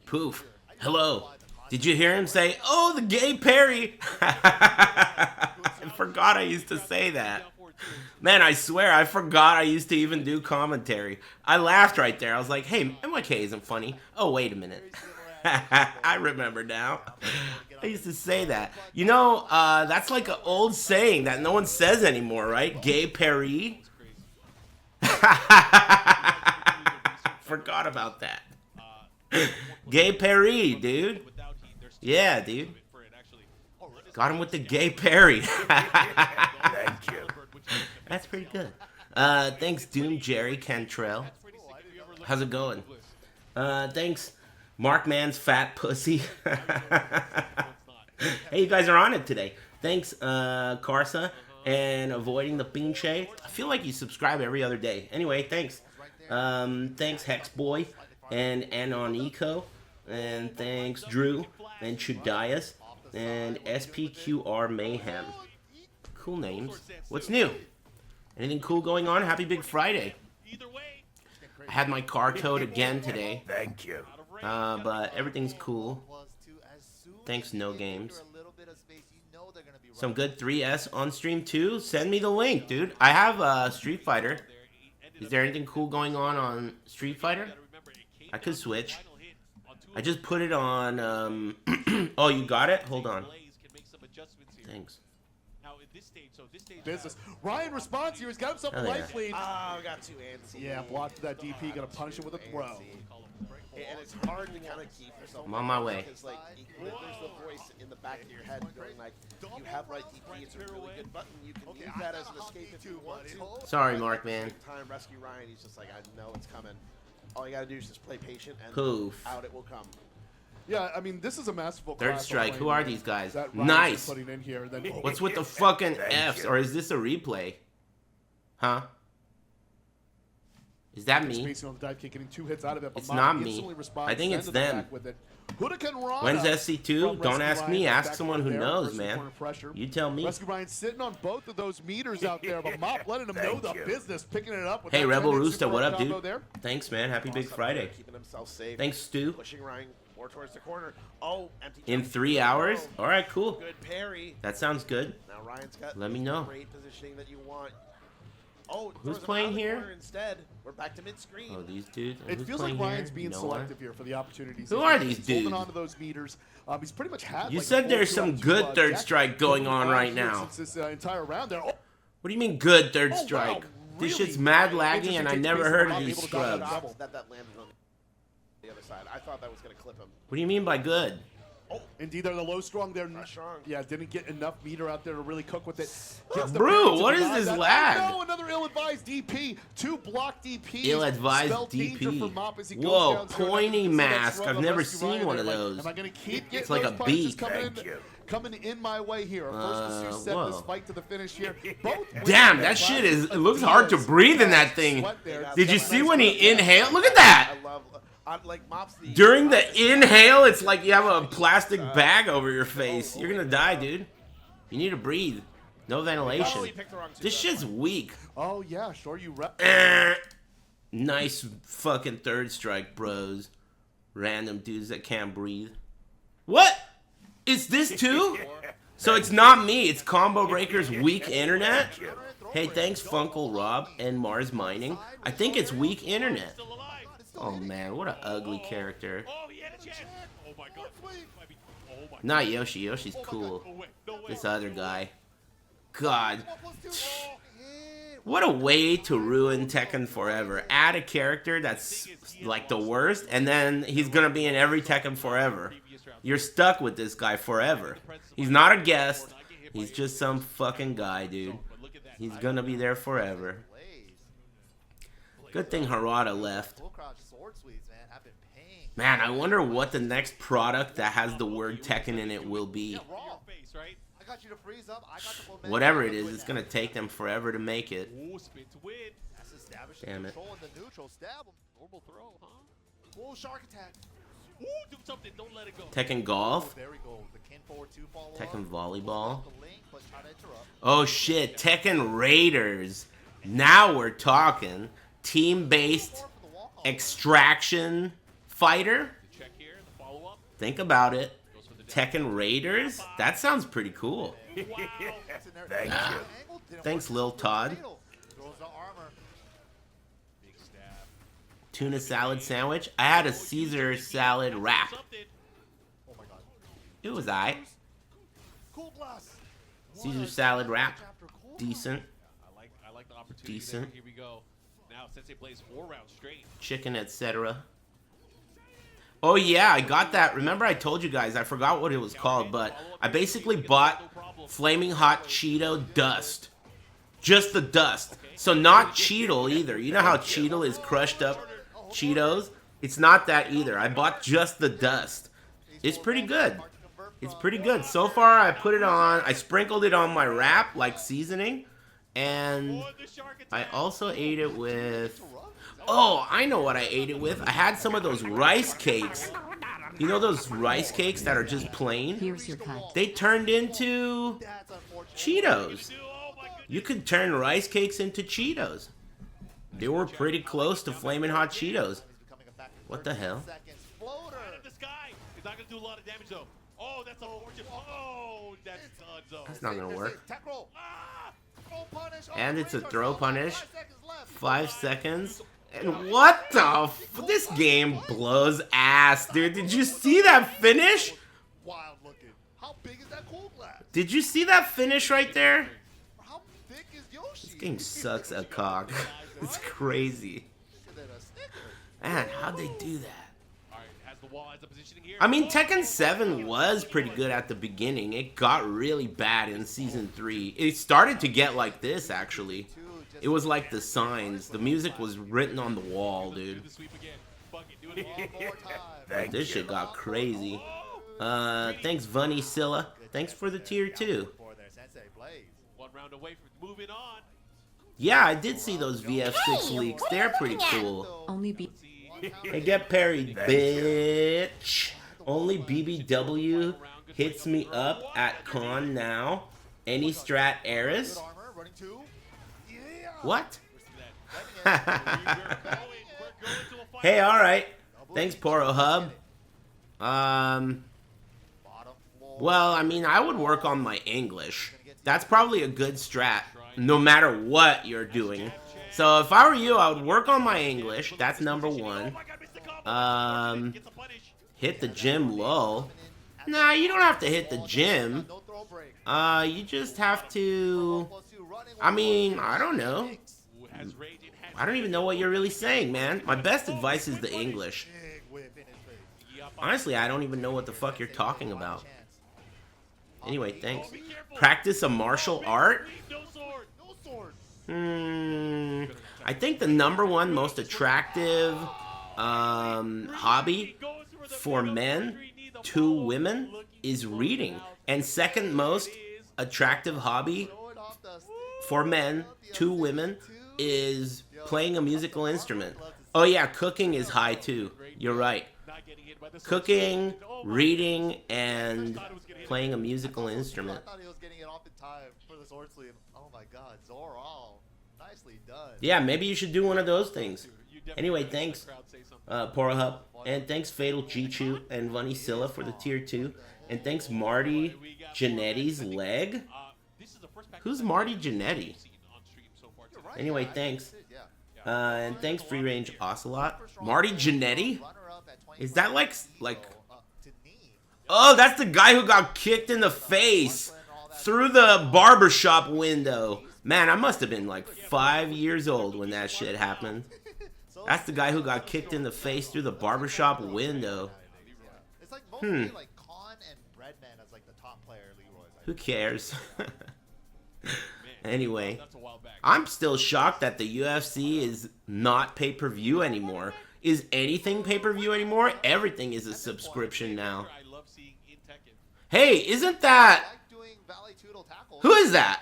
Poof. Hello. Did you hear him say, "Oh, the gay Perry"? I forgot I used to say that. Man, I swear, I forgot I used to even do commentary. I laughed right there. I was like, hey, MYK isn't funny. Oh, wait a minute. I remember now. I used to say that. You know, that's like an old saying that no one says anymore, right? Gay Perry. Forgot about that. Gay Perry, dude. Yeah, dude. Got him with the gay Perry. Thank you. That's pretty good. Thanks, Doom Jerry Cantrell. How's it going? Thanks, Markman's fat pussy. Hey, you guys are on it today. Thanks, Carsa, and avoiding the pinche. I feel like you subscribe every other day. Anyway, thanks. Thanks, Hex Boy and Anonico. And thanks, Drew and Chudias and SPQR Mayhem. Cool names. What's new? Anything cool going on? Happy Big Friday. I had my car towed again today. Thank you. But everything's cool. Thanks, No Games. Some good 3S on stream too? Send me the link, dude. I have Street Fighter. Is there anything cool going on Street Fighter? I could switch. I just put it on, oh, you got it? Hold on. Thanks. Business. Ryan responds here. He's got himself a life lead. Oh, got too antsy. Yeah, blocked that DP. Gonna punish him with a throw. And it's hard to kind of keep yourself. I'm on my way. Because, like, there's the voice in the back of your head going, like, you have right DP. It's a really good button. You can use that as an escape if you want to. Sorry, Mark, man. Time rescue Ryan. He's just like, I know it's coming. All you gotta do is just play patient, and Poof. out it will come. Yeah, I mean, this is a masterful Third class strike. of Who are these guys? that Ryan's Nice. Putting in here, then, What's with the fucking Thank Fs? you. Or is this a replay? Huh? Is that me? Spacing on the dive kick, getting 2 hits out of it. But It's Mop not me. instantly responds, I think it's sends it them. back with it. Hurricane Rana When's SC2? from Don't Rescue ask me. Ryan. Ask Back someone who there, knows, first man. corner pressure. You tell me. Rescue Ryan sitting on both of those meters out there, but Mop letting him know Thank the you. business, picking it up. With Hey, that Rebel 10-hit Rooster, super what up, combo dude? there. Thanks, man. Happy Big Friday. Keeping himself safe. Thanks, Stu. Pushing Ryan more towards the corner. Oh, empty. In jump. 3 hours? All right, cool. Good parry. That sounds good. Now Ryan's got Let me the know. great positioning that you want. Oh, Who's throws him playing out of the here? corner Instead, we're back to mid-screen. Oh, these dudes. It Who's feels like playing Ryan's here? being No one? selective here for the opportunities. Who He's are these holding dudes? on to those meters. He's pretty much had. You like, said a there's full some 2-on-2, good third deck strike going on right here now. Since this entire round there. Oh, What do you mean good third wow, strike? This really shit's mad laggy interesting and I take never place heard of of Rob these able to dodge scrubs. double. That landed on the other side. I thought that was going to clip him. What do you mean by good? Indeed, they're the low strong there. Not strong. Yeah, didn't get enough meter out there to really cook with it. Gets the Brew, parry to what is deny this that. lag? Oh, no, another ill-advised DP. 2 block DPs. Ill-advised Spell danger DP. for Mop as he goes Whoa, down zero. pointy That's the next mask. run I've of never Rescue seen Ryan. one of They're those. Am I going to keep getting like those a punches beak. Thank you. coming in my way here? First to set whoa. this fight to the finish here. Both Damn, winning that shit is. It classes looks of hard to Diaz. breathe in that thing. Sweat there. Did you That's see nice when he work. Yeah. inhaled? Look at that. I love, like Mop's the During the inhale, it's like you have a plastic bag over your face. You're gonna die, dude. You need to breathe. No ventilation. This shit's weak. Oh, yeah, sure you Nice fucking third strike, bros. Random dudes that can't breathe. What? Is this too? So it's not me. It's Combo Breaker's weak internet? Hey, thanks, Funkle Rob and Mars Mining. I think it's weak internet. Oh, man. What an ugly character. Not Yoshi. Yoshi's cool. This other guy. God. What a way to ruin Tekken forever. Add a character that's like the worst, and then he's gonna be in every Tekken forever. You're stuck with this guy forever. He's not a guest. He's just some fucking guy, dude. He's gonna be there forever. Good thing Harada left. Man, I wonder what the next product that has the word Tekken in it will be. Whatever it is, it's gonna take them forever to make it. Damn it. Tekken Golf? Tekken Volleyball? Oh shit, Tekken Raiders. Now we're talking. Team-based extraction fighter. Check here, the follow-up. Think about it. Tekken Raiders? That sounds pretty cool. Thank you. Thanks, Lil Todd. Big stab. Tuna salad sandwich. I had a Caesar salad wrap. Something. Oh my god. It was aight. Cool Blast. Caesar salad wrap. Decent. I like the opportunity. Decent. There. Here we go. Now Sensei plays 4 rounds straight. Chicken, etc. Oh yeah, I got that. Remember I told you guys, I forgot what it was called, but I basically bought Flaming Hot Cheeto Dust. Just the dust. So not Cheetle either. You know how Cheetle is crushed up Cheetos? It's not that either. I bought just the dust. It's pretty good. It's pretty good. So far I put it on, I sprinkled it on my wrap like seasoning. And I also ate it with... Oh, I know what I ate it with. I had some of those rice cakes. You know those rice cakes that are just plain? Here's your cut. They turned into Cheetos. You could turn rice cakes into Cheetos. They were pretty close to Flamin' Hot Cheetos. What the hell? Right in the sky. He's not going to do a lot of damage, though. Oh, that's a fortune. Oh, that's done, though. That's not gonna work. Ah! And it's a throw punish. 5 seconds. And what the f... This game blows ass, dude. Did you see that finish? Wild looking. How big is that Cool Blast? Did you see that finish right there? How thick is Yoshi? This game sucks a cock. It's crazy. Man, how'd they do that? All right, has the wall, has the positioning here. I mean, Tekken 7 was pretty good at the beginning. It got really bad in Season 3. It started to get like this, actually. It was like the signs. The music was written on the wall, dude. Do the sweep again. Fuck it, do it again. Thank This shit got crazy. Thanks, Vunny Silla. Thanks for the tier 2. 1 round away from moving on. Yeah, I did see those VF6 leaks. They're pretty cool. Only be Hey, get parried, bitch. Only BBW hits me up at con now. Any strat Eris? What? Hey, alright. Thanks, Poro Hub. Well, I mean, I would work on my English. That's probably a good strat, no matter what you're doing. So if I were you, I would work on my English. That's number 1. Hit the gym low. Nah, you don't have to hit the gym. You just have to... I mean, I don't know. I don't even know what you're really saying, man. My best advice is the English. Honestly, I don't even know what the fuck you're talking about. Anyway, thanks. Practice a martial art? I think the number 1 most attractive hobby for men to women is reading. And second most attractive hobby for men to women is playing a musical instrument. Oh yeah, cooking is high too. You're right. Cooking, reading, and playing a musical instrument. I thought he was getting it off in time for the sword sleeve. Oh my god, Zoral. Nicely done. Yeah, maybe you should do one of those things. Anyway, thanks, Porahub. And thanks, Fatal Chichu and Vunny Silla for the tier 2. And thanks, Marty Janetti's leg. Who's Marty Janetti? Anyway, thanks. And thanks, Free Range Ocelot. Marty Janetti? Is that like... Oh, that's the guy who got kicked in the face through the barbershop window. Man, I must have been like 5 years old when that shit happened. That's the guy who got kicked in the face through the barbershop window. It's like mostly like Khan and Breadman as like the top player Leroy's. Who cares? Anyway, I'm still shocked that the UFC is not pay-per-view anymore. Is anything pay-per-view anymore? Everything is a subscription now. Hey, isn't that... Who is that?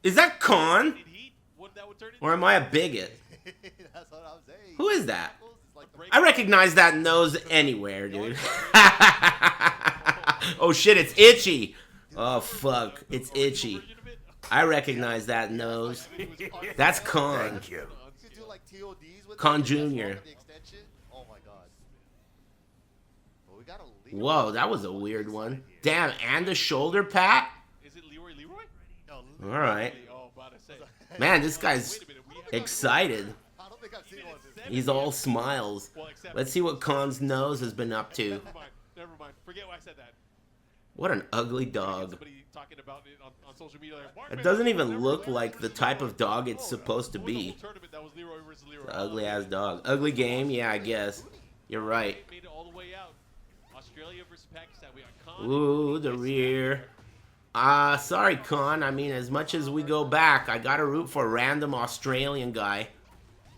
Is that Khan? Or am I a bigot? That's what I'm saying. Who is that? I recognize that nose anywhere, dude. Oh shit, it's Itchy. Oh fuck, it's Itchy. I recognize that nose. That's Khan. Thank you. You could do like TODs with Khan it, Jr. the extension. Oh my god. But we got a lead. Whoa, that was a weird one. Damn, and a shoulder pat? Is it Leroy? No, All right. Oh, about to say. Man, this guy's Wait a minute. We have excited. I don't think I've seen one since. He's all smiles. Well, except. Let's see what Khan's nose has been up to. Never mind. Never mind. Forget why I said that. What an ugly dog. Somebody talking about it on social media. Like, It doesn't even look like the type of dog it's supposed to be. Tournament that was Leroy versus Leroy. Ugly ass dog. Ugly game? Yeah, I guess. You're right. Made it all the way out. Australia versus Pakistan. We got Khan. Ooh, the rear. Sorry, Khan. I mean, as much as we go back, I gotta root for a random Australian guy.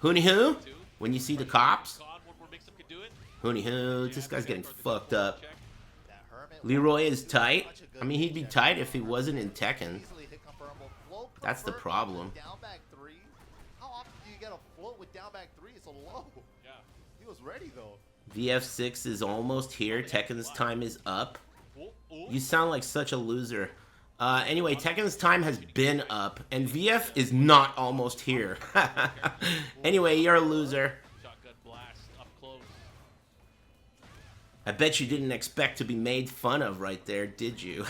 Hoony hoo? When you see the cops? Khan, one more mix-up could do it. Hoony hoo. This guy's getting fucked up. Check. That Hermit Leroy is tight. I mean, he'd be tight if he wasn't in Tekken. easily hit confirmable. Float That's the confirmed problem. with Down back 3. How often do you get a float with down back 3? It's so low. Yeah. He was ready though. VF6 is almost here. Tekken's time is up. Oh, oh. You sound like such a loser. Anyway, Tekken's time has been up, and VF is not almost here. Anyway, you're a loser. Shotgun blast up close. I bet you didn't expect to be made fun of right there, did you?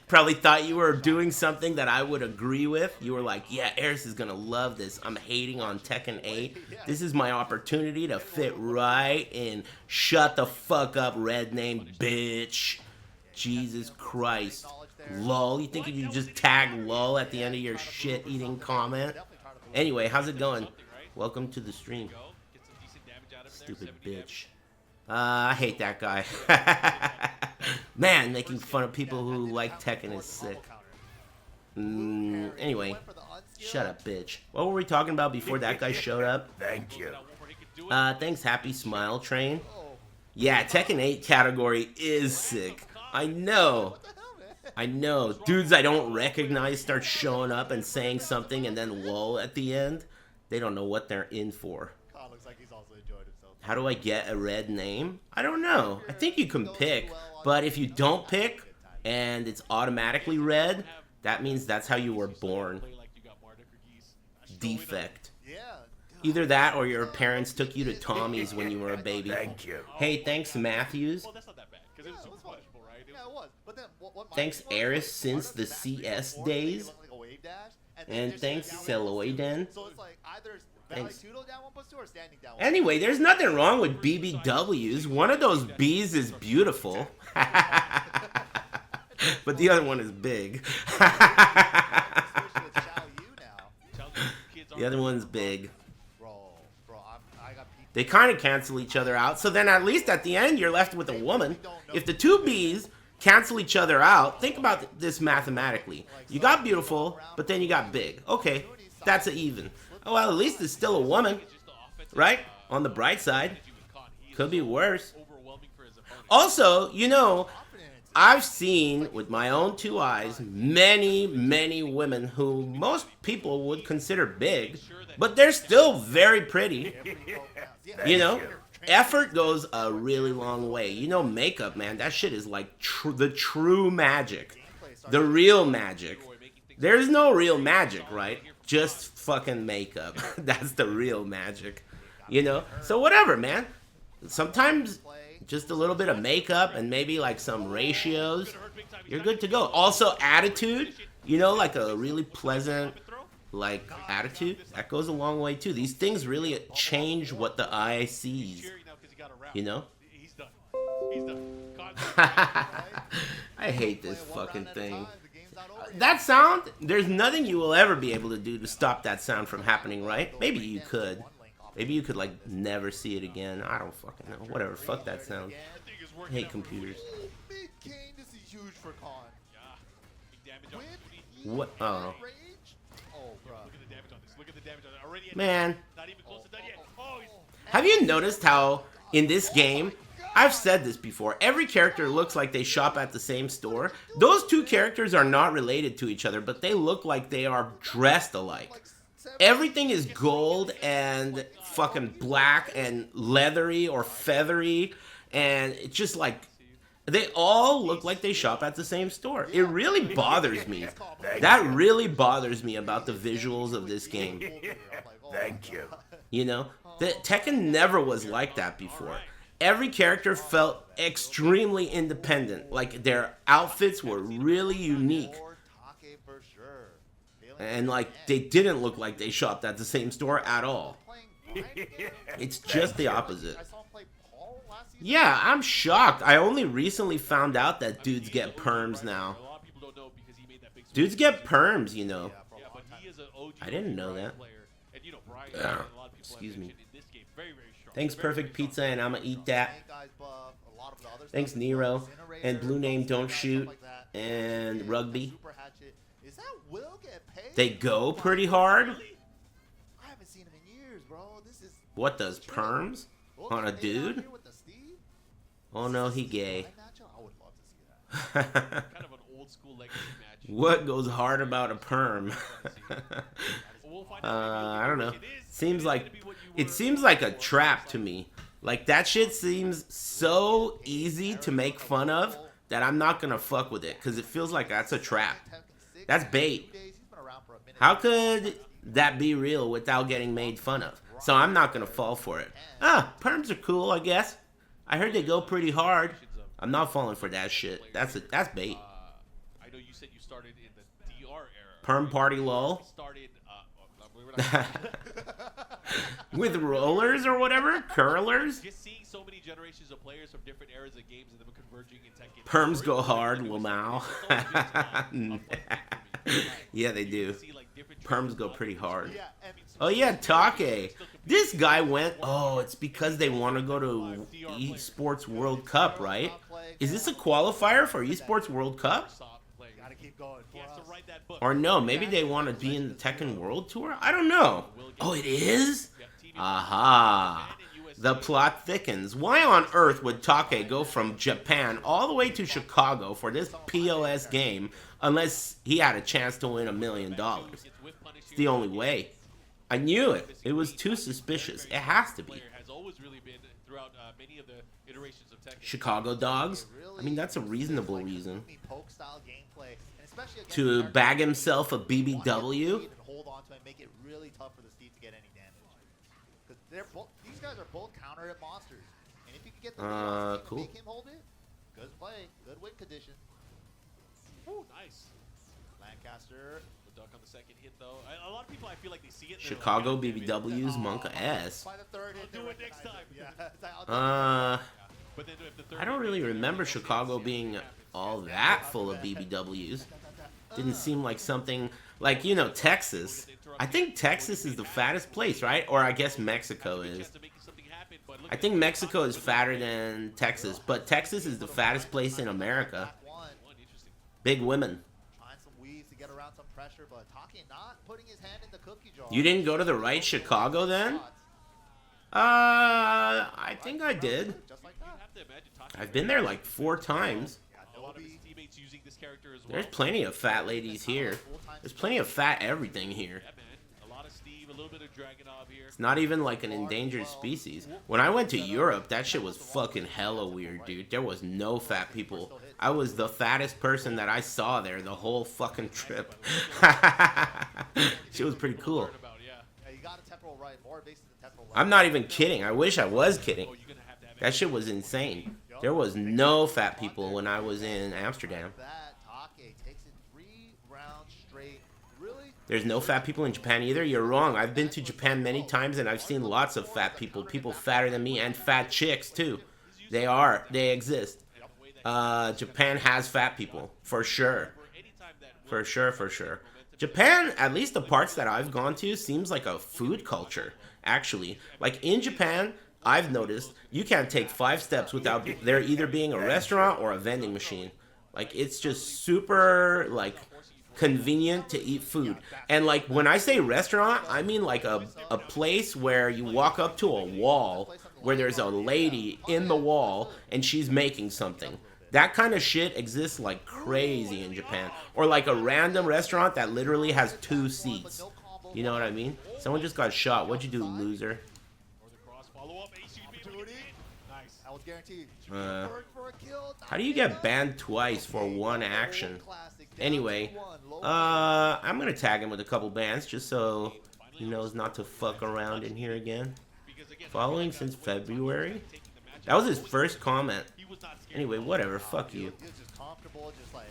Probably thought you were doing something that I would agree with. You were like, yeah, Eris is gonna love this. I'm hating on Tekken 8. This is my opportunity to fit right in. Shut the fuck up, red name bitch. Jesus Christ. Lol, you think you could just tag lol at the end of your shit-eating comment? Anyway, how's it going? Welcome to the stream. Go. Get some decent damage out of there. Stupid 70 damage. bitch. I hate that guy. Man, making fun of people who like Tekken is sick. Anyway, shut up, bitch. What were we talking about before that guy showed up? Thank you. That one where he could do it. Thanks, Happy Smile Train. Yeah, Tekken 8 category is sick. I know. I know. Dudes I don't recognize start showing up and saying something and then lol at the end. They don't know what they're in for. Khan looks like he's also enjoyed himself. How do I get a red name? I don't know. I think you can pick, but if you don't pick and it's automatically red, that means that's how you were born. Play like you got Marduk or Geese. Defect. Yeah. Either that or your parents took you to Tommy's when you were a baby. Thank you. Hey, thanks, Matthews. Well, that's not that bad because it was Yeah, it super was fun. punishable, right? It Yeah, it was. But then what my Thanks, thing was, Eris, like, since part the of match CS before, they days. look like a wave dash, then And there's thanks, down Celoiden. So it's like either Thanks. Valley down 1+2 or standing down 1+2. Anyway, there's nothing wrong with BBWs. One of those Bs is beautiful. But the other one is big. Especially with Xiao Yu now. Childhood kids The other one's big. Bro, I got people. They kind of cancel each other out. So then at least at the end, you're left with a woman. If the two Bs cancel each other out, think about this mathematically. You got beautiful, but then you got big. Okay, that's an even. Oh, well, at least it's still a woman, just the offensive, right? On the bright side. strategy with Khan. He is Could be worse. overwhelming for his opponent. Also, you know, I've seen with my own two eyes many, many women who most people would consider big, but they're still very pretty. You know, effort goes a really long way. You know, makeup, man, that shit is like the true magic, the real magic. There's no real magic, right? Just fucking makeup. That's the real magic, you know? So whatever, man. Sometimes just a little bit of makeup and maybe like some ratios, you're good to go. Also, attitude, you know, like a really pleasant, like, attitude, that goes a long way too. These things really change what the eye sees, Cheering now 'cause he got a round. you know? He's done. He's done. Khan- I hate this fucking thing. That sound, there's nothing you will ever be able to do to stop that sound from happening, right? Maybe you could. Maybe you could, like, never see it again. I don't fucking know. Whatever. Fuck that sound. That thing is I working hate out. computers. Mid-Kane, this is huge for Khan. Yeah. Big damage on With Mooney. What? Oh. rage? Oh, bro. Look at the damage on this. Look at the damage on it. Already at Man, not even close to done yet. Oh, he's have you noticed how in this game, I've said this before, every character looks like they shop at the same store? Those two characters are not related to each other, but they look like they are dressed alike. Everything is gold and fucking black and leathery or feathery, and it's just like They all look like they shop at the same store. It really bothers me. That really bothers me about the visuals of this game. Thank you. You know, the Tekken never was like that before. Every character felt extremely independent. Like their outfits were really unique. And like they didn't look like they shopped at the same store at all. It's just the opposite. Yeah, I'm shocked. I only recently found out that dudes get perms now. A lot of people don't know because he made that big Dudes get perms, you know. Yeah, but he is an OG I didn't know Brian that. player. And you know, Brian, Yeah. a lot of people have Excuse me. mentioned in this game, very, very strong. Thanks, Very, Perfect very Pizza, and I'ma eat that. Thanks, Nero, and Blue Name Don't Shoot, and Rugby. They go pretty hard. I haven't seen him in years, bro. This is What does perms on a dude? Oh no, he gay. I would love to see that. kind of an old school legacy match. What goes hard about a perm? We'll find out. I don't know. It is Seems like gonna be what you it were seems like a looking for. trap to me. Like that shit seems so easy to make fun of that I'm not gonna fuck with it because it feels like that's a trap. That's bait. How could that be real without getting made fun of? So I'm not gonna fall for it. Ah, perms are cool, I guess. I heard they go pretty hard. I'm not falling for that shit. That's bait. I know you said you started in the DR era. Perm party lol. Started. We're not- With rollers or whatever? Curlers? Just seeing so many generations of players from different eras of games and them converging in Tekken. Perms go hard, Lamau. Yeah, they do. Perms go pretty hard. Oh yeah, Take. This guy went. Oh, it's because they want to go to Esports World Cup, right? Is this a qualifier for Esports World Cup? Gotta keep going. He has to write that book. Or no, maybe they want to be in the Tekken World Tour? I don't know. Oh, it is? Aha. The plot thickens. Why on earth would Take go from Japan all the way to Chicago for this POS game unless he had a chance to win $1 million? It's the only way. I knew it. It was too suspicious. It has to be. Has always really been throughout many of the iterations of Tekken. Chicago dogs? I mean, that's a reasonable reason. To bag himself a BBW? Hold on to it and make it really tough for the Steve to get any damage. Because these guys are both counter hit monsters. And if you can get the Cool. make him hold it, good play, good win condition. Ooh, nice. Lancaster. The duck on the second hit, though. A lot of people, I feel like they see it. and they're Chicago like, "God damn it." BBWs, Monka S. By the third hit, I'll do they it next recognize time. it. Yeah. But then if the third I don't hit really hits, remember they'll Chicago see it being happen. all that full of BBWs. Didn't seem like something like, you know, Texas. I think Texas is the fattest place, right? Or I guess Mexico is. Chance to make something happen, but look I at think that. Mexico is fatter than Texas, but Texas is the fattest place in America. One. Interesting. Big women. Trying some weaves to get around some pressure, but Taki not putting his hand in the cookie jar. You didn't go to the right Chicago then? I think I did. Just like You that. have to imagine Taki I've been there like 4 times. a lot of his teammates using this character as well. There's plenty of fat ladies here. There's plenty of fat everything here. Yeah, man. A lot of Steve, a little bit of Dragunov here. It's not even like an endangered species. When I went to Europe, that shit was fucking hella weird, dude. There was no fat people. I was the fattest person that I saw there the whole fucking trip. Shit was pretty cool. Learn about, yeah. Yeah, you got a temporal right, more evasive than temporal left. I'm not even kidding. I wish I was kidding. Oh, you're gonna have to have That shit was insane. There was no fat people when I was in Amsterdam. That Take takes it 3 rounds straight. Really? There's no fat people in Japan either. You're wrong. I've been to Japan many times and I've seen lots of fat people. People fatter than me and fat chicks too. They exist. Japan has fat people. For sure. For sure. Japan, at least the parts that I've gone to, seems like a food culture, actually. Like in Japan, I've noticed you can't take 5 steps without there either being a restaurant or a vending machine. Like it's just super like convenient to eat food. And like when I say restaurant, I mean like a place where you walk up to a wall where there's a lady in the wall and she's making something. That kind of shit exists like crazy in Japan. Or like a random restaurant that literally has 2 seats. You know what I mean? Someone just got shot. What'd you do, loser? Or the cross follow up. HCB Opportunity. Nice. I was guaranteed. Uh, For a kill. How do you get banned twice for one action? Classic. Down Anyway, to one. Low I'm gonna tag him with a couple bans just so he knows not to fuck around in here again. Following since February? That was his first comment. Anyway, whatever, fuck you. He was just comfortable, just like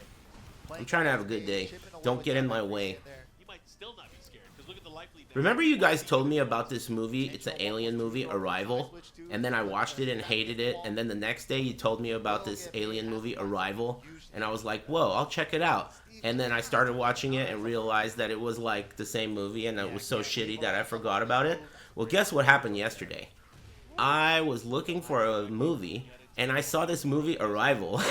I'm trying to have a good day. Don't get in my way. He might still not be scared because look at the life lead. Remember you guys told me about this movie, it's an alien movie, Arrival, and then I watched it and hated it, and then the next day you told me about this alien movie, Arrival, and I was like, whoa, I'll check it out. And then I started watching it and realized that it was like the same movie and it was so shitty that I forgot about it. Well, guess what happened yesterday? I was looking for a movie and I saw this movie, Arrival.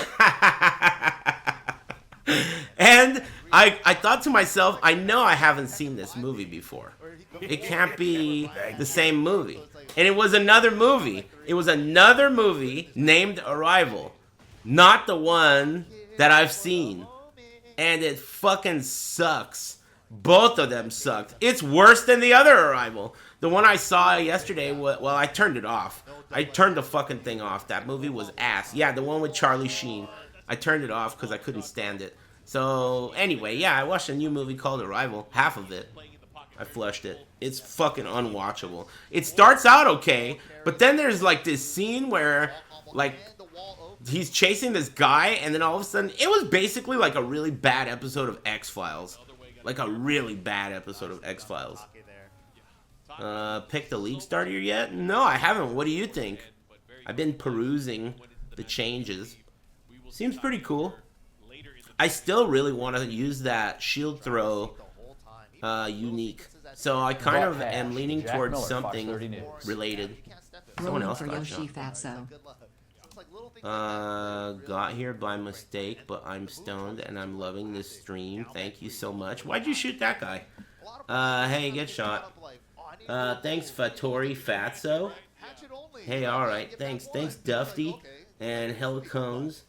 And I thought to myself, I know I haven't seen this movie before. It can't be the same movie. And it was another movie. It was another movie named Arrival. Not the one that I've seen. And it fucking sucks. Both of them sucked. It's worse than the other Arrival. The one I saw yesterday, well, I turned it off. I turned the fucking thing off. That movie was ass. Yeah, the one with Charlie Sheen. I turned it off because I couldn't stand it. So, anyway, yeah, I watched a new movie called Arrival. Half of it. I flushed it. It's fucking unwatchable. It starts out okay, but then there's like this scene where, like, he's chasing this guy, and then all of a sudden, it was basically like a really bad episode of X-Files. Like a really bad episode of X-Files. Pick the league starter yet? No, I haven't. What do you think? I've been perusing the changes. Seems pretty cool. I still really want to use that shield throw unique. So I kind of am leaning towards something related. Someone else got shot. Got here by mistake, but I'm stoned and I'm loving this stream. Thank you so much. Why'd you shoot that guy? Hey, get shot. Thanks, Fattori Fatso. Hey, alright. Thanks, Dufty and Helicones.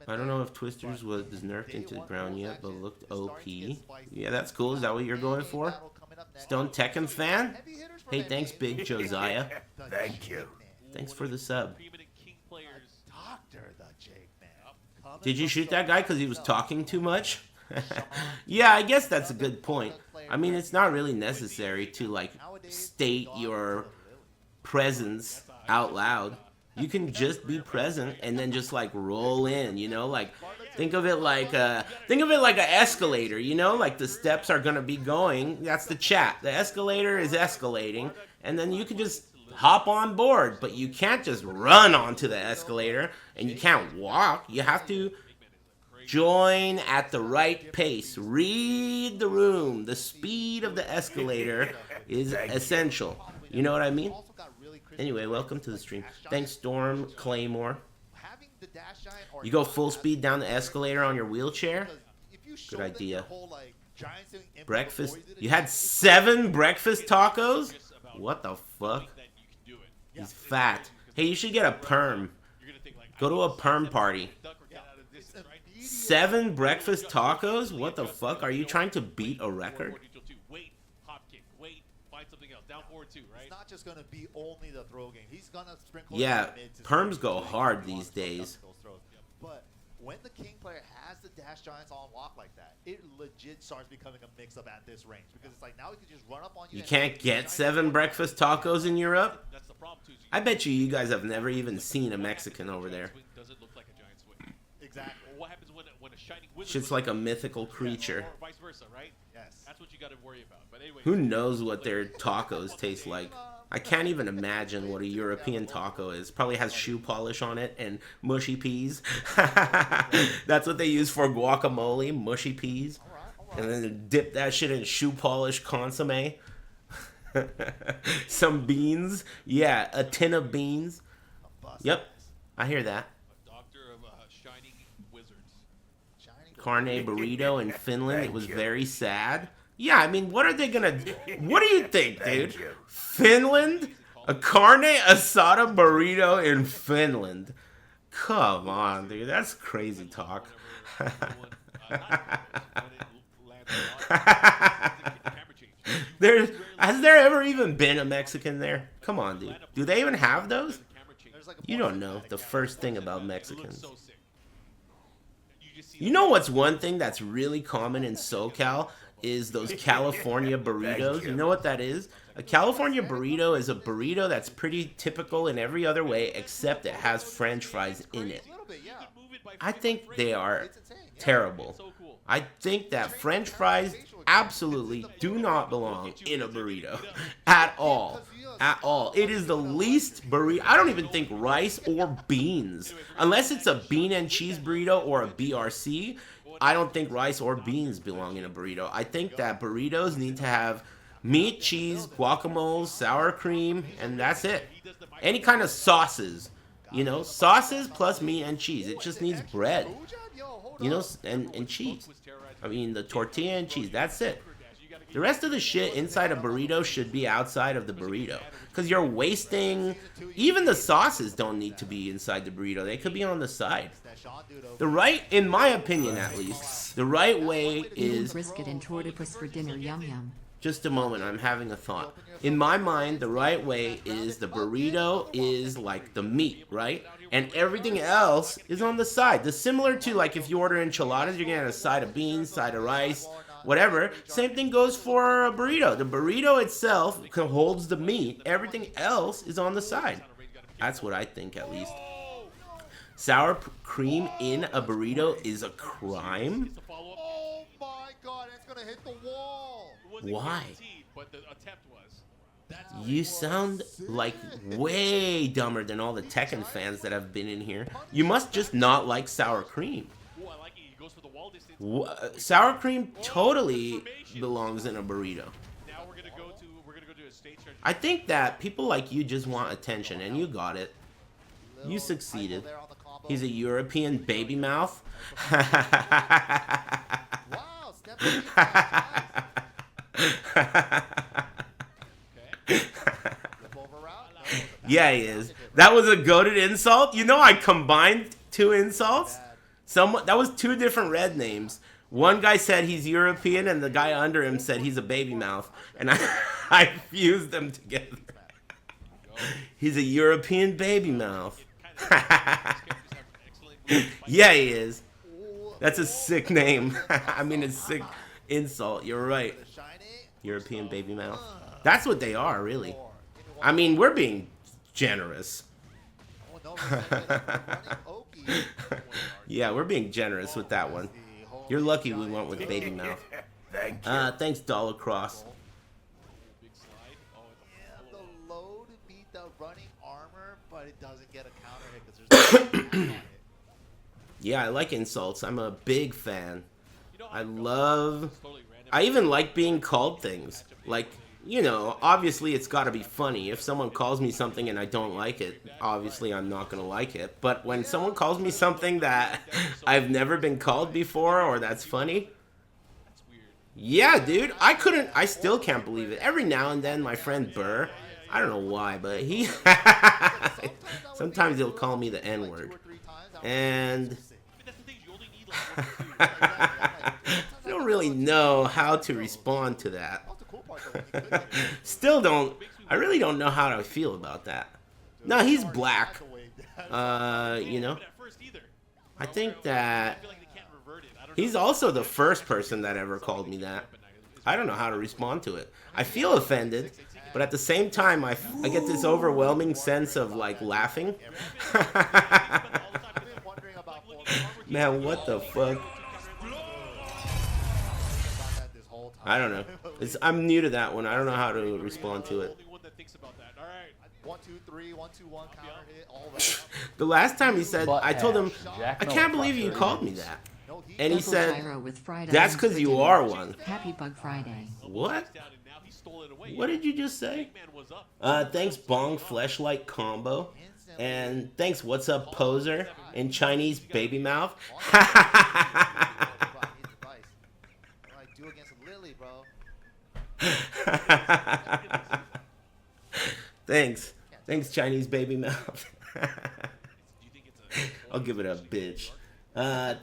I don't know if Twisters was nerfed into the ground yet, but looked OP. Yeah, that's cool. Is that what you're going for? Stone Tekken fan? Hey, thanks, Big Josiah. Thank you. Thanks for the sub. Did you shoot that guy because he was talking too much? Yeah, I guess that's a good point. I mean, it's not really necessary to, like, state your presence out loud. You can just be present and then just, like, roll in, you know? Like, think of it like an escalator, you know? Like, the steps are going to be going. That's the chat. The escalator is escalating. And then you can just hop on board. But you can't just run onto the escalator. And you can't walk. You have to join at the right pace. Read the room. The speed of the escalator is essential. You know what I mean? Anyway, welcome to the stream. Thanks, Storm Claymore. You go full speed down the escalator on your wheelchair? Good idea. Breakfast? You had 7 breakfast tacos? What the fuck? He's fat. Hey, you should get a perm. Go to a perm party. 7 breakfast tacos? What the fuck? Are you trying to beat a record? It's not just gonna be only the throw game. He's gonna sprinkle. Yeah, perms go hard these days. But when the King player has the dash giants on lock like that, it legit starts becoming a mix-up at this range because it's like now he can just run up on you. You can't get 7 breakfast tacos in Europe? I bet you guys have never even seen a Mexican over there. Exactly. What happens when a shining wizard Shit's like a mythical creature. or vice versa, right? Yes. That's what you got to worry about. But anyway, Who knows what their tacos taste like? I can't even imagine what a European taco is. Probably has shoe polish on it and mushy peas. That's what they use for guacamole, mushy peas. And then dip that shit in shoe polish consomme. Some beans. Yeah, a tin of beans. Yep, I hear that. Doctor of Shining Wizards. Carne burrito in Finland. It was very sad. Yeah, I mean, what are they gonna do? What do you think, dude? Finland? A carne asada burrito in Finland? Come on, dude. That's crazy talk. Has there ever even been a Mexican there? Come on, dude. Do they even have those? like a You more don't know cinematic the camera. first thing about It looks Mexicans. so sick. just see You know what's one thing that's really common in SoCal is those California burritos. You know what that is? A California burrito is a burrito that's pretty typical in every other way except it has French fries in it. A little bit, yeah. I think they are It's insane. Yeah. terrible. So cool. I think that French fries absolutely do not belong in a burrito at all. At all. It is the least burrito. I don't even think rice or beans. Unless it's a bean and cheese burrito or a BRC, I don't think rice or beans belong in a burrito. I think that burritos need to have meat, cheese, guacamole, sour cream, and that's it. Any kind of sauces. You know, sauces plus meat and cheese. It just needs bread. You know, and cheese. I mean, the tortilla and cheese. That's it. The rest of the shit inside a burrito should be outside of the burrito. Because you're wasting... Even the sauces don't need to be inside the burrito. They could be on the side. The right, in my opinion at least, the right way is... Brisket and tortipus for dinner, yum yum. Just a moment, I'm having a thought. In my mind, the right way is the burrito is like the meat, right? And everything else is on the side. The similar to like if you order enchiladas, you're getting a side of beans, side of rice, whatever. Same thing goes for a burrito. The burrito itself holds the meat. Everything else is on the side. That's what I think, at least. Sour cream in a burrito is a crime? Oh my god, it's gonna hit the wall. Why? But the attempt was. That's You sound like way dumber than all the Tekken fans that have been in here. You must just not like sour cream. Ooh, I like it. He goes for the wall distance. Sour cream totally belongs in a burrito. Now we're gonna go to a stage stretch. I think that people like you just want attention, and you got it. You Little succeeded. typo there on the combo. He's a European baby mouth. Wow, step in. Flip over route. No, it was a bad Yeah, he route. is. That was a goated insult. You know, I combined two insults. Bad. That was two different red names. One guy said he's European, and the guy under him said he's a baby mouth, and I fused them together. He's a European baby mouth. Yeah, he is. That's a sick name. I mean, it's sick insult. You're right. The shiny. European baby mouth. That's what they are, really. I mean, we're being generous. Oh, no, running Oki. Yeah, we're being generous with that one. You're lucky we went with baby mouth. Thank you. Thanks, Dollar Cross. Big slide. Oh, Yeah, the load beat the running armor, but it doesn't get a counter hit because there's no attack on it. Yeah, I like insults. I'm a big fan. you know, I love... totally random. I even like being called things. Like, you know, obviously it's got to be funny. If someone calls me something and I don't like it, obviously I'm not going to like it. But when someone calls me something that I've never been called before or that's funny, That's weird. yeah, dude, I still can't believe it. Every now and then my friend Burr, I don't know why, but he, sometimes he'll call me the N-word. And I mean, that's the thing. You only need like one or two. I don't really know how to respond to that. That's the cool part though. When you could get it. Still don't, I really don't know how to feel about that. No, he's black. That's a wave down. You know, But at first either. I think I that feel like they can't revert it. I don't he's know. also the first person that ever called me that. I don't know how to respond to it. I feel offended, but at the same time, I get this overwhelming sense of like laughing. I've been wondering about Man, what the fuck? that this whole time. I don't know. I'm new to that one. I don't know how to respond to it. Only one that thinks about that. All right. 1, 2, 3, 1, 2, 1 counter hit. All that. The last time he said, I told him, Jack I Miller can't believe you Fox called me 30. that. No heat. And he Double said, gyro with fried that's onions because for you dinner. are one. Happy Bug Friday. What? Down and now he stole it away. What did you just say? Big man was up. Thanks, Bong Fleshlight Combo. And thanks, What's Up, Poser? In Chinese, Baby Mouth. What do I do against Lily, bro? Thanks. Thanks, Chinese Baby Mouth. Do you think it's a I'll give it a bitch.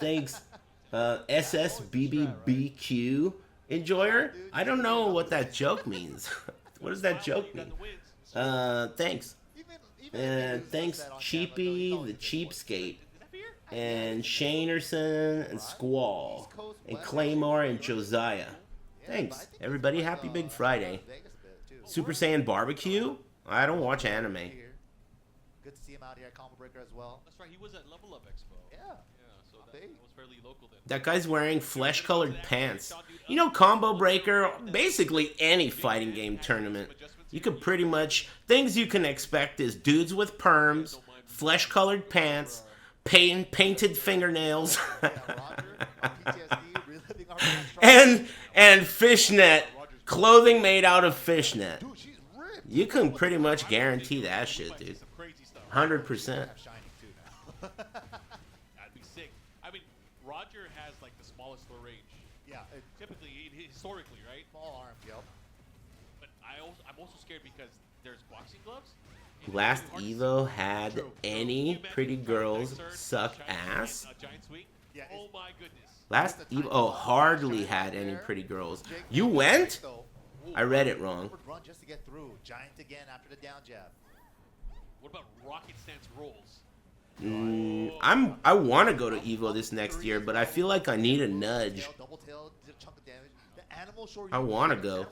Thanks, SSBBBQ Enjoyer. I don't know what that joke means. What does that joke mean? the wins? Thanks. Even Even if they And lose thanks that on camera, though, he's Cheapy always the a good boy. Cheapskate. Is that fear? And Shanerson and Squall. And Claymore and Josiah. Yeah, but I Thanks, think he's everybody. like, Happy Big Friday. Vegas a bit, too. Super Saiyan Barbecue? I don't watch anime. Here. Good to see him out here at Combo Breaker as well. That's right. He was at Level Up Expo. Yeah. Yeah, so that was fairly local then. That guy's wearing flesh-colored pants. You know, Combo Breaker, basically any fighting game tournament. You could pretty much, things you can expect is dudes with perms, flesh-colored pants, painted fingernails, Yeah, Roger, on PTSD, reliving our past and fishnet, clothing made out of fishnet. Dude, she's ripped. You can pretty much guarantee that shit, dude. Some crazy stuff. 100%. Have Shining too now. That'd be sick. I mean, Roger has like the smallest throw range. Yeah, Typically, historically, right? small arms, yep. But I'm also scared because there's boxing gloves. Last Evo had any pretty girls suck ass? Giant swing. Yeah, Oh my goodness. Last Evo, oh, hardly had any pretty girls. You went? I read it wrong. Forward run just to get through. Giant again after the down jab. What about rocket stance rolls? I want to go to Evo this next year, but I feel like I need a nudge. Tail, double tail, did a chunk of damage. The animal short. I wanna go.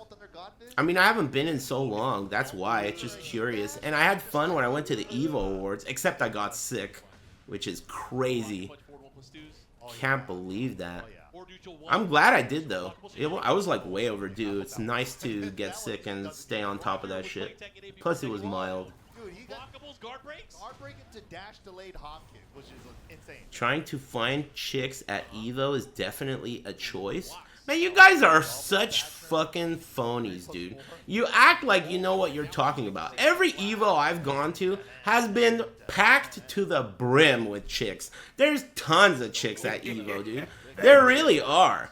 I mean, I haven't been in so long. That's why. It's just curious. And I had fun when I went to the Evo Awards, except I got sick, which is crazy. Punch forward, 1+2s. Can't believe that. Oh yeah. Or neutral one. I'm glad I did, though. I was like way overdue. It's nice to get sick and stay on top of that shit. Plus, it was mild. Dude, he got Blockables, guard breaks. guard break into dash delayed hop kick, which is insane. Trying to find chicks at Evo is definitely a choice. Man, you guys are such fucking phonies, dude. You act like you know what you're talking about. Every Evo I've gone to has been packed to the brim with chicks. There's tons of chicks at Evo, dude. There really are.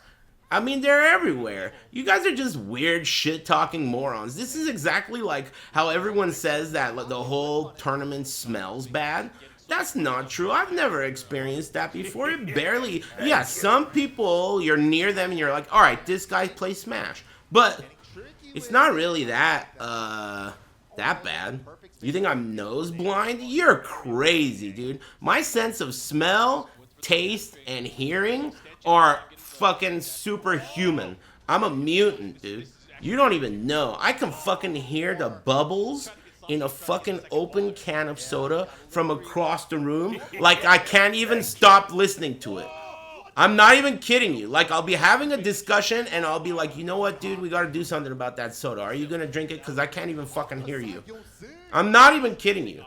I mean, they're everywhere. You guys are just weird shit-talking morons. This is exactly like how everyone says that the whole tournament smells bad. That's not true. I've never experienced that before. It barely... Yeah, some people, you're near them and you're like, all right, this guy plays Smash. But it's not really that bad. You think I'm nose blind? You're crazy, dude. My sense of smell, taste, and hearing are fucking superhuman. I'm a mutant, dude. You don't even know. I can fucking hear the bubbles in a fucking open can of soda from across the room. Like, I can't even stop listening to it. I'm not even kidding you. Like, I'll be having a discussion and I'll be like, you know what, dude? We gotta do something about that soda. Are you gonna drink it? Because I can't even fucking hear you. I'm not even kidding you.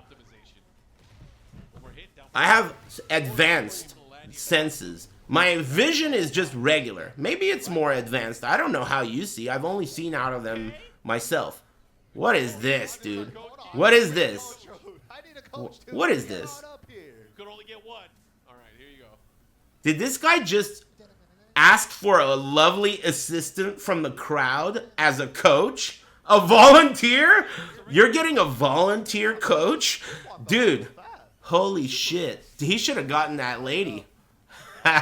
I have advanced senses. My vision is just regular. Maybe it's more advanced. I don't know how you see. I've only seen out of them myself. What is this, dude? What is this? I need a coach too. What is Get this? on up here. You could only get one. All right, here you go. Did this guy just ask for a lovely assistant from the crowd as a coach? A volunteer? You're getting a volunteer coach? Dude, holy shit. He should have gotten that lady. 1-1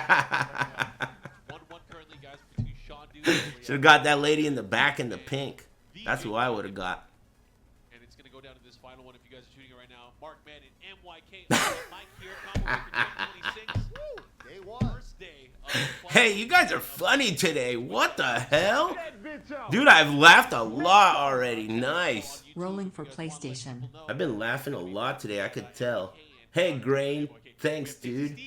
currently, guys, between Sean Dude Should have got that lady in the back in the pink. That's who I would have got. and it's going to go down to this final one if you guys are shooting it right now. Mark Madden, MYK, Mike here, Combo Breaker 26. Day one. First day of the final. Hey, you guys are funny today. What the hell? Dude, I've laughed a lot already. Nice. Rolling for PlayStation. I've been laughing a lot today, I could tell. Hey, Grain. Thanks, dude.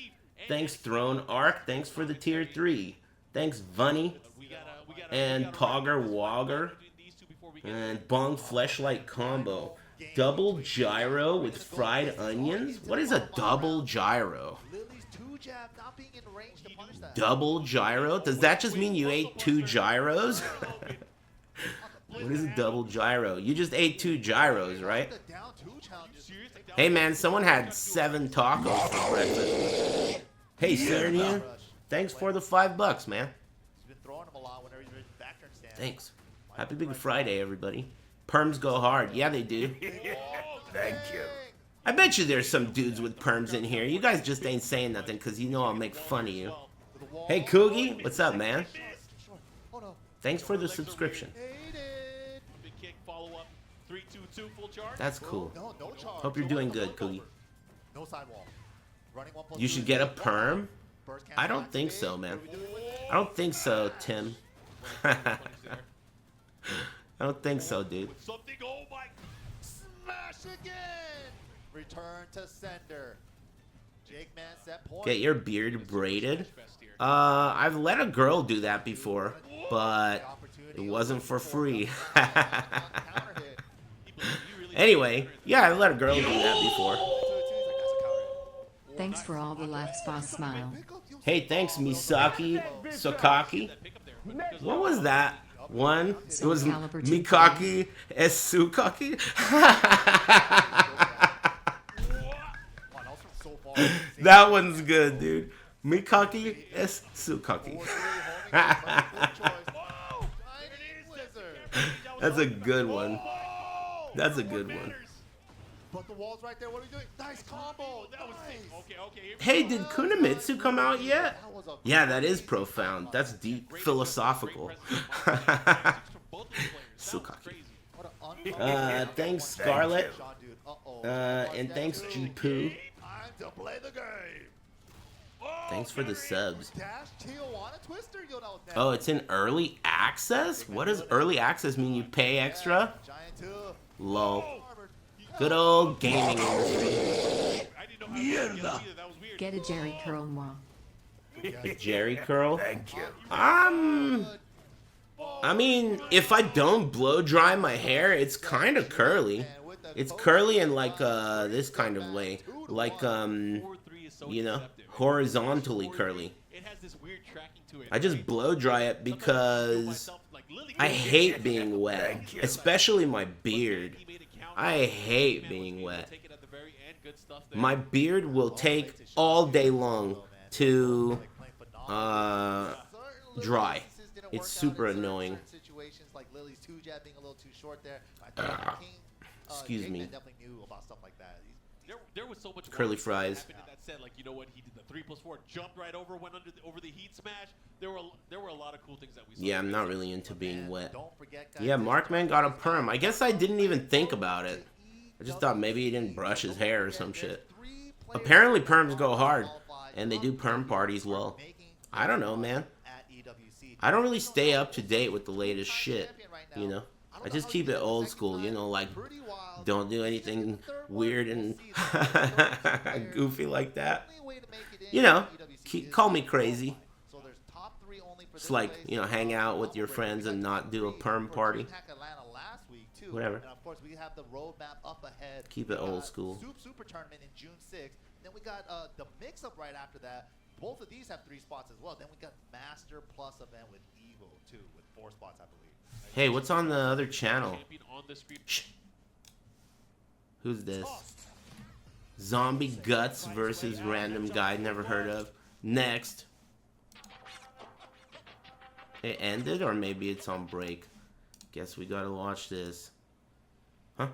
Thanks, Throne Arc. Thanks for the tier 3. Thanks, Vunny. And Pogger Wogger. And Bong Fleshlight combo. Double gyro with fried onions? What is a double gyro? Lily's two jab not being in range to punish that. Double gyro? Does that just mean you ate 2 gyros? What is a double gyro? You just ate 2 gyros, right? The down two challenges. Hey man, someone had 7 tacos for breakfast. Hey Serenian, thanks for the $5, man. He's been throwing him a lot whenever he's in back turn stand. Thanks. Happy Big Friday, everybody. Perms go hard. Yeah, they do. Thank you. I bet you there's some dudes with perms in here. You guys just ain't saying nothing because you know I'll make fun of you. Hey Coogie, what's up, man? Oh no. Thanks for the subscription. Aided. Big kick, follow up. 3-2 2-2 full charge. That's cool. No charge. Hope you're No doing one good, to look Coogie. over. No sidewall. Running 1+2. You should get a perm? Burst I cancel don't think activate. so, man. What are we doing with I don't think so, Tim. I don't think so, dude. Something, oh my. Smash again! Return to sender. Jake Man set point. Get your beard braided. I've let a girl do that before, but it wasn't for free. Anyway, yeah, I let a girl do that before. Thanks for all the laughs, boss smile. Hey, thanks, Misaki Sokaki. What was that? One? It was Caliber Mikaki Esukaki? That one's good, dude. Mikaki Esukaki. That's a good one. That's a good one. But the wall's right there. What are you doing? Nice combo. That was sick. Okay. Hey, did Kunamitsu come out yet? Yeah, that is profound. That's deep, philosophical. Sukaki. Thanks, Scarlet. And thanks, G-Poo. Time to play the game. Thanks for the subs. Dash Tijuana Twister. Yo, that was nasty. Oh, it's in early access? What does early access mean? You pay extra? Giant 2. Lol. Good old gaming industry. I didn't know how to get either. That was weird. Get a Jerry curl moi. Jerry curl? Thank you. I mean, if I don't blow dry my hair, it's kind of curly. It's curly in like this kind of way. Like, 4-3 is so you know, deceptive. horizontally curly. It has this weird tracking to it. I just blow dry it because I hate being wet. Thank you. Especially my beard. I hate being wet. My beard will take all day long to dry. It's super annoying. Situations like Lily's 2-jab being a little too short there. Excuse Jake me. Man definitely knew about stuff like that. There was so much Curly work fries. happened in that set. Like, you know what? He did the 3+4, jumped right over, went over the heat smash. There were a lot of cool things that we saw. Yeah, I'm not really into being wet. Don't forget, guys, Yeah, this Markman is got a perm. I guess I didn't even think about it. I just thought maybe he didn't brush his hair or some shit. Apparently perms go hard, and they do perm parties well. I don't know, man. I don't really stay up to date with the latest shit, you know? I just keep it old school, you know, like, don't do anything weird and goofy like that. You know, call me crazy. Just like, you know, hang out with your friends and not do a perm party. Whatever. And of course, we have the roadmap up ahead. Keep it old school. Super tournament in June 6th. Then we got the mix-up right after that. Both of these have 3 spots as well. Then we got Master Plus event with Evo, too, with 4 spots, I believe. Hey, what's on the other channel? Champion on the screen. Shh. Who's this? Zombie Guts versus random guy never heard of. Next. It ended, or maybe it's on break. Guess we gotta watch this. Huh?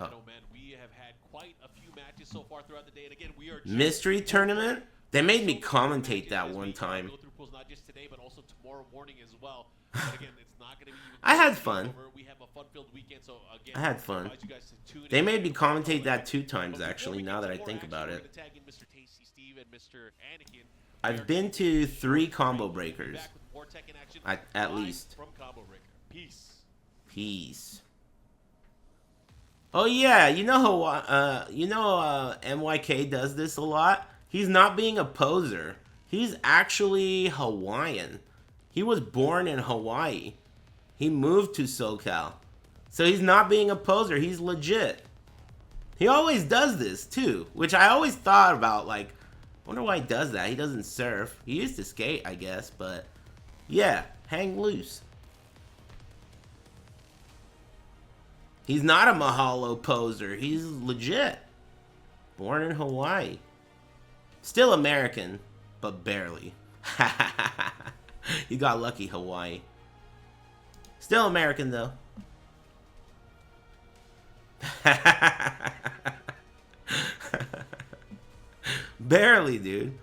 Oh man, we have had quite a few matches so far throughout the day, and again, we are Mystery tournament? They made me commentate that one time. Go through pools not just today, but also tomorrow morning as well. But again, it's not going to be. I had fun. We have a fun-filled weekend, so again, I had fun. invite you guys to tune They in. made me commentate that 2 times, But before actually, we now get that I to more think action, about we're it. gonna tag in Mr. Tasty Steve and Mr. Anakin. I've been to 3 combo breakers. Back with more tech in action At live least. from Combo Breaker. Peace. Peace. Oh yeah, you know how MYK does this a lot? He's not being a poser. He's actually Hawaiian. He was born in Hawaii. He moved to SoCal. So he's not being a poser. He's legit. He always does this too, which I always thought about, like, wonder why he does that. He doesn't surf. He used to skate, I guess, but yeah, hang loose. He's not a Mahalo poser. He's legit. Born in Hawaii. Still American, but barely. You got lucky, Hawaii. Still American, though. Barely, dude.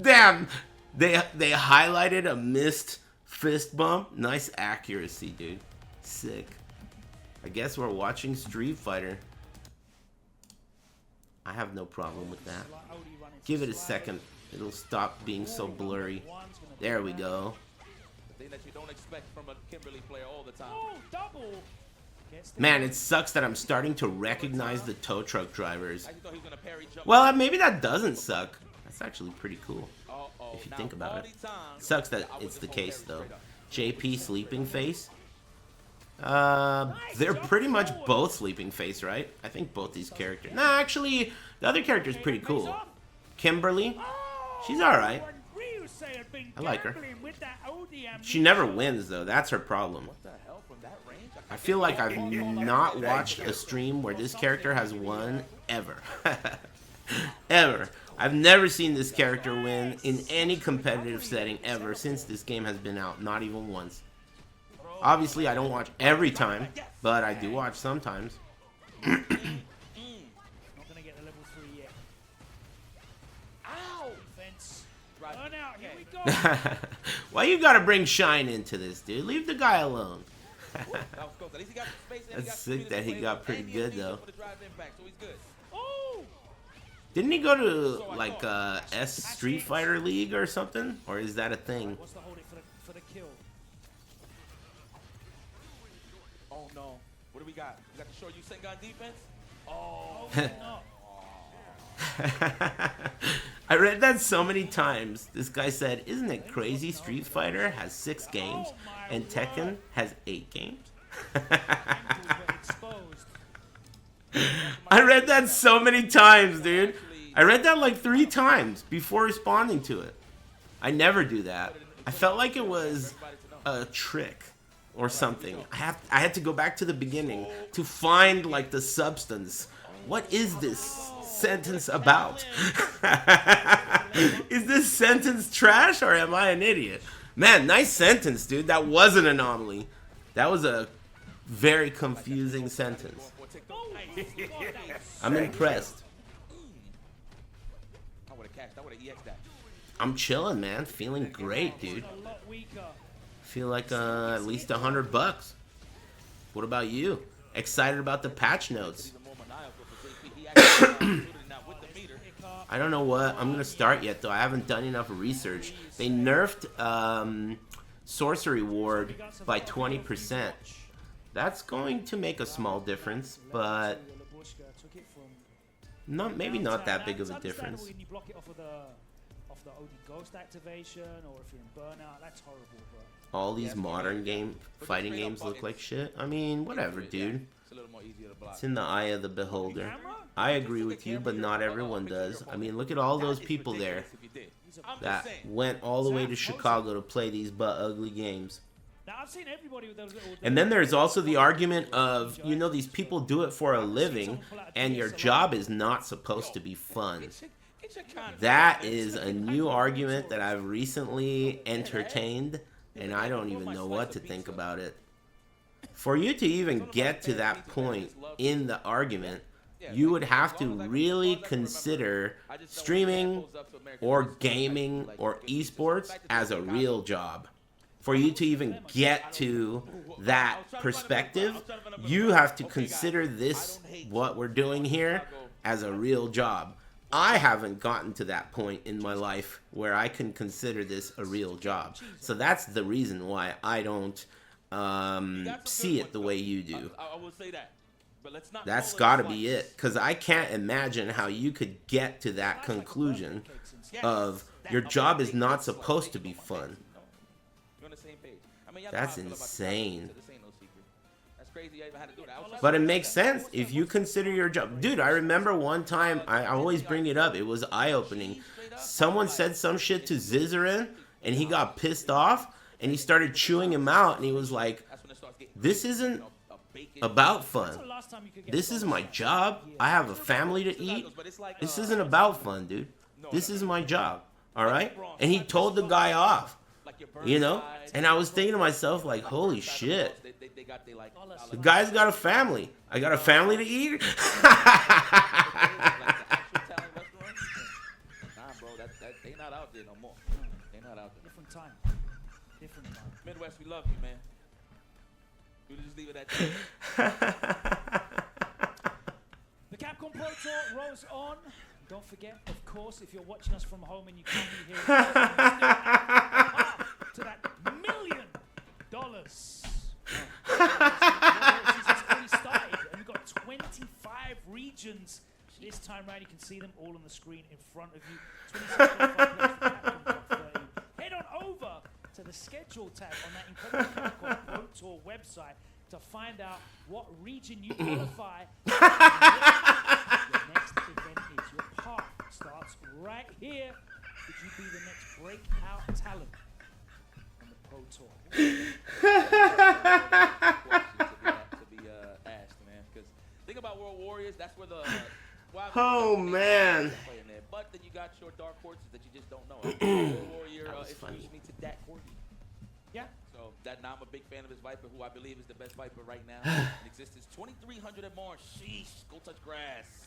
Damn! They highlighted a missed Fist bump. Nice accuracy, dude. Sick. I guess we're watching Street Fighter. I have no problem with that. Give it a second. It'll stop being so blurry. There we go. The thing that you don't expect from a Kimberly player all the time. Oh, double. Man, it sucks that I'm starting to recognize the tow truck drivers. I thought he was gonna parry jump. Well, maybe that doesn't suck. That's actually pretty cool. Uh-oh. If you Now, think about it. all the time, Sucks that I it's was the just case, holding though. straight up. JP Sleeping Face. They're pretty much both Sleeping Face, right? I think both these characters. Nah, actually, the other character's pretty cool. Kimberly. She's alright. I like her. She never wins, though. That's her problem. What the hell from that range? I feel like I've not watched a stream where this character has won ever. Ever. I've never seen this character win in any competitive setting ever since this game has been out. Not even once. Obviously, I don't watch every time, but I do watch sometimes. Not gonna get the level 3 yet. Ow! Defense. Burn out. Here we go. Why you gotta bring Shine into this, dude? Leave the guy alone. That was close. At least he got the space and he That's got sick that he got pretty good, though. For the drive impact, so he's good. Oh. Didn't he go to, like, S Street Fighter League or something? Or is that a thing? What's the hold it for the kill? Oh no. What do we got? We got the short you Sengun defense? Oh, no. I read that so many times. This guy said, isn't it crazy Street Fighter has 6 games and Tekken has 8 games? Ankles were exposed. I read that so many times, dude. I read that like 3 times before responding to it. I never do that. I felt like it was a trick or something. I had to go back to the beginning to find like the substance. What is this sentence about? Is this sentence trash or am I an idiot? Man, nice sentence, dude. That was an anomaly. That was a very confusing sentence. I'm impressed. I would have cashed. I would have EX'd that. I'm chilling, man. Feeling great, dude. A lot weaker. Feel like at least $100. What about you? Excited about the patch notes? Even more maniacal for JP. He actually included that with the meter. I don't know what I'm gonna start yet, though. I haven't done enough research. They nerfed Sorcery Ward by 20%. That's going to make a small difference, but maybe not that big of a difference. When you block it off of the OD Ghost activation, or if you're in burnout, that's horrible. But All these modern fighting games look like shit. I mean, whatever, dude. It's a little more easier to block. It's in the eye of the beholder. I agree with you, but not everyone does. I mean, look at all those people there that went all the way to Chicago to play these butt-ugly games. now I've seen everybody with those little. And then there's also the argument of, you know, these people do it for a living, and your job is not supposed to be fun. That is a new argument that I've recently entertained, and I don't even know what to think about it. For you to even get to that point in the argument, you would have to really consider streaming or gaming or esports as a real job. For you to even get to that perspective, you have to consider this, what we're doing here, as a real job. I haven't gotten to that point in my life where I can consider this a real job. So that's the reason why I don't see it the way you do. I will say that. But let's not That's call gotta it be twice. it. Because I can't imagine how you could get to that conclusion of your job is not supposed to be fun. You're on the same page. I mean, y'all know That's how I feel about the insane. so this ain't no secret. That's crazy I even had to do that. I was trying But to it do makes that. sense if you consider your job. Dude, I remember one time, I always bring it up, it was eye-opening. Someone said some shit to Zizarin, and he got pissed off, and he started chewing him out, and he was like, That's when it starts getting this isn't a bacon. about fun. the last time you could get This is my job. I have a family to eat. This isn't about fun, dude. This is my job. All right? And he told the guy off, Like your you know? Burnside. And I was thinking to myself, like, holy shit. They got they like The guy's got a family. I got a family to eat? like the actual Italian restaurant. Nah, bro, they not out there no more. They not out there. different time. Different time. Midwest, we love you, man. We just leave it at that. The Capcom Pro Tour rolls on. Don't forget, of course, if you're watching us from home and you can't be here, to that $1 million. It's already started, and we've got 25 regions. This time round, you can see them all on the screen in front of you. 26 qualified players for Capcom Cup 13. Head on over to the schedule tab on that incredible Capcom Pro Tour website to find out what region you qualify. Your next event is. Your path starts right here. Could you be the next breakout talent on the Pro Tour? to be asked, man. Because think about World Warriors. That's where the Oh, man. playing there. But then you got your dark horses that you just don't know. World Warrior That was introduced funny. me to Dak Corby. Yeah. So that now I'm a big fan of his Viper, who I believe is the best Viper right now in existence. 2,300 and more. Sheesh, go touch grass.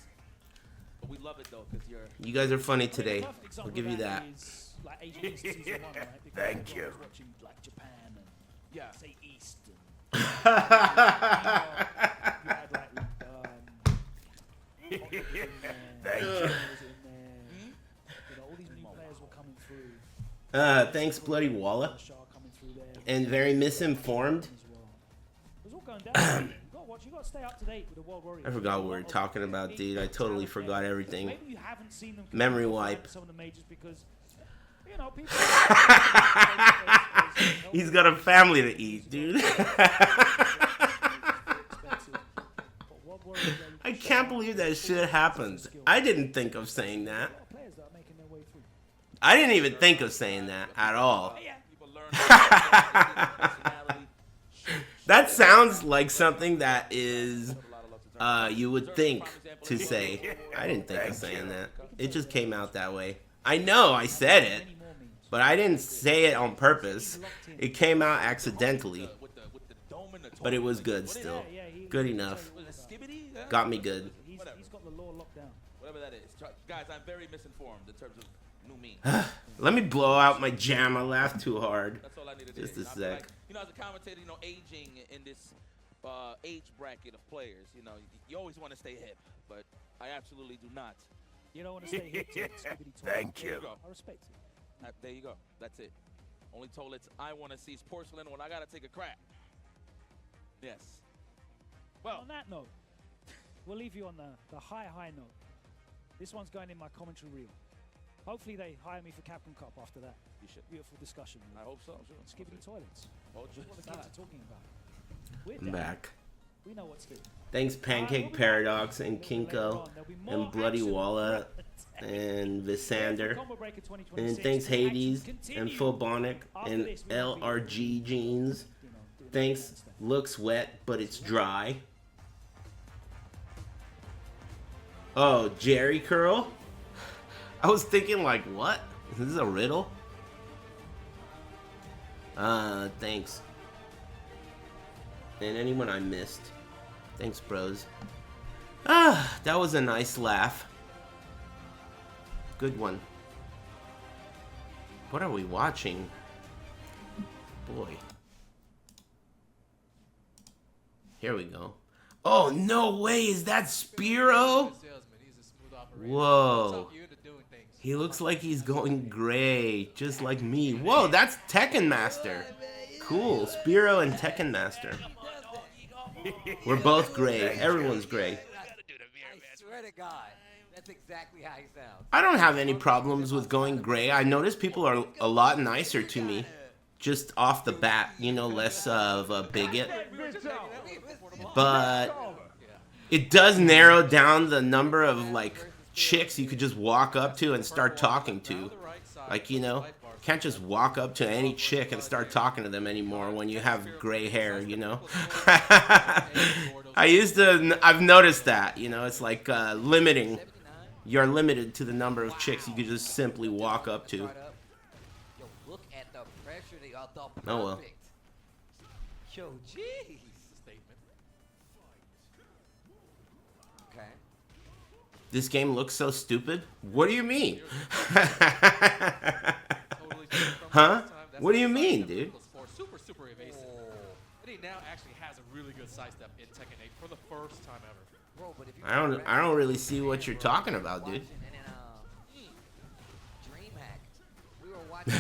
But we love it though, because you're. You guys are funny I mean, a today. perfect example I'll give of you that. is, like Asian East Season 1, right? Because Thank everyone you. was watching like Japan and Yeah. say East. And, you had like Thank you. was in there. You know, all these new players were coming through. Thanks, Bloody Walla. Shah coming through there. And very misinformed. As well. It was all going down. You gotta watch. You gotta stay up to date with the World Warriors. I forgot what we were talking about, dude. I totally forgot everything. Maybe you haven't seen them Memory compete wipe. some of the majors because you know people. He's got a family to eat, dude. I can't believe that shit happened. I didn't think of saying that. Players that are making their way through. I didn't even think of saying that at all. Yeah. People learn personality. That sounds like something that is you would think to say. I didn't think of saying that. It just came out that way. I know I said it, but I didn't say it on purpose. It came out accidentally, With the dome and the but it was good What is still. Yeah, he- Good enough. Was it Skibbity? Yeah? Got me good. He's got the law locked down. Whatever that is. Guys, I'm very misinformed in terms of new memes. Let me blow out my jam. I laughed too hard. That's all I needed to Just do. a I feel sec. like, you know, as a commentator, you know, aging in this age bracket of players, you know, you always want to stay hip, but I absolutely do not. You don't want to stay here to Skibbity toilet. Thank There you you. go. I respect it. There you go. That's it. Only toilets I want to see is porcelain when I gotta take a crap. Yes. Well, On that note, we'll leave you on the high note. This one's going in my commentary reel. Hopefully they hire me for Capcom Cup after that. you should. Beautiful discussion. I hope so. Sure. Skibbity toilets. Oh, That's what the kids are talking about. We're I'm down. back. We know what's good. Thanks, Pancake Paradox and Kinko and Bloody Walla and Visander. And thanks, Hades and Phobonic and LRG Jeans. Thanks, looks wet, but it's dry. Oh, Jerry Curl? I was thinking, like, what? Is this a riddle? Thanks. And anyone I missed. Thanks, bros. Ah, that was a nice laugh. Good one. What are we watching? Boy. Here we go. Oh, no way. Is that Spiro? Whoa. He looks like he's going gray, just like me. Whoa, that's Tekken Master. Cool. Spiro and Tekken Master. We're both gray. Everyone's gray. I swear to God, that's exactly how he sounds. I don't have any problems with going gray. I notice people are a lot nicer to me. Just off the bat, you know, less of a bigot. But it does narrow down the number of, like, chicks you could just walk up to and start talking to. Like, you know, can't just walk up to any chick and start talking to them anymore when you have gray hair, you know? I've noticed that, you know, it's like limiting. You're limited to the number of chicks you could just simply walk up to. Yo, look at the pressure they are. Oh, well. Yo, jeez. Okay. This game looks so stupid? What do you mean? Huh? What do you mean, dude? Super evasive. Eddie now actually has a really good sidestep in Tekken 8 for the first time ever. Bro, but if you I don't really see what you're talking about, dude. And then, DreamHack, we were watching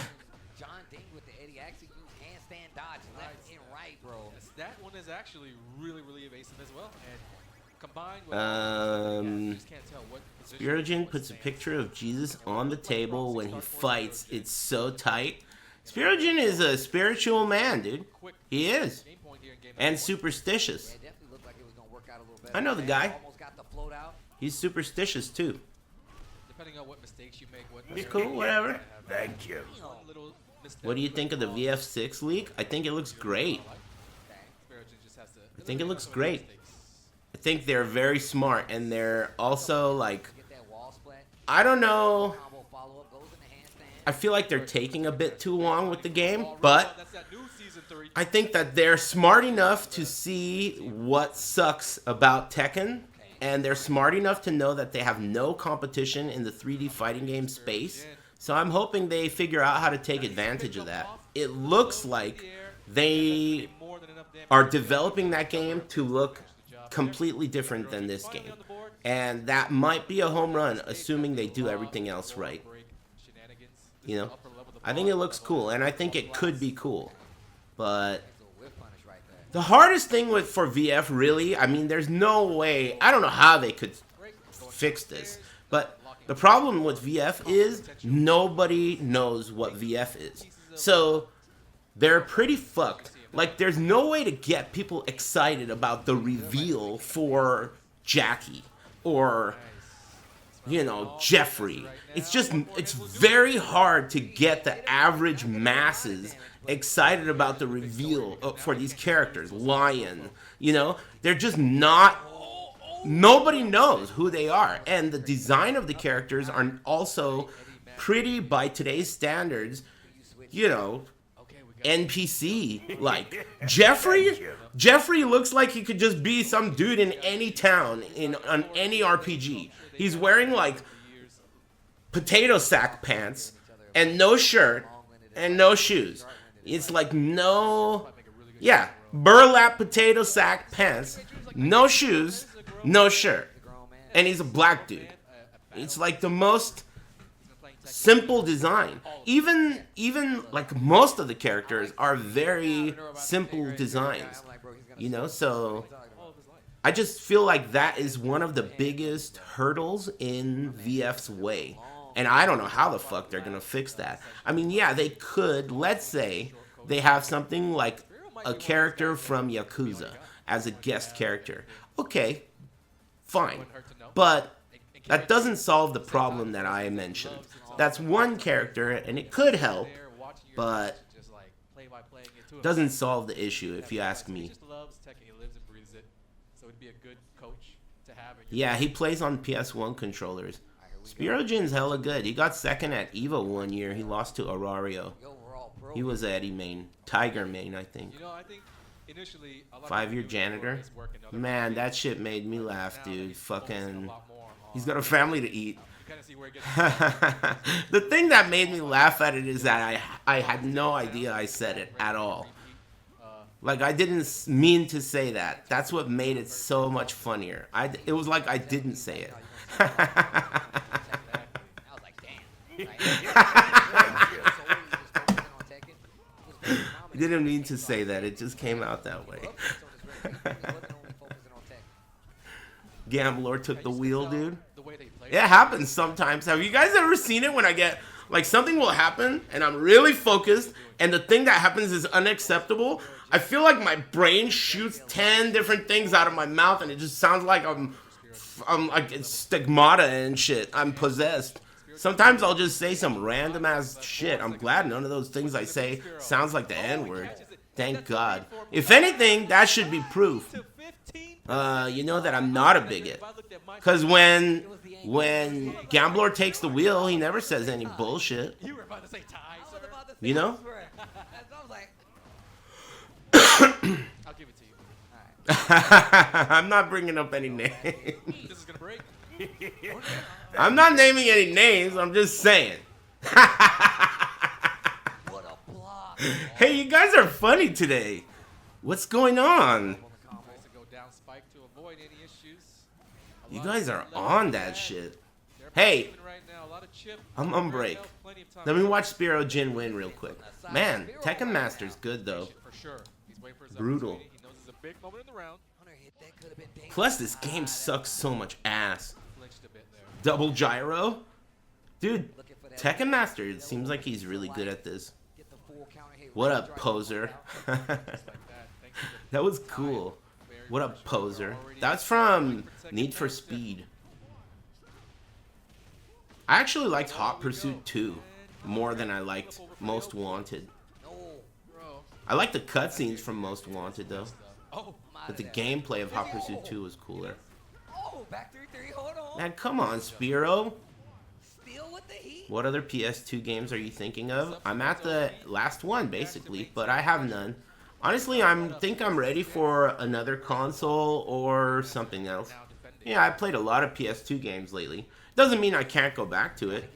John Ding with the Eddie actually use handstand dodge left and right, bro. That one is actually really, really evasive as well. And combined with you just can't tell what position. Spirogen puts a picture of Jesus on the table when he fights. It's so tight. Spirogen is a spiritual man, dude. He is. And superstitious. Yeah, it definitely looked like it was gonna work out a little better. I know the guy. Almost got the float out. He's superstitious, too. Depending on what mistakes you make, what It's cool, whatever. Thank you. What do you think of the VF6 leak? I think it looks great. I think it looks great. I think they're very smart, and they're also, like, Get that wall splat. I don't know. Combo follow up goes in the handstand. I feel like they're taking a bit too long with the game, but I think that they're smart enough to see what sucks about Tekken, and they're smart enough to know that they have no competition in the 3D fighting game space. So I'm hoping they figure out how to take advantage of that. It looks like they are developing that game to look completely different than this game. And that might be a home run, assuming they do everything else right. You know? I think it looks cool, and I think it could be cool. But the hardest thing for VF, really, I mean, there's no way, I don't know how they could fix this. But the problem with VF is nobody knows what VF is. So they're pretty fucked. Like, there's no way to get people excited about the reveal for Jackie or, you know, Jeffrey. It's just, it's very hard to get the average masses excited about the reveal for these characters. Lion, you know, they're just not, nobody knows who they are. And the design of the characters are also pretty, by today's standards, you know, NPC. Like, Jeffrey looks like he could just be some dude in any town, on any RPG. He's wearing, like, potato sack pants and no shirt and no shoes. It's like burlap potato sack pants, no shoes, no shirt. And he's a black dude. It's like the most simple design. Even like most of the characters are very simple designs. You know, so I just feel like that is one of the biggest hurdles in VF's way. And I don't know how the fuck they're going to fix that. I mean, yeah, they could. Let's say they have something like a character from Yakuza as a guest character. Okay, fine. But that doesn't solve the problem that I mentioned. That's one character, and it could help, but doesn't solve the issue, if you ask me. Yeah, he plays on PS1 controllers. Spirogen's hella good. He got second at EVO one year. He lost to Arario. He was Eddie main. Tiger main, I think. 5-year janitor. Man, that shit made me laugh, dude. Fucking... He's got a family to eat. The thing that made me laugh at it is that I had no idea I said it at all. Like, I didn't mean to say that. That's what made it so much funnier. It was like I didn't say it. I didn't mean to say that. It just came out that way. Gambler took the wheel, dude. It happens sometimes. Have you guys ever seen it when I get, like, something will happen and I'm really focused and the thing that happens is unacceptable? I feel like my brain shoots 10 different things out of my mouth and it just sounds like I'm like, it's stigmata and shit. I'm possessed. Sometimes I'll just say some random ass shit. I'm glad none of those things I say sounds like the N-word. Thank God. If anything, that should be proof. You know that I'm not a bigot. Because when Gambler takes the wheel, he never says any bullshit. You know? I'll give it to you. I'm not bringing up any names. This is gonna break. I'm not naming any names. I'm just saying. What a block. Hey, you guys are funny today. What's going on? Nice to go down spike to avoid any issues. You guys are on that shit. Hey, I'm on break. Let me watch Spiro Jin win real quick. Man, Tekken Master's good though. For sure. He's waiting for his Brutal. opportunity. He knows it's a big moment in the round. Plus, this game sucks so much ass. Flinched a bit there. Double gyro? Dude, Tekken Master, it seems like he's really good at this. What up, poser? That was cool. What up, poser? That's from Need for Speed. I actually liked Hot Pursuit 2 more than I liked Most Wanted. I like the cutscenes from Most Wanted though. But the gameplay of Hot Pursuit 2 was cooler. Oh, back 3-3. Hold on. Man, come on, Spiro. Still with the heat. What other PS2 games are you thinking of? I'm at the last one, basically, but I have none. Honestly, I think I'm ready for another console or something else. Yeah, I played a lot of PS2 games lately. Doesn't mean I can't go back to it.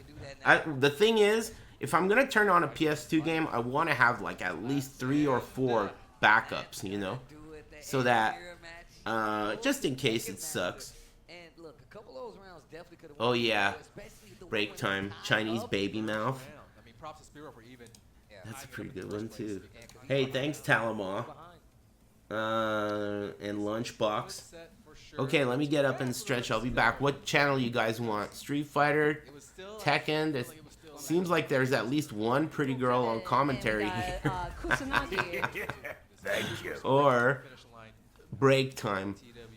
The thing is, if I'm going to turn on a PS2 game, I want to have like at least 3 or 4 backups, you know? So that, just in case it sucks. Oh yeah, break time, Chinese baby mouth. I mean, props to Spiro for even. That's a pretty good one too. Hey, thanks Talamaw. And Lunchbox. Okay, let me get up and stretch. I'll be back. What channel you guys want? Street Fighter, Tekken. It seems like there's at least one pretty girl on commentary here. Thank you. Or break time.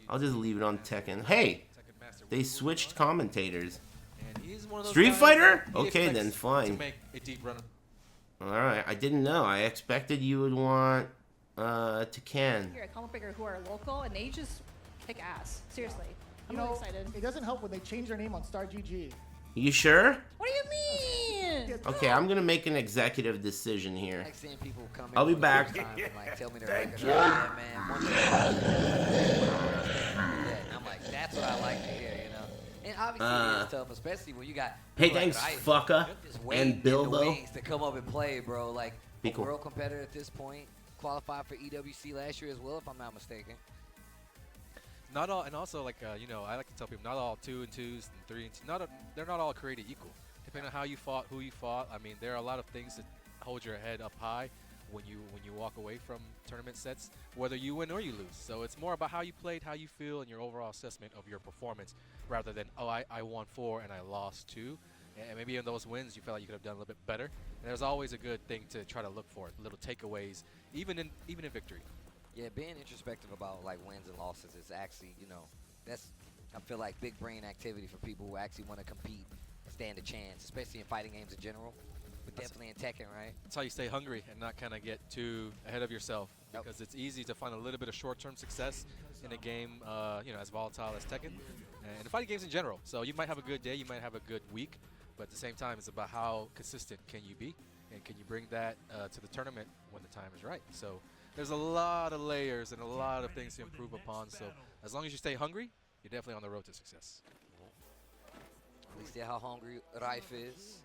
I'll just leave it on Tekken. Hey, they switched commentators. Street Fighter? Okay, then fine. Alright, I didn't know. I expected you would want Tekken. Here, a comment breaker who are local and they just kick ass. Seriously. I'm You really know, excited. it doesn't help when they change their name on Star GG. You sure? What do you mean? Okay, I'm gonna make an executive decision here. Like seeing people come in I'll be for the back. first time and, like, tell me they're Thank like, you. "Yeah, man, one day." And I'm like, that's what I like to hear, you know. And obviously it's tough, especially when you got. Hey, people like thanks, Rife Fucka just waiting and in the Bilbo. wings to come up and play, bro. Like Be a cool. world competitor at this point, qualified for EWC last year as well, if I'm not mistaken. Not all, and also like you know, I like to tell people not all 2 and 2s and 3 and 2. They're not all created equal. Depending on how you fought, who you fought. I mean, there are a lot of things that hold your head up high when you walk away from tournament sets, whether you win or you lose. So it's more about how you played, how you feel, and your overall assessment of your performance, rather than I won 4 and I lost 2. And maybe in those wins you felt like you could have done a little bit better. And there's always a good thing to try to look for, little takeaways, even in victory. Yeah, being introspective about like wins and losses is actually, you know, that's I feel like big brain activity for people who actually want to compete, stand a chance, especially in fighting games in general, but definitely in Tekken, right? That's how you stay hungry and not kind of get too ahead of yourself, because it's easy to find a little bit of short-term success in a game, you know, as volatile as Tekken, and fighting games in general. So you might have a good day, you might have a good week, but at the same time, it's about how consistent can you be, and can you bring that to the tournament when the time is right. So there's a lot of layers and a lot of things to improve upon. So as long as you stay hungry, you're definitely on the road to success. We see how hungry Rife is.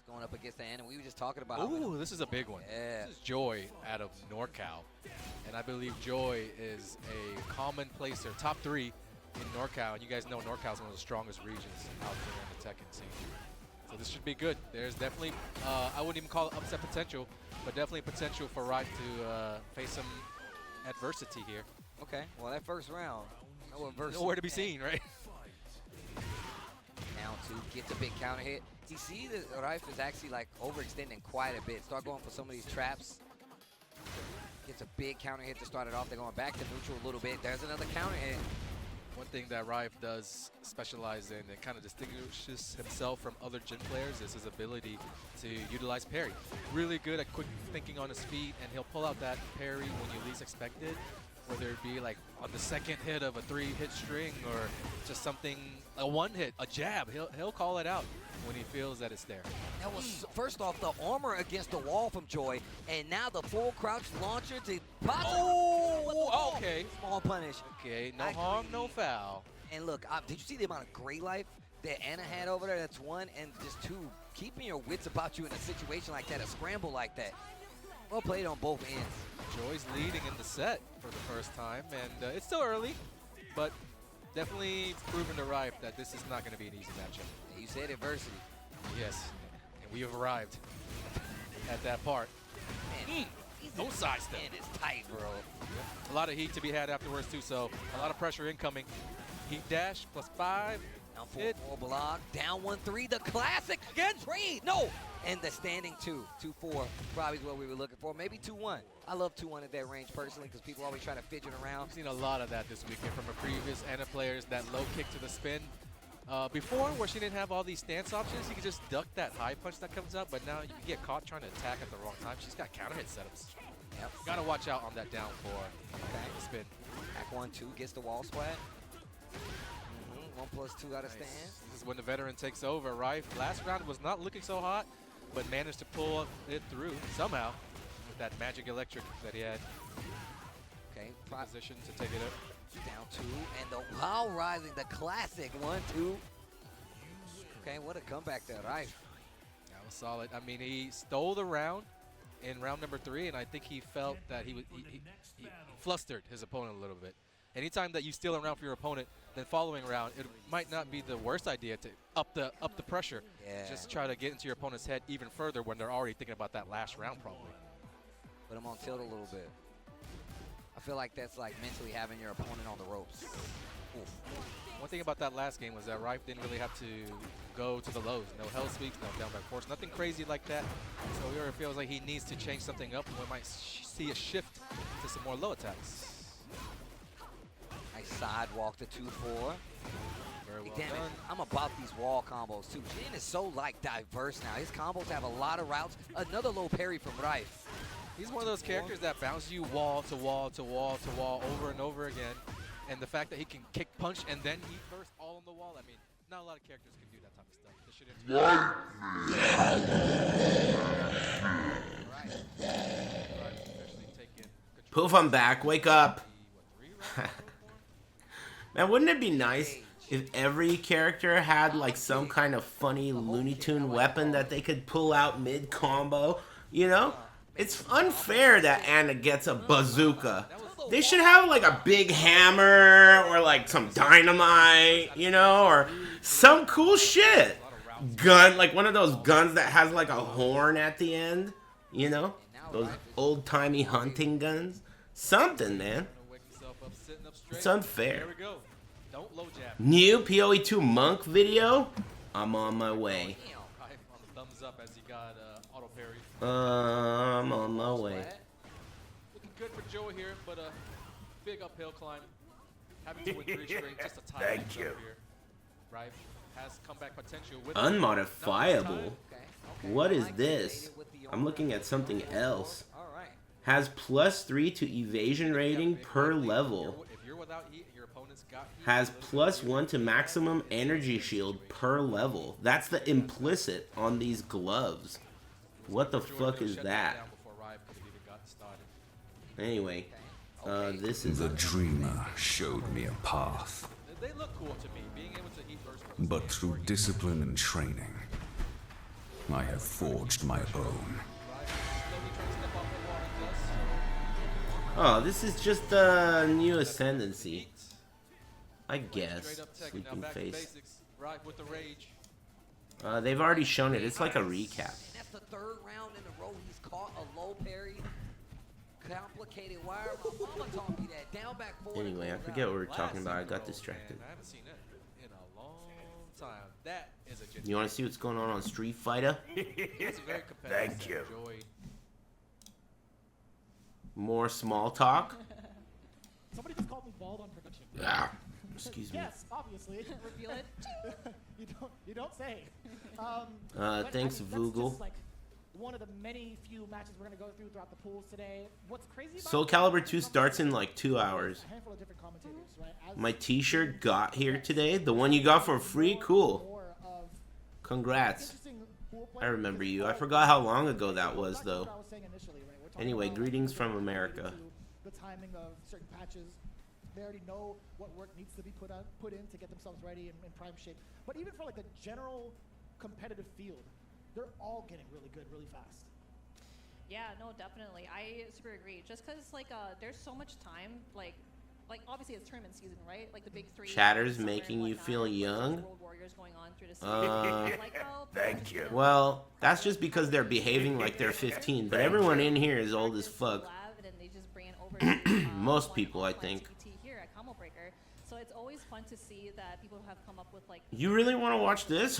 Going up against the enemy. We were just talking about. Ooh, this is a big one. Yeah. This is Joy out of NorCal. And I believe Joy is a common placer, top 3 in NorCal. And you guys know NorCal is one of the strongest regions out there in the Tekken scene. So this should be good. There's definitely, I wouldn't even call it upset potential, but definitely potential for Rife to face some adversity here. Okay, well that first round, no adversity. Nowhere to be seen, right? Down 2, gets a big counter hit. You see that Rife is actually like overextending quite a bit. Start going for some of these traps. Gets a big counter hit to start it off. They're going back to neutral a little bit. There's another counter hit. One thing that Rife does specialize in and kind of distinguishes himself from other Jin players is his ability to utilize parry. Really good at quick thinking on his feet, and he'll pull out that parry when you least expect it, whether it be like on the second hit of a 3-hit string or just something, a 1-hit, a jab. He'll call it out when he feels that it's there. That was, first off, the armor against the wall from Joy, and now the full crouch launcher to Oh, okay. Small punish. Okay, no harm, no foul. And look, did you see the amount of gray life that Anna had over there, that's one. And just two, keeping your wits about you in a situation like that, a scramble like that. Well played on both ends. Joy's leading in the set for the first time, and it's still early, but definitely proven to Rife that this is not going to be an easy matchup. You said adversity. Yes, and we have arrived at that part. Man, no sidestep. Man, it's tight, bro. A lot of heat to be had afterwards, too, so a lot of pressure incoming. Heat dash, +5. Down 4 block, down 1-3, the classic again, trade, no! And the standing 2-4, probably is what we were looking for, maybe 2-1. I love 2-1 at that range personally because people always try to fidget around. We've seen a lot of that this weekend from a previous Anna players, that low kick to the spin. Before, where she didn't have all these stance options, you could just duck that high punch that comes up, but now you can get caught trying to attack at the wrong time. She's got counter hit setups. Yep. Gotta watch out on that down 4 spin. Back 1-2, gets the wall splat. 1+2 out of stand. This is when the veteran takes over. Rife last round was not looking so hot, but managed to pull it through somehow with that magic electric that he had. Okay, position to take it up. Down 2, and the Wild Rising, the classic 1-2. Okay, what a comeback there, Rife. That was solid. I mean, he stole the round in round number 3, and I think he felt that he flustered his opponent a little bit. Anytime that you steal a round for your opponent, then following round, it might not be the worst idea to up the pressure. Yeah. Just try to get into your opponent's head even further when they're already thinking about that last round probably. Put him on tilt a little bit. I feel like that's like mentally having your opponent on the ropes. Oof. One thing about that last game was that Rife didn't really have to go to the lows. No hell sweeps, no down back force, nothing crazy like that. So it feels like he needs to change something up, and we might see a shift to some more low attacks. Nice sidewalk to 2-4. Very well Damn done. it, I'm about these wall combos too. Jin is so like diverse now. His combos have a lot of routes. Another low parry from Rife. He's one of those characters that bounces you wall to wall to wall to wall over and over again. And the fact that he can kick punch and then he burst all on the wall, I mean, not a lot of characters can do that type of stuff. This should Poof, I'm back. Wake up. Man, wouldn't it be nice if every character had like some kind of funny Looney Tune weapon that they could pull out mid-combo? You know? It's unfair that Anna gets a bazooka. They should have like a big hammer or like some dynamite, you know, or some cool shit. Gun, like one of those guns that has like a horn at the end, you know? Those old-timey hunting guns. Something, man. It's unfair. There we go. Don't low jab. New PoE2 Monk video? I'm on my way. On the thumbs up as he got auto parry. I'm on my way. Looking good for Joe here, but a big uphill climb. Having to win 3 straight, just a tie. Thank you. Here. Rife has comeback potential with Unmodifiable? What is this? I'm looking at something else. Has +3 to evasion rating per level. If you're without heat, your opponent's got heat. Has +1 to maximum energy shield per level. That's the implicit on these gloves. What the fuck is that? Anyway, this is... The dreamer showed me a path. They look cool to me, being able to heat burst. But through discipline and training, I have forged my own. Oh, this is just the new ascendancy. I guess. Sleeping face. With the rage. They've already shown it. It's like a recap. And that's the 3rd round in a row he's caught a low parry. Complicated wire. My mama taught me that. Down back forward. Anyway, I forget what we were talking about. I got distracted. I haven't seen it in a long time. That is a You want to see what's going on Street Fighter? Thank you. More small talk? Somebody just called me bald on production. Yeah. Excuse me. Yes, obviously. Reveal it. you don't say. Thanks, that's Voogle. just like one of the many few matches we're gonna go through throughout the pools today. What's crazy about Soul Calibur 2 starts in like 2 hours. a handful of different commentators, right? My t-shirt got here today. The one you got for free? Cool. Congrats. I remember you. I forgot how long ago that was, though. Anyway, greetings from America. The timing of certain patches. They already know what work needs to be put in to get themselves ready and in prime shape. But even for like the general competitive field, they're all getting really good really fast. Yeah, no, definitely. I super agree. Just because, like, there's so much time, like obviously it's tournament season, right? Like the big three. Chatter's summer and making you whatnot, feel like, there's young? World Warriors going on through the season. I like how Thank you. Well, that's just because they're behaving like they're 15, but everyone in here is old as fuck. lab, and then they just bring it over to, Most one people, I offline think. TBT here at Combo Breaker. So it's always fun to see that people have come up with like. You really want to watch this?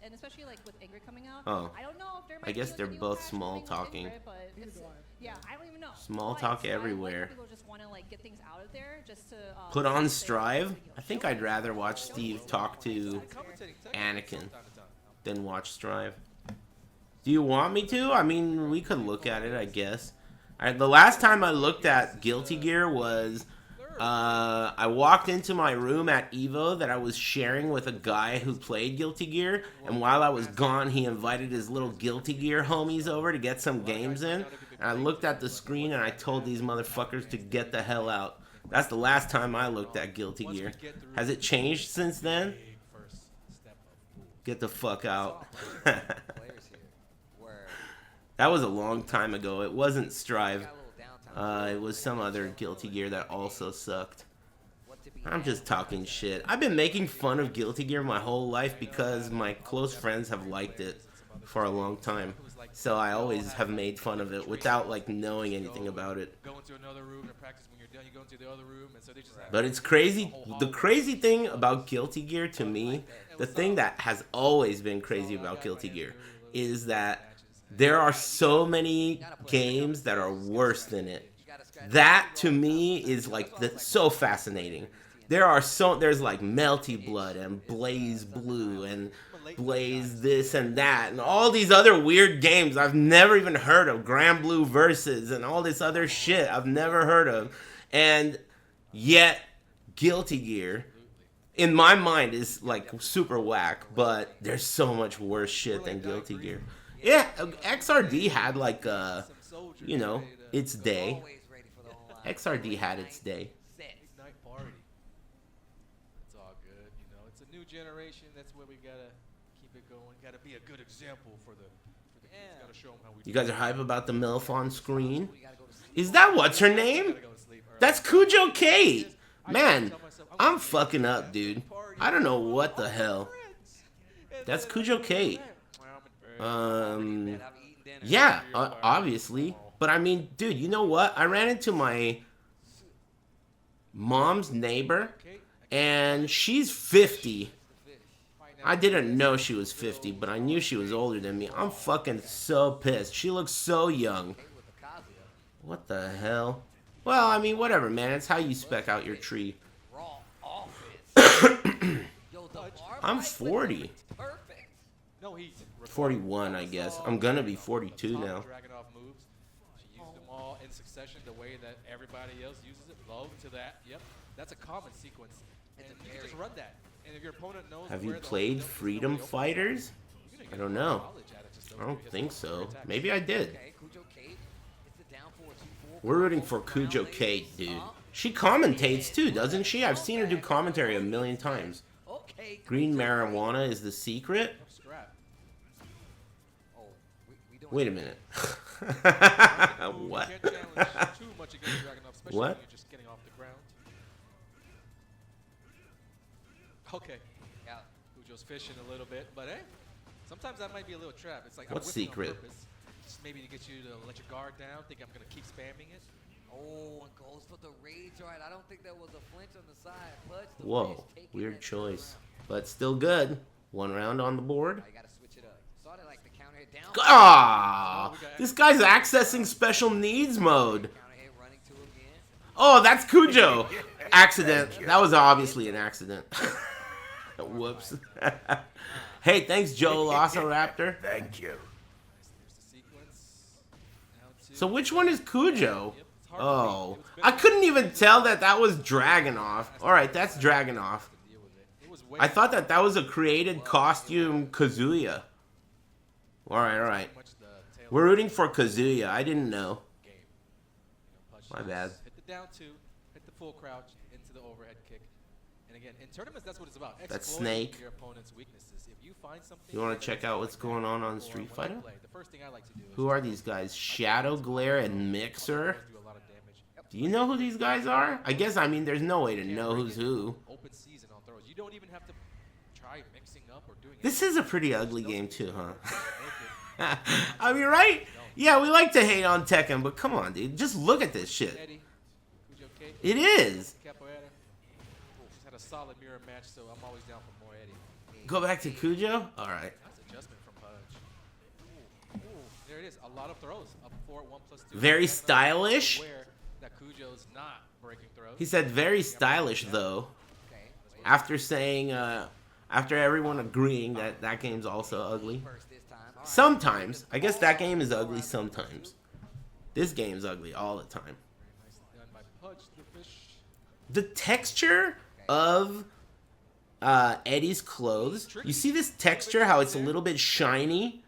And especially like with Ingrid coming out. Oh. I don't know if there I might guess be, they're like, a new both patch small coming with talking. Ingrid, but it's, yeah, I don't even know. Small But talk I like everywhere. when people just want to like get things out of there just to. Put on say, Strive? like, I think I'd rather watch Steve talk to Anakin than watch Strive. Do you want me to? I mean, we could look at it, I guess. The last time I looked at Guilty Gear was I walked into my room at Evo that I was sharing with a guy who played Guilty Gear, and while I was gone, he invited his little Guilty Gear homies over to get some games in. And I looked at the screen and I told these motherfuckers to get the hell out. That's the last time I looked at Guilty Gear. Has it changed since then? Get the fuck out. That was a long time ago. It wasn't Strive. It was some other Guilty Gear that also sucked. I'm just talking shit. I've been making fun of Guilty Gear my whole life because my close friends have liked it for a long time. So I always have made fun of it without like knowing anything about it. Go into another room and practice. When you're done, you go into the other room, and so they just have But it's crazy. The crazy thing about Guilty Gear to me, the thing that has always been crazy about Guilty Gear is that there are so many games that are worse than it. That to me is like so fascinating. There's like Melty Blood and Blaze Blue and Blaze this and that and all these other weird games I've never even heard of. Grand Blue Versus and all this other shit I've never heard of. And yet Guilty Gear in my mind is like super whack, but there's so much worse shit than Guilty Gear. Yeah, XRD had like you know, its day. XRD had its day. night party. It's all good, you know. It's a new generation. That's where we gotta keep it going. Gotta be a good example for the kids. Gotta show them how we. You guys are hype about the MILF on screen? Is that what's her name? That's Cujo Kate. Man, I'm fucking up, dude. I don't know what the hell. That's Cujo Kate. Yeah, obviously. But I mean, dude, you know what? I ran into my mom's neighbor, and she's 50. I didn't know she was 50, but I knew she was older than me. I'm fucking so pissed. She looks so young. What the hell? Well, I mean, whatever, man. It's how you spec out your tree. I'm 40. 41, I guess. I'm gonna be 42 now. She used them all in succession the way that everybody else uses it. Low to that. Yep. That's a common sequence. And you can just run that. And if your opponent knows Have you played Freedom Fighters? I don't know. I don't think so. Maybe I did. We're rooting for Cujo Kate, dude. She commentates too, doesn't she? I've seen her do commentary a million times. Green marijuana is the secret? Wait a minute. What? What? Okay. Yeah. Cujo's fishing a little bit, but hey, sometimes that might be a little trap. It's like What I'm whipping secret? on purpose, just maybe to get you to let your guard down. Think I'm gonna keep spamming it. Oh, and goes for the rage. All right, I don't think there was a flinch on the side. Fudge the Whoa, weird choice. But still good. One round on the board. You gotta switch it up. Started like the counter hit down. Ah, this guy's accessing special needs mode. Oh, that's Cujo. Accident. That was obviously an accident. Whoops. Hey, thanks, Joe Velociraptor. Thank you. So which one is Cujo? Oh, I couldn't even tell that that was Dragunov. All right, that's Dragunov. I thought that that was a created costume Kazuya. All right. We're rooting for Kazuya. I didn't know. My bad. Hit the down two. Hit the full crouch into the overhead kick. And again, in tournaments, that's what it's about. That's Exploiting Snake. your opponent's weaknesses. If you find something, You want to check out what's going on Street when I Fighter? play, the first thing I like to do is Who are these guys? Shadow Glare and Mixer? do a lot of damage. Do you know who these guys are? I guess, I mean, there's no way to know who's who. Open season on throws. You don't even have to try mixing up or doing This is a pretty ugly game too, huh? I mean, right? Yeah, we like to hate on Tekken, but come on, dude. Just look at this shit. Eddie, Cujo K, It is. Capoeira. Just had a solid mirror match, so I'm always down for more Eddie. Go back to Cujo? All right. Nice adjustment from Pudge. Ooh, there it is. A lot of throws. Up 4-1+2. Very stylish. Aware that Cujo's not breaking throws. He said very stylish, though. After saying, after everyone agreeing that that game's also ugly. Sometimes. I guess that game is ugly sometimes. This game's ugly all the time. Nicely done by Pudge, the fish. The texture of Eddie's clothes. You see this texture, how it's a little bit shiny?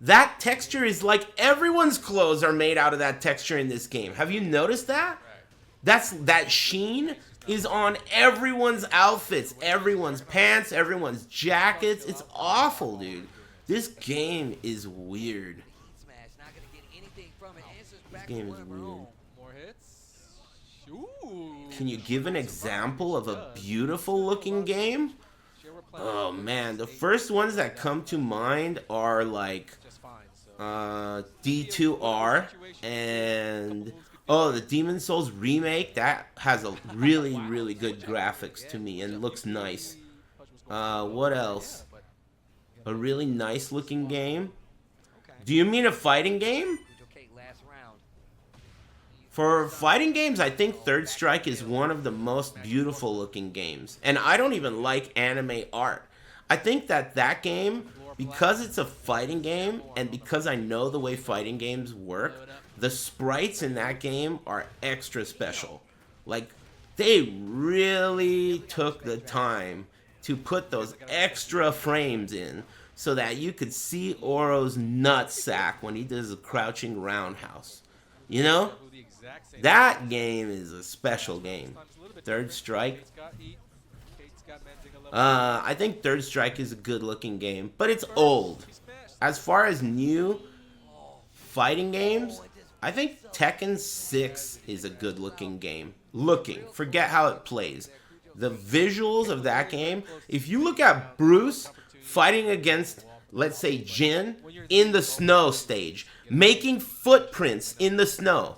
That texture is like everyone's clothes are made out of that texture in this game. Have you noticed that? That sheen is on everyone's outfits, everyone's pants, everyone's jackets. It's awful, dude. This game is weird. This game is weird. More hits. Ooh. Can you give an example of a beautiful looking game? Oh man, the first ones that come to mind are like D2R and the Demon Souls remake. That has a really good graphics to me and looks nice. What else? A really nice looking game. Do you mean a fighting game? For fighting games, I think Third Strike is one of the most beautiful looking games. And I don't even like anime art. I think that game, because it's a fighting game, and because I know the way fighting games work, the sprites in that game are extra special. Like, they really took the time to put those extra frames in so that you could see Oro's nutsack when he does a crouching roundhouse. You know? That game is a special game. Third Strike. I think Third Strike is a good looking game, but it's old. As far as new fighting games, I think Tekken 6 is a good looking game. Forget how it plays. The visuals of that game, if you look at Bruce fighting against, let's say, Jin in the snow stage, making footprints in the snow,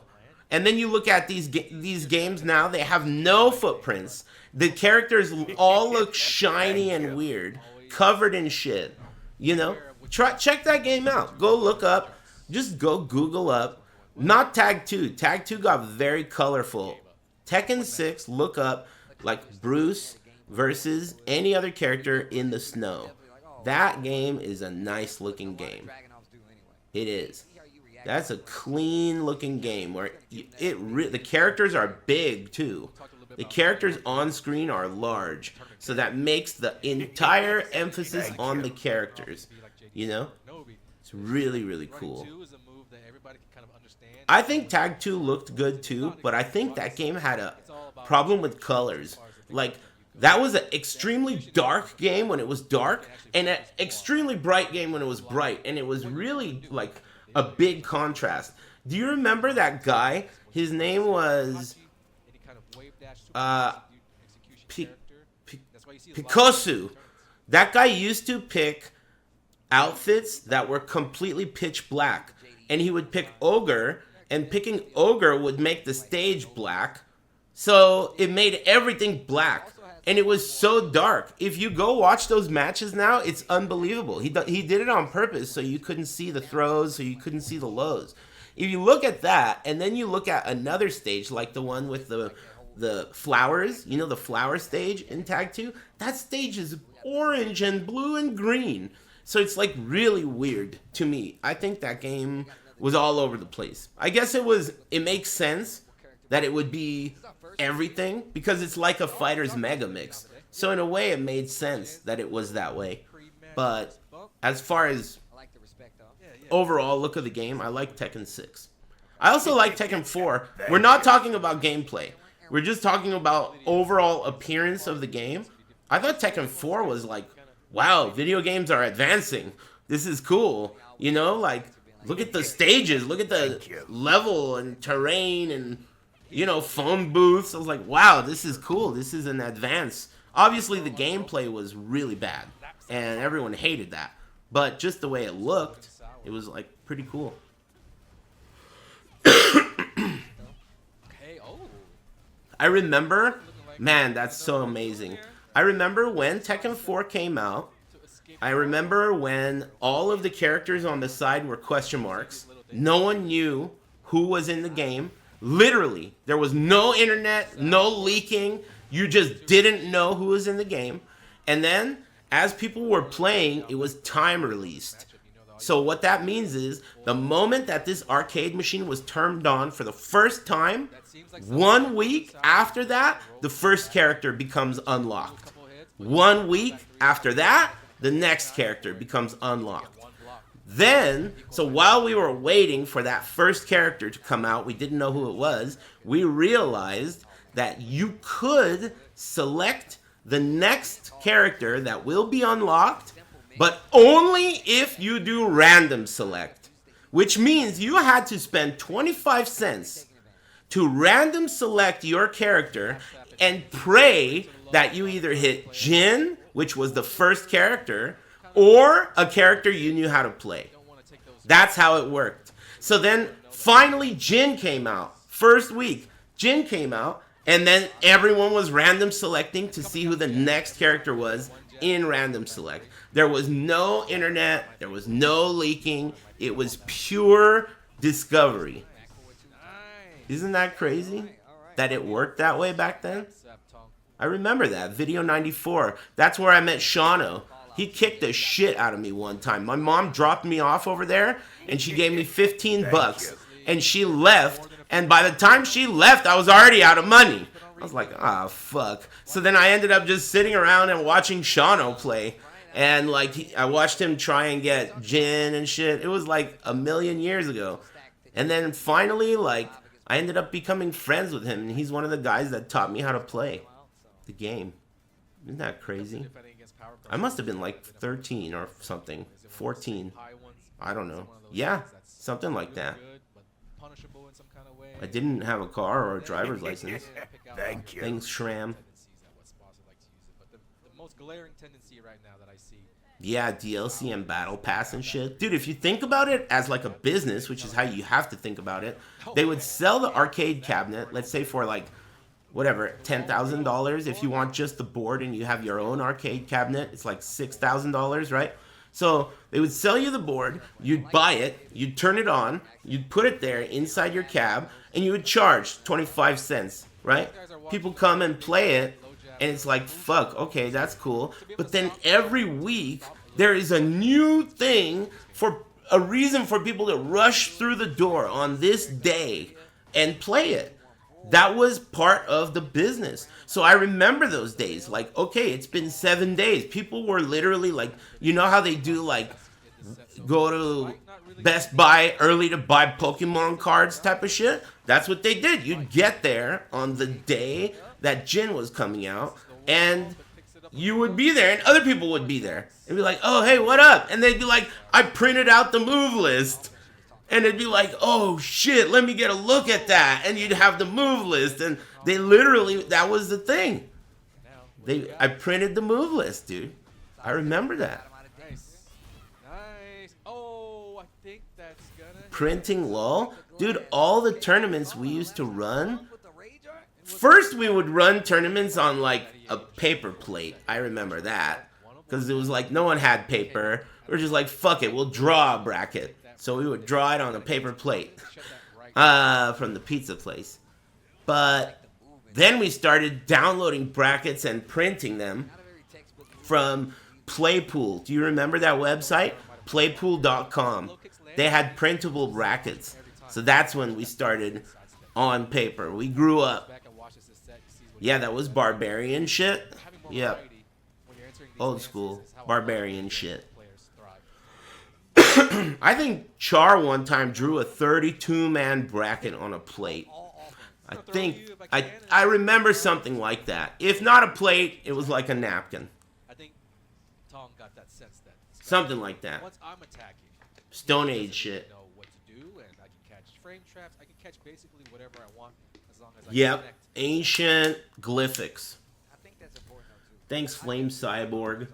and then you look at these games now, they have no footprints. The characters all look shiny and weird, covered in shit. You know? Check that game out. Go look up. Just go Google up. Not Tag 2. Tag 2 got very colorful. Tekken 6, look up, like, Bruce versus any other character in the snow. That game is a nice looking game. It is. That's a clean looking game where the characters are big too. The characters on screen are large, so that makes the entire emphasis on the characters. You know? It's really cool. I think Tag 2 looked good too, but I think that game had a problem with colors. Like, that was an extremely dark game when it was dark, and an extremely bright game when it was bright, and it was really like a big contrast. Do you remember that guy? His name was Pikosu. That guy used to pick outfits that were completely pitch black, and he would pick Ogre, and picking Ogre would make the stage black, so it made everything black. And it was so dark. If you go watch those matches now, it's unbelievable. He did it on purpose so you couldn't see the throws, so you couldn't see the lows. If you look at that, and then you look at another stage, like the one with the flowers, you know, the flower stage in Tag 2, that stage is orange and blue and green. So it's like really weird to me. I think that game was all over the place. I guess it makes sense that it would be everything because it's like a fighter's mega mix. So in a way, it made sense that it was that way. But as far as overall look of the game, I like Tekken 6. I also like Tekken 4. We're not talking about gameplay. we're just talking about overall appearance of the game. I thought Tekken 4 was like, wow, video games are advancing. This is cool. You know, like, look at the stages, look at the level and terrain and, you know, phone booths. I was like, wow, this is cool. This is an advance. Obviously, the gameplay was really bad, and everyone hated that. But just the way it looked, it was, like, pretty cool. I remember, man, that's so amazing. I remember when Tekken 4 came out. I remember when all of the characters on the side were question marks. No one knew who was in the game. Literally, there was no internet, no leaking. You just didn't know who was in the game. And then, as people were playing, it was time released. So what that means is, the moment that this arcade machine was turned on for the first time, 1 week after that, the first character becomes unlocked. 1 week after that, the next character becomes unlocked. Then, so while we were waiting for that first character to come out, we didn't know who it was, we realized that you could select the next character that will be unlocked, but only if you do random select, which means you had to spend 25 cents to random select your character and pray that you either hit Jin, which was the first character, or a character you knew how to play. That's how it worked. So then finally Jin came out. First week, Jin came out, and then everyone was random selecting to see who the next character was in random select. There was no internet, there was no leaking, it was pure discovery. Isn't that crazy that it worked that way back then? I remember that, Video 94. That's where I met Shano. He kicked the shit out of me one time. My mom dropped me off over there, and she gave me 15 bucks. And she left, and by the time she left, I was already out of money. I was like, ah, fuck. So then I ended up just sitting around and watching Shano play. And, like, I watched him try and get Jin and shit. It was, like, a million years ago. And then finally, like, I ended up becoming friends with him, and he's one of the guys that taught me how to play the game. Isn't that crazy? I must have been like 13 or something, 14. I don't know. Yeah, something like that. I didn't have a car or a driver's license. Thank you. Thanks, Shram. The most glaring tendency right now that I see. Yeah, DLC and Battle Pass and shit. Dude, if you think about it as like a business, which is how you have to think about it, they would sell the arcade cabinet, let's say for like, whatever, $10,000. If you want just the board and you have your own arcade cabinet, it's like $6,000, right? So they would sell you the board, you'd buy it, you'd turn it on, you'd put it there inside your cab, and you would charge 25 cents, right? People come and play it, and it's like, fuck, okay, that's cool. But then every week, there is a new thing for a reason for people to rush through the door on this day and play it. That was part of the business. So I remember those days. Like, okay, it's been 7 days. People were literally like, you know how they do like go to Best Buy early to buy Pokemon cards type of shit? That's what they did. You'd get there on the day that Jin was coming out, and you would be there, and other people would be there. And be like, oh, hey, what up? And they'd be like, I printed out the move list. And it'd be like, oh shit, let me get a look at that. And you'd have the move list. And they literally, that was the thing. I printed the move list, dude. I remember that. Nice. Oh, I think that's gonna... Printing LOL. Dude, all the tournaments we used to run. First, we would run tournaments on like a paper plate. I remember that. Because it was like, no one had paper. We were just like, fuck it, we'll draw a bracket. So we would draw it on a paper plate from the pizza place. But then we started downloading brackets and printing them from Playpool. Do you remember that website? Playpool.com. They had printable brackets. So that's when we started on paper. We grew up. Yeah, that was barbarian shit. Yep. Old school. Barbarian shit. I think Char one time drew a 32-man bracket on a plate. just gonna throw think you if I can, and I remember something like that. If not a plate, it was like a napkin. I think Tong got that sense that Something like that. once I'm attacking, Stone he Age doesn't shit. know what to do, and I can catch frame traps. I can catch basically whatever I want as long as I Yep. connect. Ancient glyphics. I think that's important though too. Thanks, Flame Cyborg.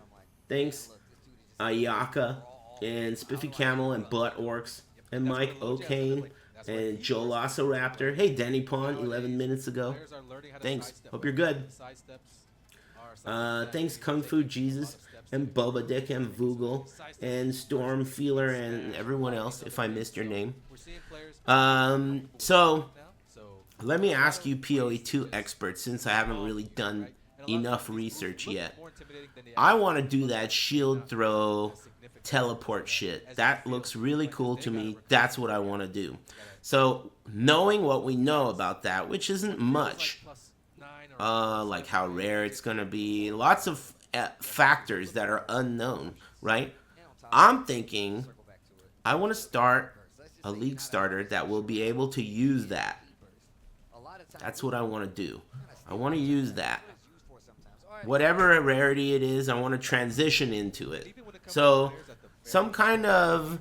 Thanks, Ayaka, and Spiffy Camel, and Butt Orcs, and Mike O'Kane, and Joe Raptor. Hey, Denny Pond, 11 minutes ago. Players are learning how to Thanks. sidestep. Hope you're good. Sidesteps are something that Thanks, you Kung take Fu the Jesus, steps and Boba Dick, and Voogle, and Storm Feeler, and everyone else, if I missed your name. We're seeing players So, now, so let me ask you, PoE2 experts, since I haven't really done enough research yet. more intimidating than they I want to do that shield throw teleport shit. That looks really cool to me. That's what I want to do. So, knowing what we know about that, which isn't much, like how rare it's going to be, lots of factors that are unknown, right? I'm thinking I want to start a league starter that will be able to use that. That's what I want to do. I want to use that. Whatever rarity it is, I want to transition into it. So, some kind of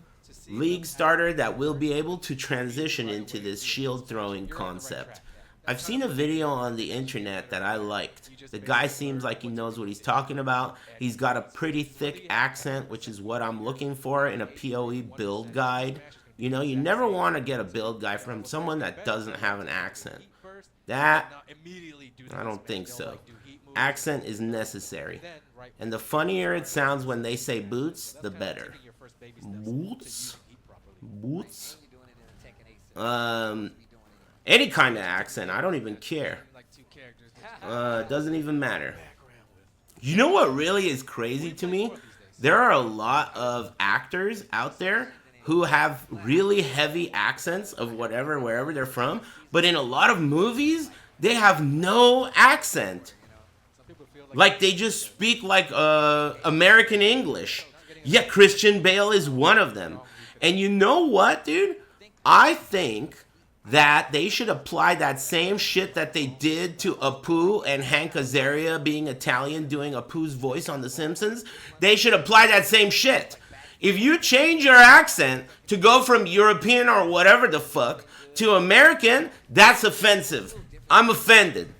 league starter that will be able to transition into this shield throwing concept. I've seen a video on the internet that I liked. The guy seems like he knows what he's talking about. He's got a pretty thick accent, which is what I'm looking for in a PoE build guide. You know, you never want to get a build guide from someone that doesn't have an accent. That, I don't think so. Accent is necessary. And the funnier it sounds when they say boots, the better. Boots? Boots? Any kind of accent, I don't even care. Doesn't even matter. You know what really is crazy to me? There are a lot of actors out there who have really heavy accents of whatever, wherever they're from, but in a lot of movies, they have no accent. Like, they just speak like American English. Yeah, Christian Bale is one of them. And you know what, dude? I think that they should apply that same shit that they did to Apu and Hank Azaria being Italian doing Apu's voice on The Simpsons. They should apply that same shit. If you change your accent to go from European or whatever the fuck to American, that's offensive. I'm offended.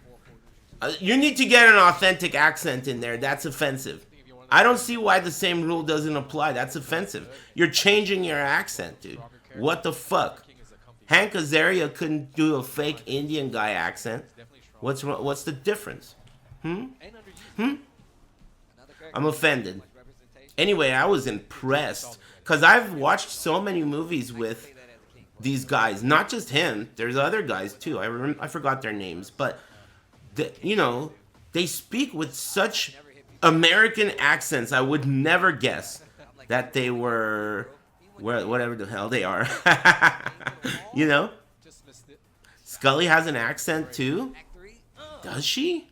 You need to get an authentic accent in there. That's offensive. I don't see why the same rule doesn't apply. That's offensive. You're changing your accent, dude. What the fuck? Hank Azaria couldn't do a fake Indian guy accent. What's wrong? What's the difference? I'm offended. Anyway, I was impressed because I've watched so many movies with these guys. Not just him. There's other guys too. I forgot their names, but you know, they speak with such American accents. I would never guess that they were whatever the hell they are. You know? Scully has an accent too? Does she?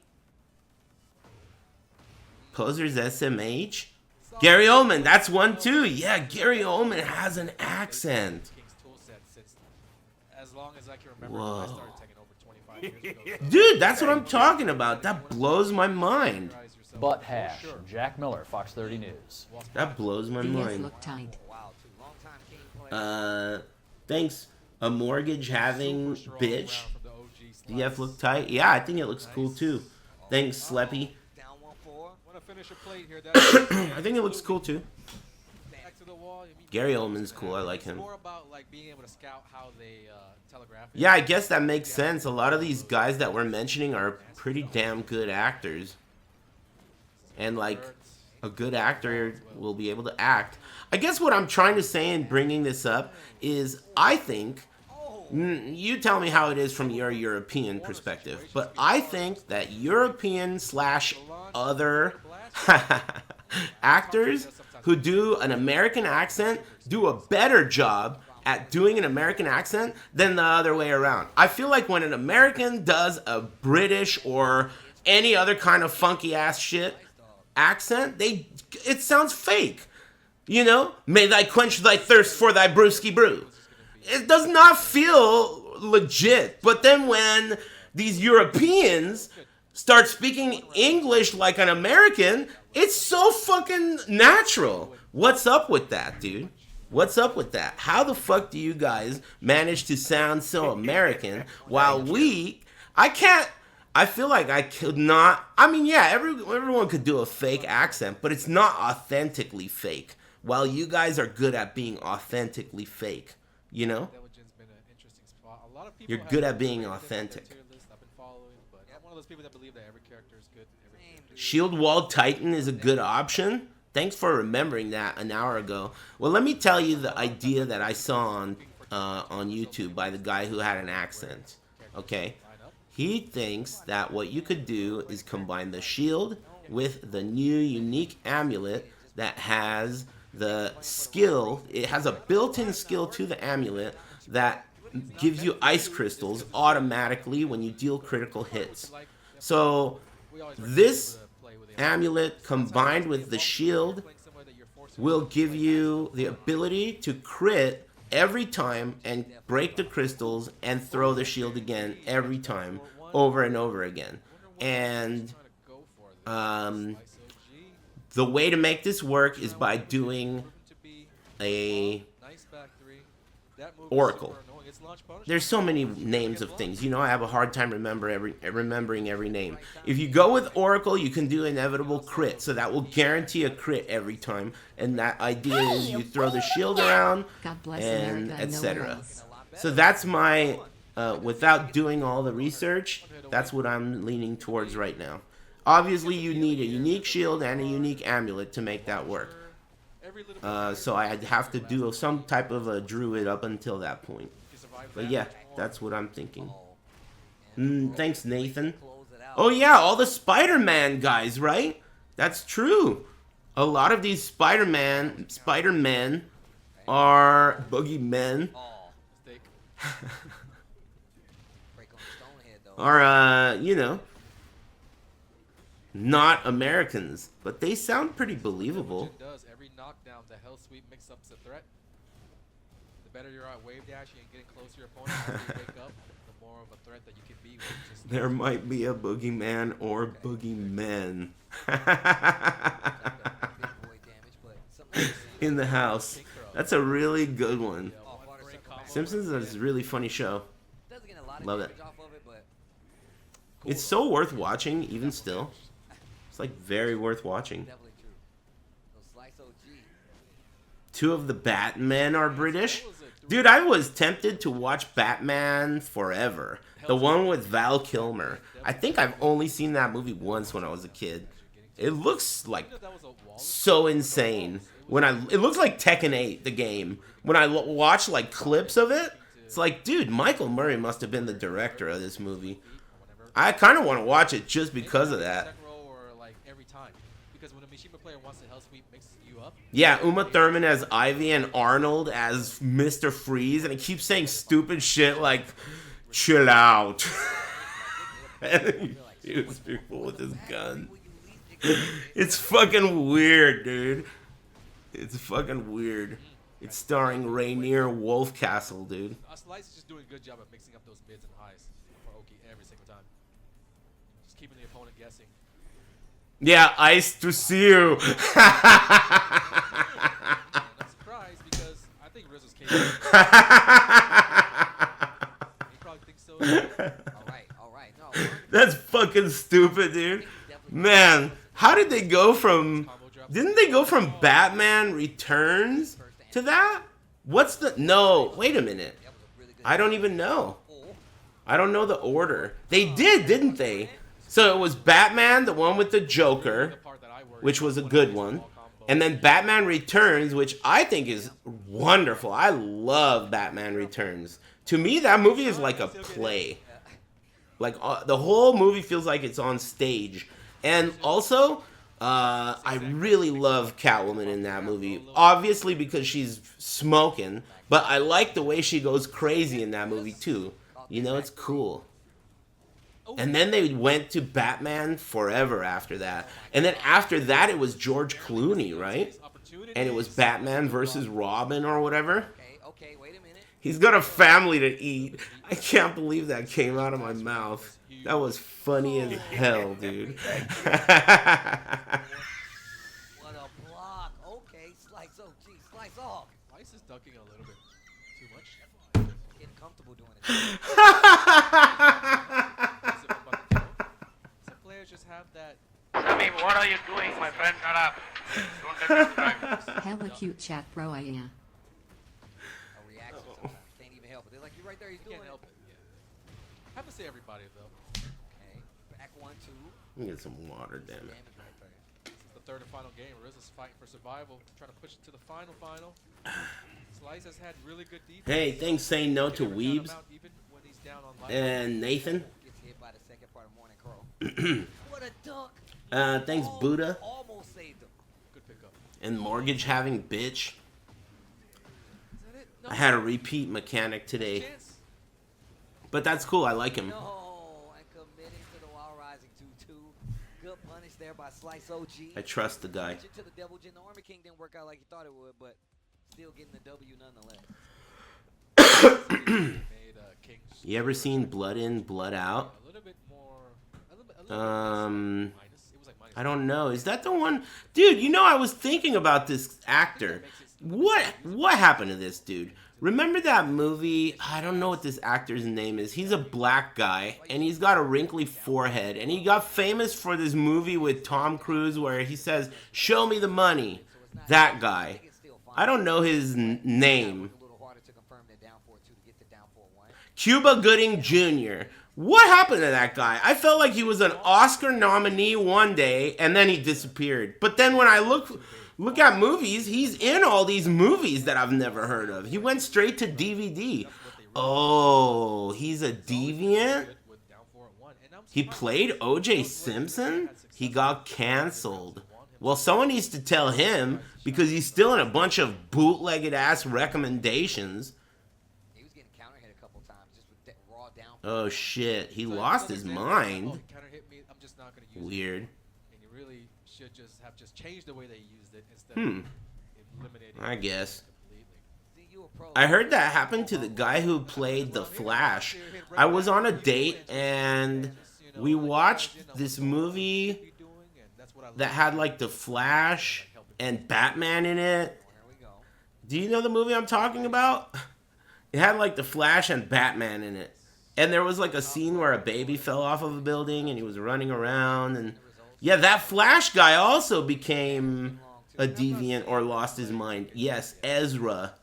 Posers SMH? Gary Oldman, that's one too. Yeah, Gary Oldman has an accent. Whoa. Dude, that's what I'm talking about. That blows my mind. Butt Hash, Jack Miller, Fox 30 News. That blows my DF mind. look tight. Thanks. A mortgage having bitch. DF look tight. Yeah, I think it looks cool too. Thanks, Sleppy. I think it looks cool too. Gary Oldman's cool. I like him. Yeah, I guess that makes sense. A lot of these guys that we're mentioning are pretty damn good actors. And like, a good actor will be able to act. I guess what I'm trying to say in bringing this up is I think, you tell me how it is from your European perspective, but I think that European / other actors who do an American accent do a better job at doing an American accent than the other way around. I feel like when an American does a British or any other kind of funky ass shit accent, it sounds fake. You know, may thy quench thy thirst for thy brewski brew. It does not feel legit. But then when these Europeans start speaking English like an American, it's so fucking natural. What's up with that, dude? What's up with that? How the fuck do you guys manage to sound so American while I feel like I could not. I mean, yeah, everyone could do a fake accent, but it's not authentically fake. While you guys are good at being authentically fake, you know? You're good at being authentic. Shield Wall Titan is a good option. Thanks for remembering that an hour ago. Well, let me tell you the idea that I saw on YouTube by the guy who had an accent. Okay? He thinks that what you could do is combine the shield with the new unique amulet that has the skill. It has a built-in skill to the amulet that gives you ice crystals automatically when you deal critical hits. So this amulet combined with the shield will give you the ability to crit every time and break the crystals and throw the shield again every time, over and over again. And the way to make this work is by doing a Oracle. There's so many names of things. You know, I have a hard time remembering every name. If you go with Oracle, you can do inevitable crit. So that will guarantee a crit every time. And that idea is you throw the shield around and etc. So that's my, without doing all the research, that's what I'm leaning towards right now. Obviously, you need a unique shield and a unique amulet to make that work. So I'd have to do some type of a druid up until that point. But yeah, that's what I'm thinking. Thanks, Nathan. Oh yeah, all the Spider-Man guys, right? That's true. A lot of these Spider-Men are boogeymen. Are, you know, not Americans, but they sound pretty believable. Every knockdown, the Hell Sweep mix-up's a threat. The better you're at wave dashing and getting close to your opponent, as you wake up, the more of a threat that you can be. There might be a boogeyman or boogeymen in the house. That's a really good one. Simpsons is a really funny show. Love it. It's so worth watching, even still. It's like very worth watching. Two of the Batmen are British. Dude, I was tempted to watch Batman Forever. The one with Val Kilmer. I think I've only seen that movie once when I was a kid. It looks like so insane. It looks like Tekken 8, the game. When I watch like clips of it, it's like, dude, Michael Murray must have been the director of this movie. I kind of want to watch it just because of that. Yeah, Uma Thurman as Ivy and Arnold as Mr. Freeze, and he keeps saying stupid shit like, chill out. And he shoots people with his gun. It's fucking weird, dude. It's fucking weird. It's starring Rainier Wolfcastle, dude. Slice is just doing a good job of mixing up those mids and highs for Oki every single time. Just keeping the opponent guessing. Yeah, ice to see you. I'm surprised because I think Rizzo's capable. He probably thinks so. Alright. No. That's fucking stupid, dude. Man, how did they go from... Didn't they go from Batman Returns to that? What's the... No, wait a minute. I don't even know. I don't know the order. They did, didn't they? So it was Batman, the one with the Joker, which was a good one. And then Batman Returns, which I think is wonderful. I love Batman Returns. To me, that movie is like a play. Like, the whole movie feels like it's on stage. And also, I really love Catwoman in that movie. Obviously because she's smoking, but I like the way she goes crazy in that movie too. You know, it's cool. And then they went to Batman Forever after that. And then after that, it was George Clooney, right? And it was Batman versus Robin or whatever. He's got a family to eat. I can't believe that came out of my mouth. That was funny as hell, dude. What a block. Okay, slice. Oh, geez, slice off. Slice is ducking a little bit too much. Getting comfortable doing it. Some players just have that. Sammy, what are you doing, my friend? Shut up. Don't let me drive. Hella cute chat, bro. I am. A reaction sometimes. Can't even help it. They're like, you're right there, he's doing Can't it. help it. Yeah. Have to say everybody though. Okay, back 1-2. Let me get some water, damn it. Damage right there. This is the third and final game. Rizzo's fighting for survival, trying to push it to the final. Slice has had really good defense. Hey, thanks saying no to Weebs Even when he's down on life. and Nathan. Gets hit by the second part of Morning Crow. What a duck. Thanks Buddha Almost saved him. Good pickup. and mortgage having bitch. Is that it? No. I had a repeat mechanic today, Chance. but that's cool. I like him. No, and committing to the Wild Rising 2-2. Good punish there by Slice OG. I trust the guy. To the Devil Jin. The Army King didn't work out like he thought it would, but still getting the W nonetheless. Made, Kings You ever seen Blood In, Blood Out? a little bit more. A little bit Um, minus. It was like minus. I don't know. Is that the one? Dude, you know I was thinking about this actor. What happened to this dude? Remember that movie? I don't know what this actor's name is. He's a black guy, and he's got a wrinkly forehead, and he got famous for this movie with Tom Cruise where he says, "Show me the money." That guy. I don't know his name. A little harder to confirm that down 4-2 to get the down 4-1. Cuba Gooding Jr. What happened to that guy? I felt like he was an Oscar nominee one day, and then he disappeared. But then when I look at movies, he's in all these movies that I've never heard of. He went straight to DVD. Oh, he's a deviant? He played O.J. Simpson? He got canceled. Well, someone needs to tell him, because he's still in a bunch of bootlegged ass recommendations. He was getting counter hit a couple times just with raw down. Oh shit, he lost his mind. Counter hit me. I'm just not gonna use Weird. it. And you really should just have changed the way they used it instead Hmm. of eliminating I it guess. completely. See, you a pro. I heard that happened to the guy who played The Flash. I was on a date and we watched this movie that had like The Flash and Batman in it. There we go. Do you know the movie I'm talking about? It had like The Flash and Batman in it. And there was like a scene where a baby fell off of a building and he was running around. And yeah, that Flash guy also became a deviant or lost his mind. Yes, Ezra.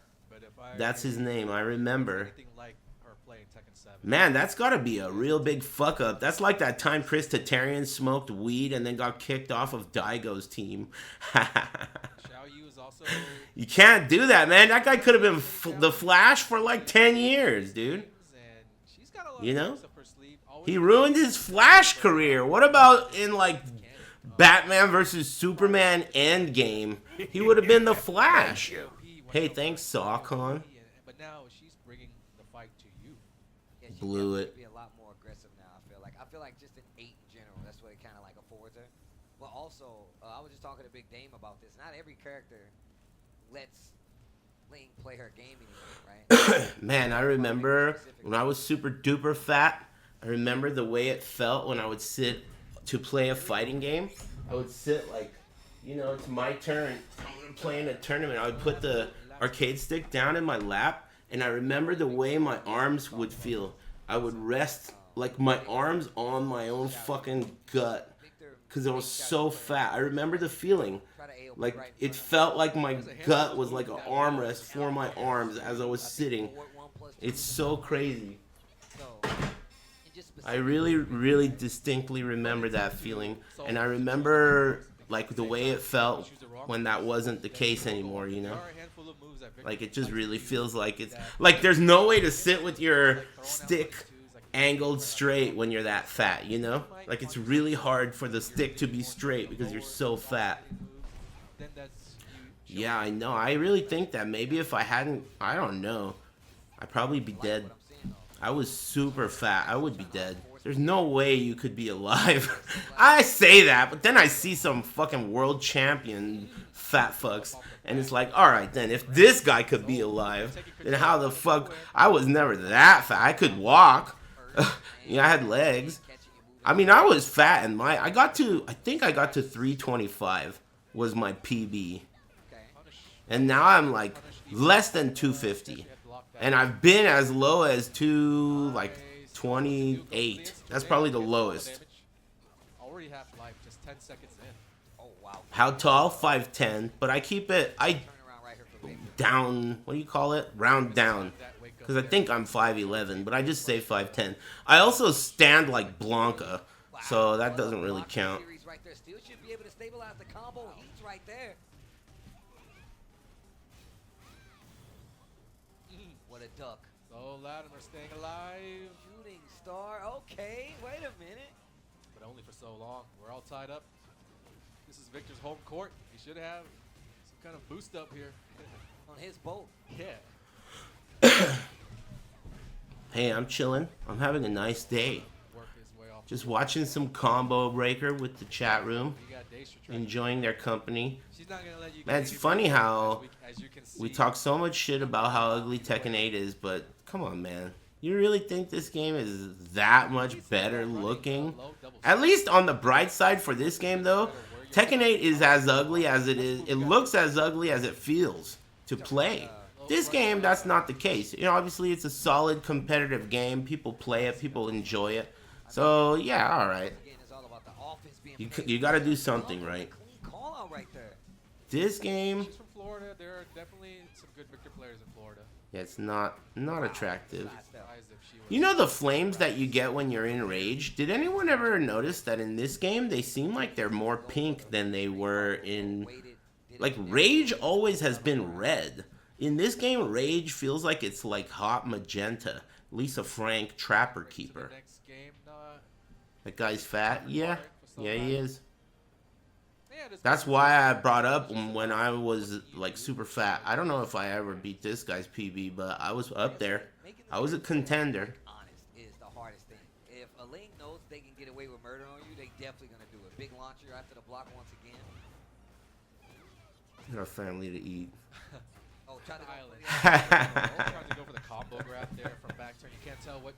That's his name. I remember. Anything like her playing Tekken 7. Man, that's got to be a real big fuck up. That's like that time Chris Tatarian smoked weed and then got kicked off of Daigo's team. Xiao Yu is also. You can't do that, man. That guy could have been the Flash for like 10 years, dude. And she's got a lot You of know? tricks up her sleeve. Always He ruined his Flash career. What about in like Batman versus Superman Endgame? He would have been the Flash. Hey, thanks, Sawcon. But now she's bringing the fight to you. Yeah, she Blew definitely it. Be a lot more aggressive now. I feel like just an 8 in general. That's what it kind of like affords her. But also, I was just talking to Big Dame about this. Not every character lets Ling play her game anymore, right? Man, I remember when I was super duper fat. I remember the way it felt when I would sit to play a fighting game. I would sit like, you know, it's my turn. I'm playing a tournament. I would put the arcade stick down in my lap, and I remember the way my arms would feel. I would rest like my arms on my own fucking gut because I was so fat. I remember the feeling. Like, it felt like my gut was like an armrest for my arms as I was sitting. It's so crazy. I really, really distinctly remember that feeling. And I remember, like, the way it felt when that wasn't the case anymore, you know? Like, it just really feels like it's... Like, there's no way to sit with your stick angled straight when you're that fat, you know? Like, it's really hard for the stick to be straight because you're so fat. Yeah, I know. I really think that maybe if I hadn't... I don't know. I'd probably be dead. I was super fat. I would be dead. There's no way you could be alive. I say that, but then I see some fucking world champion fat fucks, and it's like, alright then, if this guy could be alive, then how the fuck? I was never that fat. I could walk. Yeah, I had legs. I mean, I was fat, and I think I got to 325 was my PB. And now I'm like less than 250. And I've been as low as 28. That's probably the lowest. Already half life, just 10 seconds in. Oh wow. How tall? 5'10". But I keep it down. What do you call it? Round down. Because I think I'm 5'11", but I just say 5'10". I also stand like Blanca, so that doesn't really count. Right there. Steel should be able to stabilize the combo. He's right there. What a duck. So Latimer staying alive. Shooting star. Okay, wait a minute. But only for so long. We're all tied up. This is Victor's home court. He should have some kind of boost up here. On his boat. Yeah. Hey, I'm chilling. I'm having a nice day. Just watching some combo breaker with the chat room. Enjoying their company. Man, it's funny how we talk so much shit about how ugly Tekken 8 is, but come on, man. You really think this game is that much better looking? At least on the bright side for this game, though, Tekken 8 is as ugly as it is. It looks as ugly as it feels to play. This game, that's not the case. You know, obviously it's a solid competitive game. People play it. People enjoy it. So, yeah, all right. You got to do something, right? This game... She's from Florida. There are definitely some good Victor players in Florida. Yeah, it's not attractive. You know the flames that you get when you're in Rage? Did anyone ever notice that in this game, they seem like they're more pink than they were in... Like, Rage always has been red. In this game, Rage feels like it's like hot magenta. Lisa Frank, Trapper Keeper. That guy's fat? Yeah. Yeah, he is. That's why I brought up when I was like super fat. I don't know if I ever beat this guy's PB, but I was up there. I was a contender. Honest is the hardest thing. If a lane knows they can get away with murder on you, they definitely gonna do it. Big launcher after the block once again. Our family to eat. Oh, trying to go for the combo grab there from back turn. You can't tell what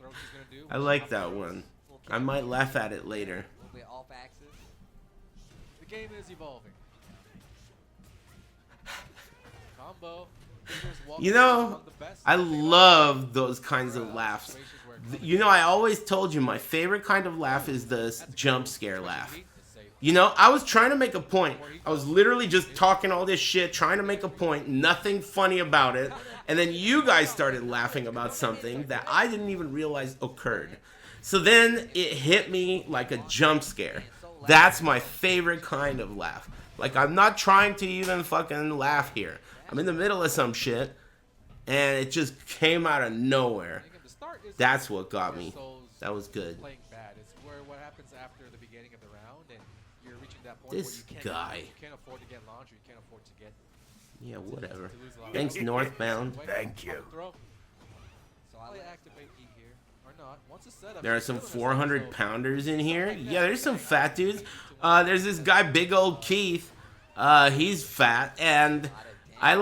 throw she's gonna do. I like that one. I might laugh at it later. A little bit off axis. The game is evolving. Combo. You know, I love those kinds of laughs. You know, I always told you my favorite kind of laugh is the jump scare laugh. You know, I was trying to make a point. I was literally just talking all this shit, trying to make a point, nothing funny about it. And then you guys started laughing about something that I didn't even realize occurred. So then it hit me like a jump scare. That's my favorite kind of laugh. Like, I'm not trying to even fucking laugh here. I'm in the middle of some shit, and it just came out of nowhere. That's what got me. That was good. Playing bad. It's where what happens after the beginning of the round, and you're reaching that point This where guy. You can't afford to get launched, you can't afford to get... Yeah, whatever. Thanks, Northbound. Thank you. So I activate E here, or not. Once it's set up, There are some 400-pounders in here. Yeah, there's some fat dudes. There's this guy, Big Old Keith. He's fat, and I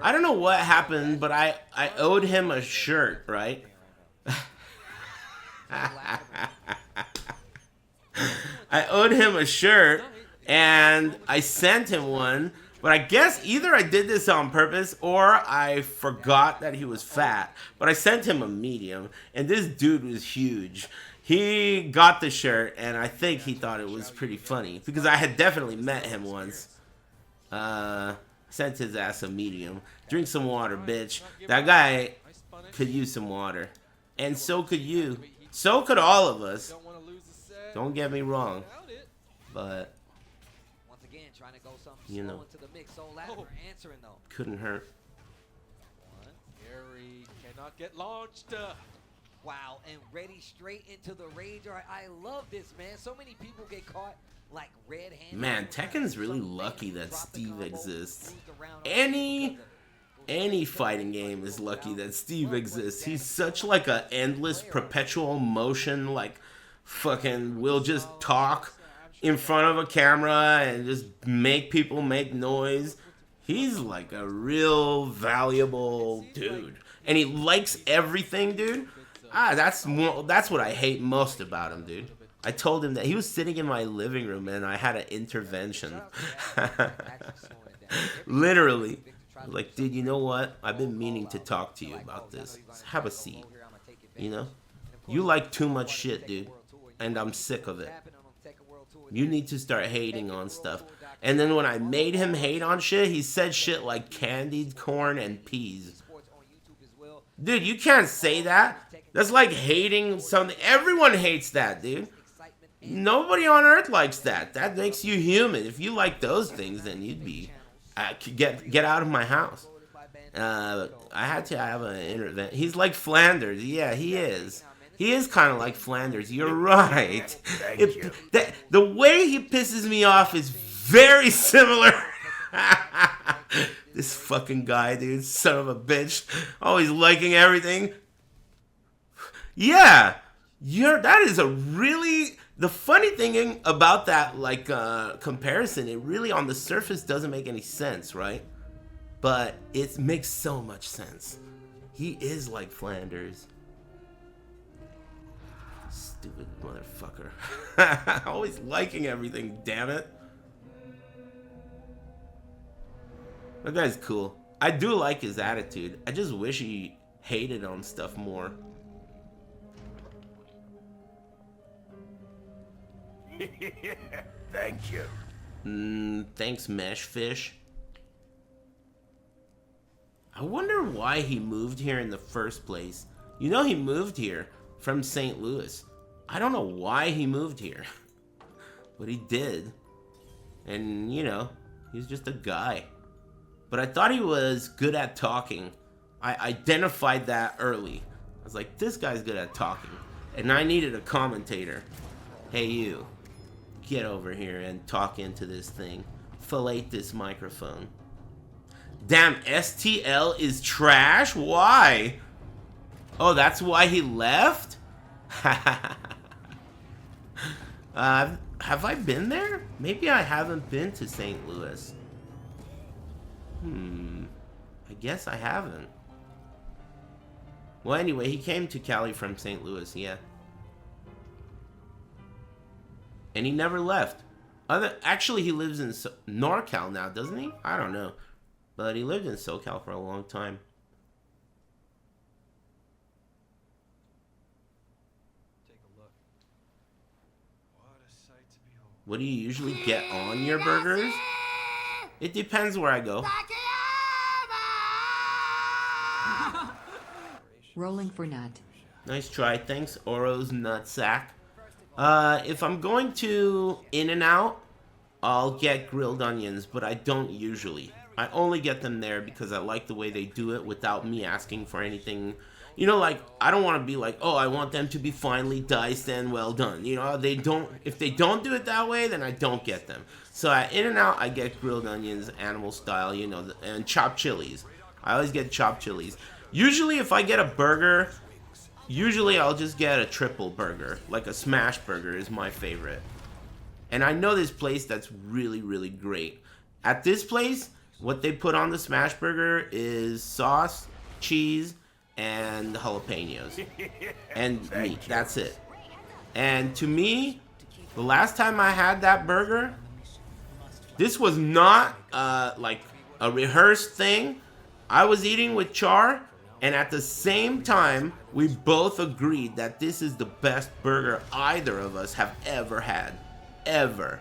don't know what happened, but I owed him a shirt, right? I owed him a shirt, and I sent him one, but I guess either I did this on purpose or I forgot that he was fat, but I sent him a medium, and this dude was huge. He got the shirt, and I think he thought it was pretty funny, because I had definitely met him once. Sent his ass a medium. Drink some water, bitch. That guy could use some water. And so could you. So could all of us. Don't get me wrong. But, Once again, trying to go something you slow know, into the mix. So Latimer answering though. couldn't hurt. Gary cannot get launched. Wow, and ready straight into the rage. All right, I love this, man. So many people get caught like red-handed. Man, Tekken's really lucky that Steve exists. Any any fighting game is lucky that Steve exists. He's such like a endless perpetual motion, like fucking will just talk in front of a camera and just make people make noise. He's like a real valuable dude. And he likes everything, dude. That's what I hate most about him, dude. I told him that he was sitting in my living room and I had an intervention. Literally. I was like, dude, you know what? I've been meaning to talk to you about this. Have a seat. You know? You like too much shit, dude. And I'm sick of it. You need to start hating on stuff. And then when I made him hate on shit, he said shit like candied corn and peas. Dude, you can't say that. That's like hating something. Everyone hates that, dude. Nobody on earth likes that. That makes you human. If you like those things, then you'd be... get out of my house. I had to have an intervention. He's like Flanders. Yeah, he is. He is kind of like Flanders. You're right. The way he pisses me off is very similar. This fucking guy, dude. Son of a bitch. Always liking everything. Yeah. That is a really... The funny thing about that, like, comparison, it really, on the surface, doesn't make any sense, right? But it makes so much sense. He is like Flanders. Stupid motherfucker. Always liking everything, damn it. That guy's cool. I do like his attitude. I just wish he hated on stuff more. Thank you. Thanks, Meshfish. I wonder why he moved here in the first place. You know, he moved here from St. Louis. I don't know why he moved here, but he did. And, you know, he's just a guy. But I thought he was good at talking. I identified that early. I was like, this guy's good at talking. And I needed a commentator. Hey, you. Get over here and talk into this thing. Fillet this microphone. Damn, STL is trash? Why? Oh, that's why he left? Have I been there? Maybe I haven't been to St. Louis. I guess I haven't. Well, anyway, he came to Cali from St. Louis, yeah. And he never left. Actually, he lives in NorCal now, doesn't he? I don't know. But he lived in SoCal for a long time. Take a look. What a sight to behold. What do you usually get on your burgers? It depends where I go. Rolling for nut. Nice try. Thanks, Oro's Nutsack. If I'm going to In-N-Out, I'll get grilled onions, but I don't usually. I only get them there because I like the way they do it without me asking for anything. You know, like, I don't want to be like, oh, I want them to be finely diced and well done. You know, if they don't do it that way, then I don't get them. So at In-N-Out, I get grilled onions, animal style, you know, and chopped chilies. I always get chopped chilies. Usually, if I get a burger, usually I'll just get a triple burger. Like a smash burger is my favorite. And I know this place that's really, really great. At this place, what they put on the smash burger is sauce, cheese, and jalapenos. And meat. That's it. And to me, the last time I had that burger, this was not like a rehearsed thing. I was eating with Char, and at the same time, we both agreed that this is the best burger either of us have ever had. Ever.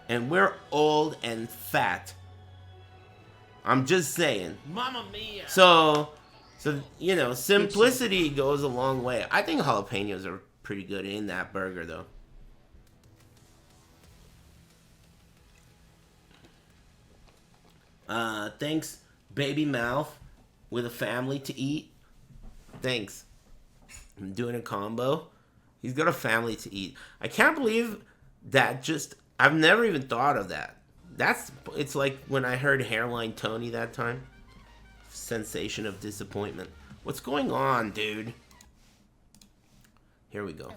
And we're old and fat. I'm just saying. Mamma mia. So, you know, simplicity goes a long way. I think jalapenos are pretty good in that burger, though. Thanks, Baby Mouth, with a family to eat. Thanks. I'm doing a combo. He's got a family to eat. I can't believe that I've never even thought of that. It's like when I heard Hairline Tony that time. sensation of disappointment. What's going on, dude? Here we go.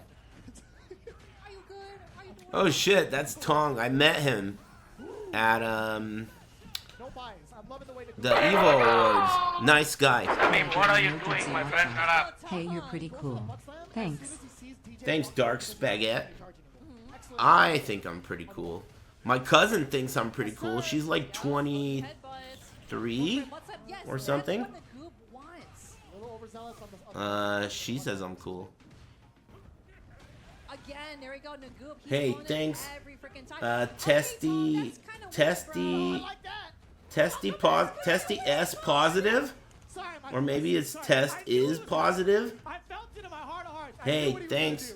Oh shit, that's Tong. I met him at the Evo Awards. Nice guy. I mean, what are you doing, my friend? Shut up. Hey, you're pretty cool. Thanks. Thanks, Dark Spaghetti. I think I'm pretty cool. My cousin thinks I'm pretty cool. She's like 23 or something. She says I'm cool. Again, there we go, Nagoop. Hey, thanks. Testy S positive, or maybe it's test is positive. Hey, thanks.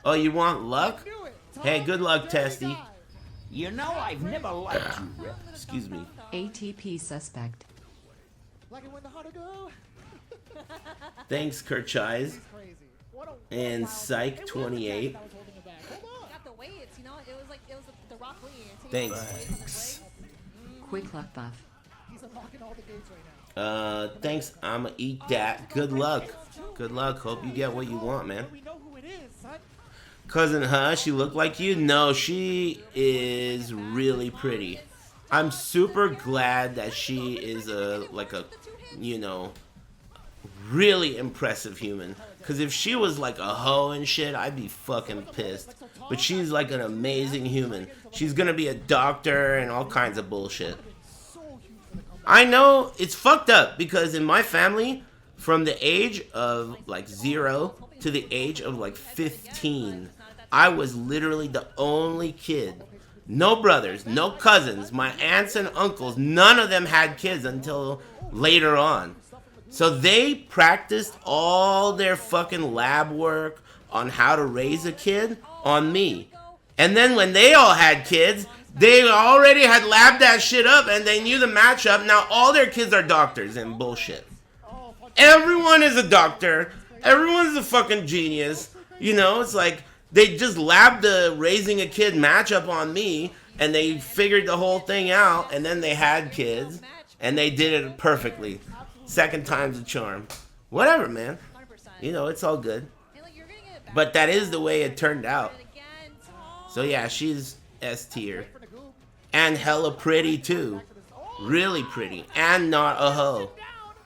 Oh, you want luck? Hey, good luck, Testy. You know, I've never liked you. Excuse me. ATP suspect. Thanks, Kerchise. And Psych 28. Got the weights, you know, it was the Rock Lee. Thanks. Quick luck buff. Thanks. I'ma eat that. Good luck. Good luck. Hope you get what you want, man. Cousin, huh? She look like you? No, she is really pretty. I'm super glad that she is you know, really impressive human. Cause if she was like a hoe and shit, I'd be fucking pissed. But she's like an amazing human. She's gonna be a doctor and all kinds of bullshit. I know it's fucked up because in my family, from the age of like 0 to the age of like 15, I was literally the only kid. No brothers, no cousins, my aunts and uncles, none of them had kids until later on. So they practiced all their fucking lab work on how to raise a kid on me. And then when they all had kids, they already had labbed that shit up and they knew the matchup. Now all their kids are doctors and bullshit. Everyone is a doctor. Everyone's a fucking genius. You know, it's like they just labbed the raising a kid matchup on me and they figured the whole thing out and then they had kids and they did it perfectly. Second time's a charm. Whatever, man. You know, it's all good. But that is the way it turned out. So yeah, she's S tier. And hella pretty too. Really pretty. And not a hoe.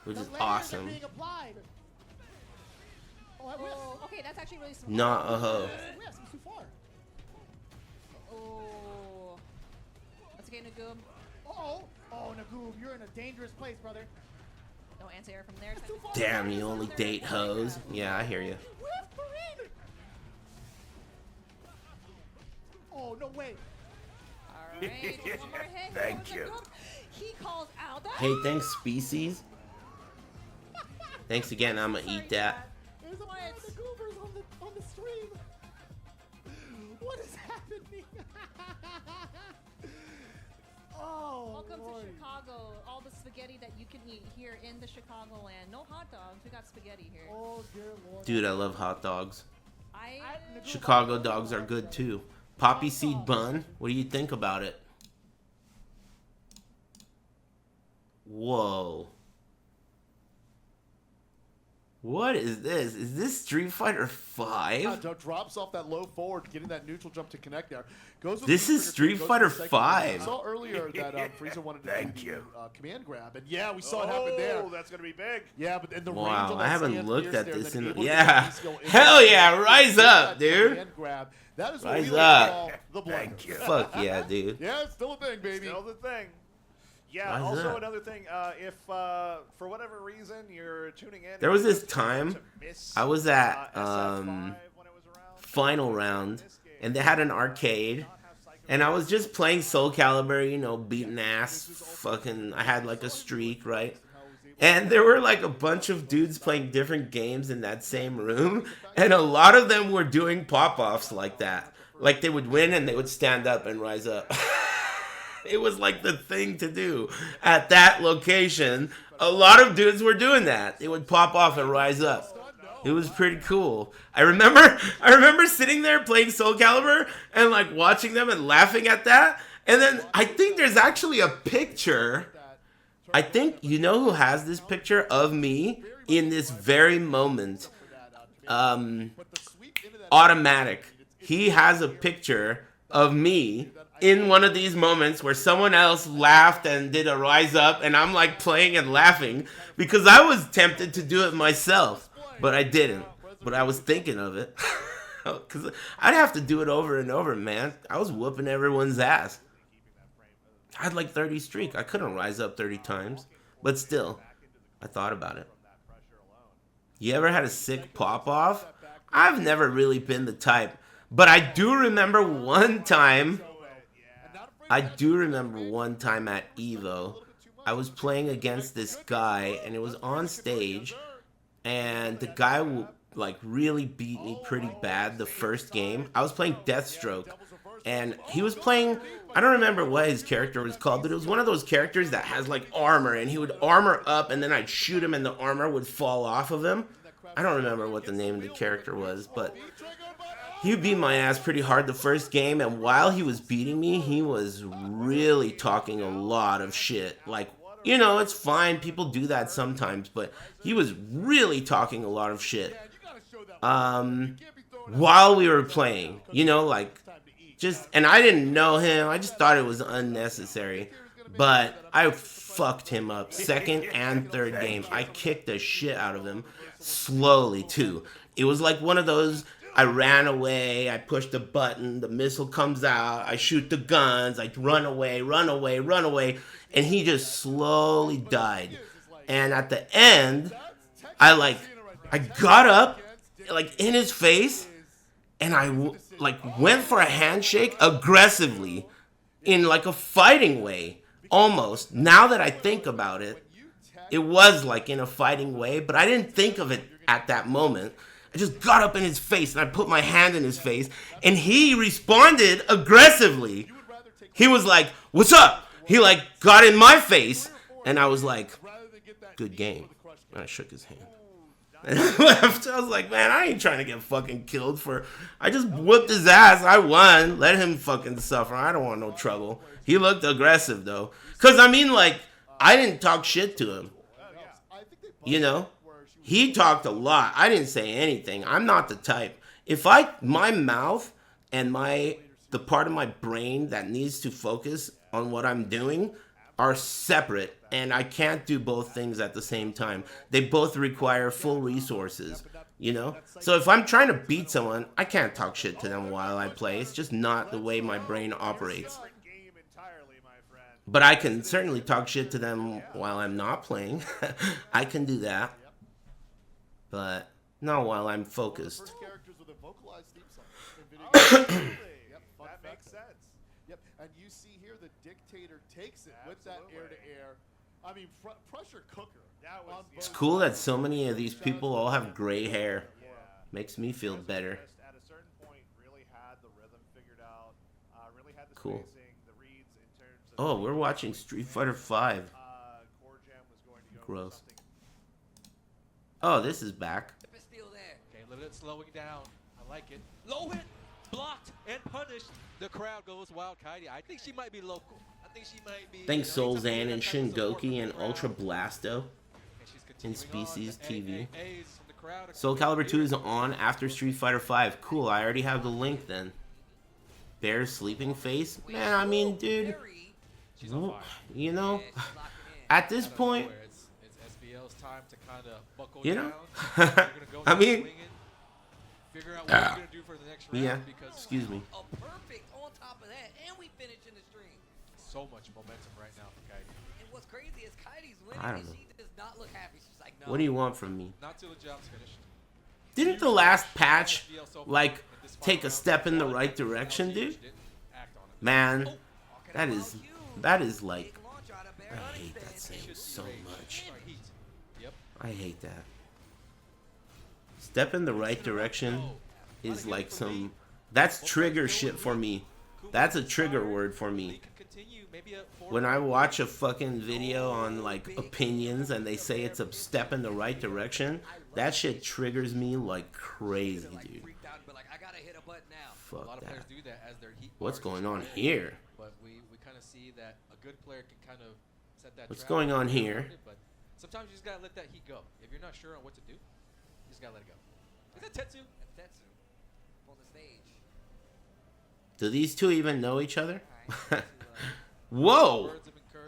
Which is awesome. Okay, that's actually really smart. Not a hoe. Oh. That's okay, Nagoop. Oh, Nagoop, you're in a dangerous place, brother. No anti-air from there. Damn, you only date hoes? Yeah, I hear you. Oh, no way. Alright, one more hit. Thank you. He calls out. Hey, thanks, Species. Thanks again, I'ma eat that. There's a bunch of Nagoopers on the stream. What is happening? Oh, welcome to Chicago. All the spaghetti that you can eat here in the Chicagoland. No hot dogs. We got spaghetti here. Oh, dear Lord. Dude, I love hot dogs. Chicago dogs are good too. Poppy seed bun. What do you think about it? Whoa. What is this? Is this Street Fighter 5? Drops off that low forward, getting that neutral jump to connect there. This is Street Fighter 5. I saw earlier that Frieza wanted to do command grab, and yeah, we saw it happen there. Oh, that's gonna be big. Yeah, but in the range Wow, on I that haven't sand looked pierce at there, this then in. able to Yeah, at least go in hell there. yeah, rise up, dude. Command grab. That is what Rise we like to up. call the blender. Fuck yeah, dude. Yeah, it's still a thing, baby. Still the thing. Yeah, Rise also up. another thing, if for whatever reason you're tuning in... There was this to time miss, I was at SF5 when it was around, Final Round, and they had an arcade, and I was just playing Soul Calibur, you know, beating ass, fucking, I had like a streak, right? And there were like a bunch of dudes playing different games in that same room, and a lot of them were doing pop-offs like that. Like they would win and they would stand up and rise up. It was like the thing to do at that location. A lot of dudes were doing that. They would pop off and rise up. It was pretty cool. I remember sitting there playing Soul Calibur and like watching them and laughing at that. And then I think there's actually a picture I think, you know who has this picture of me in this very moment? Automatic. He has a picture of me in one of these moments where someone else laughed and did a rise up, and I'm like playing and laughing because I was tempted to do it myself, but I didn't. But I was thinking of it because I'd have to do it over and over, man. I was whooping everyone's ass. I had like 30 streak. I couldn't rise up 30 times, but still, I thought about it. You ever had a sick pop-off? I've never really been the type, but I do remember one time at EVO, I was playing against this guy, and it was on stage, and the guy like really beat me pretty bad the first game. I was playing Deathstroke, and he was playing, I don't remember what his character was called, but it was one of those characters that has like armor, and he would armor up, and then I'd shoot him, and the armor would fall off of him. I don't remember what the name of the character was, but he beat my ass pretty hard the first game, and while he was beating me, he was really talking a lot of shit. Like, you know, it's fine, people do that sometimes, but he was really talking a lot of shit. While we were playing, you know, like, just, and I didn't know him, I just thought it was unnecessary, but I fucked him up second and third game. I kicked the shit out of him, slowly too. It was like one of those, I ran away, I pushed the button, the missile comes out, I shoot the guns, I run away, and he just slowly died. And at the end, I got up, like in his face, and I went for a handshake aggressively, in like a fighting way, almost. Now that I think about it, it was like in a fighting way, but I didn't think of it at that moment. I just got up in his face and I put my hand in his face, and he responded aggressively. He was like, "What's up?" He like got in my face, and I was like, "Good game." And I shook his hand. And I left. I was like, man, I ain't trying to get fucking killed for... I just whooped his ass. I won. Let him fucking suffer. I don't want no trouble. He looked aggressive, though. Because, I mean, like, I didn't talk shit to him. You know? He talked a lot. I didn't say anything. I'm not the type. If my mouth and the part of my brain that needs to focus on what I'm doing are separate, and I can't do both things at the same time. They both require full resources, you know? So if I'm trying to beat someone, I can't talk shit to them while I play. It's just not the way my brain operates. But I can certainly talk shit to them while I'm not playing. I can do that. But not while I'm focused. That makes sense. Yep, and you see here the Dictator takes it with that air-to-air. I mean, pressure cooker. It's cool that so many of these people all have gray hair. Makes me feel better. Cool. Oh, we're watching Street Fighter V. Gross. Oh, this is back. Okay, a little bit slowing down. I like it. Low hit, blocked, and punished. The crowd goes wild. Kaidi, I think she might be local. I think she might be... Thanks Solzan and Shingoki and Ultra Blasto in Species TV. Soul Calibur 2 is on after Street Fighter V. Cool, I already have the link then. Bear's sleeping face? Man, I mean, dude, you know, at this point, you know, I mean, yeah, excuse me. Perfect on top of that, and we finish in the stream. So much momentum right now for Kaidi. And what's crazy is Kaidi's winning, I don't and know. she does not look happy. She's like, no. What do you want from me? Not till the job's finished. Didn't the last patch, like, take a step in the right direction, dude? Man, that is like, I hate that saying so much. I hate that. Step in the right direction is like some, that's trigger shit for me. That's a trigger word for me. When I watch a fucking video on like opinions and they say it's a step in the right direction, that shit triggers me like crazy, dude. Fuck that. What's going on here? But we kind of see that a good player can kind of set that What's trap, going on get here? alerted, But sometimes you just gotta let that heat go. If you're not sure on what to do, you just gotta let it go. Is that Tetsu? That's Tetsu. Pull the stage. Do these two even know each other? Whoa!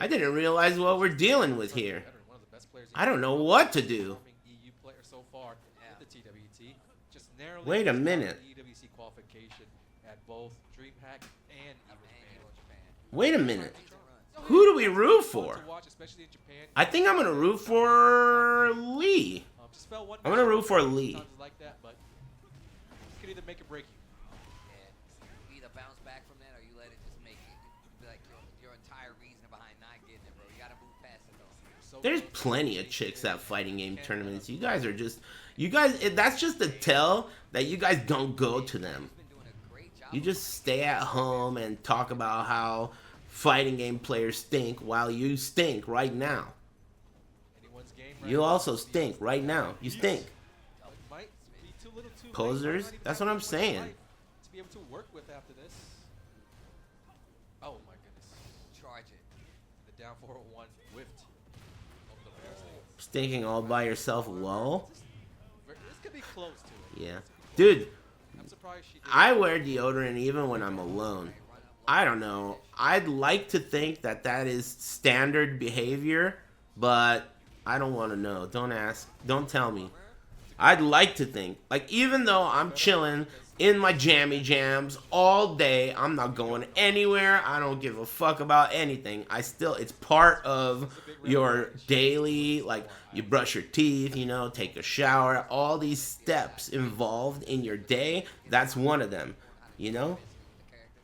I didn't realize what we're dealing with here. I don't know what to do. EU player so far with the TWT. Just narrowly Wait a missed out minute. on the EWC qualification at both DreamHack and Evo Japan. Wait a minute. Who do we root for? To watch, especially in Japan. I think I'm gonna root for Lee. Just fell one I'm gonna match. root for Lee. Sometimes it's like that, but it could either make or break you. Yeah. You either bounce back from that or you let it just make it. Be like your entire reason behind not getting it, bro. You gotta move past it, though. There's plenty of chicks at fighting game tournaments. You guys are just, that's just a tell that you guys don't go to them. You just stay at home and talk about how fighting game players stink while you stink right now. You also stink right now. You stink. Posers? That's what I'm saying. To be able to work with after this. Oh my goodness. Charge it. The down 401 whiffed. Over the bear stage. Stinking all by yourself, lol. This could be close to it. Yeah. Dude, I'm surprised she did. I wear deodorant even when I'm alone. I don't know. I'd like to think that that is standard behavior, but I don't want to know. Don't ask. Don't tell me. I'd like to think. Like, even though I'm chilling in my jammy jams all day, I'm not going anywhere. I don't give a fuck about anything. It's part of your daily, like, you brush your teeth, you know, take a shower. All these steps involved in your day, that's one of them, you know?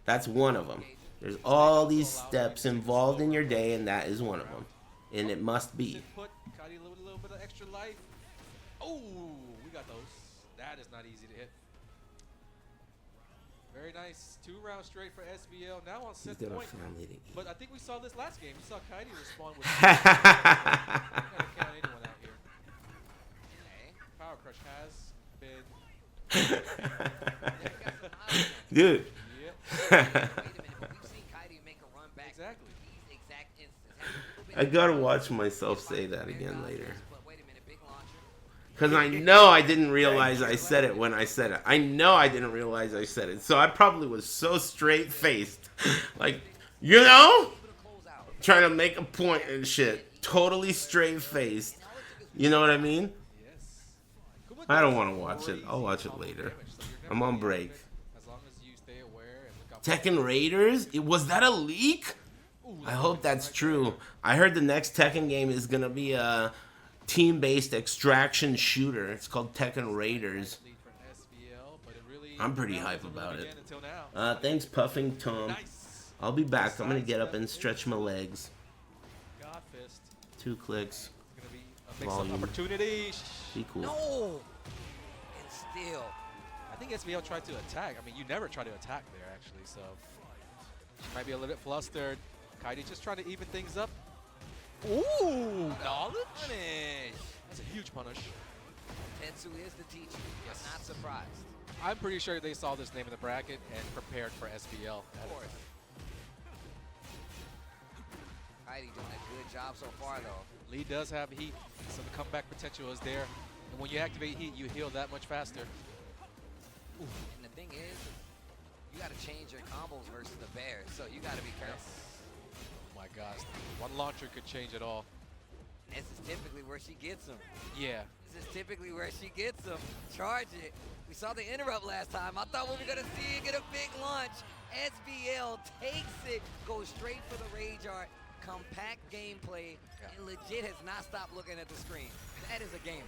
That's one of them. There's all these steps involved in your day, and that is one of them. And it must be. Put Cuddy a little bit of extra life. Oh, we got those. That is not easy to hit. Very nice. 2 rounds straight for SVL. Now on set He's got a point. family to eat. But I think we saw this last game. We saw Kaidi respond with. Gotta count anyone out here. Power Crush has been. Dude. Exactly. I gotta watch myself say that again later. Because I know I didn't realize I said it when I said it. I know I didn't realize I said it. So I probably was so straight-faced. Like, you know? Trying to make a point and shit. Totally straight-faced. You know what I mean? I don't want to watch it. I'll watch it later. I'm on break. Tekken Raiders? Was that a leak? I hope that's true. I heard the next Tekken game is going to be a team-based extraction shooter. It's called Tekken Raiders. I'm pretty hype about it. Thanks, Puffing Tom. I'll be back. I'm going to get up and stretch my legs. 2 clicks. Volume. Opportunity. Be cool. No! And still. I think SVL tried to attack. I mean, you never try to attack there, actually, so she might be a little bit flustered. Kaidi just trying to even things up. Ooh! Knowledge? Punish! That's a huge punish. Tetsu is the teacher. Yes. I'm not surprised. I'm pretty sure they saw this name in the bracket and prepared for SVL. Of course. Kaidi doing a good job so far, though. Lee does have heat, so the comeback potential is there. And when you activate heat, you heal that much faster. Ooh. And the thing is, you got to change your combos versus the Bears, so you got to be careful. Oh my gosh, one launcher could change it all. This is typically where she gets them. Yeah. This is typically where she gets them. Charge it. We saw the interrupt last time. I thought we were going to see it get a big launch. SVL takes it, goes straight for the Rage Art. Compact gameplay, and legit has not stopped looking at the screen. That is a gamer.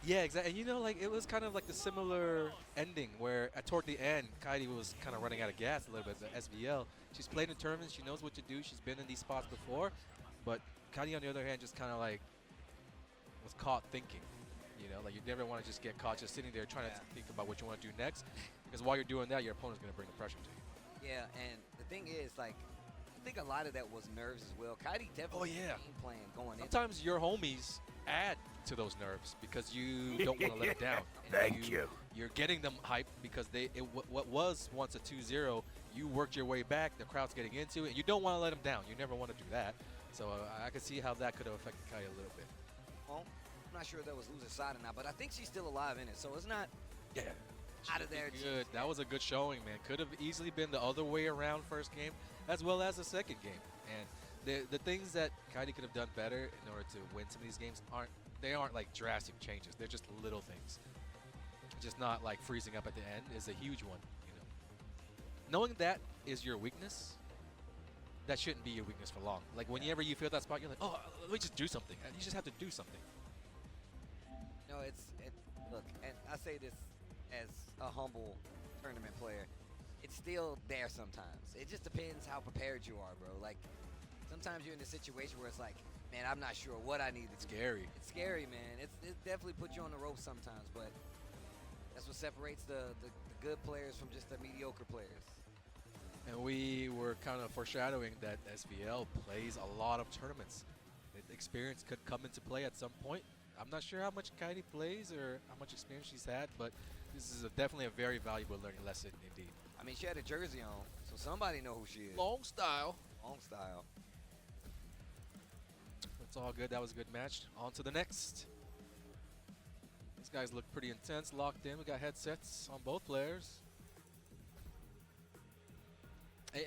Yeah, exactly. And you know, like, it was kind of like the similar ending where toward the end, Kaidi was kind of running out of gas a little bit. The SVL, she's played in tournaments, she knows what to do, she's been in these spots before, but Kaidi, on the other hand, just kind of like was caught thinking. You know, like, you never want to just get caught just sitting there trying to think about what you want to do next, because while you're doing that, your opponent's going to bring the pressure to you. Yeah, and the thing is, like, I think a lot of that was nerves as well. Kaidi definitely game plan going in. Sometimes your homies add to those nerves because you don't want to let it down. Thank you. You're getting them hyped because what was once a 2-0, you worked your way back, the crowd's getting into it, and you don't want to let them down. You never want to do that. So I could see how that could have affected Kai a little bit. Well, I'm not sure if that was loser's side or not, but I think she's still alive in it, so it's not out of there. Good. That was a good showing, man. Could have easily been the other way around first game as well as the second game. And the things that Kaidi could have done better in order to win some of these games aren't like drastic changes. They're just little things. Just not like freezing up at the end is a huge one. You know, knowing that is your weakness, that shouldn't be your weakness for long. Like whenever you feel that spot, you're like, oh, let me just do something. And you just have to do something. No, look, and I say this as a humble tournament player, it's still there sometimes. It just depends how prepared you are, bro. Like sometimes you're in a situation where it's like, man, I'm not sure what I need. It's scary. It's scary, man. It definitely puts you on the ropes sometimes, but that's what separates the good players from just the mediocre players. And we were kind of foreshadowing that SVL plays a lot of tournaments. The experience could come into play at some point. I'm not sure how much Kaidi plays or how much experience she's had, but this is definitely a very valuable learning lesson indeed. I mean, she had a jersey on, so somebody know who she is. Long style. Long style. It's all good. That was a good match. On to the next. These guys look pretty intense, locked in. We got headsets on both players.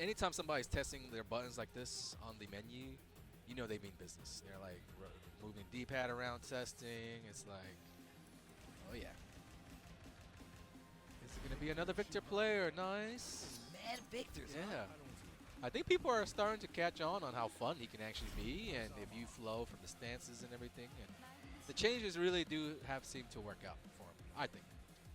Anytime somebody's testing their buttons like this on the menu, you know they mean business. They're like moving D-pad around, testing. It's like, oh yeah. Is it going to be another Victor player? Nice. Mad Victors. Yeah. I think people are starting to catch on how fun he can actually be, and if you flow from the stances and everything. And the changes really do seem to work out for him, I think.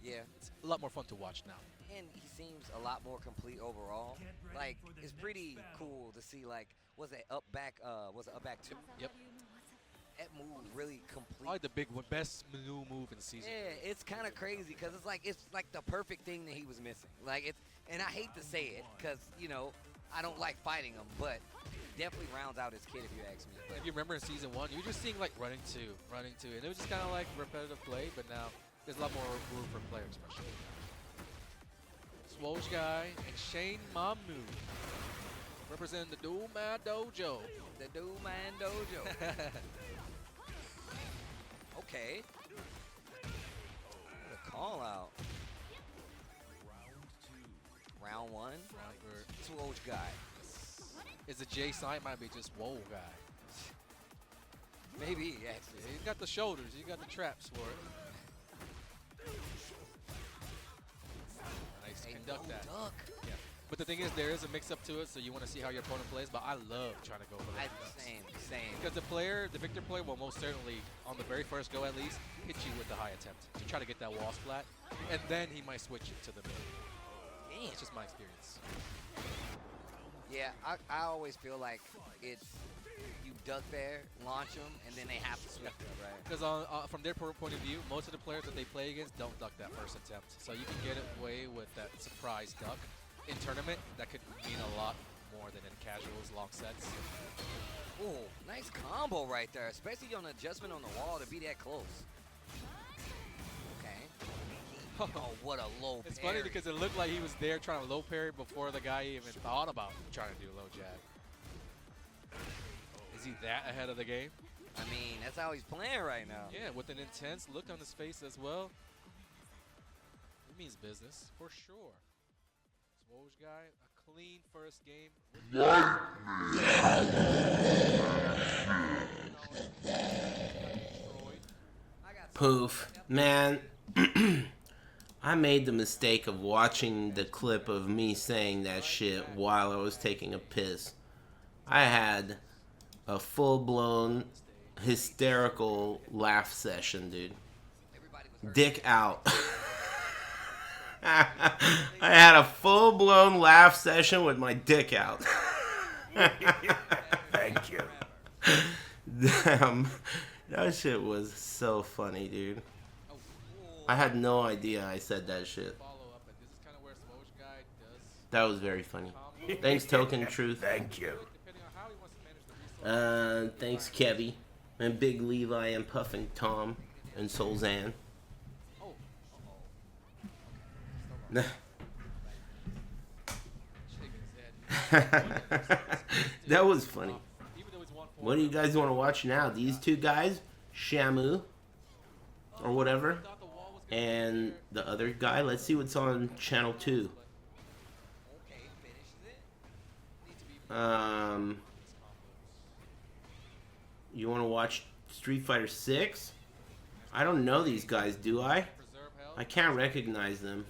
Yeah. It's a lot more fun to watch now. And he seems a lot more complete overall. Like, it's pretty cool to see, like, was it up back 2? Yep. That move really complete. Probably the big one, best new move in the season. Yeah, it's kind of crazy because it's like the perfect thing that he was missing. Like and I hate to say it because you know I don't like fighting him, but definitely rounds out his kit if you ask me. But if you remember in season 1, you were just seeing like running two, and it was just kind of like repetitive play. But now there's a lot more room for player expression. Swole guy and Shane Mamu representing the Dual Man Dojo. The Dual Man Dojo. Okay. What a call out. Round 1. Swole guy. Is it Jay Side? Might be just Whoa guy. Maybe, actually. He's got the shoulders. He got the traps for it. Nice. Conduct that. Duck. Yeah. But the thing is, there is a mix-up to it, so you want to see how your opponent plays. But I love trying to go for that. Same. Because the Victor player will most certainly, on the very first go at least, hit you with the high attempt to try to get that wall splat, and then he might switch it to the mid. Damn. It's just my experience. Yeah, I always feel like it's you duck there, launch them, and then they have to switch up, right? Because from their point of view, most of the players that they play against don't duck that first attempt. So you can get away with that surprise duck. In tournament, that could mean a lot more than in casuals, long sets. Ooh, nice combo right there, especially on adjustment on the wall to be that close. Okay. Oh, what a low It's parry. funny because it looked like he was there trying to low parry before the guy even thought about trying to do a low jab. Is he that ahead of the game? I mean, that's how he's playing right now. Yeah, with an intense look on his face as well. It means business, for sure. Swoj guy, a clean first game. Poof. Man, I made the mistake of watching the clip of me saying that shit while I was taking a piss. I had a full-blown hysterical laugh session, dude. Dick out. I had a full-blown laugh session with my dick out. Thank you. Damn. That shit was so funny, dude. I had no idea I said that shit. That was very funny. Thanks, Token Truth. Thank you. Thanks, Kevy. And Big Levi and Puffing Tom and Solzan. That was funny. What do you guys want to watch now? These two guys, Shamu, or whatever, and the other guy. Let's see what's on channel 2. You want to watch Street Fighter 6? I don't know these guys, do I? I can't recognize them.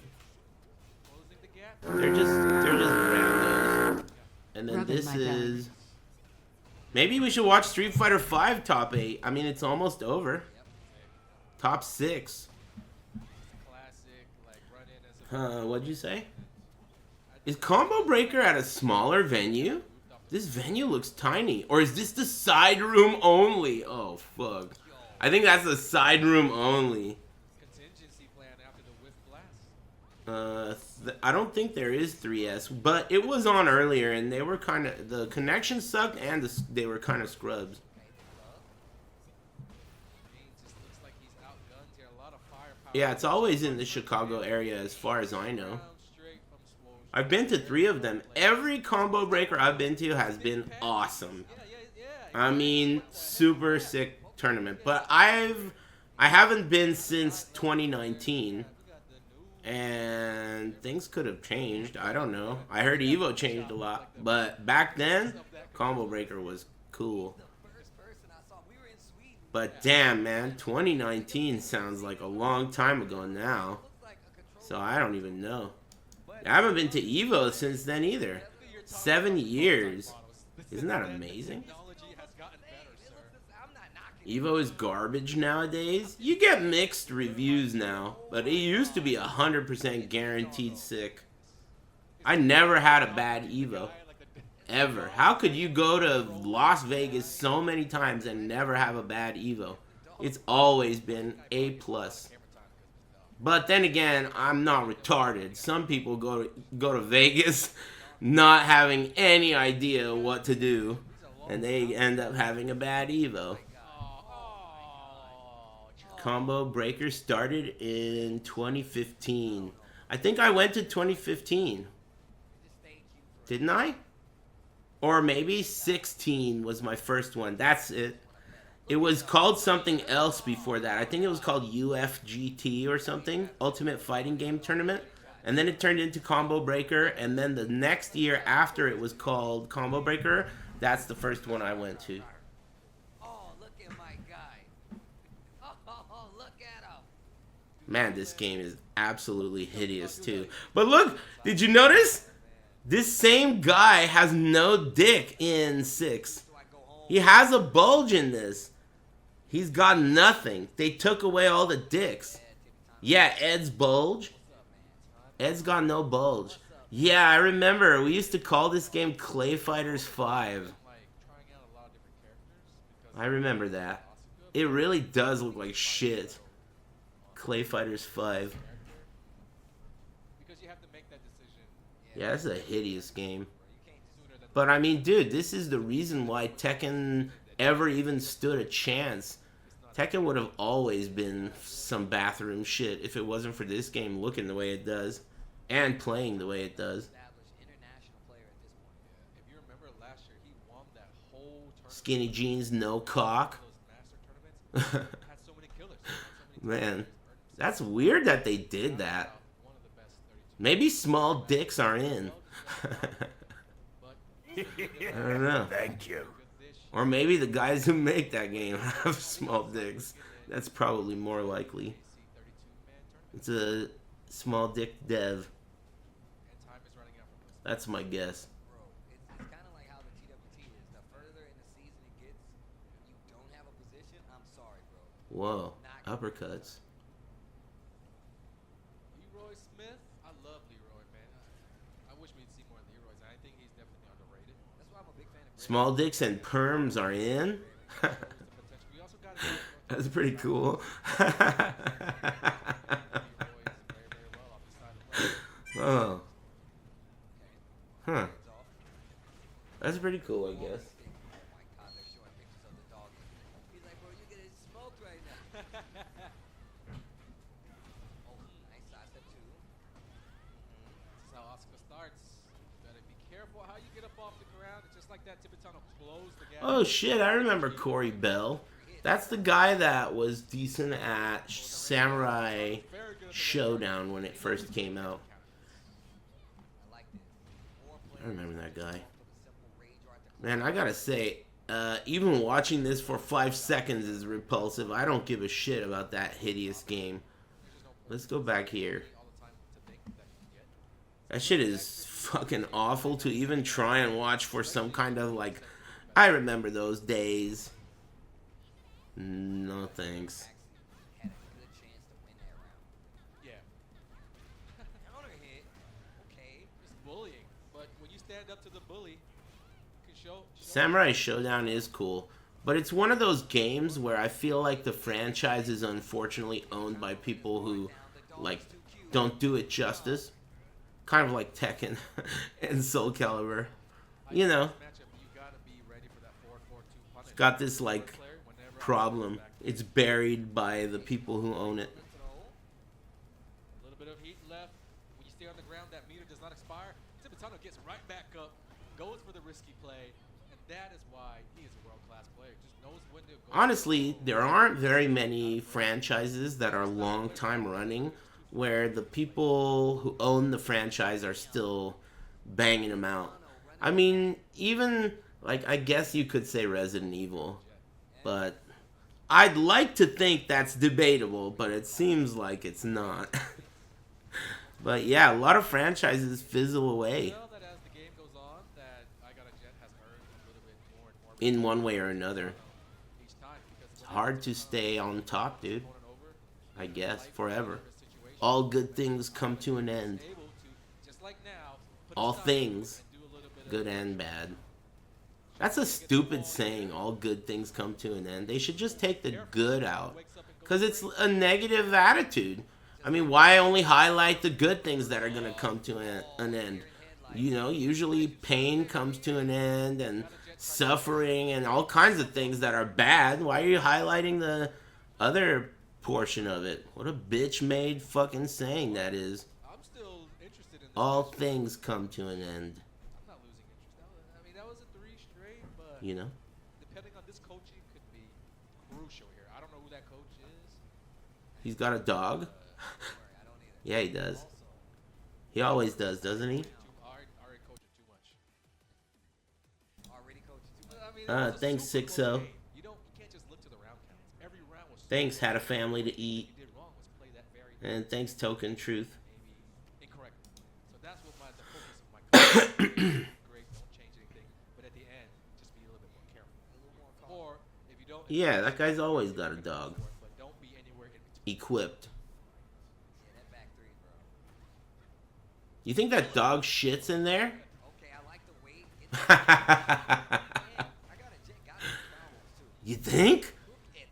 They're just randos. And then this is... Maybe we should watch Street Fighter 5 top 8. I mean, it's almost over. Top 6. What'd you say? Is Combo Breaker at a smaller venue? This venue looks tiny. Or is this the side room only? Oh, fuck. I think that's the side room only. I don't think there is 3S, but it was on earlier, and they were kind of... The connection sucked, and they were kind of scrubs. Yeah, it's always in the Chicago area as far as I know. I've been to 3 of them. Every Combo Breaker I've been to has been awesome. I mean, super sick tournament. But I haven't been since 2019. And things could have changed. I don't know. I heard Evo changed a lot. But back then, Combo Breaker was cool. But damn, man, 2019 sounds like a long time ago now. So I don't even know. I haven't been to Evo since then either. 7 years. Isn't that amazing? Evo is garbage nowadays. You get mixed reviews now, but it used to be 100% guaranteed sick. I never had a bad Evo. Ever. How could you go to Las Vegas so many times and never have a bad Evo? It's always been A+. But then again, I'm not retarded. Some people go to Vegas not having any idea what to do, and they end up having a bad Evo. Combo Breaker started in 2015. I think I went to 2015. Didn't I? Or maybe 16 was my first one. That's it. It was called something else before that. I think it was called UFGT or something. Ultimate Fighting Game Tournament. And then it turned into Combo Breaker. And then the next year after it was called Combo Breaker, that's the first one I went to. Man, this game is absolutely hideous too. But look, did you notice? This same guy has no dick in 6. He has a bulge in this. He's got nothing. They took away all the dicks. Yeah, Ed's bulge. Ed's got no bulge. Yeah, I remember. We used to call this game Clay Fighters 5. I remember that. It really does look like shit. Clay Fighters 5. Yeah, this is a hideous game. But I mean, dude, this is the reason why Tekken ever even stood a chance. Tekken would have always been some bathroom shit if it wasn't for this game looking the way it does. And playing the way it does. Skinny jeans, no cock. Man, that's weird that they did that. Maybe small dicks are in. I don't know. Thank you. Or maybe the guys who make that game have small dicks. That's probably more likely. It's a small dick dev. That's my guess. Whoa, uppercuts. Leroy Smith, I love Leroy, man. I wish we'd see more of Leroy. I think he's definitely underrated. That's why I'm a big fan of Small dicks and perms are in. That's pretty cool. Oh. Huh. That's pretty cool, I guess. careful how you get up off the ground. It's just like that. Tibetano closed the gap. Oh shit, I remember Corey Bell. That's the guy that was decent at Samurai Showdown when it first came out. I remember that guy. Man, I gotta say, even watching this for 5 seconds is repulsive. I don't give a shit about that hideous game. Let's go back here. That shit is fucking awful to even try and watch for some kind of, like, I remember those days. No thanks. Yeah. Counter hit. Okay. It's bullying. But when you stand up to the bully, you can show Samurai Showdown is cool, but it's one of those games where I feel like the franchise is unfortunately owned by people who, like, don't do it justice. Kind of like Tekken and Soul Calibur. You know. It's got this, like, problem. It's buried by the people who own it. A little bit of heat left. When you stay on the ground, that meter does not expire. Tibetano gets right back up, goes for the risky play, and that is why he is a world-class player. Just knows when to go. Honestly, there aren't very many franchises that are long time running where the people who own the franchise are still banging them out. I mean, even, like, I guess you could say Resident Evil, but I'd like to think that's debatable, but it seems like it's not. But yeah, a lot of franchises fizzle away in one way or another. It's hard to stay on top, dude. I guess, forever. All good things come to an end. All things, good and bad. That's a stupid saying, all good things come to an end. They should just take the good out. Because it's a negative attitude. I mean, why only highlight the good things that are going to come to an end? You know, usually pain comes to an end and suffering and all kinds of things that are bad. Why are you highlighting the other portion of it? What a bitch-made fucking saying that is. All things come to an end. You know? Depending on this coaching could be crucial here. I don't know who that coach is. He's got a dog? Yeah, he does. He always does, doesn't he? Thanks, 6-0. Thanks, Had a Family to Eat. And thanks, Token Truth. Incorrect. So that's what the focus of my coach. Yeah, that guy's always got a dog. Equipped. You think that dog shits in there? You think?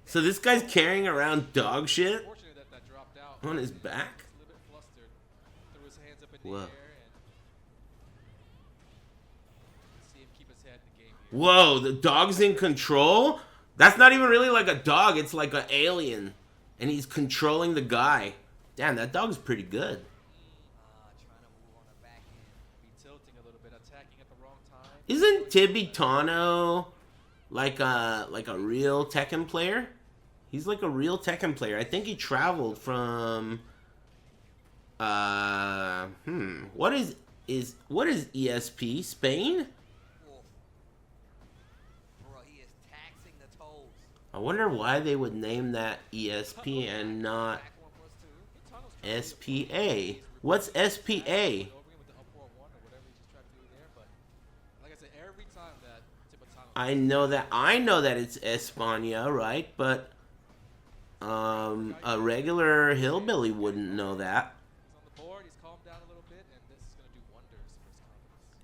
So this guy's carrying around dog shit on his back? Whoa. Whoa, the dog's in control? That's not even really like a dog, it's like an alien. And he's controlling the guy. Damn, that dog's pretty good. Isn't Tibetano like a real Tekken player? He's like a real Tekken player. I think he traveled from what is ESP? Spain? I wonder why they would name that ESP and not SPA. What's SPA? I know that it's España, right? But a regular hillbilly wouldn't know that.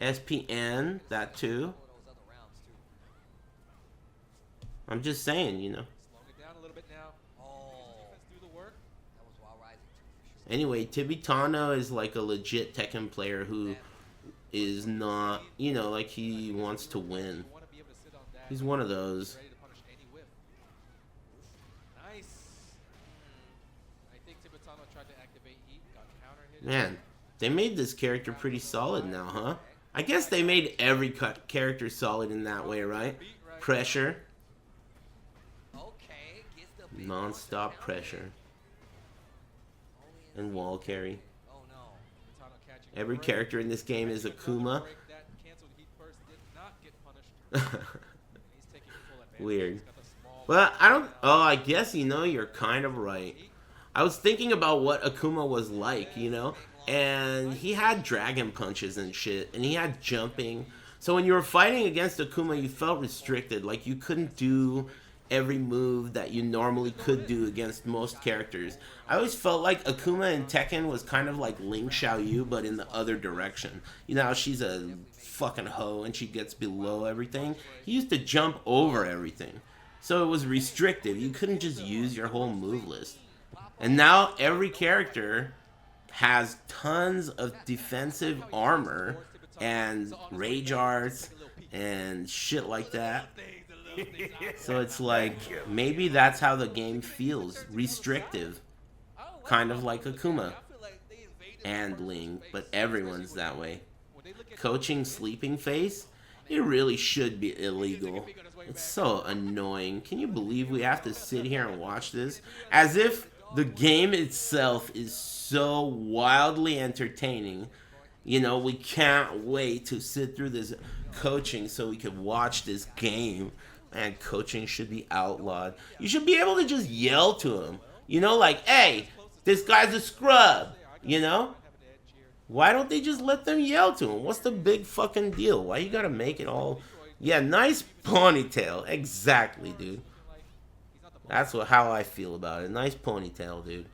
SPN, that too. I'm just saying, you know. Anyway, Tibetano is like a legit Tekken player who is not, you know, like he wants to win. He's one of those. Man, they made this character pretty solid now, huh? I guess they made every character solid in that way, right? Pressure. Non-stop pressure. And wall carry. Every character in this game is Akuma. Weird. But I don't... Oh, I guess, you know, you're kind of right. I was thinking about what Akuma was like, you know? And he had dragon punches and shit. And he had jumping. So when you were fighting against Akuma, you felt restricted. Like, you couldn't do every move that you normally could do against most characters. I always felt like Akuma in Tekken was kind of like Ling Xiaoyu, but in the other direction. You know how she's a fucking hoe and she gets below everything? He used to jump over everything. So it was restrictive. You couldn't just use your whole move list. And now every character has tons of defensive armor and rage arts and shit like that. So it's like, maybe that's how the game feels. Restrictive. Kind of like Akuma. And Ling, but everyone's that way. Coaching Sleeping Face? It really should be illegal. It's so annoying. Can you believe we have to sit here and watch this? As if the game itself is so wildly entertaining. You know, we can't wait to sit through this coaching so we can watch this game. Man, coaching should be outlawed. You should be able to just yell to him. You know, like, hey, this guy's a scrub. You know? Why don't they just let them yell to him? What's the big fucking deal? Why you gotta make it all... Yeah, nice ponytail. Exactly, dude. That's how I feel about it. Nice ponytail, dude.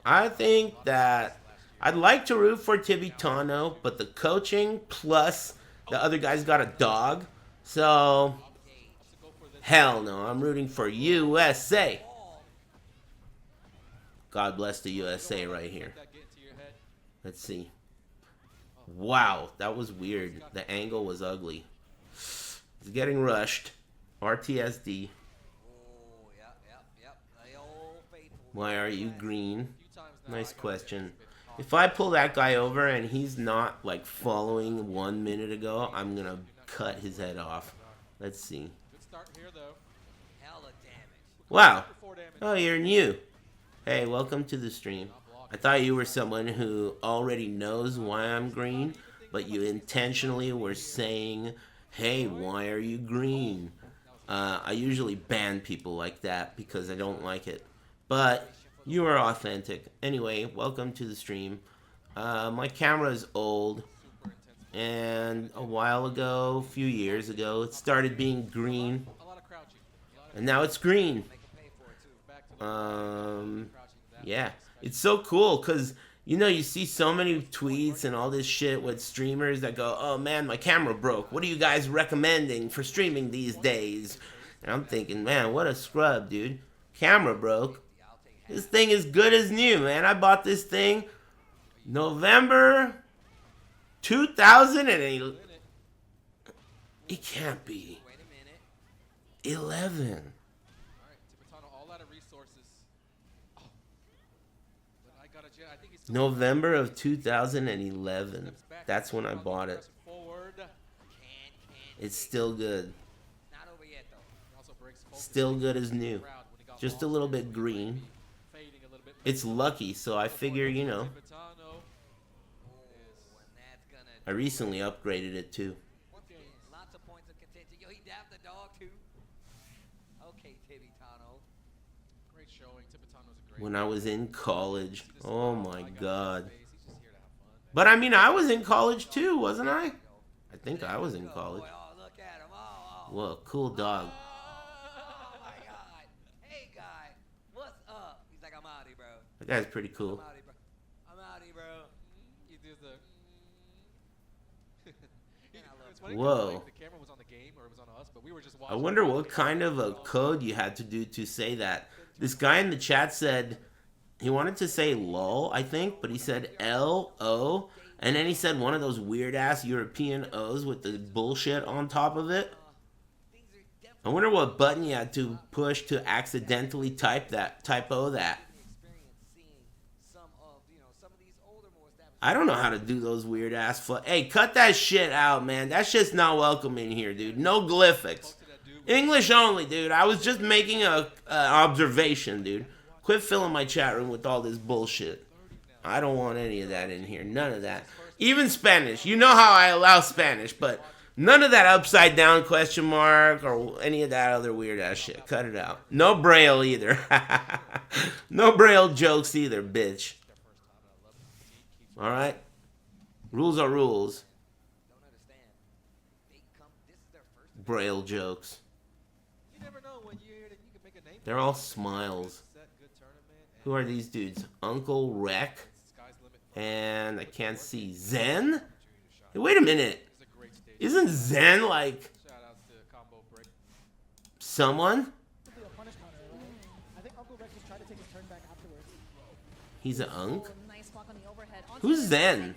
I think that I'd like to root for Tibitano, but the coaching plus the other guy's got a dog. So, hell no. I'm rooting for USA. God bless the USA right here. Let's see. Wow, that was weird. The angle was ugly. He's getting rushed. RTSD. Why are you green? Nice question. If I pull that guy over and he's not, like, following 1 minute ago, I'm gonna cut his head off. Let's see. Wow. Oh, you're new. Hey, welcome to the stream. I thought you were someone who already knows why I'm green, but you intentionally were saying, hey, why are you green? I usually ban people like that because I don't like it. But you are authentic. Anyway, welcome to the stream. My camera is old, and a while ago, a few years ago, it started being green, and now it's green. Yeah, it's so cool because, you know, you see so many tweets and all this shit with streamers that go, oh man, my camera broke. What are you guys recommending for streaming these days? And I'm thinking, man, what a scrub, dude. Camera broke. This thing is good as new, man. I bought this thing November 2008. It can't be. 11. November of 2011. That's when I bought it. It's still good. Still good as new. Just a little bit green. It's lucky, so I figure, you know. I recently upgraded it too. When I was in college. Oh my god. But I mean, I was in college too, wasn't I? I think I was in college. Whoa, cool dog. That guy's pretty cool. I'm outie, bro. You do the... Whoa. I wonder what kind of a code you had to do to say that. This guy in the chat said he wanted to say lol, I think, but he said L-O, and then he said one of those weird-ass European O's with the bullshit on top of it. I wonder what button you had to push to accidentally typo that. I don't know how to do those weird ass Hey, cut that shit out, man. That shit's not welcome in here, dude. No glyphics. English only, dude. I was just making a observation, dude. Quit filling my chat room with all this bullshit. I don't want any of that in here. None of that. Even Spanish. You know how I allow Spanish, but none of that upside down question mark or any of that other weird ass shit. Cut it out. No Braille either. No Braille jokes either, bitch. Alright? Rules are rules. Braille jokes. They're all smiles. Who are these dudes? Uncle Rec. And I can't see. Zen? Hey, wait a minute. Isn't Zen like someone? He's an Unk? Who's Zen?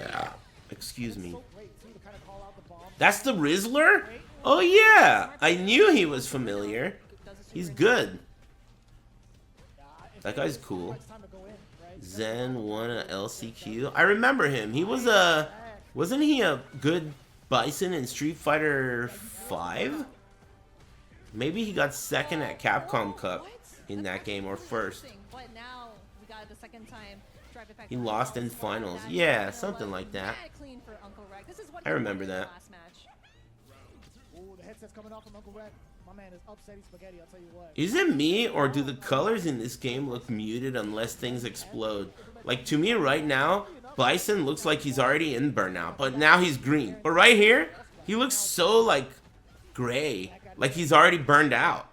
Yeah. Excuse me. That's the Rizzler? Oh yeah. I knew he was familiar. He's good. That guy's cool. Zen won a LCQ. I remember him. He was wasn't he a good Bison in Street Fighter 5? Maybe he got second at Capcom Cup in that game, or first. He lost in finals. Yeah, something like that. I remember that. Is it me, or do the colors in this game look muted unless things explode? Like, to me right now, Bison looks like he's already in Burnout, but now he's green. But right here, he looks so, like, gray. Like he's already burned out.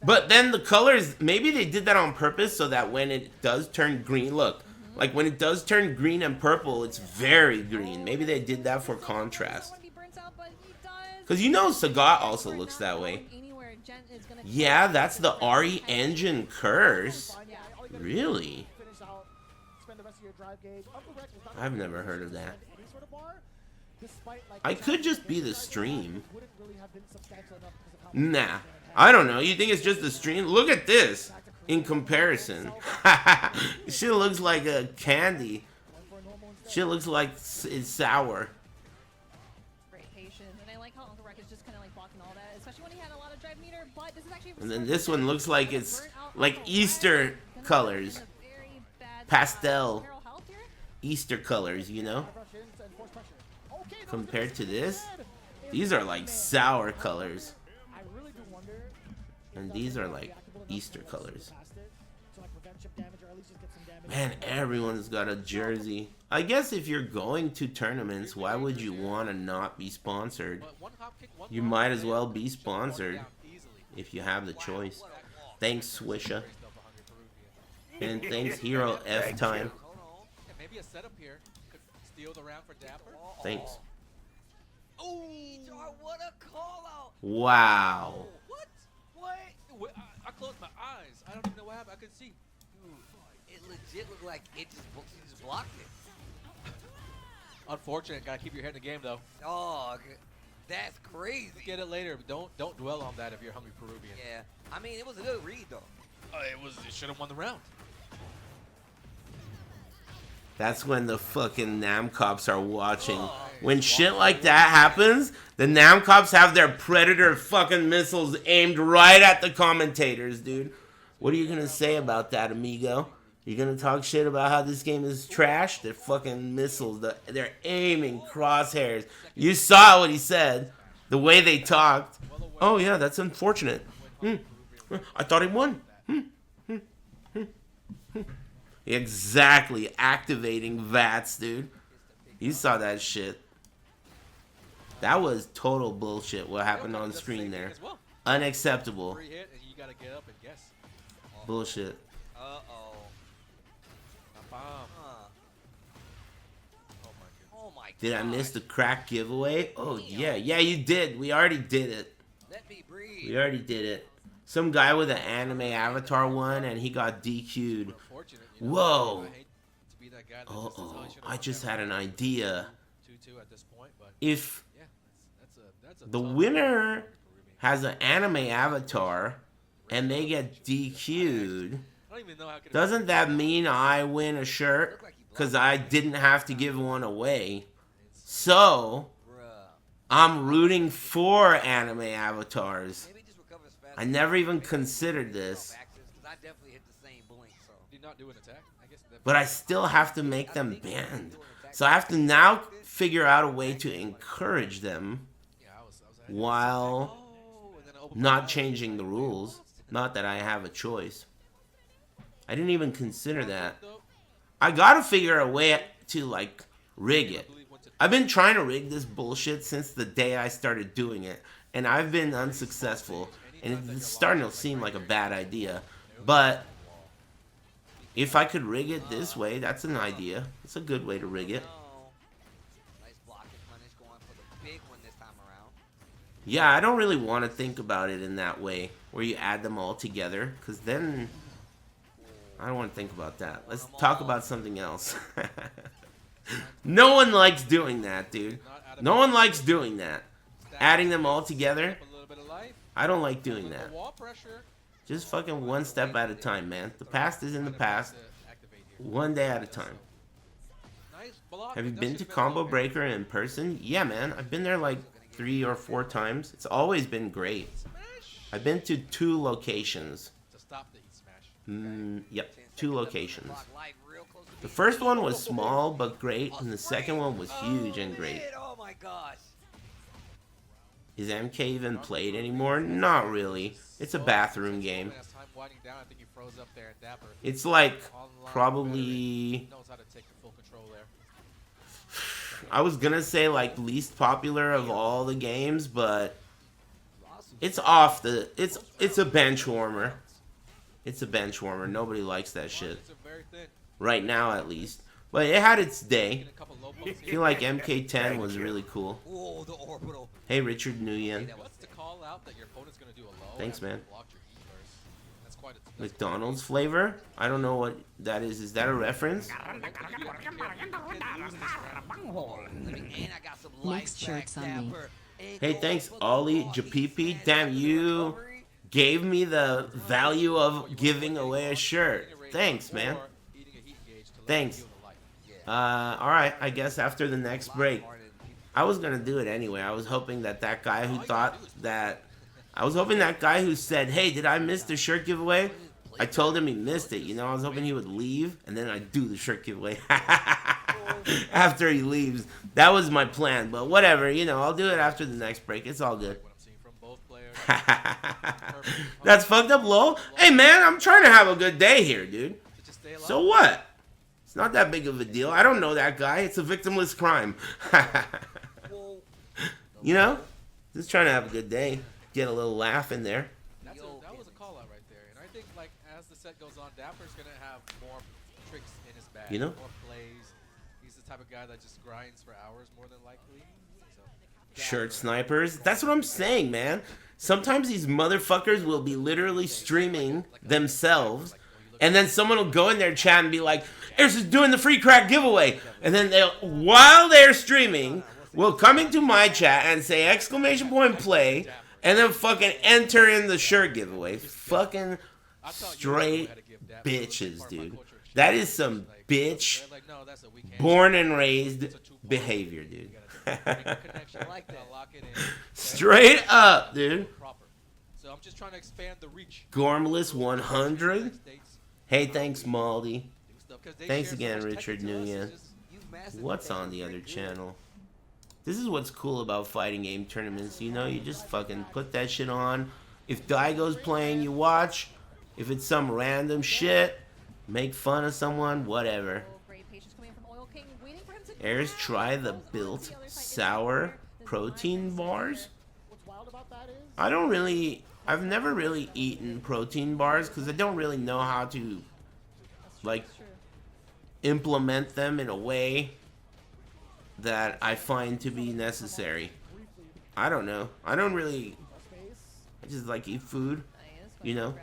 But then the colors, maybe they did that on purpose so that when it does turn green, look, like when it does turn green and purple, it's very green. Maybe they did that for contrast. Because you know Sagat also looks that way. Yeah, that's the RE Engine curse. Really? I've never heard of that. I could just be the stream. Nah. I don't know. You think it's just the stream? Look at this. In comparison. Shit looks like a candy. Shit looks like it's sour. And then this one looks like it's like Easter colors. Pastel. Easter colors, you know? Compared to this, these are like sour colors. And these are like Easter colors. Man, everyone's got a jersey. I guess if you're going to tournaments, why would you want to not be sponsored? You might as well be sponsored if you have the choice. Thanks, Swisha. And thanks, Hero F Time. Maybe a setup here could steal the round for Dapper. Thanks. Oh, what a call out. Wow. What? I closed my eyes. I don't even know what happened. I couldn't see. Dude, it legit looked like it just blocked it. Unfortunate. Gotta keep your head in the game though. Oh, that's crazy. Get it later, but don't dwell on that if you're hungry Peruvian. Yeah, I mean it was a good read though. It should have won the round. That's when the fucking Nam cops are watching. When shit like that happens, the Nam cops have their Predator fucking missiles aimed right at the commentators, dude. What are you gonna say about that, amigo? You gonna talk shit about how this game is trash? They're fucking missiles. They're aiming crosshairs. You saw what he said. The way they talked. Oh yeah, that's unfortunate. I thought he won. Exactly. Activating VATS, dude. You saw that shit. That was total bullshit what happened on screen there. Unacceptable. Bullshit. Did I miss the crack giveaway? Oh yeah, you did. We already did it. We already did it. Some guy with an anime avatar won and he got DQ'd. Whoa. Uh-oh. I just had an idea. If the winner has an anime avatar and they get DQ'd, don't even know how could Doesn't that mean I win a shirt? Because I didn't have to give one away. So, I'm rooting for anime avatars. I never even considered this. Did not do an attack? I guess that But I still have to make them banned. So I have to now figure out a way to encourage them while not changing the rules. Not that I have a choice. I didn't even consider that. I gotta figure a way to, like, rig it. I've been trying to rig this bullshit since the day I started doing it. And I've been unsuccessful. And it's starting to seem like a bad idea. But if I could rig it this way, that's an idea. It's a good way to rig it. Yeah, I don't really want to think about it in that way, where you add them all together, because then I don't want to think about that. Let's talk about something else. No one likes doing that, dude. No one likes doing that. Adding them all together. I don't like doing that. Just fucking one step at a time, man. The past is in the past. One day at a time. Have you been to Combo Breaker in person? Yeah, man. I've been there like 3 or 4 times. It's always been great. I've been to 2 locations. Yep, 2 locations. The first one was small but great, and the second one was huge and great. Oh my gosh. Is MK even played anymore? Not really. It's a bathroom game. It's like probably... I was gonna say like least popular of all the games, but it's off the... It's a bench warmer. It's a bench warmer. Nobody likes that shit. Right now, at least. But it had its day. I feel like MK10 was really cool. Hey, Richard Nguyen. Thanks, man. McDonald's flavor? I don't know what that is. Is that a reference? Mixed shirts on me. Hey, thanks, Ollie Japipi. Damn, you gave me the value of giving away a shirt. Thanks, man. Thanks. Alright, I guess after the next break. I was gonna do it anyway. I was hoping that guy who thought that... I was hoping that guy who said, hey, did I miss the shirt giveaway? I told him he missed it, you know? I was hoping he would leave, and then I'd do the shirt giveaway. After he leaves. That was my plan, but whatever, you know, I'll do it after the next break. It's all good. That's fucked up, lol. Hey, man, I'm trying to have a good day here, dude. So what? It's not that big of a deal. I don't know that guy. It's a victimless crime. You know? Just trying to have a good day. Get a little laugh in there. That was a call out right there. And I think like as the set goes on, Dapper's going to have more tricks in his bag. You know? More plays. He's the type of guy that just grinds for hours more than likely. So. Shirt snipers. That's what I'm saying, man. Sometimes these motherfuckers will be literally streaming themselves, and then someone will go in their chat and be like, Air's is doing the free crack giveaway. And then they'll, while they're streaming, will come into my chat and say exclamation point play, and then fucking enter in the shirt giveaway. Fucking straight bitches, dude. That is some bitch, born and raised behavior, dude. Straight up, dude. So I'm just trying to expand the reach. Gormless 100. Hey, thanks, Maldi. Thanks again, Richard Nguyen. What's on the other channel? This is what's cool about fighting game tournaments. You know, you just fucking put that shit on. If Daigo's playing, you watch. If it's some random shit, make fun of someone, whatever. Airs try the built sour protein bars. I've never really eaten protein bars because I don't really know how to like implement them in a way that I find to be necessary. I don't know. I just like eat food, you know?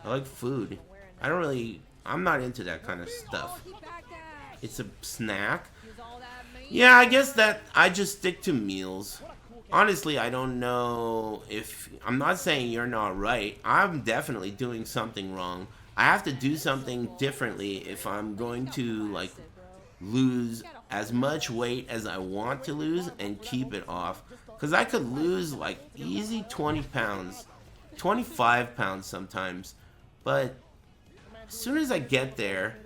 I like food. I'm not into that kind of stuff. It's a snack. Yeah, I guess that I just stick to meals. Honestly, I don't know if... I'm not saying you're not right. I'm definitely doing something wrong. I have to do something differently if I'm going to like lose as much weight as I want to lose and keep it off. Because I could lose like easy 20 pounds, 25 pounds sometimes. But as soon as I get there,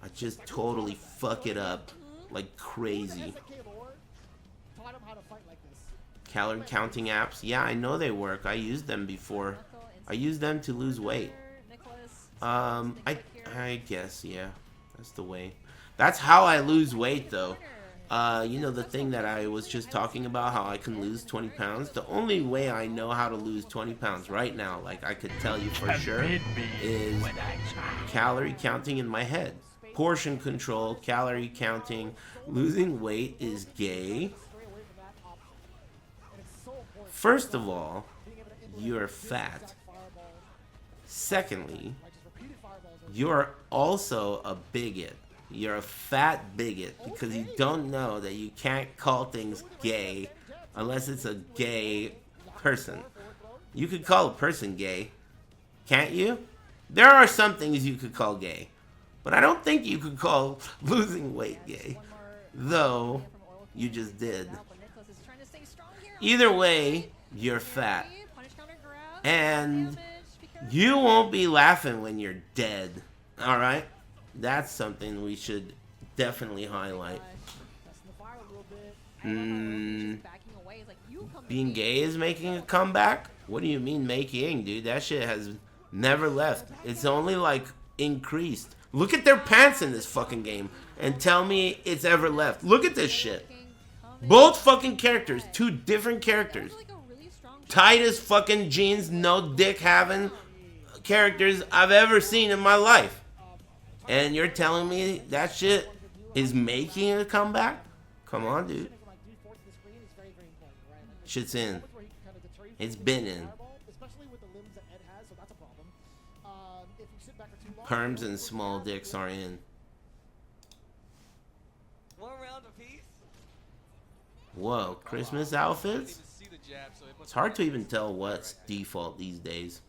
I just totally fuck it up like crazy. Calorie counting apps, yeah, I know they work. I used them before. I used them to lose weight. I guess, yeah, that's the way. That's how I lose weight, though. You know the thing that I was just talking about, how I can lose 20 pounds? The only way I know how to lose 20 pounds right now, like I could tell you for sure, is calorie counting in my head. Portion control, calorie counting, losing weight is gay. First of all, you're fat. Secondly, you're also a bigot. You're a fat bigot because you don't know that you can't call things gay unless it's a gay person. You could call a person gay, can't you? There are some things you could call gay, but I don't think you could call losing weight gay, though you just did. Either way, you're fat. And you won't be laughing when you're dead, alright? That's something we should definitely highlight. Being gay is making a comeback? What do you mean making, dude? That shit has never left. It's only like increased. Look at their pants in this fucking game and tell me it's ever left. Look at this shit. Both fucking characters, two different characters. Tightest fucking jeans, no dick having characters I've ever seen in my life. And you're telling me that shit is making a comeback? Come on, dude. Shit's in. It's been in. Perms and small dicks are in. Whoa, Christmas outfits? It's hard to even tell what's default these days.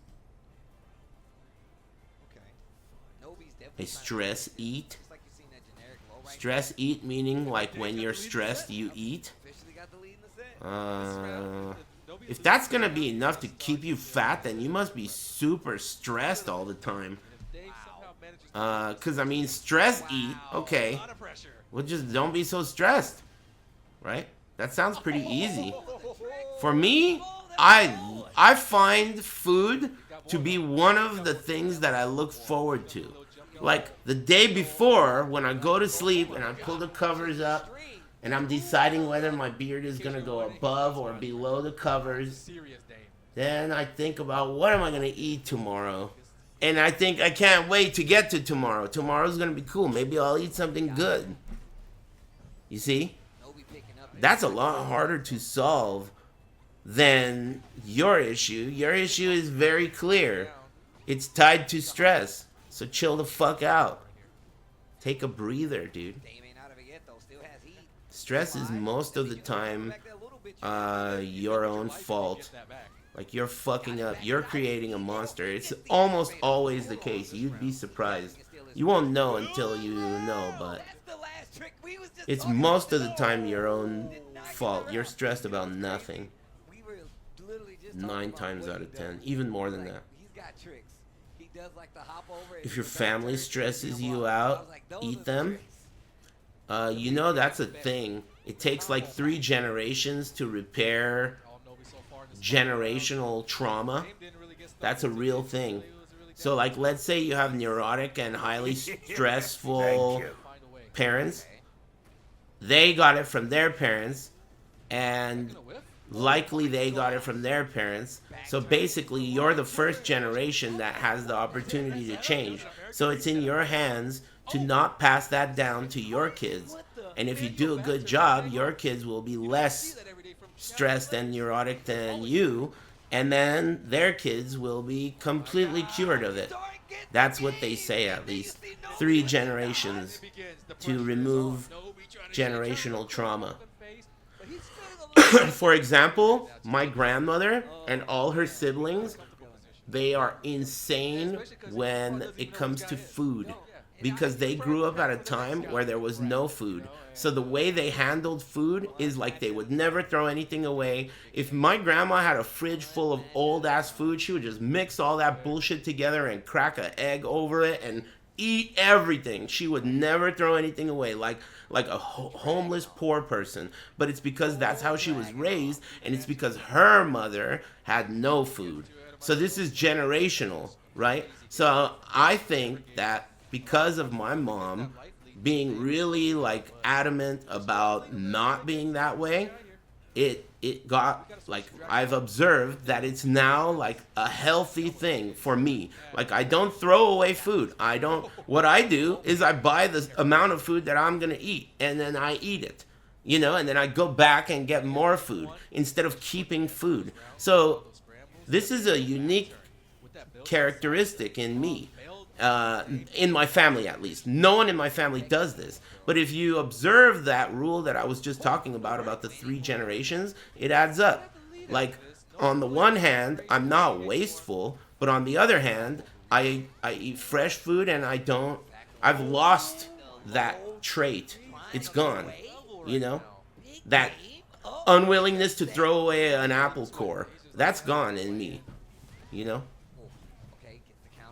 A stress eat. Stress eat meaning like when you're stressed you eat. If that's gonna be enough to keep you fat, then you must be super stressed all the time. Cause I mean stress eat, okay. Well, just don't be so stressed. Right? That sounds pretty easy. For me, I find food to be one of the things that I look forward to. Like the day before, when I go to sleep and I pull the covers up and I'm deciding whether my beard is gonna go above or below the covers, then I think about what am I gonna eat tomorrow. And I think I can't wait to get to tomorrow. Tomorrow's gonna be cool. Maybe I'll eat something good. You see? That's a lot harder to solve than your issue. Your issue is very clear. It's tied to stress. So chill the fuck out. Take a breather, dude. Stress is most of the time your own fault. Like you're fucking up. You're creating a monster. It's almost always the case. You'd be surprised. You won't know until you know, but it's most of the time your own fault. You're stressed about nothing. 9 times out of 10. Even more than that. If your family stresses you out, eat them. You know that's a thing. It takes like 3 generations to repair generational trauma. That's a real thing. So like let's say you have neurotic and highly stressful parents. They got it from their parents, and likely they got it from their parents. So basically you're the first generation that has the opportunity to change. So it's in your hands to not pass that down to your kids. And if you do a good job, your kids will be less stressed and neurotic than you, and then their kids will be completely cured of it. That's what they say, at least. 3 generations to remove generational trauma. For example, my grandmother and all her siblings they are insane when it comes to food, because they grew up at a time where there was no food. So the way they handled food is like they would never throw anything away. If my grandma had a fridge full of old ass food, she would just mix all that bullshit together and crack an egg over it and eat everything. She would never throw anything away like a homeless poor person. But it's because that's how she was raised, and it's because her mother had no food. So this is generational, right? So I think that because of my mom being really like adamant about not being that way, it got like, I've observed that it's now like a healthy thing for me. Like, I don't throw away food. What I do is I buy the amount of food that I'm gonna eat, and then I eat it, you know, and then I go back and get more food instead of keeping food. So this is a unique characteristic in me. In my family, at least. No one in my family does this. But if you observe that rule that I was just talking about the 3 generations, it adds up. Like, on the one hand, I'm not wasteful, but on the other hand, I eat fresh food, and I've lost that trait. It's gone, you know? That unwillingness to throw away an apple core, that's gone in me, you know?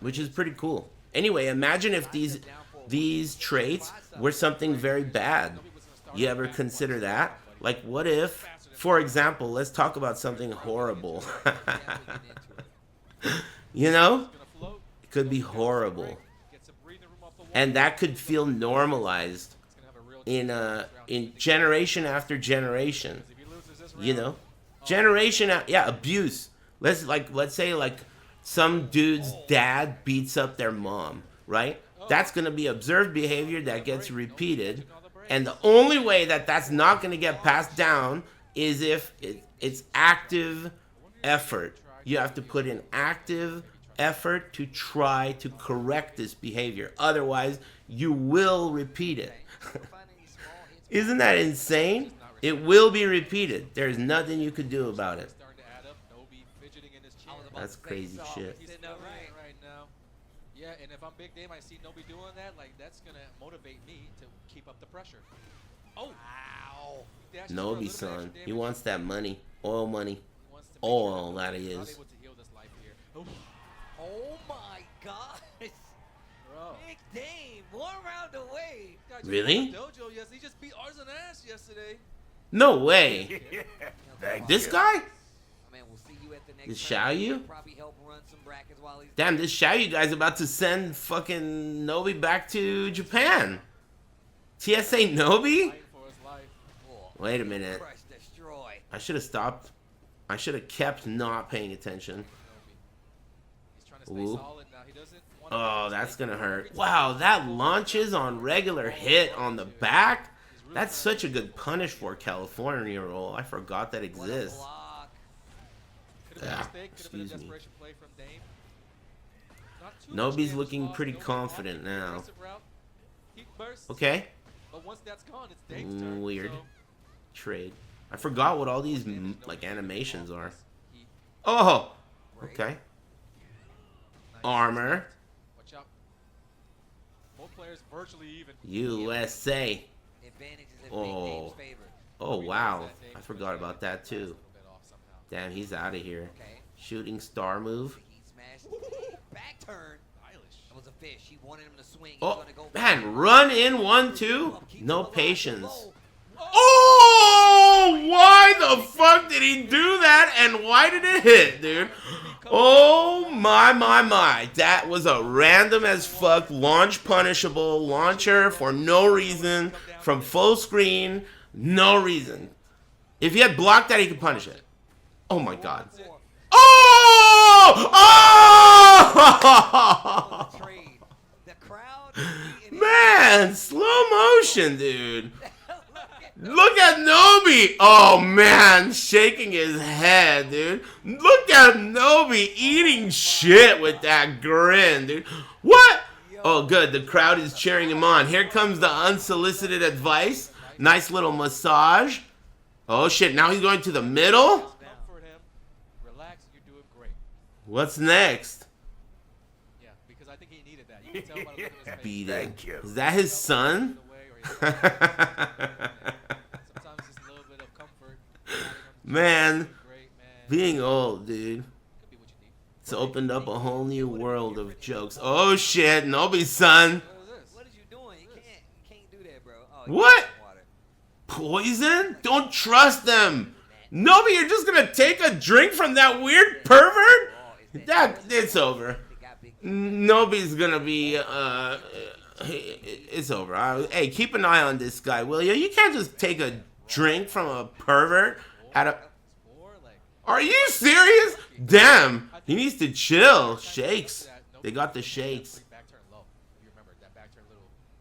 Which is pretty cool. Anyway, imagine if these traits were something very bad. You ever consider that? Like, what if, for example, let's talk about something horrible. You know? It could be horrible. And that could feel normalized in generation after generation. You know? Abuse. Let's say like some dude's dad beats up their mom, right? That's going to be observed behavior that gets repeated. And the only way that that's not going to get passed down is if it's active effort. You have to put in active effort to try to correct this behavior. Otherwise, you will repeat it. Isn't that insane? It will be repeated. There's nothing you could do about it. That's crazy shit. Right now. Yeah, and if I'm Big Dame, I see Nobi doing that, like, that's going to motivate me to keep up the pressure. Oh! Wow! Nobi, son. He wants that money. Oil money. Oil, that is. Oh my gosh! Big Dame, 1 round away. Really? Dojo, yes, he just beat Arzen ass yesterday. No way. This guy? This Xiaoyu? Damn, this Xiaoyu guy's about to send fucking Nobi back to Japan. TSA Nobi? Wait a minute. I should have stopped. I should have kept not paying attention. Ooh. Oh, that's gonna hurt. Wow, that launches on regular hit on the back? That's such a good punish for California roll. I forgot that exists. Excuse me. Nobi's looking pretty confident now. Okay. Weird. Trade. I forgot what all these like animations are. Oh! Okay. Armor. USA. Oh. Oh, wow. I forgot about that too. Damn, he's out of here. Shooting star move. Back turn. That was a fish. He wanted him to swing. Oh, man, run in 1-2. No patience. Oh, why the fuck did he do that, and why did it hit, dude? Oh my. That was a random as fuck launch punishable launcher for no reason from full screen. No reason. If he had blocked that, he could punish it. Oh my god. Oh! Oh! Man, slow motion, dude. Look at Nobi. Oh man, shaking his head, dude. Look at Nobi eating shit with that grin, dude. What? Oh good, the crowd is cheering him on. Here comes the unsolicited advice. Nice little massage. Oh shit, now he's going to the middle? What's next? Yeah, because I think he needed that. You can tell by the look of his face. Beat it. Is that his son? Sometimes just a little bit of comfort. Man, being old, dude. It's opened up a whole new world of jokes. Oh shit, Nobi's son. What is you doing? You can't do that, bro. Oh, What? Poison? Don't trust them. Nobi, you're just gonna take a drink from that weird pervert? It's over. Nobi's gonna be, it's over. Hey, keep an eye on this guy, will you? You can't just take a drink from a pervert at a... Are you serious? Damn, he needs to chill. Shakes. They got the shakes.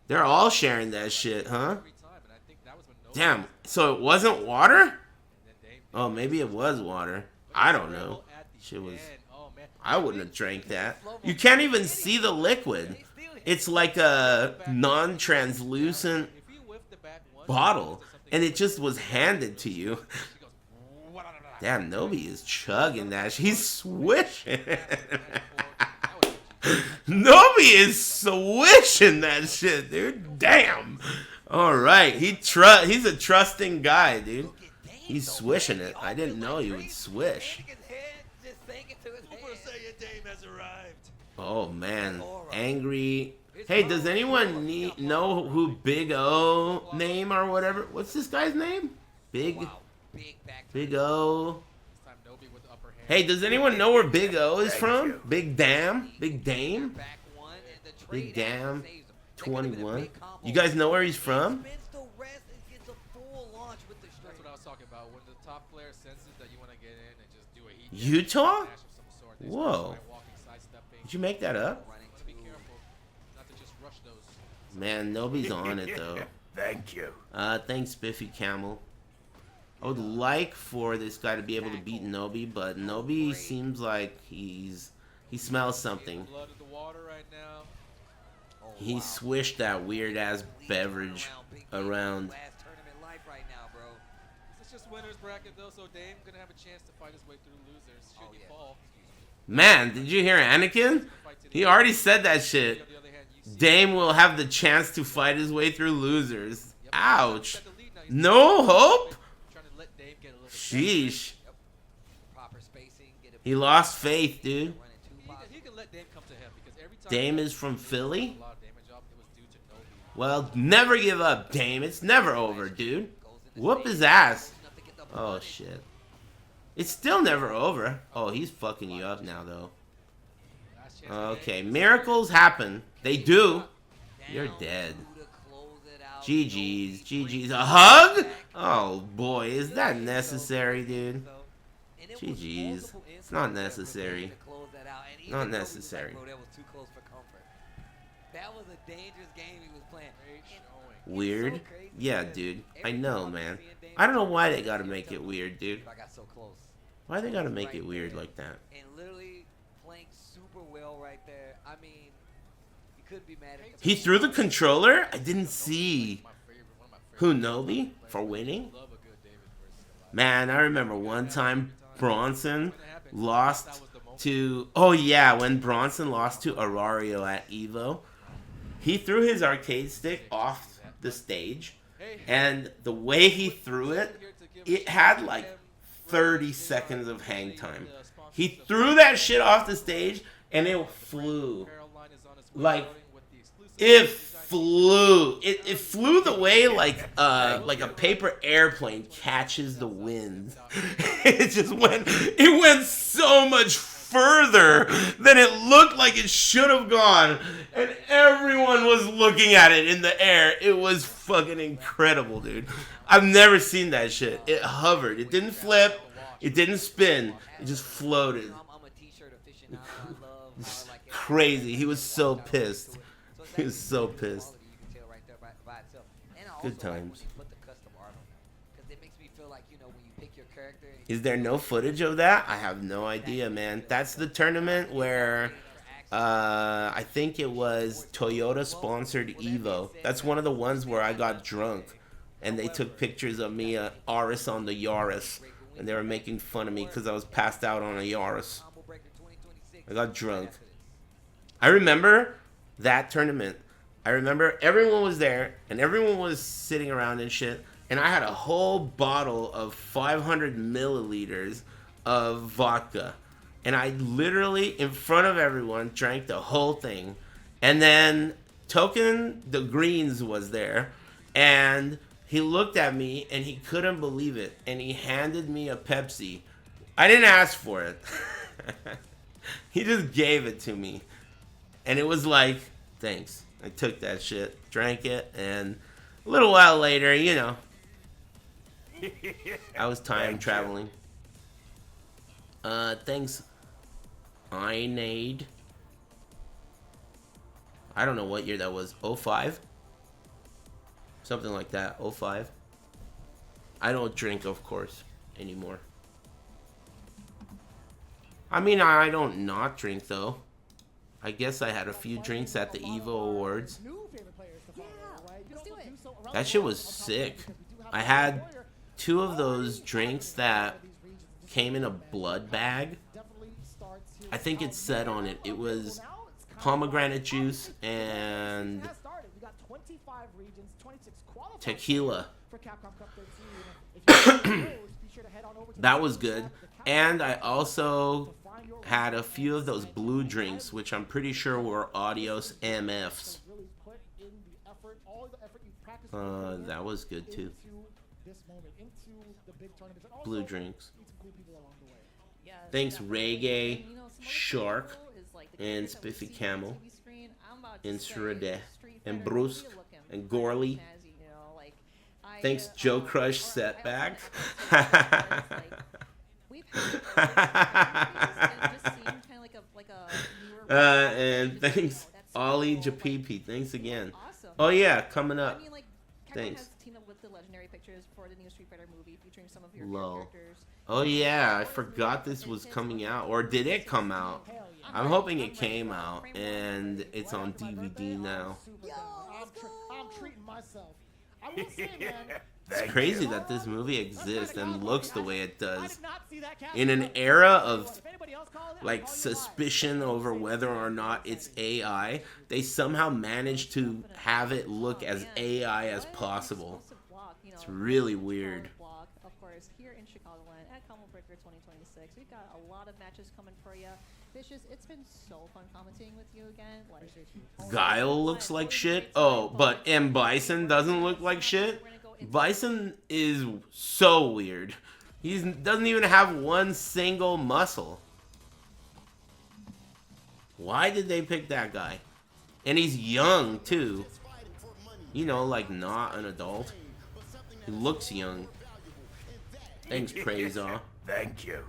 They're all sharing that shit, huh? Damn, so it wasn't water? Oh, maybe it was water. I don't know. Shit was... I wouldn't have drank that. You can't even see the liquid. It's like a non-translucent bottle, and it just was handed to you. Damn, Nobi is chugging that. He's swishing. Nobi is swishing that shit, dude. Damn. All right, he's a trusting guy, dude. He's swishing it. I didn't know he would swish. Oh man, angry. Hey, does anyone know who Big O name or whatever? What's this guy's name? Big O. Hey, does anyone know where Big O is from? Big Dam? Big Dame? Big Dam 21. You guys know where he's from? That's what I was talking about. When the top player senses that you want to get in and just do a heat Utah? Whoa. Did you make that up? Man, Nobi's on it though. Thank you. Thanks, Spiffy Camel. I would like for this guy to be able to beat Nobi, but Nobi seems like he smells something. He swished that weird ass beverage around. It's just winner's bracket though, so Dame gonna have a chance to fight his way through losers. Should he fall? Man, did you hear Anakin? He already said that shit. Dame will have the chance to fight his way through losers. Ouch. No hope? Sheesh. He lost faith, dude. Dame is from Philly? Well, never give up, Dame. It's never over, dude. Whoop his ass. Oh, shit. It's still never over. Oh, he's fucking you up now, though. Okay, miracles happen. They do. You're dead. GG's. GG's. A hug? Oh, boy. Is that necessary, dude? GG's. It's not necessary. Not necessary. That was a dangerous game he was playing. Weird? Yeah, dude. I know, man. I don't know why they gotta make it weird, dude. Why they gotta make it weird like that? And literally playing super well right there. I mean, you couldn't be mad at He threw the controller? I didn't see. Who, Nobi? For winning? Man, I remember one time Bronson lost to... Oh, yeah, when Bronson lost to Arario at EVO. He threw his arcade stick off the stage, and the way he threw it, it had like 30 seconds of hang time. He threw that shit off the stage, and it flew. Like, it flew. It flew the way like a paper airplane catches the wind. It went so much further than it looked like it should have gone, and everyone was looking at it in the air. It was fucking incredible, dude. I've never seen that shit. It hovered. It didn't flip. It didn't spin. It just floated. Crazy. He was so pissed. He was so pissed. Good times. Is there no footage of that? I have no idea, man. That's the tournament where I think it was Toyota sponsored Evo. That's one of the ones where I got drunk and they took pictures of me Aris on the Yaris, and they were making fun of me because I was passed out on a Yaris. I got drunk. I remember that tournament. I remember everyone was there and everyone was sitting around and shit. And I had a whole bottle of 500 milliliters of vodka. And I literally, in front of everyone, drank the whole thing. And then Token the Greens was there. And he looked at me and he couldn't believe it. And he handed me a Pepsi. I didn't ask for it. He just gave it to me. And it was like, thanks. I took that shit, drank it, and a little while later, you know, I was time traveling. Thanks, Inade. I don't know what year that was. 05? Something like that. 05. I don't drink, of course, anymore. I mean, I don't not drink, though. I guess I had a few drinks at the EVO Awards. That shit was sick. I had 2 of those drinks that came in a blood bag. I think it said on it, it was pomegranate juice and tequila. That was good. And I also had a few of those blue drinks, which I'm pretty sure were Audios MFs. That was good too. Blue drinks. Thanks Reggae, Shark, and Spiffy Camel, and Srede, and Bruce, and Gorley. Thanks Joe Crush Setback. And thanks Ollie Japipi. Thanks again. Oh yeah, coming up. Thanks. Low. Oh yeah, I forgot this was coming out. Or did it come out? I'm hoping it came out and it's on DVD now. I'm treating myself. I will say, man. It's crazy that this movie exists and looks the way it does. In an era of like suspicion over whether or not it's AI, they somehow managed to have it look as AI as possible. It's really weird. Of course, here in Chicagoland at Combo Breaker 2026, we've got a lot of matches coming for you. It's been so fun commentating with you again. Like, Guile looks like shit. Oh, but M. Bison doesn't look like shit. Bison is so weird. He doesn't even have one single muscle. Why did they pick that guy? And he's young too. You know, like not an adult. He looks young. Thanks, Praise-Aw. Thank you.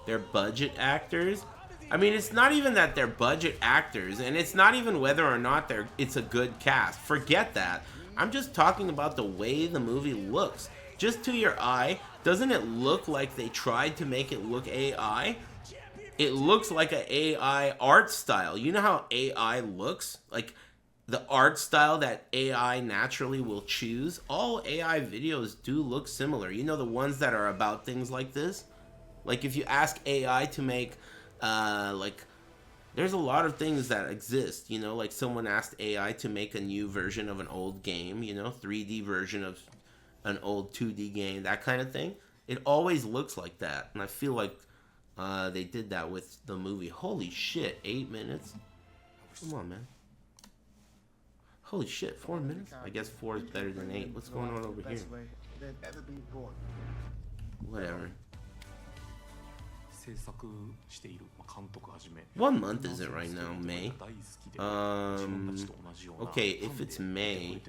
They're budget actors. I mean, it's not even that they're budget actors, and it's not even whether or not it's a good cast. Forget that. I'm just talking about the way the movie looks. Just to your eye, doesn't it look like they tried to make it look AI? It looks like an AI art style. You know how AI looks? Like the art style that AI naturally will choose? All AI videos do look similar. You know, the ones that are about things like this? Like if you ask AI to make, like, there's a lot of things that exist, you know, like someone asked AI to make a new version of an old game, you know, 3D version of an old 2D game, that kind of thing. It always looks like that, and I feel like they did that with the movie. Holy shit, 8 minutes? Come on, man. Holy shit, 4 minutes? I guess 4 is better than 8. What's going on over here? Whatever. 制作している監督はじめ What month is it right now? May? Okay, if it's May,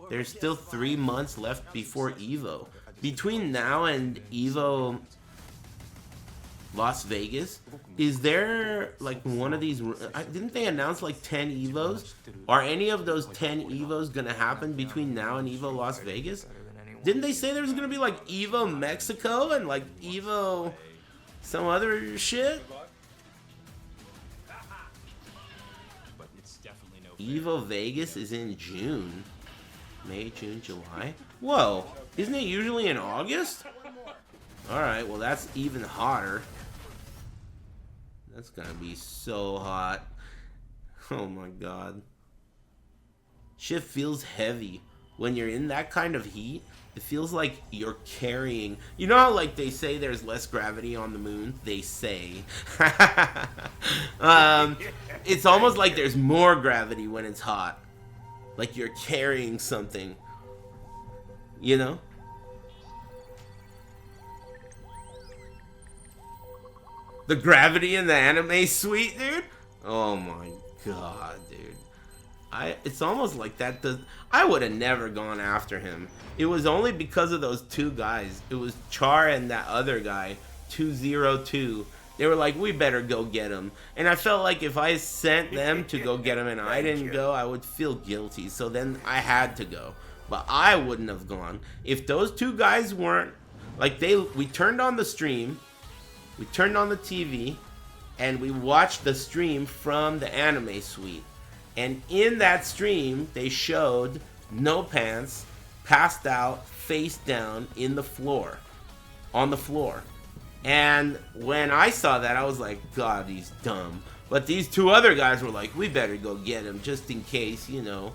there's still 3 months left before EVO. Between now and EVO Las Vegas, is there like one of these? Didn't they announce like 10 EVOs? Are any of those 10 EVOs gonna happen between now and EVO Las Vegas? Didn't they say there's gonna be like EVO Mexico and like EVO some other shit? EVO Vegas is in June. May, June, July. Whoa, isn't it usually in August? Alright, well that's even hotter. That's gonna be so hot. Oh my god. Shit feels heavy. When you're in that kind of heat, it feels like you're carrying... You know how like they say there's less gravity on the moon? They say. It's almost like there's more gravity when it's hot. Like you're carrying something. You know? The gravity in the anime suite, dude? Oh my god, dude. It's almost like that does... I would have never gone after him. It was only because of those two guys. It was Char and that other guy, 202. They were like, we better go get him. And I felt like if I sent them to go get him and I didn't go, I would feel guilty. So then I had to go. But I wouldn't have gone. If those two guys weren't... Like, we turned on the stream, we turned on the TV, and we watched the stream from the anime suite. And in that stream, they showed No Pants passed out, face down in the floor. On the floor. And when I saw that, I was like, God, he's dumb. But these two other guys were like, we better go get him just in case, you know.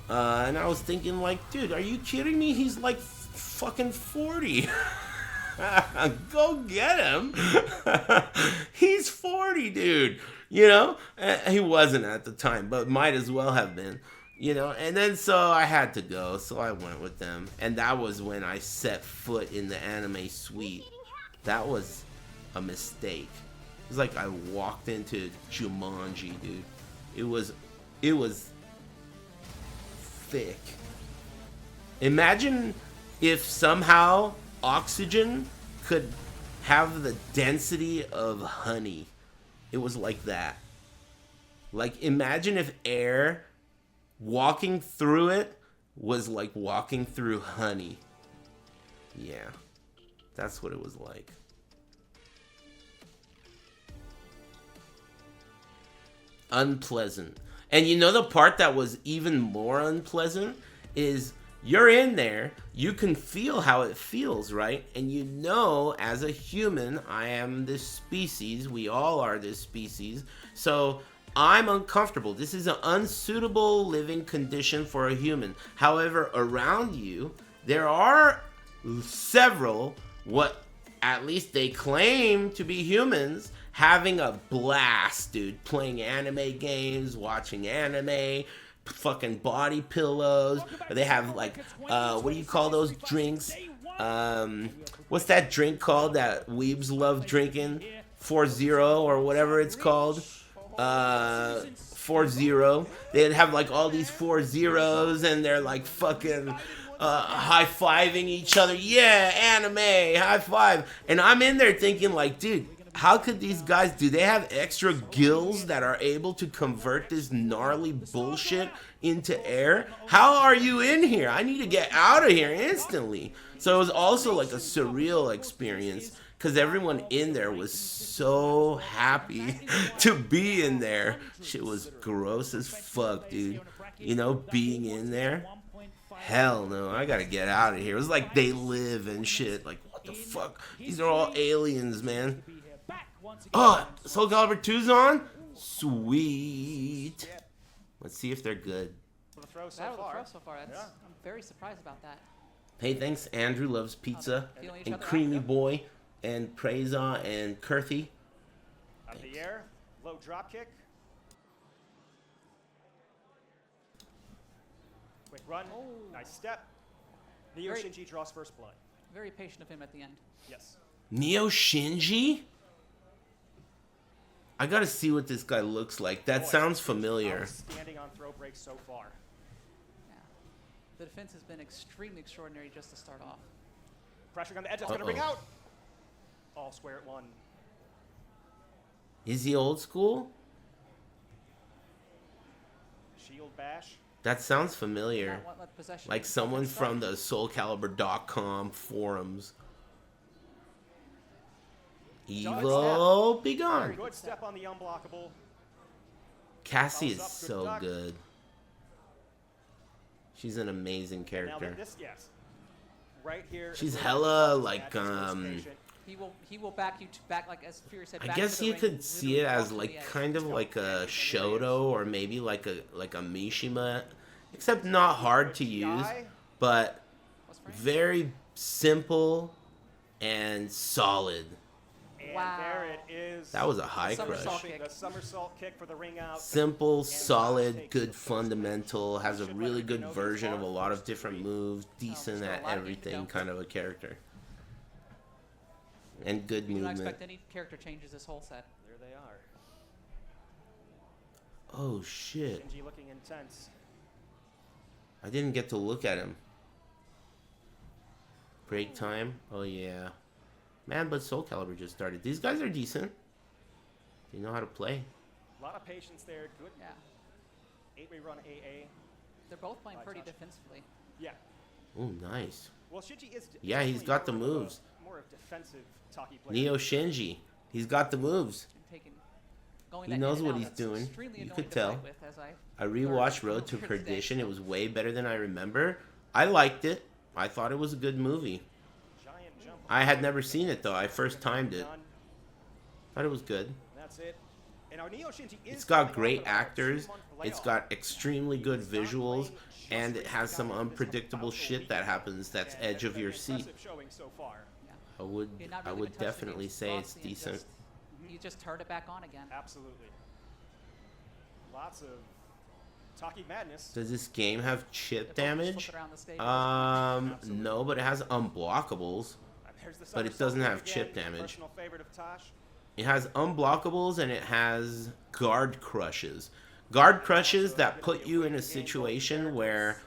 And I was thinking like, dude, are you kidding me? He's like fucking 40. Go get him. He's 40, dude. You know? He wasn't at the time, but might as well have been. You know? And then so I had to go, so I went with them. And that was when I set foot in the anime suite. That was a mistake. It was like I walked into Jumanji, dude. It was thick. Imagine if somehow oxygen could have the density of honey. It was like that. Like, imagine if air, walking through it, was like walking through honey. Yeah. That's what it was like. Unpleasant. And you know the part that was even more unpleasant is you're in there, you can feel how it feels, right? And you know, as a human, I am this species, we all are this species, so I'm uncomfortable. This is an unsuitable living condition for a human. However, around you, there are several, what at least they claim to be humans, having a blast, dude. Playing anime games, watching anime, fucking body pillows. They have like, what do you call those drinks? What's that drink called that weebs love drinking? 4-0 or whatever it's called. 4-0. They'd have like all these 4-0s and they're like fucking high-fiving each other. Yeah, anime, high five. And I'm in there thinking like, dude, how could these guys, do they have extra gills that are able to convert this gnarly bullshit into air? How are you in here? I need to get out of here instantly. So it was also like a surreal experience because everyone in there was so happy to be in there. Shit was gross as fuck, dude. You know, being in there. Hell no, I gotta get out of here. It was like They Live and shit. Like, what the fuck? These are all aliens, man. Oh, Soul Calibur 2's on? Sweet. Let's see if they're good. The throw so far. I'm very surprised about that. Hey, thanks. Andrew Loves Pizza and Creamy Boy and Preza and Kurthy. Up the air, low drop kick. Quick run, nice step. Neo Shinji draws first blood. Very patient of him at the end. Yes. Neo Shinji? I gotta see what this guy looks like. That sounds familiar. Standing on throw breaks so far. Yeah. The defense has been extremely extraordinary just to start off. Pressuring on the edge, that's going to bring out. All square at one. Is he old school? Shield bash. That sounds familiar. Like someone from the SoulCalibur.com forums. Evil, be gone. Good step on the unblockable. Cassie is so good. She's an amazing And now character. this, yes. Right here. is She's where hella this like match is most patient. He will back you back, like as Fury said. I back guess to the you ring, could see it literally as walk to like the edge. kind of like a Shoto or maybe like a Mishima, except not hard to use, but very simple and solid. And there it is. That was a high Somersault crush. kick. The somersault kick for the ring out. Simple, solid, good fundamental, has a really good version of a lot of different moves, decent at everything kind of a character. And good You don't movement. expect any character changes this whole set. There they are. Oh shit. Shinji looking intense. I didn't get to look at him. Break time? Oh yeah. Man, but Soul Calibur just started. These guys are decent. They know how to play. A lot of patience there. Good. Yeah. 8-way run AA. They're both playing High pretty touch. defensively. Yeah. Oh, nice. Well, Shinji is. Yeah, he's definitely got the more of a- moves. More of defensive Taki player. Neo Shinji. He's got the moves. Going He that knows in and what out, he's that's doing. extremely You annoying could to tell. fight with, as I rewatched Road to Perdition. It was way better than I remember. I liked it. I thought it was a good movie. Giant jump. I had never seen it though. I first timed it. Done. Thought it was good. That's it. And our Neo Shinji is It's got coming great off of a actors. 2-month It's layoff. got extremely good visuals, and it has some unpredictable shit that happens that's And edge of your impressive seat. showing so far. I would He had not I really would been touched definitely against say it's Frosty and decent. just- He just turned it back on again. Absolutely. Lots of Taki madness. Does this game have chip They both just damage? flip around the stage. No, but it has unblockables. There's the But it somersault doesn't kick have again, chip damage. Personal favorite of Tosh. It has unblockables and it has guard crushes. Guard crushes that put you in a situation where,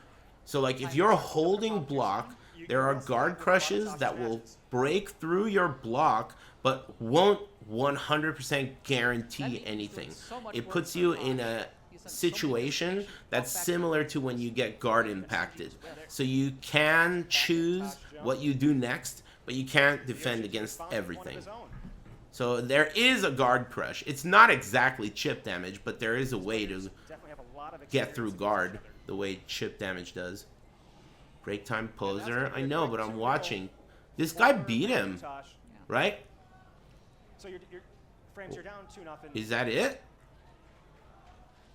so like if you're holding block, there are guard crushes that will break through your block but won't 100% guarantee anything. It puts you in a situation that's similar to when you get guard impacted. So you can choose what you do next, but you can't defend against everything. So there is a guard crush. It's not exactly chip damage, but there is a way to get through guard the way chip damage does. Break time poser. I know, but I'm watching. This guy beat him, right? So your frames, you're down 2-0. Is that it?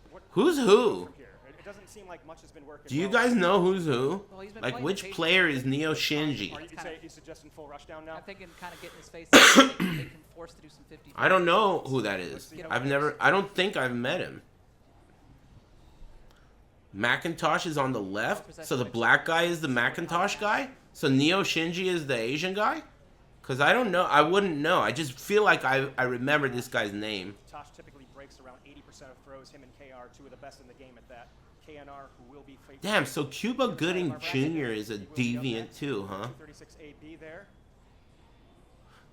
What- Who's who? from here? It doesn't seem like much has been working. Do you well. guys know who's who? Well, he's been Like playing which occasionally. player is Neo Shinji? Are you suggesting full rushdown now? I'm thinking kind of getting his face. so they can force to do some 50. I don't know who that is. I don't think I've met him. Macintosh is on the left, so the black guy is the Macintosh guy? So Neo Shinji is the Asian guy? Because I don't know. I wouldn't know. I just feel like I remember this guy's name. Tosh typically breaks around 80% of throws. Him and KR, two of the best in the game at that. KNR, who will be facing. Damn, so Cuba Gooding Jr. is a deviant too, huh? 236 AB there.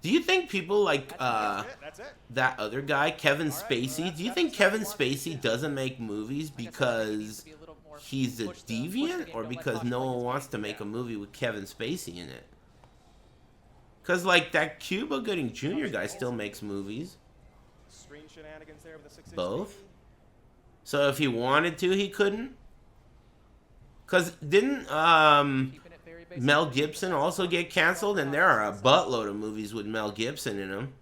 Do you think people like That's it. that other guy, Kevin Spacey, do you think Kevin Spacey doesn't make movies because he's a deviant or because no one wants to make a movie with Kevin Spacey in it? Because, like, that Cuba Gooding Jr. guy still makes movies. Screen shenanigans there with the 660. Both? So if he wanted to, he couldn't? Because didn't Mel Gibson also get canceled? And there are a buttload of movies with Mel Gibson in them.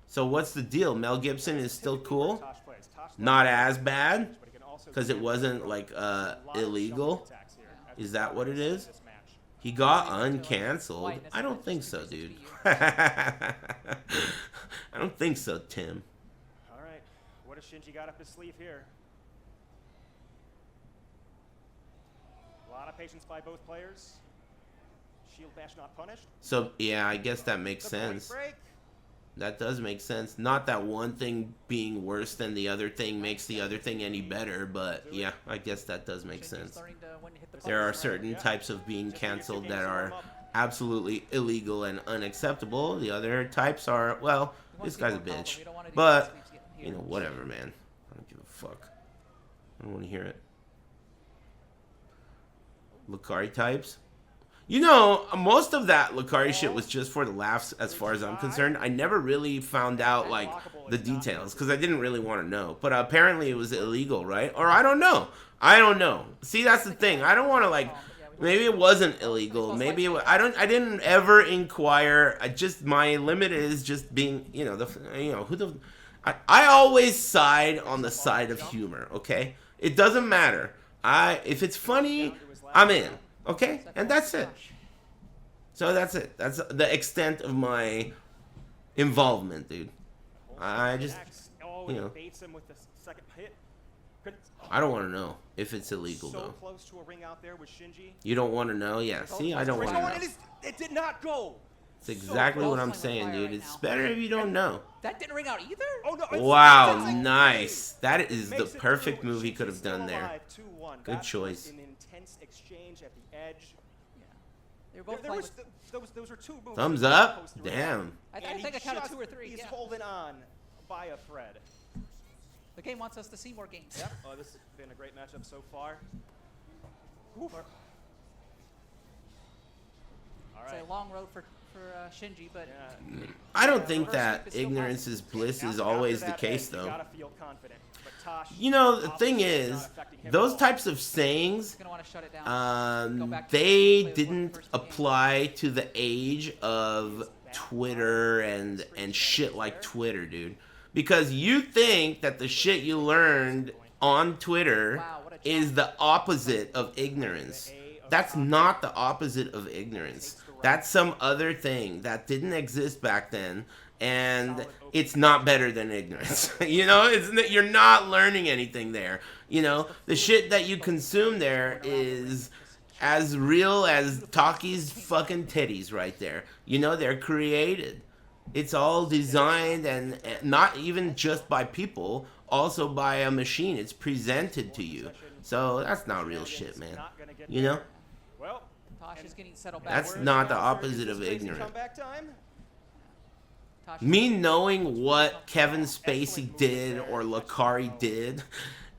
So what's the deal? Mel Gibson is still cool? Not as bad? Because it wasn't, like, illegal? Is that what it is? He got uncanceled? I don't think so, dude. I don't think so, Tim. All right. What has Shinji got up his sleeve here? A lot of patience by both players. Shield bash not punished. So, yeah, I guess that makes sense. That does make sense. Not that one thing being worse than the other thing makes the other thing any better, but yeah, I guess that does make sense. There are certain types of being canceled that are absolutely illegal and unacceptable. The other types are, well, this guy's a bitch. But, you know, whatever, man. I don't give a fuck. I don't want to hear it. Lucari types? You know, most of that Lucari shit was just for the laughs as far as I'm concerned. I never really found out, like, the details, because I didn't really want to know. But apparently it was illegal, right? Or I don't know. I don't know. See, that's the thing. I don't want to like. Maybe it wasn't illegal. Maybe it was, I didn't ever inquire. My limit is just being, I always side on the side of humor. Okay, it doesn't matter. If it's funny, I'm in. Okay, and that's it. So that's it. That's the extent of my involvement, dude. I just, baits him with the second hit. I don't want to know if it's illegal So though. close to a ring out there with Shinji. You don't want to know? Yeah. See, I don't want to know. It did not go. It's exactly what I'm saying, dude. It's better if you don't know. That didn't ring out either? Oh, no, Wow, nice. That is the perfect move he could have done there. Good choice. An intense exchange at the edge. They were both those were two moves. Thumbs up? Damn. I think I counted 2 or 3. He's holding on by a thread. The game wants us to see more games. Yep. Oh, this has been a great matchup so far. Oof. All right. It's a long road for Shinji, but I don't think that ignorance is bliss is always the case, though. You know, the thing is, those types of sayings, they didn't apply to the age of Twitter and shit like Twitter, dude. Because you think that the shit you learned on Twitter is the opposite of ignorance. That's not the opposite of ignorance. That's some other thing that didn't exist back then, and it's not better than ignorance. You're not learning anything there. The shit that you consume there is as real as Taki's fucking titties right there. They're created. It's all designed and not even just by people, also by a machine. It's presented to you. So that's not real shit, man. Tasha's getting settled back. That's not the opposite of ignorant. Me knowing what Kevin Spacey did or Lakari did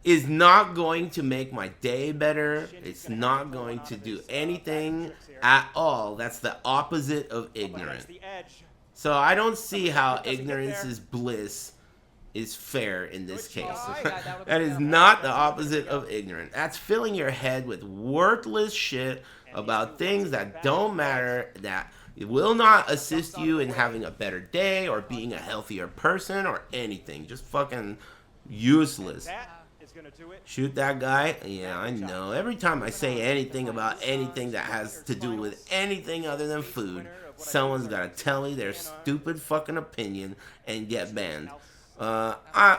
is not going to make my day better. It's not going to do anything at all. That's the opposite of ignorant. So I don't see how ignorance is bliss is fair in this case. That is not the opposite of ignorant. That's filling your head with worthless shit about things that don't matter, that will not assist you in having a better day or being a healthier person or anything. Just fucking useless. Shoot that guy? Yeah, I know. Every time I say anything about anything that has to do with anything other than food, someone's gotta tell me their stupid fucking opinion and get banned.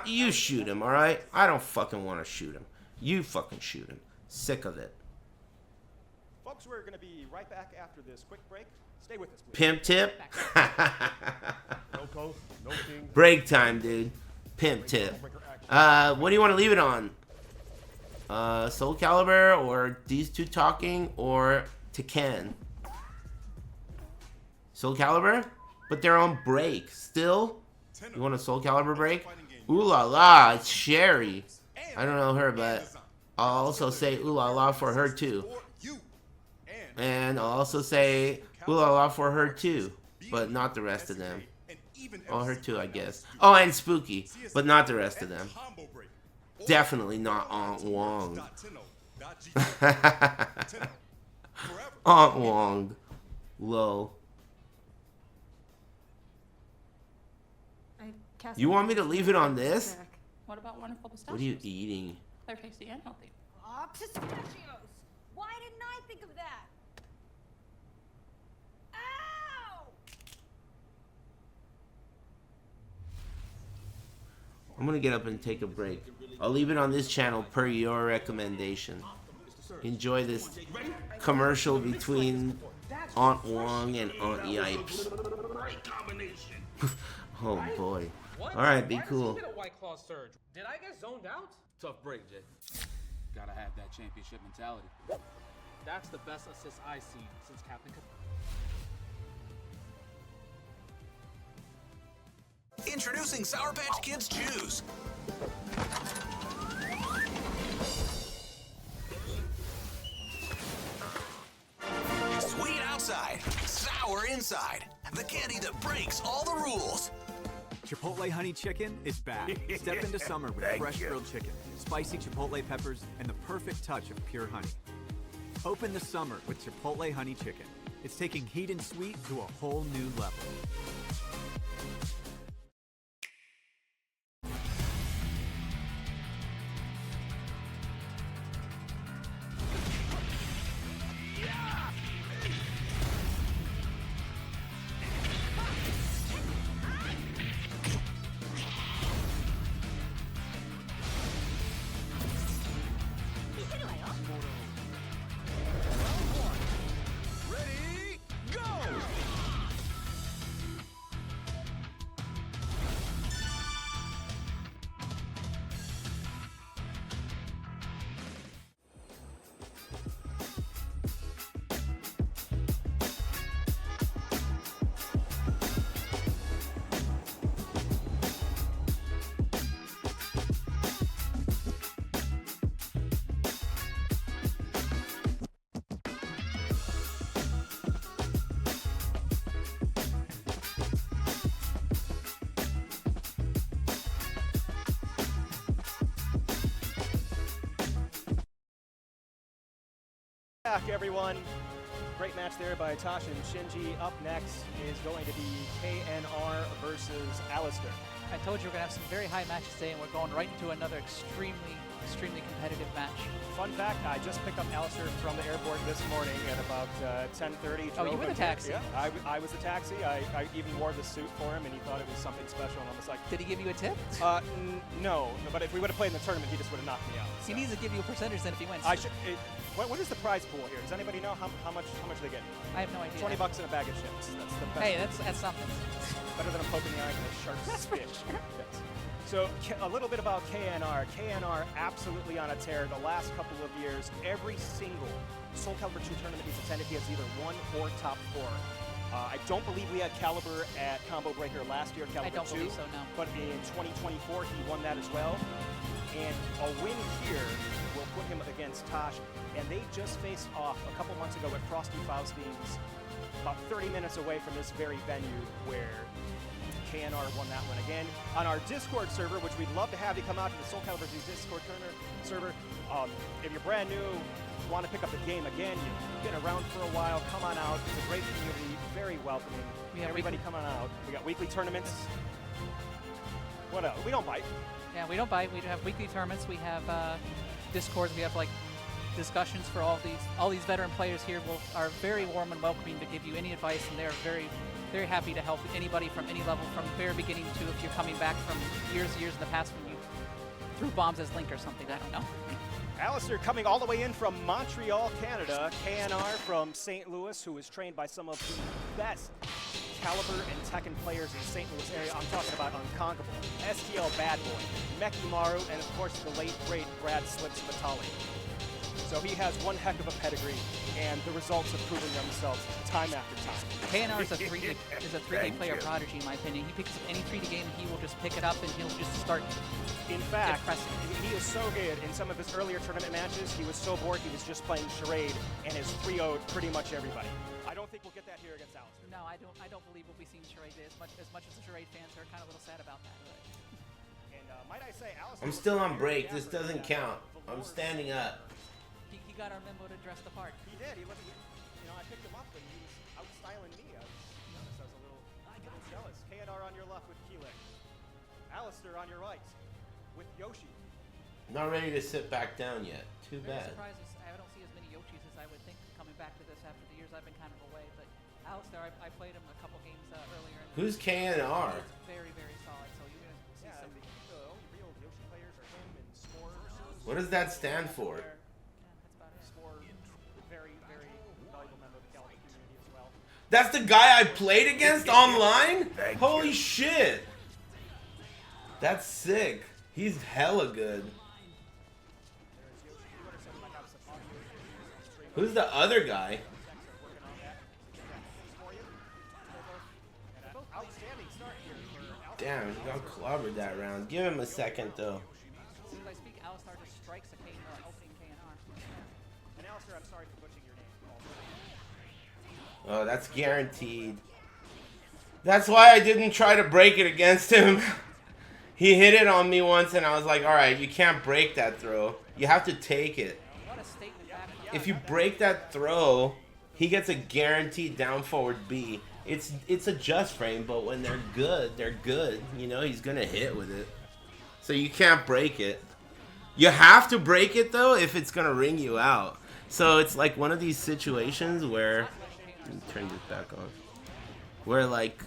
You shoot him, alright? I don't fucking want to shoot him. You fucking shoot him. Sick of it. Folks, we're gonna be right back after this quick break. Stay with us, please. Pimp tip? Break time, dude. Pimp tip. What do you want to leave it on? Soul Calibur or these two talking or Tekken? Soul Calibur? But they're on break. Still? You want a Soul Calibur break? Ooh la la, it's Sherry. I don't know her, but I'll also say ooh la la for her too. And I'll also say ooh la la for her too, but not the rest of them. Oh, her too, I guess. Oh, and Spooky, but not the rest of them. Definitely not Aunt Wong. Aunt Wong. Low. You want me to leave it on this? What about wonderful pistachios? What are you eating? They're tasty and healthy. Pistachios! Why didn't I think of that? Ow! I'm gonna get up and take a break. I'll leave it on this channel per your recommendation. Enjoy this commercial between Aunt Wong and Aunt Yipes. Oh boy. Alright, be cool. Did I get zoned out? Tough break, Jay. Gotta have that championship mentality. That's the best assist I've seen since Captain. Introducing Sour Patch Kids Chews. Sweet outside, sour inside. The candy that breaks all the rules. Chipotle Honey Chicken is back. Step into summer with Thank fresh you. grilled chicken, spicy Chipotle peppers, and the perfect touch of pure honey. Open the summer with Chipotle Honey Chicken. It's taking heat and sweet to a whole new level. Ready, go! Back, everyone. Great match there by Tosh and Shinji. Up next is going to be KNR versus Alistair. I told you we're going to have some very high matches today, and we're going right into another extremely competitive match. Fun fact, I just picked up Alistair from the airport this morning at about 10:30. Oh, you were the taxi? Yeah, I was the taxi. I even wore the suit for him, and he thought it was something special, and I was like... Did he give you a tip? No, but if we would have played in the tournament, he just would have knocked me out. He needs to give you a percentage then if he wins. What is the prize pool here? Does anybody know how much they get? I have no idea. $20 in a bag of chips. That's the best. Hey, that's something. Better than a poke in the eye and a shark's spit. Yes. So a little bit about KNR. KNR absolutely on a tear the last couple of years. Every single Soul Calibur 2 tournament he's attended, he has either won or top 4. I don't believe we had Caliber at Combo Breaker last year, Caliber 2. I don't believe so, no. But in 2024, he won that as well. And a win here will put him against Tosh. And they just faced off a couple months ago at Frosty Faustein's, about 30 minutes away from this very venue where KNR won that one again. On our Discord server, which we'd love to have you come out to the Soul Calibur 2 Discord server. If you're brand new, want to pick up the game again, you've been around for a while, come on out. It's a great community, very welcoming. Everybody come on out. We got weekly tournaments. What else? We don't bite. Yeah, we don't bite. We have weekly tournaments. We have Discords. We have like discussions for all these veteran players here. Are very warm and welcoming to give you any advice, and they're very happy to help anybody from any level, from the very beginning to if you're coming back from years in the past when you threw bombs as Link or something. I don't know. Alistair coming all the way in from Montreal, Canada. KNR from St. Louis, who is trained by some of the best Caliber and Tekken players in the St. Louis area. I'm talking about Unconquerable, STL Bad Boy, Meki Maru, and of course the late great Brad Slips Vitali. So he has one heck of a pedigree, and the results have proven themselves time after time. KNR is a 3D player prodigy, in my opinion. He picks up any 3D game, he will just pick it up and he'll just start. In fact, he is so good. In some of his earlier tournament matches, he was so bored he was just playing charade and has 3-0'd pretty much everybody. I don't think we'll get that here against Alistair. No, I don't believe we'll be seeing charade as much as the charade fans are kind of a little sad about that. And might I say, Alistair, I'm still on break. This doesn't count. I'm standing up. He got our memo to dress the part. He did. I picked him up and he was out-styling me. I was a little jealous. KNR on your left with Keelik. Alistair on your right with Yoshi. Not ready to sit back down yet. Too bad. Surprised I don't see as many Yoshis as I would think coming back to this after the years I've been kind of away. But Alistair, I played him a couple games earlier. Who's KNR? Very, very solid. So you're going to see some. The only real Yoshi players are him and Spore. What does that stand for? Very, very valuable member of the Caliber community as well. That's the guy I played against online? Holy shit. That's sick. He's hella good. Who's the other guy? Damn, he got clobbered that round. Give him a second though. As soon as I speak, Alistair just strikes a opening KNR. And Alistair, I'm sorry for butchering your name. Oh, that's guaranteed. That's why I didn't try to break it against him. He hit it on me once, and I was like, all right, you can't break that throw. You have to take it. If you break that throw, he gets a guaranteed down forward B. It's a just frame, but when they're good, they're good. You know, he's going to hit with it. So you can't break it. You have to break it, though, if it's going to ring you out. So it's like one of these situations where... Let me turn this back on. Where, like,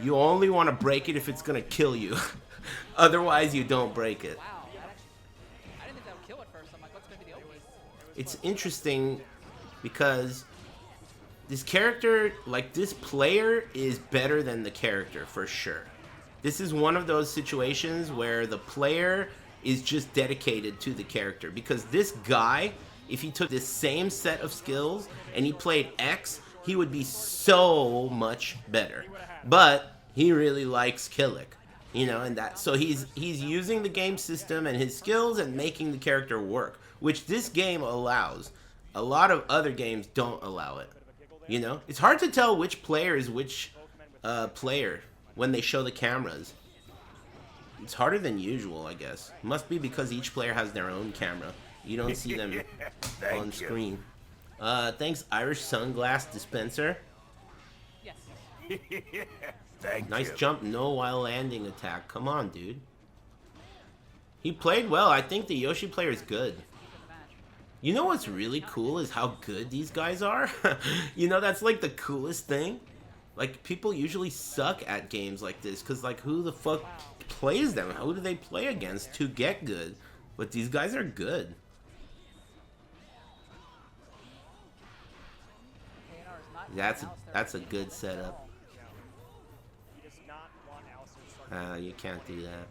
you only want to break it if it's going to kill you. Otherwise, you don't break it. It's interesting because this character, like this player, is better than the character for sure. This is one of those situations where the player is just dedicated to the character, because this guy, if he took this same set of skills and he played X, he would be so much better. But he really likes Kilik, you know, and that so he's using the game system and his skills and making the character work, which this game allows. A lot of other games don't allow it. You know, it's hard to tell which player is which player when they show the cameras. It's harder than usual, I guess. Must be because each player has their own camera. You don't see them on screen. Thanks, Irish Sunglass Dispenser. Yes. Nice jump, no while landing attack. Come on, dude. He played well. I think the Yoshi player is good. You know what's really cool is how good these guys are? You know, that's like the coolest thing. Like, people usually suck at games like this because, like, who the fuck plays them? Who do they play against to get good? But these guys are good. That's a good setup. You can't do that.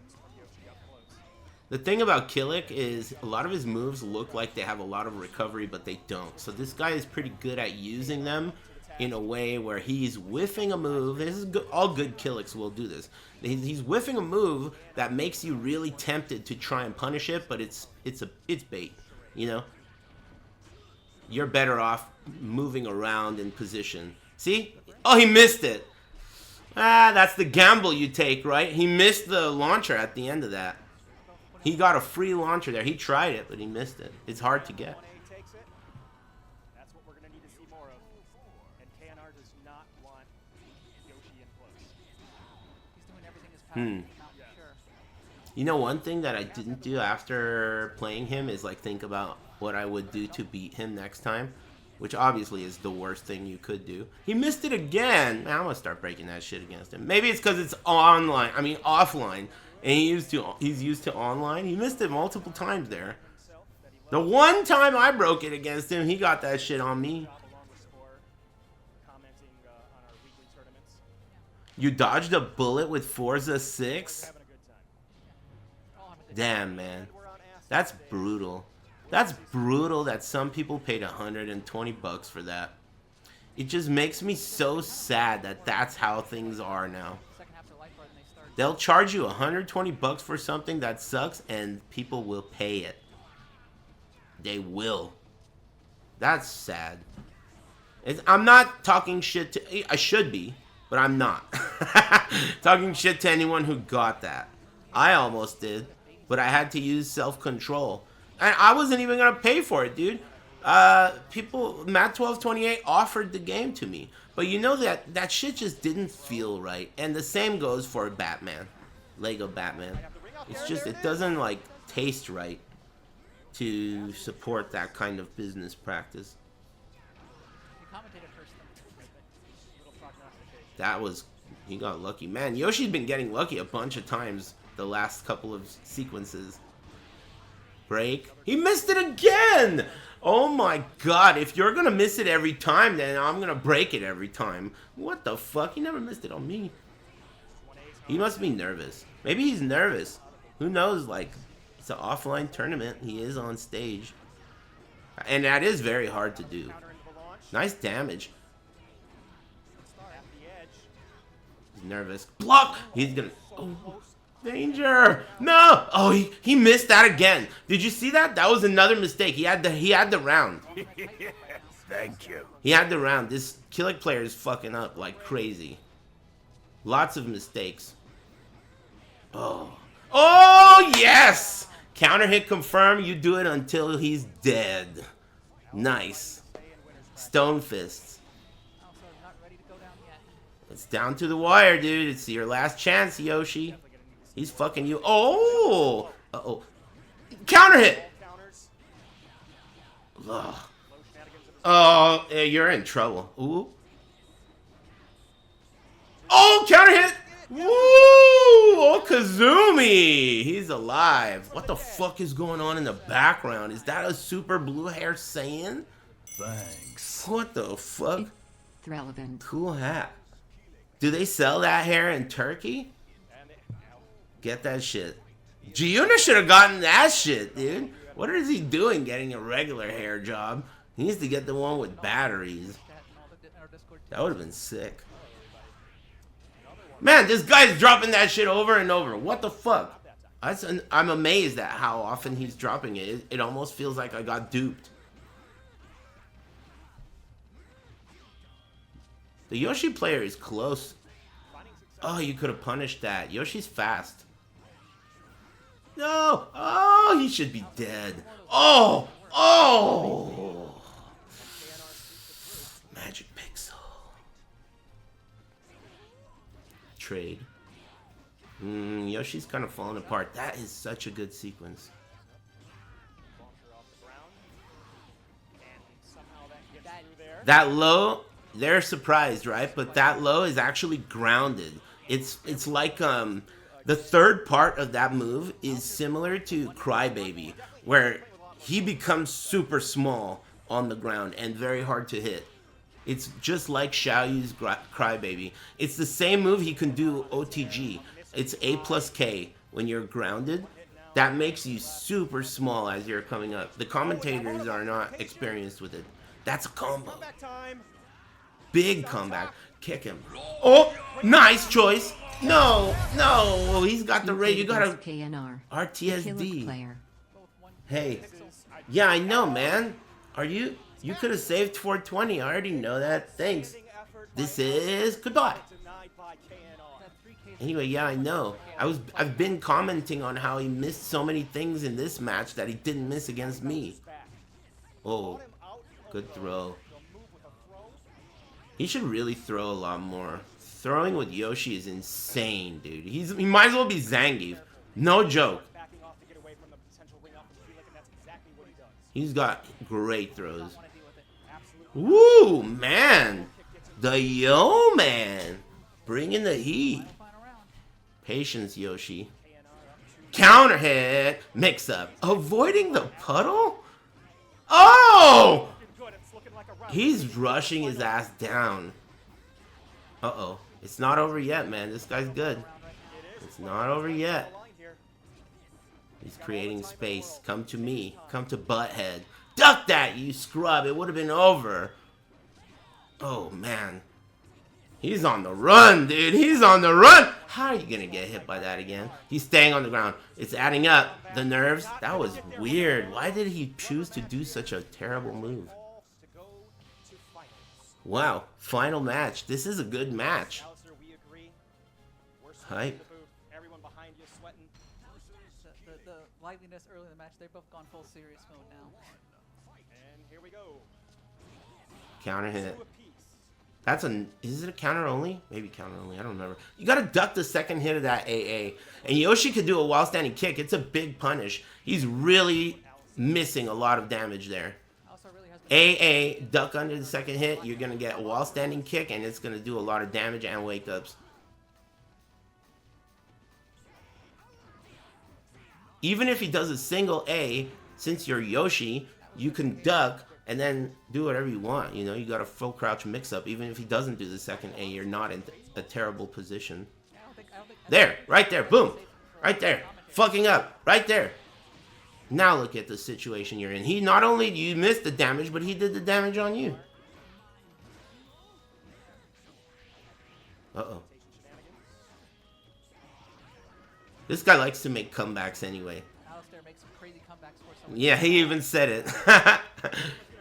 The thing about Kilik is a lot of his moves look like they have a lot of recovery, but they don't. So this guy is pretty good at using them in a way where he's whiffing a move. This is good. All good Kiliks will do this. He's whiffing a move that makes you really tempted to try and punish it, but it's bait. You know, you're better off moving around in position. See? Oh, he missed it. That's the gamble you take, right? He missed the launcher at the end of that. He got a free launcher there. He tried it, but he missed it. It's hard to get. That's what we're going to need to see more of. And KNR does not want Yoshi in close. He's doing everything his power. Sure. You know, one thing that I didn't do after playing him is like think about what I would do to beat him next time, which obviously is the worst thing you could do. He missed it again. Man, I'm gonna start breaking that shit against him. Maybe it's because it's online. I mean, offline. And he's used to online. He missed it multiple times there. The one time I broke it against him, he got that shit on me. You dodged a bullet with Forza 6? Damn, man. That's brutal. That's brutal that some people paid $120 for that. It just makes me so sad that that's how things are now. They'll charge you $120 for something that sucks, and people will pay it. They will. That's sad. I'm not talking shit to... I should be, but I'm not. Talking shit to anyone who got that. I almost did, but I had to use self-control. And I wasn't even going to pay for it, dude. Matt1228 offered the game to me. But you know that shit just didn't feel right. And the same goes for Batman. Lego Batman. It's just, it doesn't, like, taste right to support that kind of business practice. That was, he got lucky. Man, Yoshi's been getting lucky a bunch of times the last couple of sequences. Break. He missed it again! Oh my god, if you're gonna miss it every time, then I'm gonna break it every time. What the fuck? He never missed it on me. He must be nervous. Maybe he's nervous. Who knows, like, it's an offline tournament. He is on stage. And that is very hard to do. Nice damage. He's nervous. Block! He's gonna... Oh. Danger! No! Oh, he missed that again. Did you see that? That was another mistake. He had the round. Thank you. He had the round. This Kilik player is fucking up like crazy. Lots of mistakes. Oh. Oh, yes! Counter hit confirm. You do it until he's dead. Nice. Stone fists. It's down to the wire, dude. It's your last chance, Yoshi. He's fucking you. Oh! Uh-oh. Counter hit! Ugh. Oh, you're in trouble. Ooh. Oh, counter hit! Woo! Oh, Kazumi! He's alive. What the fuck is going on in the background? Is that a super blue hair Saiyan? Thanks. What the fuck? It's relevant. Cool hat. Do they sell that hair in Turkey? Get that shit. Giuna should have gotten that shit, dude. What is he doing getting a regular hair job? He needs to get the one with batteries. That would have been sick. Man, this guy's dropping that shit over and over. What the fuck? I'm amazed at how often he's dropping it. It almost feels like I got duped. The Yoshi player is close. Oh, you could have punished that. Yoshi's fast. No! Oh, he should be dead. Oh! Oh! Magic Pixel. Trade. Yoshi's kind of falling apart. That is such a good sequence. That low, they're surprised, right? But that low is actually grounded. It's like the third part of that move is similar to Crybaby, where he becomes super small on the ground and very hard to hit. It's just like Xiaoyu's Crybaby. It's the same move he can do OTG. It's A+K when you're grounded. That makes you super small as you're coming up. The commentators are not experienced with it. That's a combo. Big comeback. Kick him. Oh, nice choice. No, no, he's got the rate. You got a RTSD. Hey, yeah, I know, man. Are you? You could have saved 420. I already know that. Thanks. This is goodbye. Anyway, yeah, I know. I've been commenting on how he missed so many things in this match that he didn't miss against me. Oh, good throw. He should really throw a lot more. Throwing with Yoshi is insane, dude. He might as well be Zangief. No joke. He's got great throws. Woo, man. The Yo Man. Bringing the heat. Patience, Yoshi. Counter hit. Mix up. Avoiding the puddle? Oh! He's rushing his ass down. Uh-oh. It's not over yet, man. This guy's good. It's not over yet. He's creating space. Come to me. Come to Butthead. Duck that, you scrub. It would have been over. Oh, man. He's on the run, dude. He's on the run. How are you going to get hit by that again? He's staying on the ground. It's adding up. The nerves. That was weird. Why did he choose to do such a terrible move? Wow. Final match. This is a good match. Hype. The liveliness early in the match, they've both gone full serious mode now. And here we go. Counter hit. That's is it a counter only? Maybe counter only, I don't remember. You gotta duck the second hit of that AA. And Yoshi could do a while standing kick. It's a big punish. He's really missing a lot of damage there. AA, duck under the second hit, you're gonna get a while standing kick and it's gonna do a lot of damage and wake ups. Even if he does a single A, since you're Yoshi, you can duck and then do whatever you want. You know, you got a full crouch mix up. Even if he doesn't do the second A, you're not in a terrible position. There, right there, boom, right there, fucking up, right there. Now look at the situation you're in. He not only you missed the damage, but he did the damage on you. Uh-oh. This guy likes to make comebacks anyway. Alistair makes some crazy comebacks for someone. Yeah, he even said it.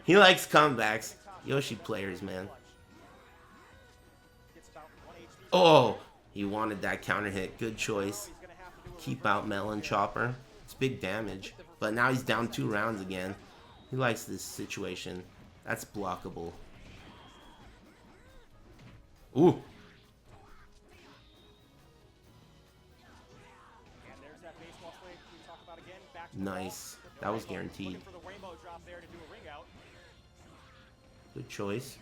He likes comebacks. Yoshi players, man. Oh, He wanted that counter hit. Good choice. Keep out Melon Chopper. It's big damage. But now he's down 2 rounds again. He likes this situation. That's blockable. Ooh. And there's that baseball slate we talked about again. Back to the Nice. ball. That was Rainbow guaranteed. looking for the rainbow drop there to do a ring out. Good choice.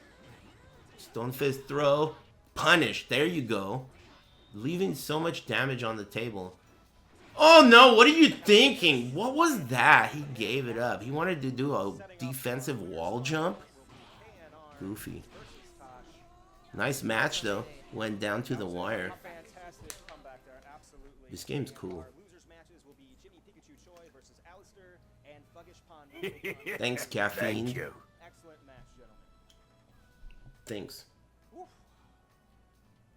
Stone Fist throw. Punish. There you go. Leaving so much damage on the table. Oh no, what are you thinking? What was that? He gave it up. He wanted to do a defensive wall jump. Goofy. Nice match though. Went down to the wire. Fantastic comeback there, absolutely. This game's cool. Our losers matches will be Jimmy Pikachu Choi versus Alistair and Thuggish Pond. Thanks, Caffeine. Thank you. Excellent match, gentlemen. Thanks.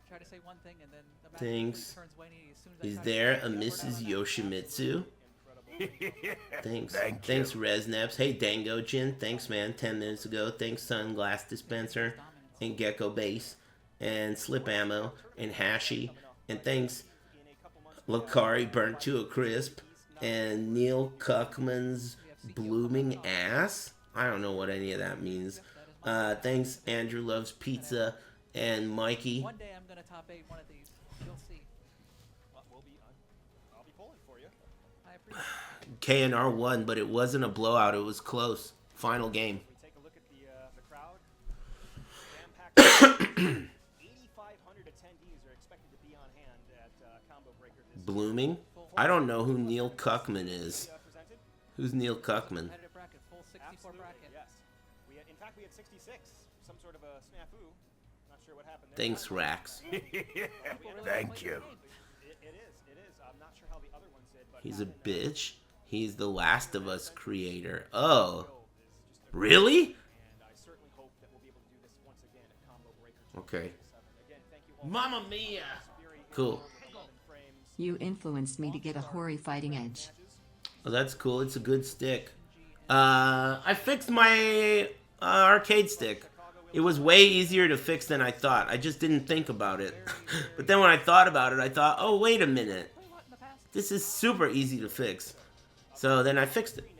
Try to say one thing and then the match Thanks. turns whiny as soon as I Is try to there say a it. Mrs. Yoshimitsu? Thanks. Thank Thanks, Resnaps. Hey, Dango Jin. Thanks, man. 10 minutes ago. Thanks, Sunglass Dispenser. And Gecko Base. And Slip Ammo. And Hashi. And thanks, Lakari Burnt to a Crisp. And Neil Cuckman's Blooming Ass. I don't know what any of that means. Thanks, Andrew Loves Pizza. And Mikey. One day I'm gonna top 8 one of these. You'll see. I'll be pulling for you. I appreciate it. KNR won, but it wasn't a blowout. It was close. Final game. We take a look at the crowd. Jam-packed. 8,500 attendees are expected to be on hand at Combo Breaker this Blooming? I don't know who Neil Cuckman is. Who's Neil Cuckman? Competitive bracket, full 64 bracket. Yes. In fact, we had 66. Some sort of a snafu. Not sure what happened there. Thanks, Rax. Thank you. It is. I'm not sure how the other ones did, but He's a bitch. He's the Last of Us creator. Oh. Really? and I certainly hope that we'll be able to do this once again at Combo Breaker. Okay. Again, thank you all. Mamma mia. Cool. You influenced me to get a Hori fighting edge. Oh, that's cool. It's a good stick. I fixed my arcade stick. It was way easier to fix than I thought. I just didn't think about it. But then when I thought about it, I thought, oh, wait a minute. This is super easy to fix. So then I fixed it.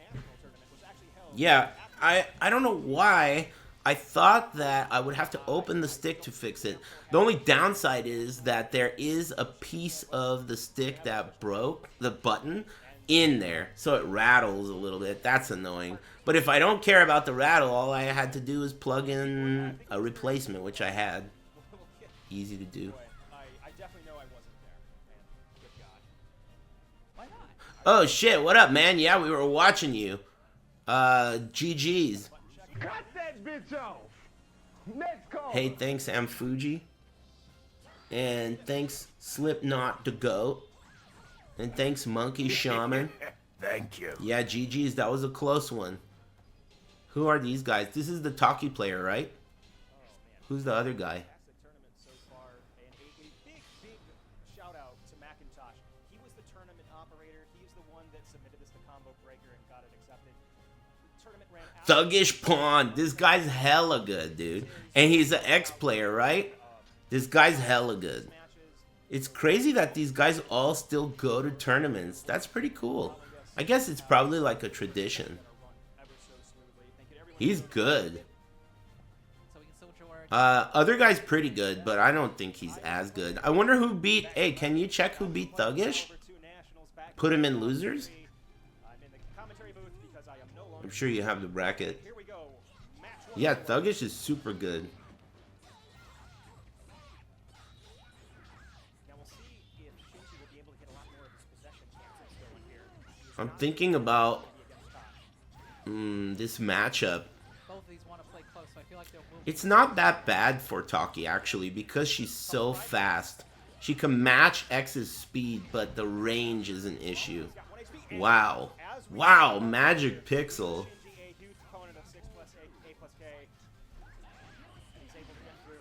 Yeah, I don't know why I thought that I would have to open the stick to fix it. The only downside is that there is a piece of the stick that broke, the button, in there. So it rattles a little bit. That's annoying. But if I don't care about the rattle, all I had to do is plug in a replacement, which I had. Easy to do. I definitely know I wasn't there. And good God. Why not? Oh shit, what up, man? Yeah, we were watching you. GG's. Cut that bitch off. Next call. Hey, thanks, Amfuji. And thanks, Slipknot the Goat. And thanks, Monkey Shaman. Thank you. Yeah, GG's, that was a close one. Who are these guys? This is the Talkie player, right? Who's the other guy? Tournament so far, and a big shout out to Macintosh. He was the tournament operator. He's the one that submitted this to Combo Breaker and got it accepted. The tournament ran out. Thuggish Pawn. This guy's hella good, dude. And he's an ex-player, right? This guy's hella good. It's crazy that these guys all still go to tournaments. That's pretty cool. I guess it's probably like a tradition. He's good. Other guy's pretty good, but I don't think he's as good. I wonder who beat... Hey, can you check who beat Thuggish? Put him in losers? I'm sure you have the bracket. Yeah, Thuggish is super good. I'm thinking about this matchup. Both of these want to play close, so I feel like they'll move. It's not that bad for Taki, actually, because she's so fast. She can match X's speed, but the range is an issue. Wow. Wow, Magic Pixel.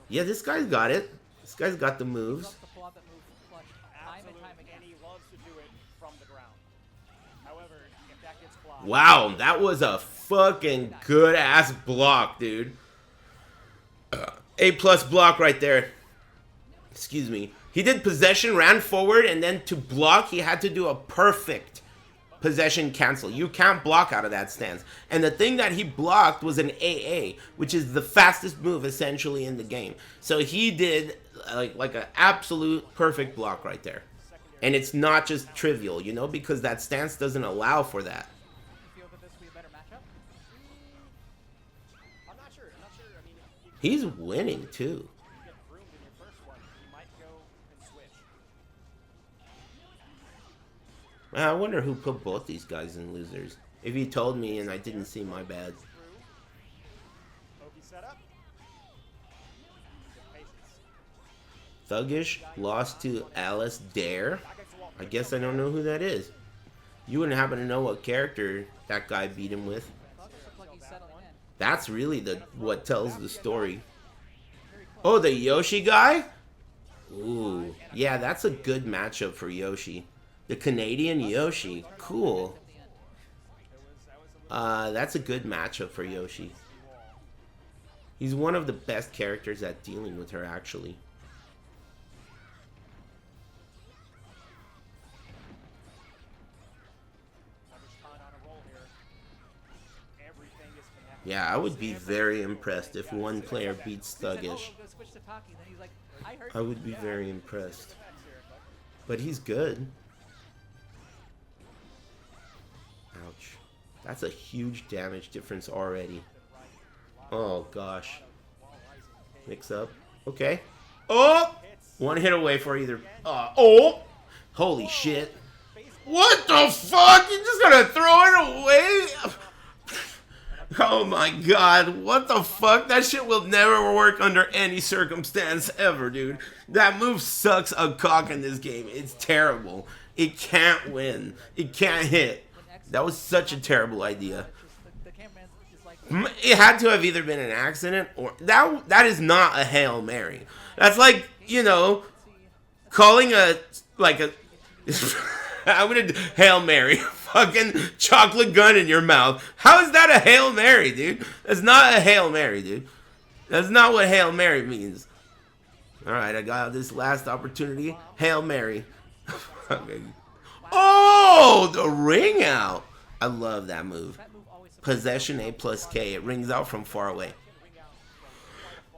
Yeah, this guy's got it. This guy's got the moves. Wow, that was a fucking good ass block, dude. A+ block right there. Excuse me. He did possession, ran forward, and then to block, he had to do a perfect possession cancel. You can't block out of that stance. And the thing that he blocked was an AA, which is the fastest move essentially in the game. So he did like an absolute perfect block right there. And it's not just trivial, you know, because that stance doesn't allow for that. He's winning too. Man, I wonder who put both these guys in losers. If you told me and I didn't see, my bad. Thuggish lost to Alice Dare. I guess I don't know who that is. You wouldn't happen to know what character that guy beat him with. That's really what tells the story. Oh, the Yoshi guy? Ooh, yeah, that's a good matchup for Yoshi. The Canadian Yoshi. Cool. That's a good matchup for Yoshi. He's one of the best characters at dealing with her, actually. Yeah, I would be very impressed if one player beats Thuggish. I would be very impressed. But he's good. Ouch. That's a huge damage difference already. Oh, gosh. Mix up. Okay. Oh! One hit away for either... oh! Holy shit. What the fuck? You're just gonna throw it away? Oh my god, what the fuck? That shit will never work under any circumstance ever, dude. That move sucks a cock in this game. It's terrible. It can't win. It can't hit. That was such a terrible idea. It had to have either been an accident or... That is not a Hail Mary. That's like, you know, calling a... Like a... I'm gonna Hail Mary. Fucking chocolate gun in your mouth. How is that a Hail Mary, dude? That's not a Hail Mary, dude. That's not what Hail Mary means. Alright, I got this last opportunity. Hail Mary. Okay. Oh, the ring out. I love that move. Possession A plus K. It rings out from far away.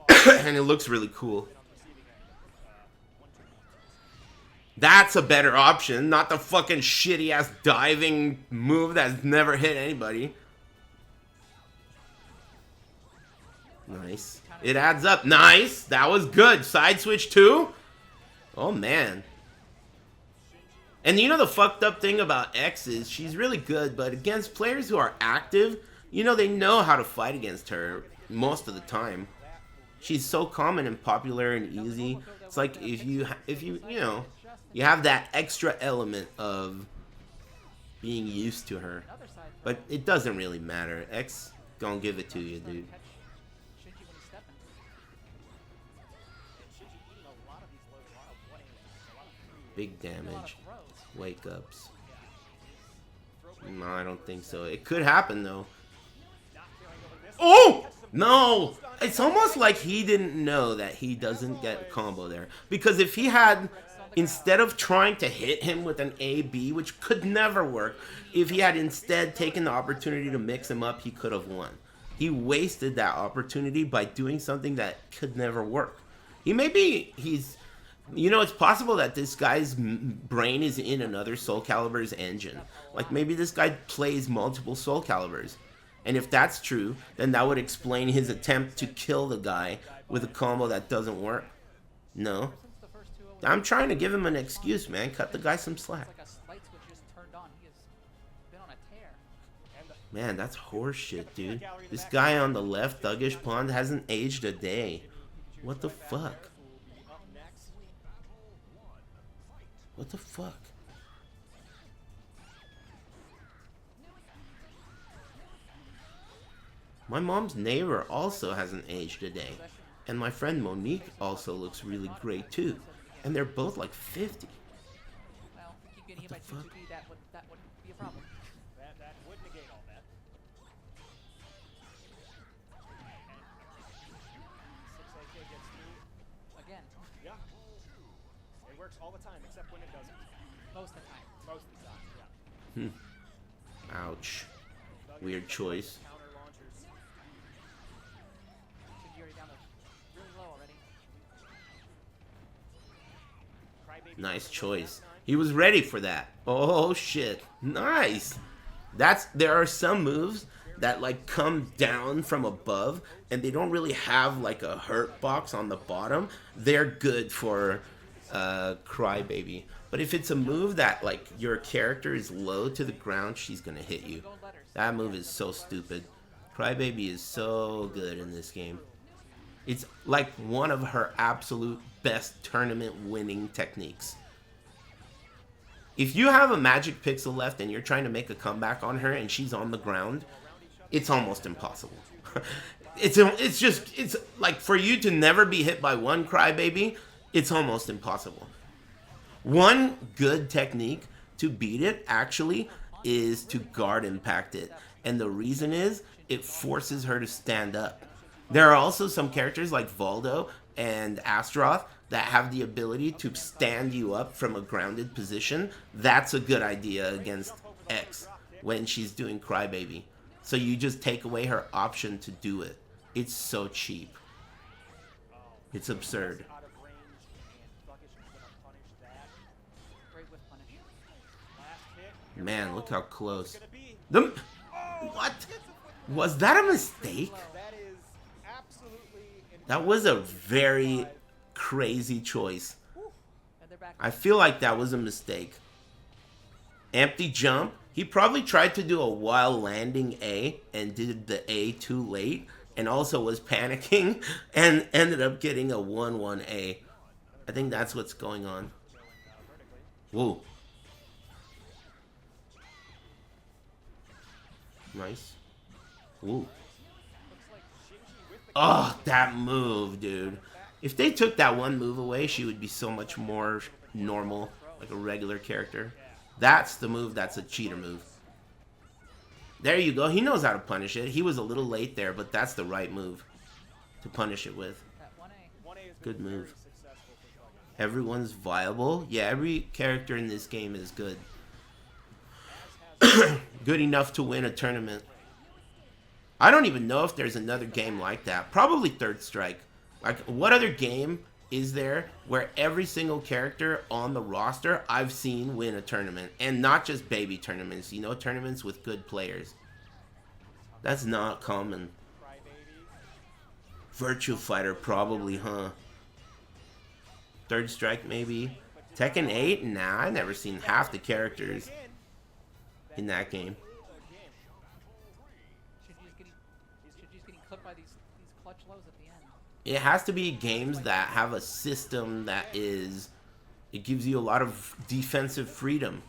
And it looks really cool. That's a better option, not the fucking shitty ass diving move that's never hit anybody. Nice. It adds up. Nice. That was good. Side switch too? Oh man. And you know the fucked up thing about X is she's really good, but against players who are active, you know they know how to fight against her most of the time. She's so common and popular and easy. It's like if you know, you have that extra element of being used to her. But it doesn't really matter. X gonna give it to you, dude. Big damage. Wake ups. No, I don't think so. It could happen though. Oh! No! It's almost like he didn't know that he doesn't get a combo there. Because if he had... Instead of trying to hit him with an A-B, which could never work, if he had instead taken the opportunity to mix him up, he could have won. He wasted that opportunity by doing something that could never work. He's... You know, it's possible that this guy's brain is in another Soul Calibur's engine. Like, maybe this guy plays multiple Soul Caliburs. And if that's true, then that would explain his attempt to kill the guy with a combo that doesn't work. No. I'm trying to give him an excuse, man. Cut the guy some slack. Man, that's horseshit, dude. This guy on the left, Thuggish Pond, hasn't aged a day. What the fuck? What the fuck? My mom's neighbor also hasn't aged a day. And my friend Monique also looks really great too. And they're both like 50. Well, if you can get my GGP, that would be a problem. That would negate all that. 6AK gets through. Again. Yeah. It works all the time, except when it doesn't. Most of the time. Most of the time, yeah. Ouch. Weird choice. Counter launchers. Yuri down there really low already. Nice choice. He was ready for that. Oh shit. Nice. There are some moves that like come down from above and they don't really have like a hurt box on the bottom. They're good for Crybaby. But if it's a move that like your character is low to the ground, she's gonna hit you. That move is so stupid. Crybaby is so good in this game. It's like one of her absolute best tournament winning techniques. If you have a magic pixel left and you're trying to make a comeback on her and she's on the ground, it's almost impossible. It's like for you to never be hit by one Crybaby, it's almost impossible. One good technique to beat it actually is to guard impact it. And the reason is it forces her to stand up. There are also some characters like Voldo and Astaroth that have the ability to stand you up from a grounded position. That's a good idea against X when she's doing Crybaby. So you just take away her option to do it. It's so cheap. It's absurd. Man, look how close. What? Was that a mistake? That was a very crazy choice. I feel like that was a mistake. Empty jump. He probably tried to do a while landing A and did the A too late and also was panicking and ended up getting a 1-1A. I think that's what's going on. Whoa. Nice. Ooh. Oh, that move, dude. If they took that one move away, she would be so much more normal, like a regular character. That's the move that's a cheater move. There you go. He knows how to punish it. He was a little late there, but that's the right move to punish it with. Good move. Everyone's viable. Yeah, every character in this game is good. Good enough to win a tournament. I don't even know if there's another game like that. Probably Third Strike. Like, what other game is there where every single character on the roster I've seen win a tournament? And not just baby tournaments, you know, tournaments with good players. That's not common. Virtua Fighter probably, huh? Third Strike maybe. Tekken 8? Nah, I've never seen half the characters in that game. Shinji's getting clipped by these clutch lows at the end. It has to be games that have a system that is, it gives you a lot of defensive freedom.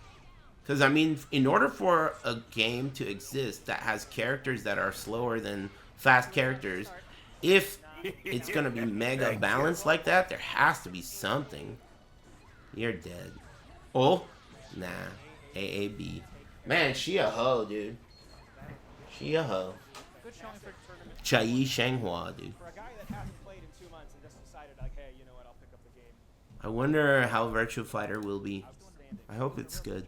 Because, I mean, in order for a game to exist that has characters that are slower than fast characters, if it's going to be mega balanced like that, there has to be something. You're dead. Oh? Nah. AAB. Man, she a hoe, dude. She a hoe. Good showing for tournament. Chai Shanghua, dude. For a guy that hasn't played in 2 months and just decided, like, hey, you know what, I'll pick up the game. I wonder how Virtua Fighter will be. I hope it's good.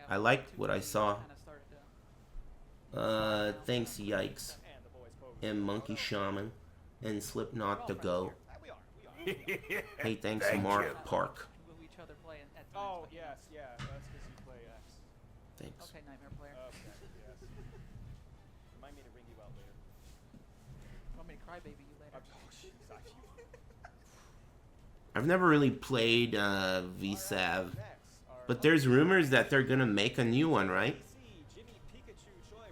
I liked what I saw. Thanks, Yikes. And Monkey Shaman. And Slipknot to go. Hey, thanks, Thank Mark you. Park. Oh, yes, yeah. That's because you play X. Thanks. Okay, Nightmare player. Okay, yes. Remind me to ring you out later. Want me to cry baby you later? I've never really played VSAV, but there's rumors that they're gonna make a new one, right?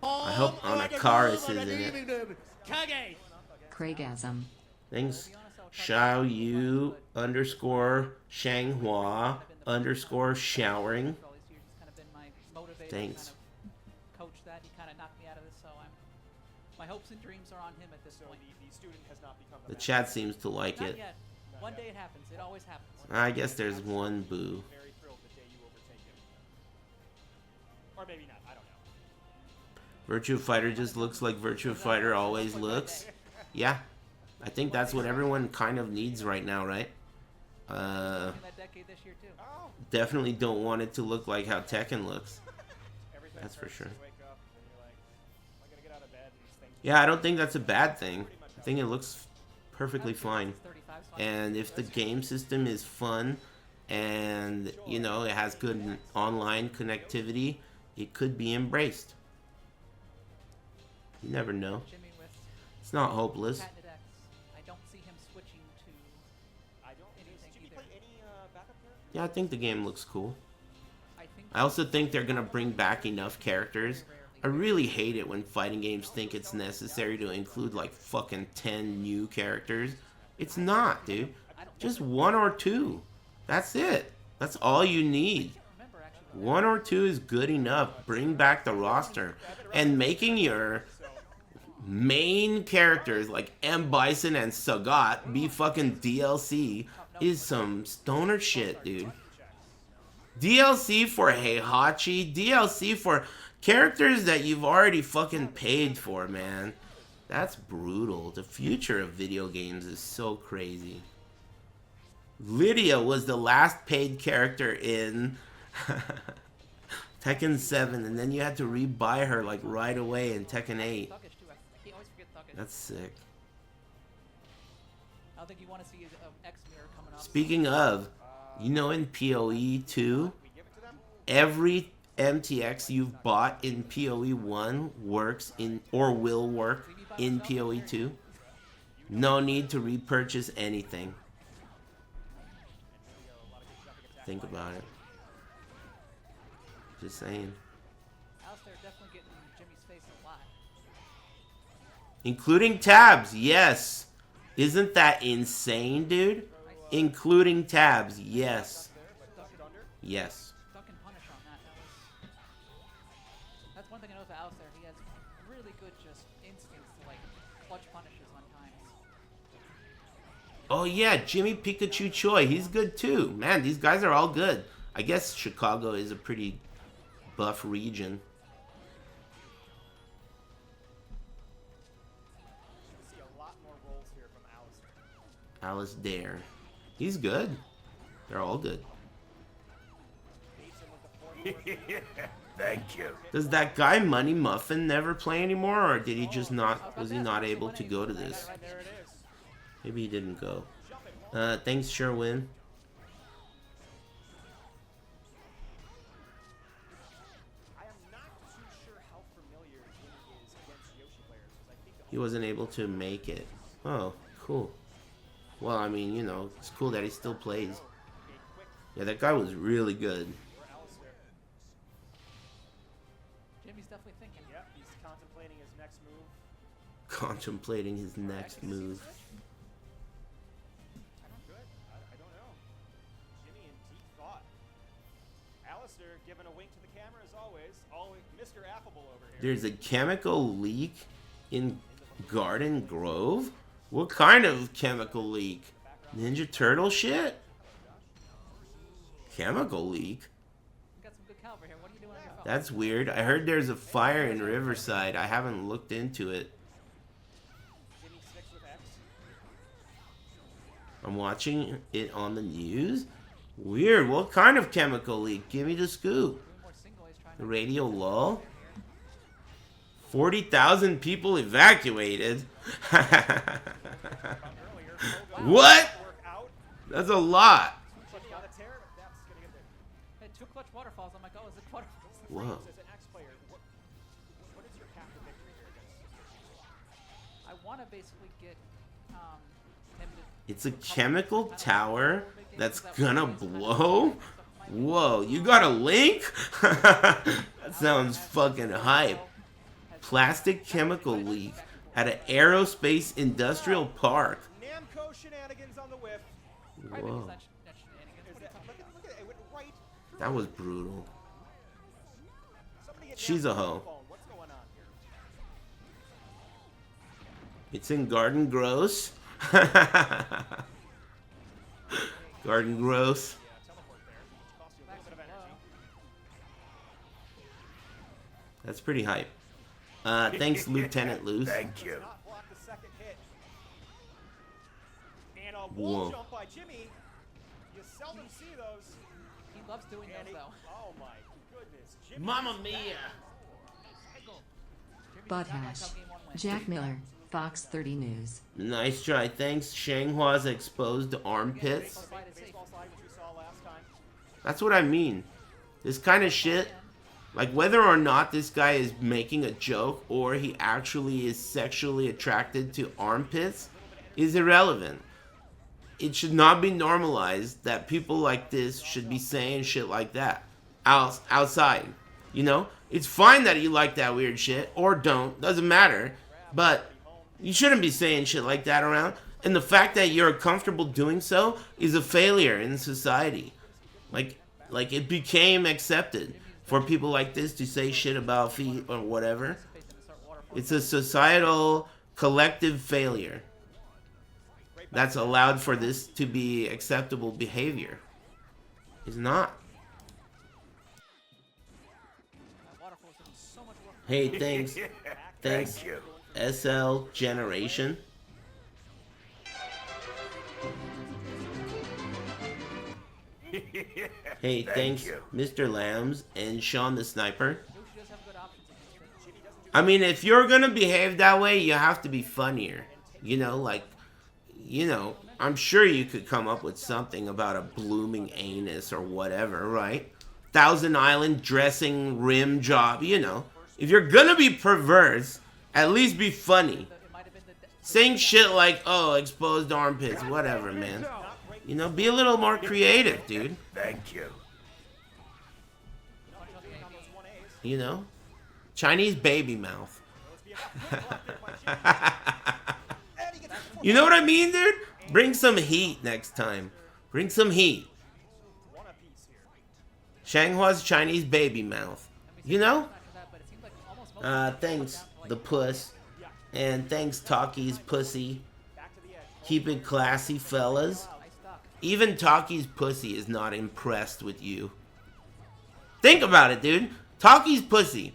I hope Anakaris is in it. Craigasm. Thanks. Xiao Yu _ Shanghua _ showering. Thanks. Coach that he kind of knocked me out of this, so my hopes and dreams are on him at this point. The student has not become The chat seems to like Not it. yet. One day it happens. It always happens. I guess there's one boo. very thrilled the day you overtake him. Or maybe not, I don't know. Virtua Fighter just looks like Virtua Fighter always looks. Yeah. I think that's what everyone kind of needs right now, right? arcade this year too. Definitely don't want it to look like how Tekken looks. That's for sure. Yeah, I don't think that's a bad thing. I think it looks perfectly fine. And if the game system is fun and, you know, it has good online connectivity, it could be embraced. You never know. It's not hopeless. I don't see him switching to anything either. Yeah, I think the game looks cool. I also think they're gonna bring back enough characters. I really hate it when fighting games think it's necessary to include like fucking 10 new characters. It's not, dude. Just 1 or 2. That's it. That's all you need. 1 or 2 is good enough. Bring back the roster. And making your main characters like M. Bison and Sagat be fucking DLC is some stoner shit, dude. DLC for Heihachi, DLC for characters that you've already fucking paid for, man. That's brutal. The future of video games is so crazy. Lydia was the last paid character in Tekken 7, and then you had to rebuy her like right away in Tekken 8. That's sick. I don't think you want to see X-Mirror coming up. Speaking of, you know in PoE 2, every MTX you've bought in PoE 1 works in or will work in PoE 2. No need to repurchase anything. Think about it. Just saying. Alistair definitely getting Jimmy's face a lot. Including tabs, yes. Isn't that insane, dude? Including tabs, yes. Yes. Duck and punish on that. That's one thing I know about Alistair. He has really good just instincts to like clutch punishes on times. Oh yeah, Jimmy Pikachu Choi, he's good too. Man, these guys are all good. I guess Chicago is a pretty buff region. See a lot more rolls here from Alistair. Alistair. He's good. They're all good. Thank you. Does that guy Money Muffin never play anymore, or did he just not, was he not able to go to this? Maybe he didn't go. Thanks, Sherwin. He wasn't able to make it. Oh, cool. Well, I mean, you know, it's cool that he still plays. Yeah, that guy was really good. Jimmy's definitely thinking. Yep, he's contemplating his next move. Contemplating his next move. I don't know. Jimmy in deep thought. Alistair giving a wink to the camera as always. Always Mr. Affable over here. There's a chemical leak in Garden Grove? What kind of chemical leak? Ninja Turtle shit? Chemical leak? Got some good caliber here. What are you doing on your phone? That's weird. I heard there's a fire in Riverside. I haven't looked into it. Jimmy sticks with X. I'm watching it on the news. Weird. What kind of chemical leak? Give me the scoop. The radio lull? 40,000 people evacuated. What? That's a lot. Hey, 2 clutch waterfalls. I'm like, oh, is it waterfalls? Whoa. As an X player, what is your path to victory here against? I want to basically get him to. It's a chemical tower that's gonna blow? Whoa, you got a link? That sounds fucking hype. Plastic chemical leak at an aerospace industrial park. Namco shenanigans on the whip. Whoa. That was brutal. She's a hoe. What's going on here? It's in Garden Gross. Garden Gross. That's pretty hype. Thanks, Lieutenant Luce. Thank you. And a wall Whoa. jump by Jimmy. You seldom see those. He loves doing And those, he- though. Oh my goodness. Jimmy Mamma is mia. back. Butthash. Jack Miller, Fox 30 News. Nice try. Thanks. Shanghua's exposed armpits. Baseball slide, which we saw last time. That's what I mean. This kind of shit, like whether or not this guy is making a joke or he actually is sexually attracted to armpits, is irrelevant. It should not be normalized that people like this should be saying shit like that outside. You know? It's fine that you like that weird shit, or don't, doesn't matter. But you shouldn't be saying shit like that around. And the fact that you're comfortable doing so is a failure in society. Like it became accepted for people like this to say shit about feet or whatever. It's a societal collective failure that's allowed for this to be acceptable behavior. It's not. Hey, thanks. Thanks, Thank you. SL Generation. Hey, Thank thanks, you. Mr. Lambs and Sean the Sniper. I mean, if you're gonna behave that way, you have to be funnier. You know, like, you know, I'm sure you could come up with something about a blooming anus or whatever, right? Thousand Island dressing rim job, you know. If you're gonna be perverse, at least be funny. Saying shit like, oh, exposed armpits, whatever, man. You know, be a little more creative, dude. Thank you. You know? Chinese baby mouth. You know what I mean, dude? Bring some heat next time. Bring some heat. Shanghua's Chinese baby mouth. You know? Thanks, the puss. And thanks, Talkie's pussy. Keep it classy, fellas. Even Talkie's pussy is not impressed with you. Think about it, dude. Talkie's pussy.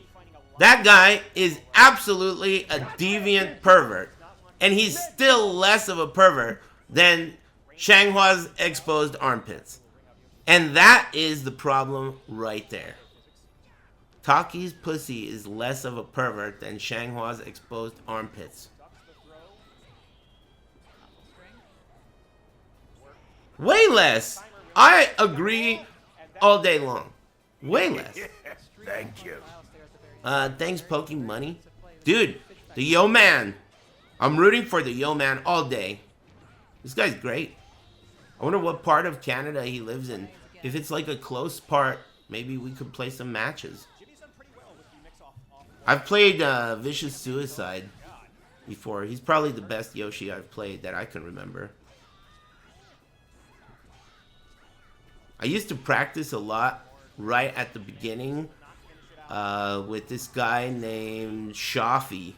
That guy is absolutely a deviant pervert. And he's still less of a pervert than Shanghua's exposed armpits. And that is the problem right there. Talkie's pussy is less of a pervert than Shanghua's exposed armpits. Way less. I agree all day long. Way less. Thank you. Thanks, Poking Money. Dude, the Yo Man. I'm rooting for the Yo Man all day. This guy's great. I wonder what part of Canada he lives in. If it's like a close part, maybe we could play some matches. I've played Vicious Suicide before. He's probably the best Yoshi I've played that I can remember. I used to practice a lot right at the beginning with this guy named Shafi.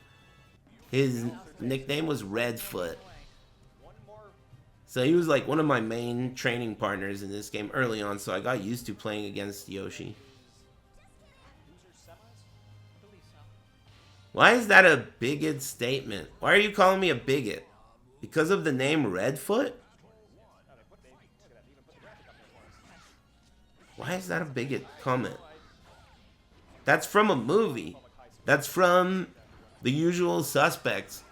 His nickname was Redfoot. So he was like one of my main training partners in this game early on, so I got used to playing against Yoshi. Why is that a bigot statement? Why are you calling me a bigot? Because of the name Redfoot? Why is that a bigot comment? That's from a movie. That's from The Usual Suspects.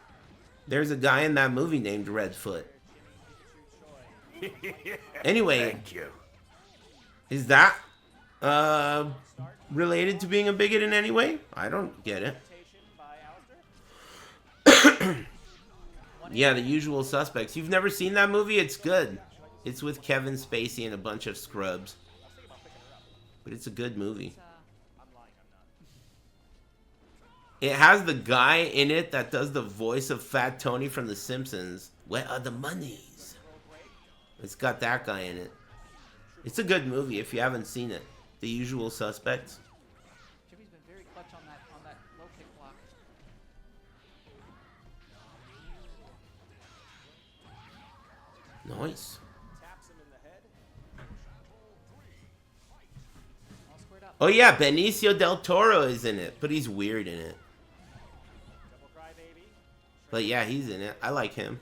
There's a guy in that movie named Redfoot. Anyway, Thank you. Is that related to being a bigot in any way? I don't get it. Yeah, The Usual Suspects. You've never seen that movie? It's good. It's with Kevin Spacey and a bunch of scrubs. But it's a good movie. It has the guy in it that does the voice of Fat Tony from The Simpsons. Where are the monies? It's got that guy in it. It's a good movie if you haven't seen it. The Usual Suspects. Jimmy's been very clutch on that low kick block. Nice. Oh yeah, Benicio del Toro is in it, but he's weird in it. But yeah, he's in it. I like him.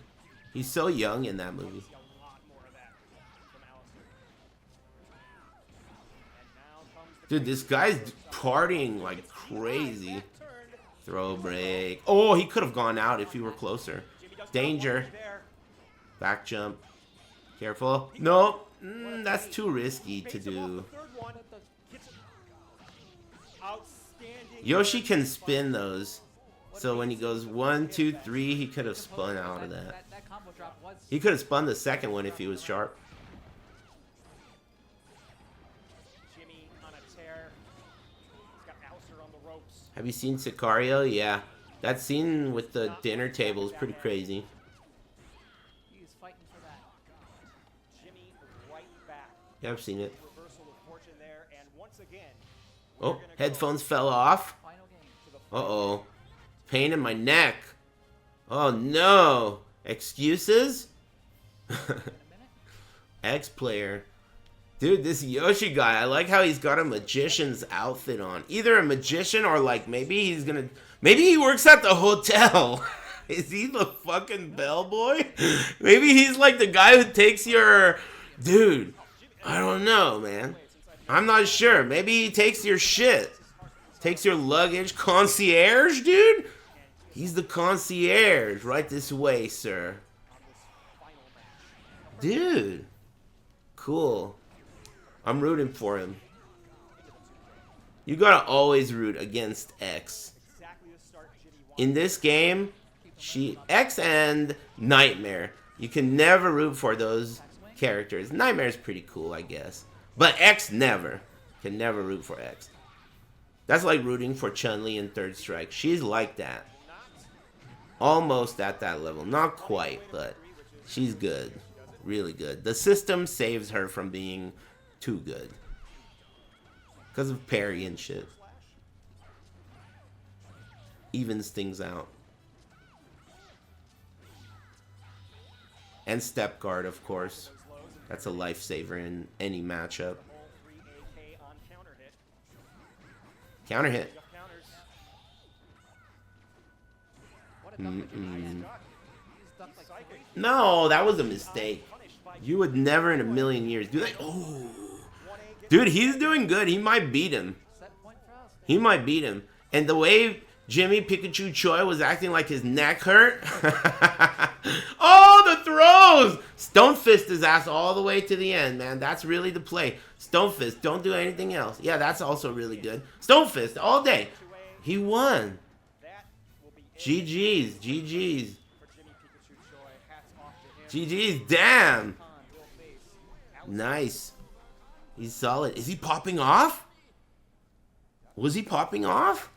He's so young in that movie. Dude, this guy's partying like crazy. Throw break. Oh, he could have gone out if he were closer. Danger. Back jump. Careful. Nope. That's too risky to do. Yoshi can spin those. So when he goes 1, 2, 3, he could have spun out of that. He could have spun the second one if he was sharp. Jimmy on a tear. He's got Alistair on the ropes. Have you seen Sicario? Yeah. That scene with the dinner table is pretty crazy. He's fighting for that. Jimmy right back. Yeah, I've seen it. Reversal of fortune there, and once again, Oh, headphones fell off. Uh-oh. Pain in my neck. Oh, no. Excuses? X-Player. Dude, this Yoshi guy, I like how he's got a magician's outfit on. Either a magician or, like, maybe he's gonna... Maybe he works at the hotel. Is he the fucking bellboy? Maybe he's, like, the guy who takes your... Dude, I don't know, man. I'm not sure. Maybe he takes your shit. Takes your luggage. Concierge, dude? He's the concierge. Right this way, sir. Dude. Cool. I'm rooting for him. You gotta always root against X. In this game, X and Nightmare. You can never root for those characters. Nightmare's pretty cool, I guess. But X never. Can never root for X. That's like rooting for Chun-Li in Third Strike. She's like that. Almost at that level. Not quite, but she's good. Really good. The system saves her from being too good. Because of parry and shit. Evens things out. And step guard, of course. That's a lifesaver in any matchup. Counter hit. No, that was a mistake. You would never in a million years do that. Oh, dude, he's doing good. He might beat him. He might beat him. And the way Jimmy Pikachu Choi was acting like his neck hurt. Oh, the throws! Stone Fist his ass all the way to the end, man. That's really the play. Stone Fist, don't do anything else. Yeah, that's also really good. Stone Fist all day. He won. GG's, GG's. GG's, damn. Nice. He's solid. Is he popping off? Was he popping off?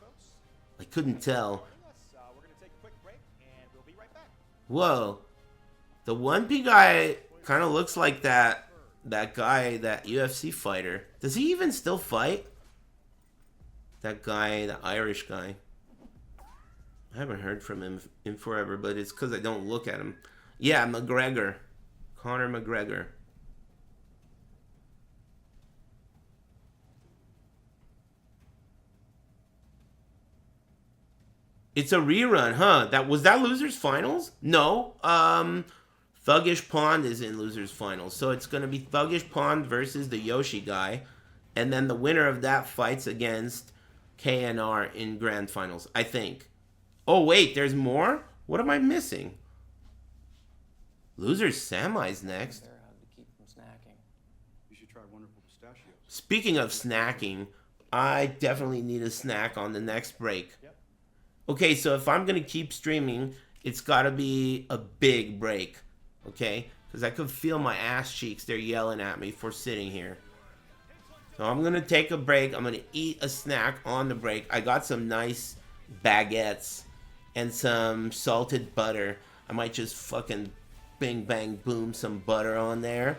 I couldn't tell. Whoa. The 1P guy kind of looks like that guy, that UFC fighter. Does he even still fight? That guy, the Irish guy. I haven't heard from him in forever, but it's because I don't look at him. Yeah, McGregor. Conor McGregor. It's a rerun, huh? Was that Losers Finals? No. Thuggish Pond is in Losers Finals. So it's going to be Thuggish Pond versus the Yoshi guy. And then the winner of that fights against KNR in Grand Finals, I think. Oh, wait, there's more? What am I missing? Losers Sami's next. You should try wonderful pistachios. Speaking of snacking, I definitely need a snack on the next break. Okay, so if I'm going to keep streaming, it's got to be a big break, okay? Because I could feel my ass cheeks. They're yelling at me for sitting here. So I'm going to take a break. I'm going to eat a snack on the break. I got some nice baguettes and some salted butter. I might just fucking bing, bang, boom some butter on there.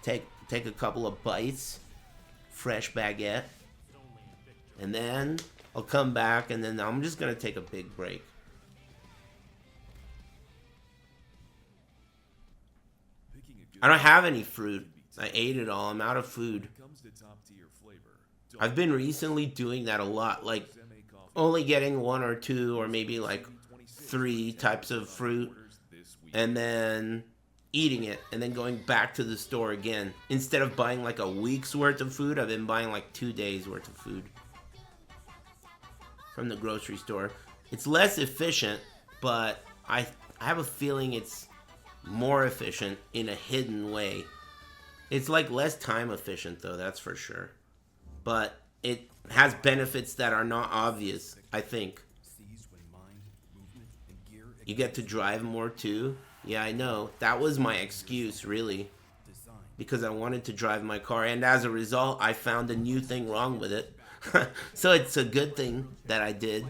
Take a couple of bites. Fresh baguette. And then I'll come back, and then I'm just going to take a big break. I don't have any fruit. I ate it all. I'm out of food. I've been recently doing that a lot. Like, only getting 1 or 2 or maybe like 3 types of fruit. And then eating it, and then going back to the store again. Instead of buying like a week's worth of food, I've been buying like 2 days worth of food from the grocery store. It's less efficient, but I have a feeling it's more efficient in a hidden way. It's like less time efficient though, that's for sure. But it has benefits that are not obvious, I think. You get to drive more too. Yeah, I know. That was my excuse, really. Because I wanted to drive my car, and as a result, I found a new thing wrong with it. So it's a good thing that I did.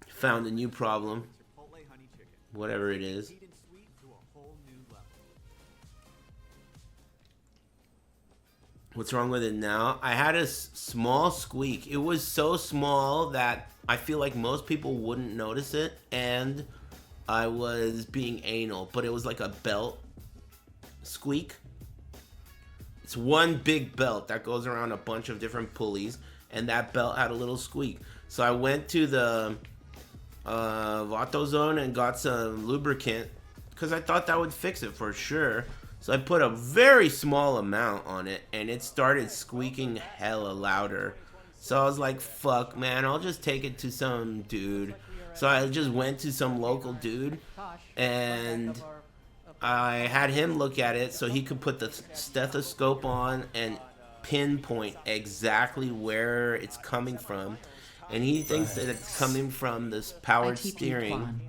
Found a new problem. Whatever it is. What's wrong with it now? I had a small squeak. It was so small that I feel like most people wouldn't notice it, and I was being anal, but it was like a belt squeak. It's one big belt that goes around a bunch of different pulleys, and that belt had a little squeak. So I went to the AutoZone and got some lubricant because I thought that would fix it for sure. So I put a very small amount on it, and it started squeaking hella louder. So I was like, fuck, man, I'll just take it to some dude. So I just went to some local dude, and I had him look at it so he could put the stethoscope on and pinpoint exactly where it's coming from. And he thinks that it's coming from this power steering.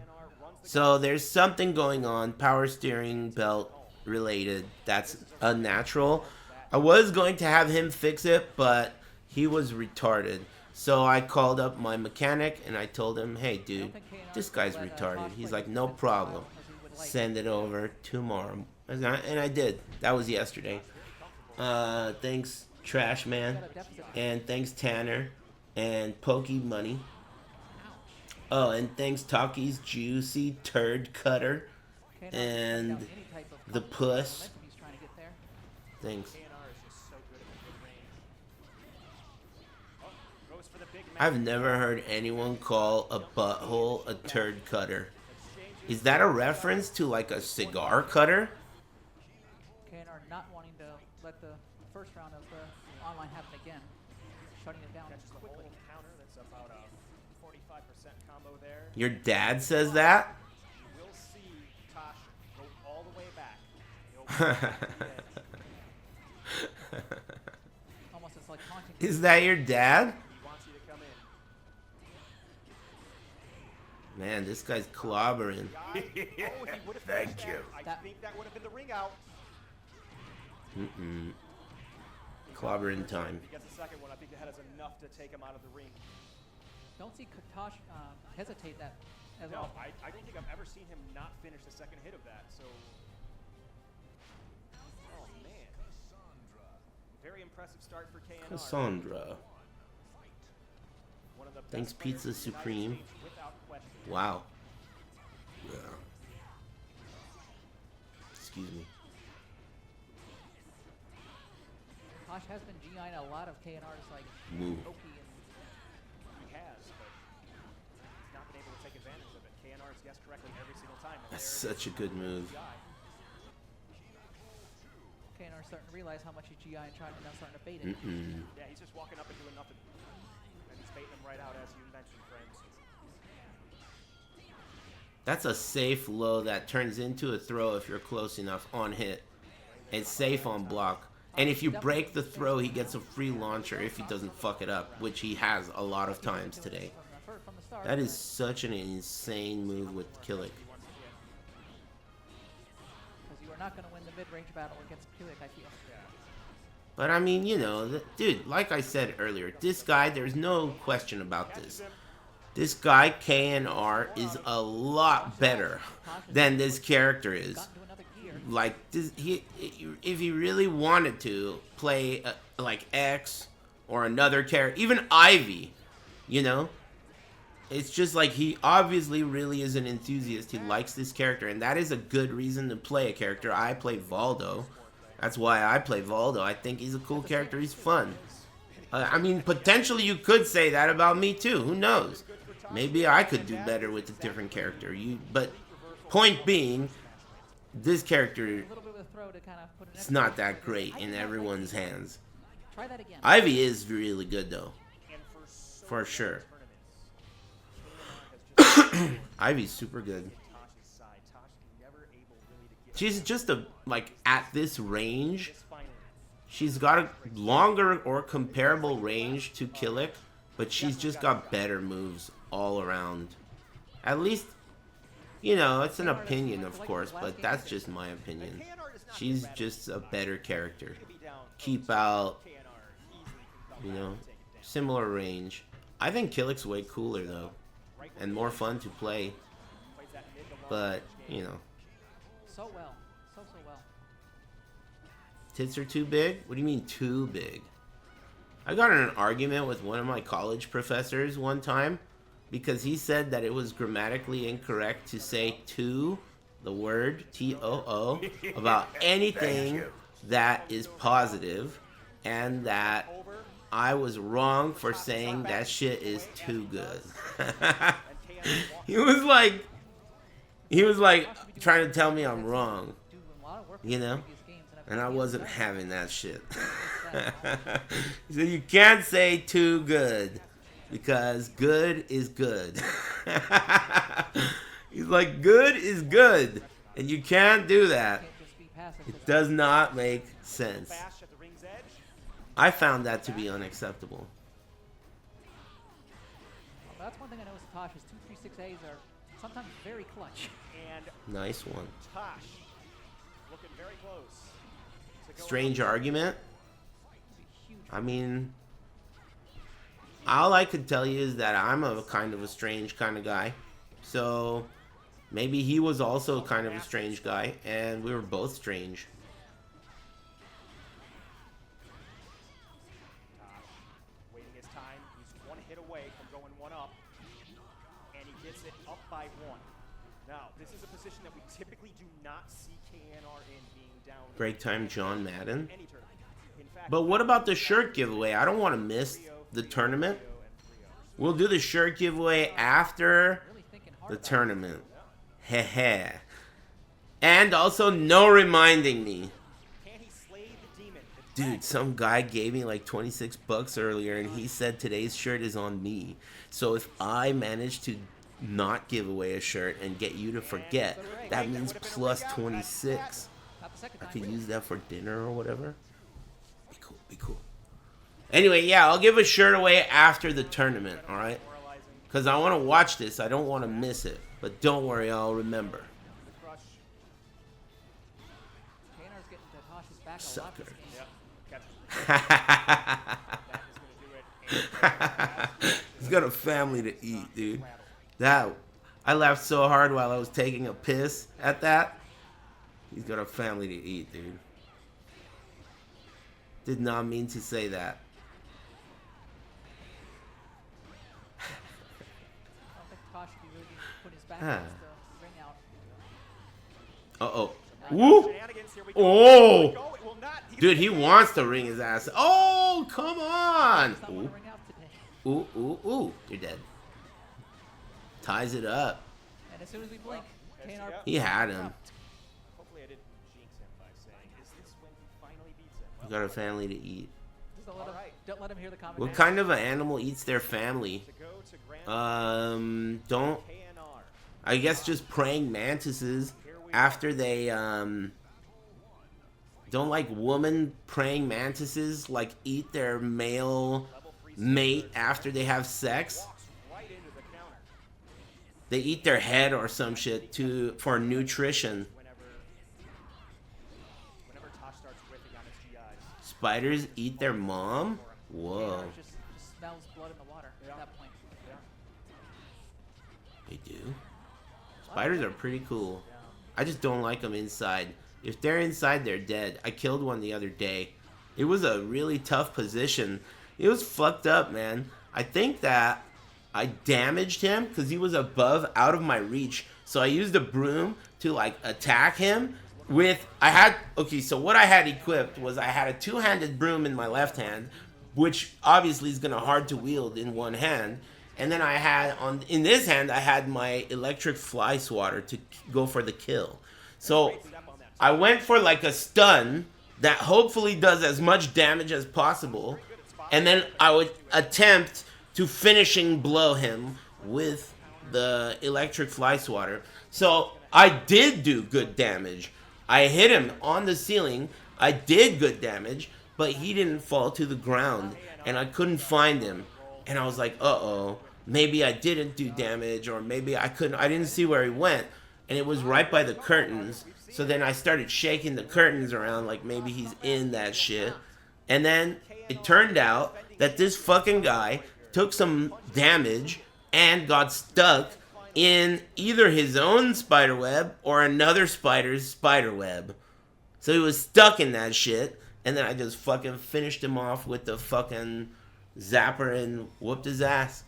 So there's something going on, power steering belt related, that's unnatural. I was going to have him fix it, but he was retarded. So I called up my mechanic and I told him, hey dude, this guy's retarded. He's like, no problem, send it over tomorrow. And I did. That was yesterday. Thanks Trash Man, and thanks Tanner and Pokey Money. Oh, and thanks Talkie's Juicy Turd Cutter and the Puss. Thanks. I've never heard anyone call a butthole a turd cutter. Is that a reference to like a cigar cutter? KNR not wanting to let the first round of the online happen again. Shutting it down quickly. Counter, that's about a 45% combo there. Your dad says that? We'll see Tosh go all the way back. Almost it's like haunting. Is that your dad? He wants you to come in. Man, this guy's clobbering. Thank you. I think that would have been the ring out. Clobbering time. If he gets the second one, I think that is enough to take him out of the ring. Don't see Tosh hesitate that as No, well. I don't think I've ever seen him not finish the second hit of that. So, oh man, very impressive start for KNR. Cassandra. One of the Thanks best players Pizza in the United Supreme. States, without question. Wow. Yeah. Excuse me. Tosh has been GI'ing a lot of KNR's like Move. Pokey and He has, but he's not been able to take advantage of it. KNR's guessed correctly every single time. And That's there such a good move. KNR's starting to realize how much he's GI and trying to now starting to bait it. Yeah, he's just walking up and doing nothing. And he's baiting him right out, as you mentioned, friends. That's a safe low that turns into a throw if you're close enough on hit. It's safe on block. And if you break the throw, he gets a free launcher if he doesn't fuck it up, which he has a lot of times today. That is such an insane move with Killick. Because you are not going to win the mid-range battle against Killick, I feel. But I mean, you know, dude, like I said earlier, this guy, there's no question about this. This guy, KNR, is a lot better than this character is. Like, this, if he really wanted to play like X or another character, even Ivy, you know, it's just like he obviously really is an enthusiast. He likes this character, and that is a good reason to play a character. I play Valdo. That's why I play Valdo. I think he's a cool character. He's fun. I mean, potentially you could say that about me too. Who knows? Maybe I could do better with a different character. But Point being, this character A little bit of a throw to kind of put an is not that great in everyone's hands. Try that again. Ivy is really good though, for sure. Ivy's super good. She's just at this range. She's got a longer or comparable range to Killick, but she's just got better moves all around. At least, it's an opinion, of course, but that's just my opinion. She's just a better character. Keep out, similar range. I think Killick's way cooler, though, and more fun to play. But, So well. So well. Tits are too big? What do you mean too big? I got in an argument with one of my college professors one time because he said that it was grammatically incorrect to say to, the word T-O-O, about anything that is positive, and that I was wrong for saying that shit is too good. He was like trying to tell me I'm wrong, and I wasn't having that shit. He said you can't say too good because good is good. He's like, good is good, and you can't do that. It does not make sense. I found that to be unacceptable. Well, that's one thing I know with Tosh is 2-3-6As are sometimes very clutch. And Nice one. Tosh looking very close. Strange argument. I mean, all I could tell you is that I'm a kind of a strange kind of guy. So maybe he was also kind of a strange guy, and we were both strange. Waiting his time. He's one hit away from going one up. And he gets it up by one. Now, this is a position that we typically do not see KNR in being down. Break time John Madden. But what about the shirt giveaway? I don't want to miss the tournament. We'll do the shirt giveaway after the tournament. Heh. And also no reminding me. Dude, some guy gave me like 26 bucks earlier and he said today's shirt is on me. So if I manage to not give away a shirt and get you to forget, that means plus 26. I could use that for dinner or whatever. Be cool. Anyway, yeah, I'll give a shirt away after the tournament, alright? Because I want to watch this. I don't want to miss it. But don't worry, I'll remember. Sucker. He's got a family to eat, dude. I laughed so hard while I was taking a piss at that. He's got a family to eat, dude. Did not mean to say that. Uh-oh. Woo! Oh! Dude, he wants to ring his ass. Oh, come on! Ooh. You're dead. Ties it up. And as soon as we blink, KNR... He had him. Hopefully I didn't jinx him by saying, is this when he finally beats him? You got a family to eat. Don't let him hear the comment. What kind of an animal eats their family? Don't... I guess just praying mantises after they, don't like woman praying mantises, like, eat their male mate after they have sex? They eat their head or some shit for nutrition. Spiders eat their mom? Whoa. Just smells blood in the water at that point. They do? Spiders are pretty cool. I just don't like them inside. If they're inside, they're dead. I killed one the other day. It was a really tough position. It was fucked up, man. I think that I damaged him because he was out of my reach. So I used a broom to like attack him with, so what I had equipped was I had a two-handed broom in my left hand, which obviously is gonna hard to wield in one hand. and then I had in this hand I had my electric fly swatter to go for the kill. So I went for like a stun that hopefully does as much damage as possible, and then I would attempt to finishing blow him with the electric fly swatter. So I did do good damage. I hit him on the ceiling. I did good damage, but he didn't fall to the ground, and I couldn't find him. And I was like, uh-oh, maybe I didn't do damage, or maybe I didn't see where he went, and it was right by the curtains. So then I started shaking the curtains around like maybe he's in that shit. And then it turned out that this fucking guy took some damage and got stuck in either his own spiderweb or another spider's spiderweb. So he was stuck in that shit, and then I just fucking finished him off with the fucking zapper and whooped his ass.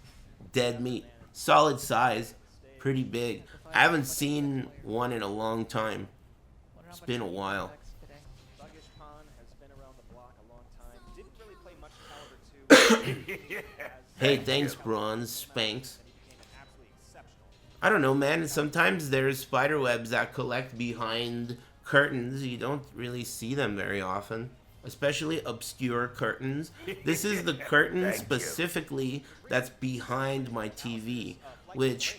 Dead meat. Solid size. Pretty big. I haven't seen one in a long time. It's been a while. Hey, thanks, Bronze. Spanks. I don't know, man. Sometimes there's spider webs that collect behind curtains. You don't really see them very often, especially obscure curtains. This is the curtain specifically that's behind my TV, which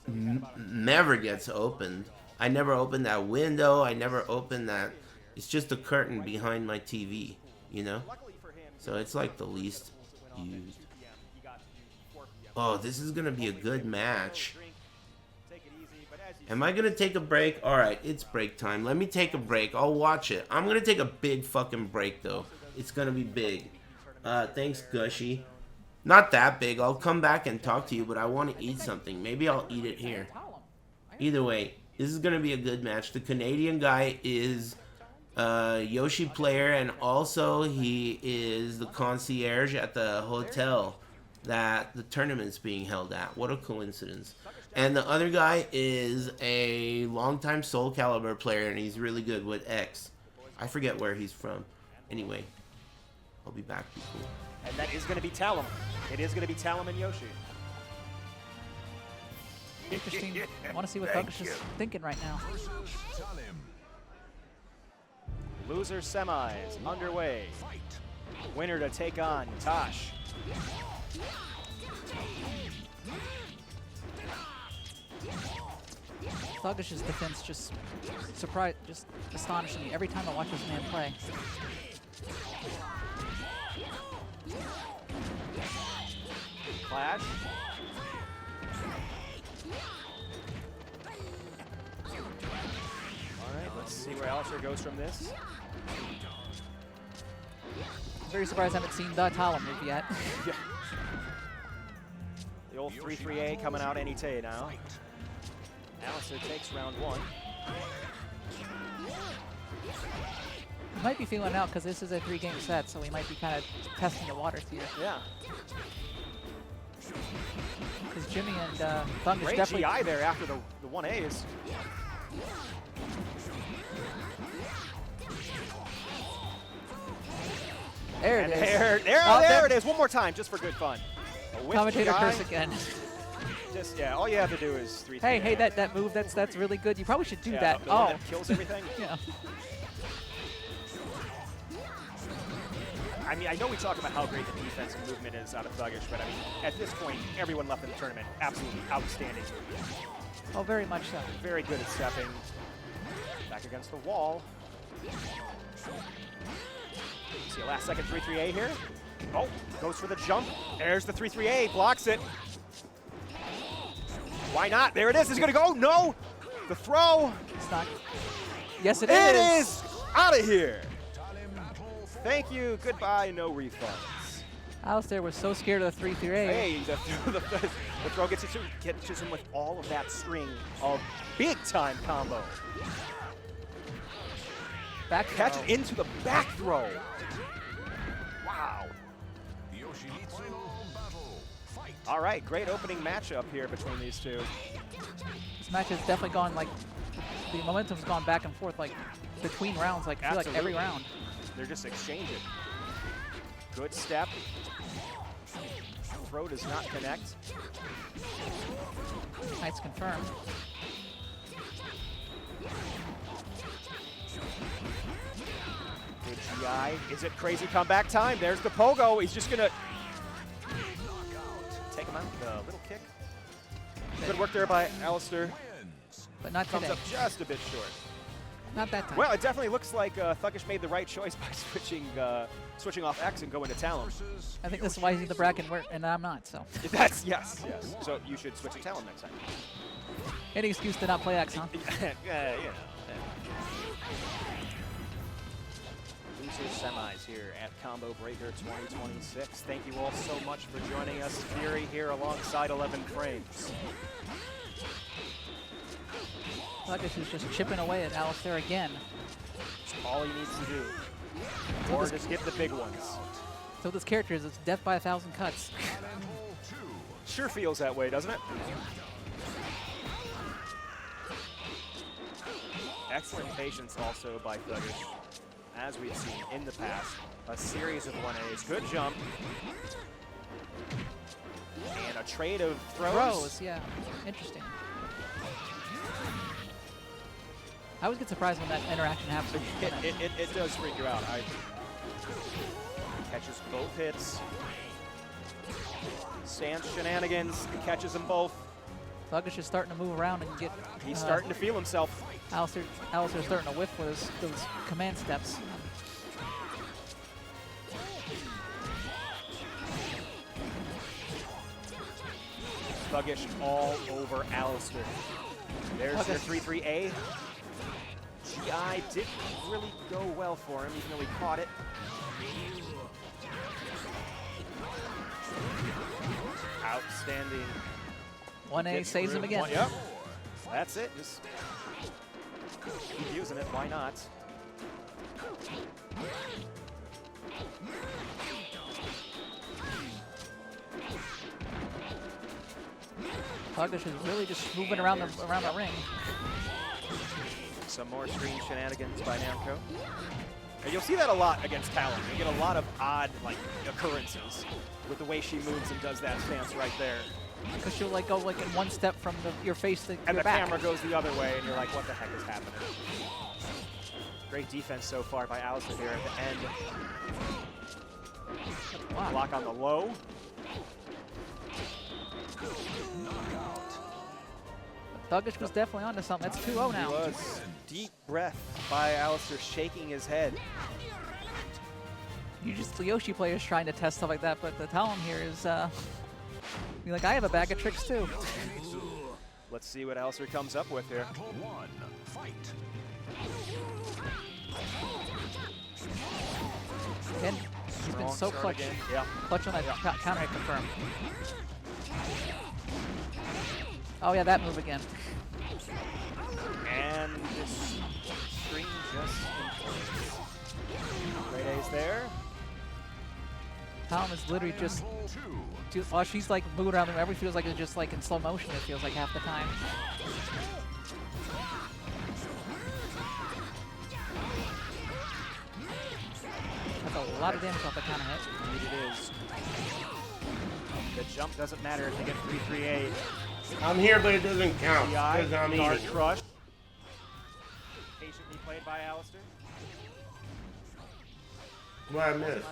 never gets opened. I never opened that window. I never opened that. It's just a curtain behind my TV, you know? So it's like the least used. Oh, this is going to be a good match. Am I going to take a break? Alright, it's break time. Let me take a break. I'll watch it. I'm going to take a big fucking break, though. It's going to be big. Thanks, Gushy. Not that big. I'll come back and talk to you, but I want to eat something. Maybe I'll eat it here. Either way, this is going to be a good match. The Canadian guy is Yoshi player, and also he is the concierge at the hotel that the tournament's being held at. What a coincidence. And the other guy is a longtime Soul Calibur player, and he's really good with X. I forget where he's from. Anyway, I'll be back. Be cool. And that is going to be Talum. It is going to be Talum and Yoshi. Interesting. I want to see what Thuggish is thinking right now. Loser semis underway. Winner to take on Tosh. Thuggish's defense just astonishes me every time I watch this man play. Clash. Alright, let's see where Alistair goes from this. I'm very surprised I haven't seen the Talum move yet. Yeah. The old 3-3-A coming out any day now. Alistair takes round one. He might be feeling out because this is a 3-game set, so we might be kind of testing the waters here. Yeah. Because Jimmy and Thuggish Great definitely... GI there after the 1As. There it is. There it is. One more time, just for good fun. Commentator curse again. Just, yeah, all you have to do is 3-3. Hey, that move, that's really good. You probably should do that. The one that kills everything? Yeah. I mean, I know we talk about how great the defense and movement is out of Thuggish, but I mean, at this point, everyone left in the tournament, absolutely outstanding. Oh, very much so. Very good at stepping. Back against the wall. See a last second 3-3-A here. Oh, goes for the jump. There's the 3-3-A, blocks it. Why not? There it is. Is it going to go? No. The throw. It's not. Yes, it is. It is out of here. Thank you. Goodbye. No refunds. Alistair was so scared of the 3-3-A. Hey, the throw gets him with all of that string of big-time combo. Back throw. Catch it into the back throw. Wow. All right, great opening matchup here between these two. This match has definitely gone, like, the momentum's gone back and forth, like, between rounds, like, I feel like every round. They're just exchanging. Good step. Throw does not connect. Heights confirmed. Good GI. Is it crazy comeback time? There's the pogo. He's just gonna take him out with a little kick. Good work there by Alistair. But not Comes today. up just a bit short. Not that time. Well, it definitely looks like Thuggish made the right choice by switching off X and going to Talon. I think this is why he's in the bracket and I'm not, so. That's, yes. So you should switch to Talon next time. Any excuse to not play X, huh? Yeah. Losers semis here at Combo Breaker 2026. Thank you all so much for joining us. Fury here alongside 11 Frames. Thuggish is just chipping away at Alistair again. That's all he needs to do. Or just get the big ones. So this character is it's death by 1,000 cuts. Sure feels that way, doesn't it? Excellent patience also by Thuggish, as we've seen in the past. A series of 1As. Good jump. And a trade of throws. Yeah. Interesting. I always get surprised when that interaction happens. It does freak you out. Catches both hits. Sans shenanigans, catches them both. Thuggish is starting to move around and get... He's starting to feel himself. Alistair's starting to whiff with those command steps. Thuggish all over Alistair. There's your 3-3-A. GI didn't really go well for him, even though he caught it. Outstanding. 1A saves him again. Yep. That's it. Just keep using it. Why not? Thuggish is really just moving around the ring. Some more screen shenanigans by Namco. And you'll see that a lot against Talon. You get a lot of odd occurrences with the way she moves and does that stance right there. Because she'll go in one step from your face to and your the back. camera goes the other way, and you're like, what the heck is happening? Great defense so far by Alistair here at the end. Wow. Block on the low. Thuggish was definitely onto something. That's 2-0 now. He was. Deep breath by Alistair, shaking his head. The Yoshi players trying to test stuff like that, but the Talon here is you're like, I have a bag of tricks too. Let's see what Alistair comes up with here. Again, he's been so clutch. Yeah. Clutch on that counter hit confirmed. Oh yeah, that move again. And this screen just implodes. Great A's there. Talon is literally just while she's moving around the room, everything feels like it's just in slow motion, it feels like half the time. That's a lot of damage off the counter hit. Indeed it is. The jump doesn't matter if they get 3-3-A. I'm here, but it doesn't count because I'm guard eating. crush. Patiently played by Alistair. What I missed?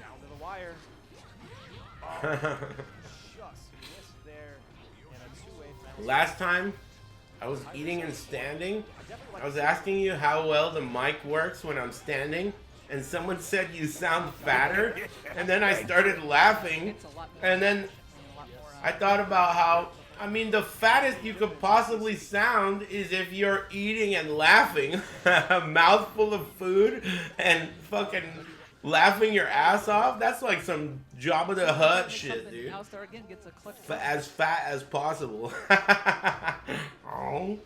Down to the wire. Oh, just missed there in a two-way penalty. Last time, I was eating and standing. I was asking you how well the mic works when I'm standing, and someone said you sound fatter, and then I started laughing, and then I thought about how, the fattest you could possibly sound is if you're eating and laughing, a mouthful of food, and fucking laughing your ass off. That's like some Jabba the Hutt shit, dude. Alistair again gets a clutch. As fat as possible. Oh.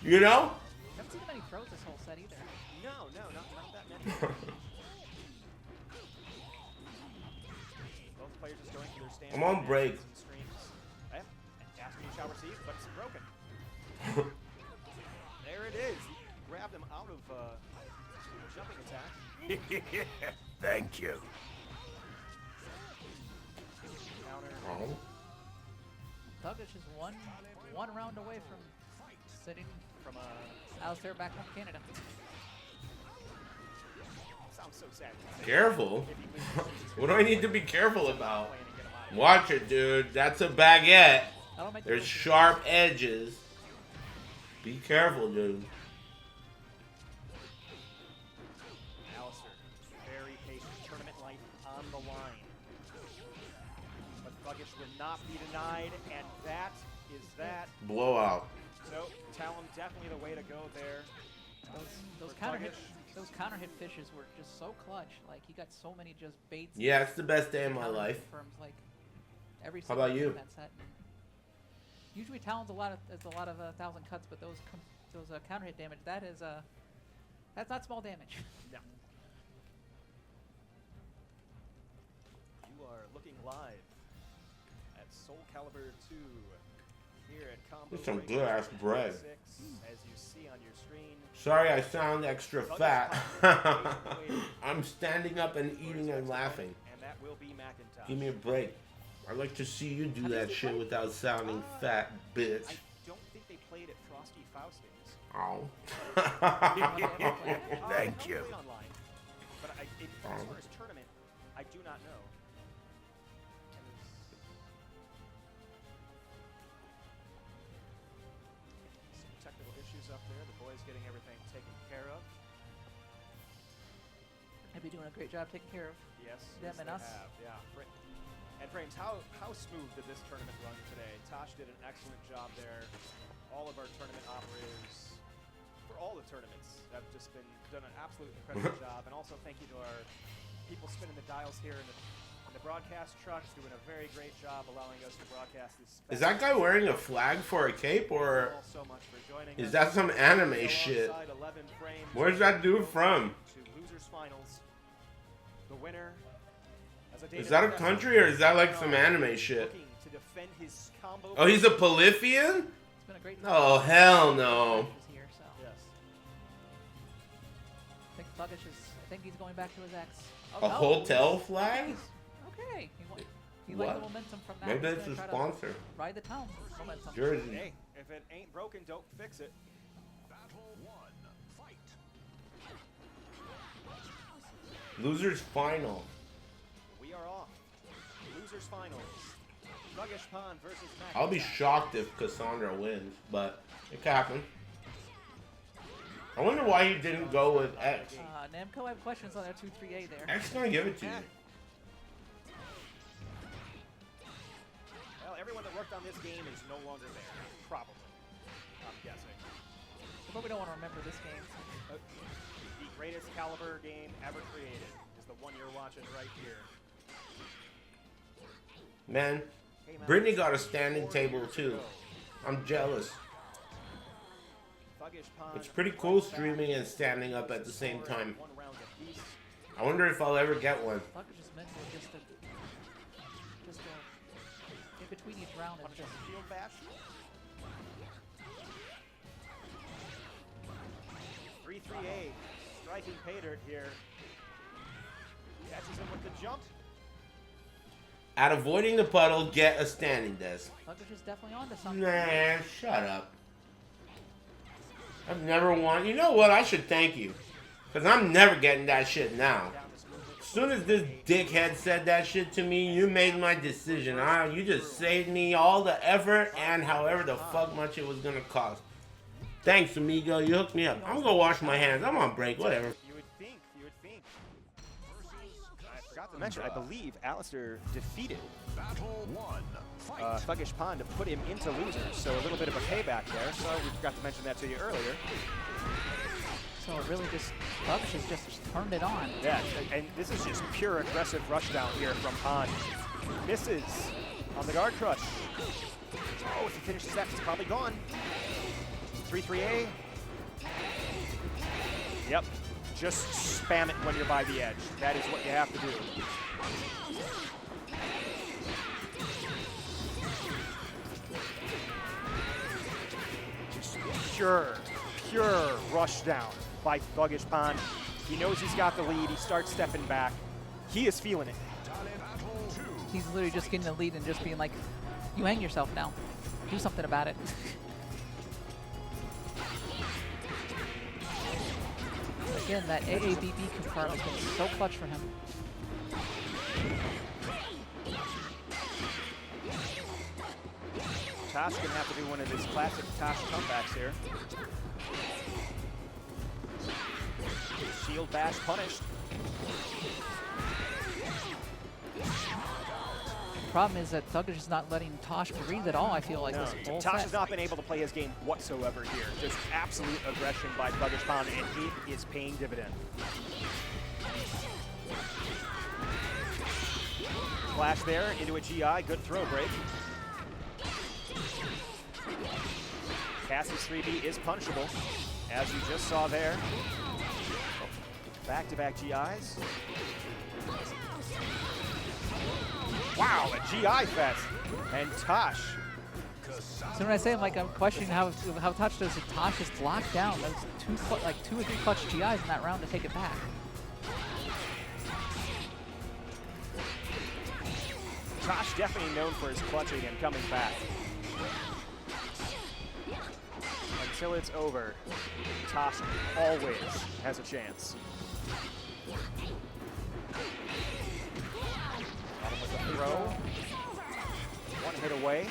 You know? Haven't seen many throws this whole set either. No, not that many. I'm on break. And Aspen shall receive, but it's broken. There it is. He grabbed him out of jumping attack. Thank you. Counter. Douglas is one round away from sitting From Alistair back home Canada. sounds so sad. Careful. What do I need to be careful about? Watch it, dude. That's a baguette. There's sharp edges. Be careful, dude. Alistair, very patient. Tournament life on the line. But Thuggish will not be denied, and that is that. Blowout. So, Talon definitely the way to go there. Those For counter hit, Thuggish. those counter hit fishes were just so clutch. Like he got so many just baits. Yeah, it's the best day of my counter hit life. Firms, like every How about single you? game that set. Usually Talon's a lot of 1,000 cuts, but those counter hit damage, that's not small damage. No. You are looking live at Soul Calibur 2 here at Combo That's some Break good-ass bread. 6, as you see on your screen. Sorry I sound extra fat. I'm standing up and eating and laughing. And that will be McIntosh. Give me a break. I'd like to see you do that shit without sounding fat, bitch. I don't think they played at Frosty Faustings. Oh. Thank you. Played online, but as far as tournament, I do not know. Some technical issues up there. The boys getting everything taken care of. They'd be doing a great job taking care of Yes, them yes, and they us. have. Yeah. And Frames, how smooth did this tournament run today? Tosh did an excellent job there. All of our tournament operators, for all the tournaments, have just done an absolute incredible job. And also thank you to our people spinning the dials here in the broadcast trucks, doing a very great job allowing us to broadcast this. Is that guy wearing a flag for a cape, or Thank you all so much for joining is us. that some anime Go shit? alongside 11 Frames. Where's that dude from? To Losers Finals. The winner. Is that a country, or is that like some anime shit? To defend his combo. Oh, he's a Polyphian? It's been a great Oh, hell no. here, so. Yes. I think Thuggish I think he's going back to his ex. A hotel flag? Okay. He What? liked the momentum from that. Maybe He's that's gonna a try to sponsor. Ride the town momentum. Jersey. Hey, if it ain't broken, don't fix it. Losers final. We are off. Losers Finals. Thuggish Pond versus Mac. I'll be shocked if Cassandra wins, but it could happen. I wonder why he didn't go with X. Namco, I have questions on their 2-3A there. X gonna give it to you. Well, everyone that worked on this game is no longer there. Probably. I'm guessing. But we don't want to remember this game. The greatest Calibur game ever created is the one you're watching right here. Man, Brittany got a standing table too. I'm jealous. Thuggish Pond. It's pretty cool streaming and standing up at the same time. I wonder if I'll ever get one. Thuggish is meant to just in between each round is just Shield bash. 3-3-A. Striking pay dirt here. Catches him with the jump. At avoiding the puddle, get a standing desk. Thuggish is definitely on to something. Nah, shut up. I've never won. You know what? I should thank you. Because I'm never getting that shit now. As soon as this dickhead said that shit to me, you made my decision. You just saved me all the effort and however the fuck much it was going to cost. Thanks, amigo. You hooked me up. I'm going to wash my hands. I'm on break. Whatever. You would think. I forgot to mention, I believe Alistair defeated Thuggish Pond to put him into losers, so a little bit of a payback there. Sorry we forgot to mention that to you earlier. So it really just, Thuggish has just turned it on. Yeah, and this is just pure aggressive rushdown here from Pond. Misses on the guard crush. Oh, if he finishes that, he's probably gone. 3-3-A. Yep, just spam it when you're by the edge. That is what you have to do. pure rush down by Thuggish Pond. He knows he's got the lead. He starts stepping back. He is feeling it. He's literally just getting the lead and just being like, you hang yourself now. Do something about it. Again, that AABB confirm has been so clutch for him. Tosh gonna have to do one of his classic Tosh comebacks here. Shield bash punished. The problem is that Thuggish is not letting Tosh breathe at all, I feel like. No, This whole Tosh set. has not been able to play his game whatsoever here. Just absolute aggression by Thuggish Pond, and it is paying dividend. Flash there into a GI, good throw break. Cassie's 3B is punishable, as you just saw there. Back-to-back GIs. Wow, a GI fest. And Tosh. So when I say I'm questioning how Tosh does it, Tosh just locked down those two or three clutch GIs in that round to take it back. Tosh definitely known for his clutching and coming back. Until it's over, Tosh always has a chance. Got him with the throw. One hit away.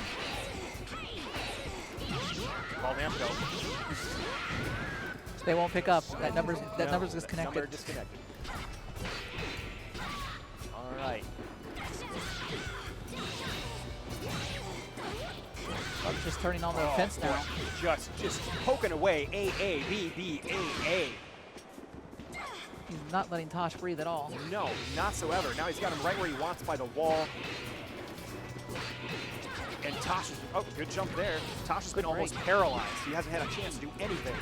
Call Namco. They won't pick up. That number's disconnected. Number disconnected. All right. I'm just turning on the defense now. Just poking away. A, B, B, A. He's not letting Tosh breathe at all. No, not so ever. Now he's got him right where he wants by the wall. And Tosh is, oh, good jump there. Tosh has been almost paralyzed. He hasn't had a chance to do anything.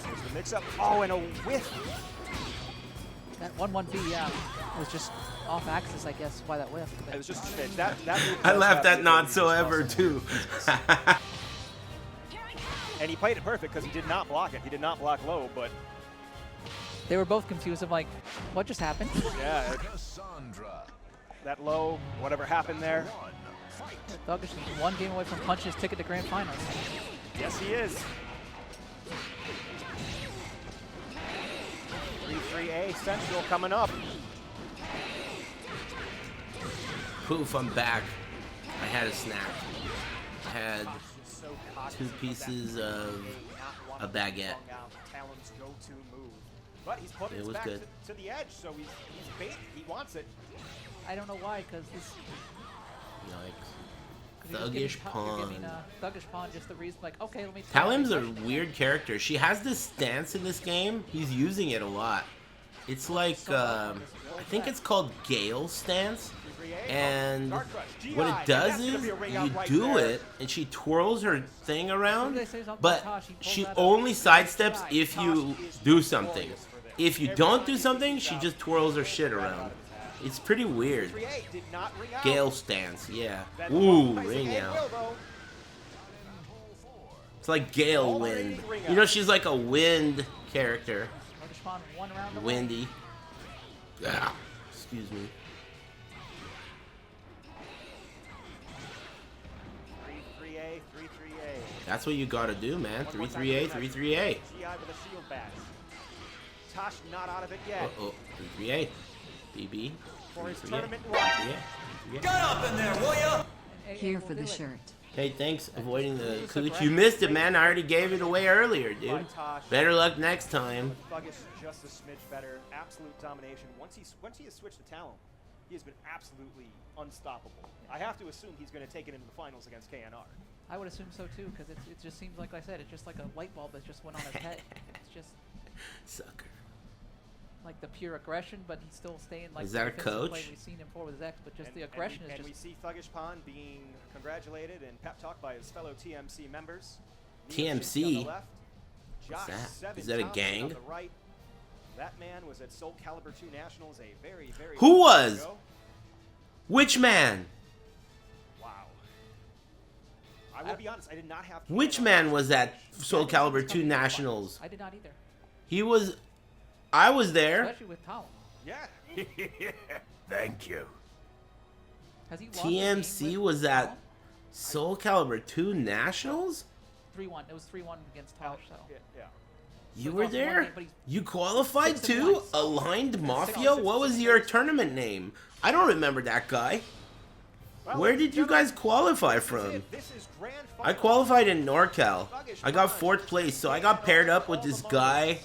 There's the mix-up. Oh, and a whiff. That 1-1B, yeah, was just off axis, I guess, why that whiffed. It was just a spin. That move I was laughed at absolutely not so awesome. ever too. And he played it perfect because he did not block it. He did not block low, but They were both confused. I'm like, what just happened? yeah, that low, whatever happened there. Thuggish is one game away from punching his ticket to grand finals. Yes, he is. 3-3A Central coming up. Poof, I'm back. I had a snack. I had 2 pieces of a baguette. Talon's go-to move. But he's putting It his was back good. to the edge, so he's baited. He wants it. I don't know why, because this. Thuggish Pond. Thuggish Pond, just the reason, like, okay, let me. Talim's a weird character. She has this stance in this game. He's using it a lot. It's like, I think it's called Gale stance. And what it does is you do it, and she twirls her thing around, but she only sidesteps if you do something. If you don't do something, she just twirls her shit around. It's pretty weird. Gale stance, yeah. Ooh, ring out. It's like Gale Wind. You know, she's like a wind character. Thuggish Pond, 1 round away. Windy. Ah, excuse me. 3-3A, 3-3A. That's what you gotta do, man. 3-3A, 3-3A. GI with a shield bash. Tosh not out of it yet. Uh-oh, 3-3A. BB. For his 3-3A. tournament run. Yeah. Get up in there, will ya? Here for the shirt. Hey, thanks avoiding the cooch. You missed it, man. I already gave it away earlier, dude. Better luck next time. Thuggish just a smidge better. Absolute domination. Once he has switched to Talon, he has been absolutely unstoppable. I have to assume he's going to take it into the finals against KNR. I would assume so too, because it just seems like I said, it's just like a light bulb that just went on his head. It's just Sucker. like the pure aggression, but he's still staying like Is that the a defensive play coach? we've seen him for with his ex, but just the And aggression we, is and just. we see Thuggish Pond being congratulated and pep talked by his fellow TMC members. TMC? On the left, What's Josh that? Seven Is that a Thompson gang? On the right. That man was at Soul Calibur 2 Nationals a very, very Who long time was? ago. Which man? Wow. I will be honest, I did not have. Which man was at Soul Calibur 2 Nationals? I did not either. He was. I was there. Especially with Talon. Yeah. Thank you. Has he lost a game TMC with was Talon? at Soul Calibur 2 Nationals? 3-1. It was 3-1 against Tosh, so. Yeah. You He were lost one there? game, but he's You qualified 6-1. too? Aligned Mafia? What was your tournament name? I don't remember that guy. Where did you guys qualify from? This is grand I qualified in NorCal. I got 4th place, so I got paired up with this guy.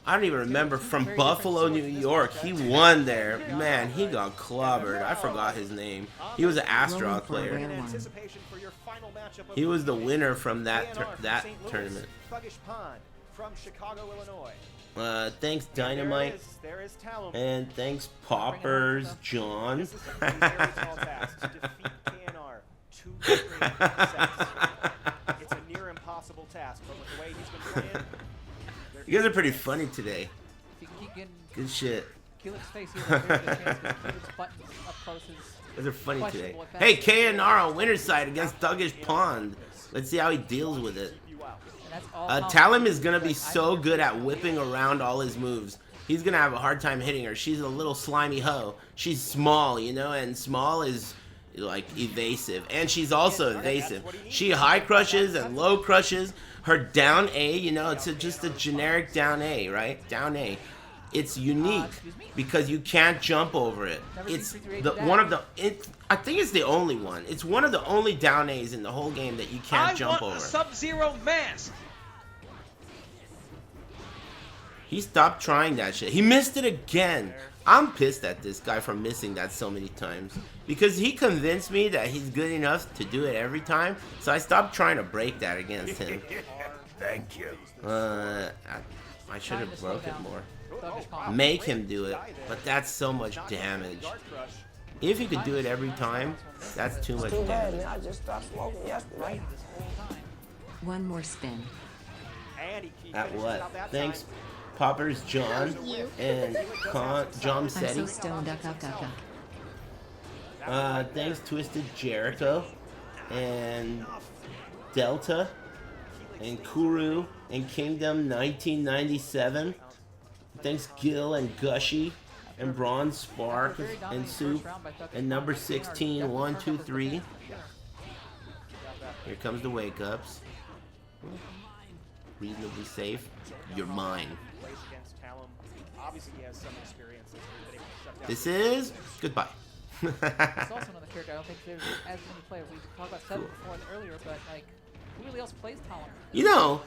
I don't even remember, from Buffalo, New York. He won there. Man, he got clobbered. I forgot his name. He was an Astroth player. In anticipation for your final matchup of He was the evening, winner from that KNR from that St. Louis, tournament. Thuggish Pond from Chicago, Illinois. Thanks Dynamite, There is Talon. and thanks Poppers John. This is a very tall task to defeat KNR 2 straight sets. It's a near impossible task, but with the way he's been playing, You guys are pretty funny today. If you can keep getting Good shit. Keelik's face, he has a very good chance because Keelik's buttons up close is You guys are funny today. questionable at Hey, best. KNR on winner's side against Thuggish Pond. Let's see how he deals with it. And that's all Talim is gonna be so good at whipping around all his moves. He's gonna have a hard time hitting her. She's a little slimy hoe. She's small, you know, and small is like evasive, and she's also evasive. She high crushes and low crushes. Her down A, you know, it's just a generic down A, right? Down A. It's unique because you can't jump over it. It's the one of the. I think it's the only one. It's one of the only down A's in the whole game that you can't jump over. Sub-Zero mask. He stopped trying that shit. He missed it again. I'm pissed at this guy for missing that so many times. Because he convinced me that he's good enough to do it every time. So I stopped trying to break that against him. Thank you. I should have broke it more. Make him do it. But that's so much damage. If he could do it every time, that's too much damage. I just stopped smoking yesterday. One more spin. At what? Thanks, Poppers John and John I'm so Setti. stoned. Thanks Twisted Jericho and Delta and Kuru and Kingdom 1997. Thanks Gil and Gushy and Bronze Spark and Soup and number 16 123. Here comes the wake ups. Reasonably safe. You're mine. This is goodbye. It's also another character. I don't think there's as many players. We talked about Seven before earlier, but like, who really else plays Talon? You know,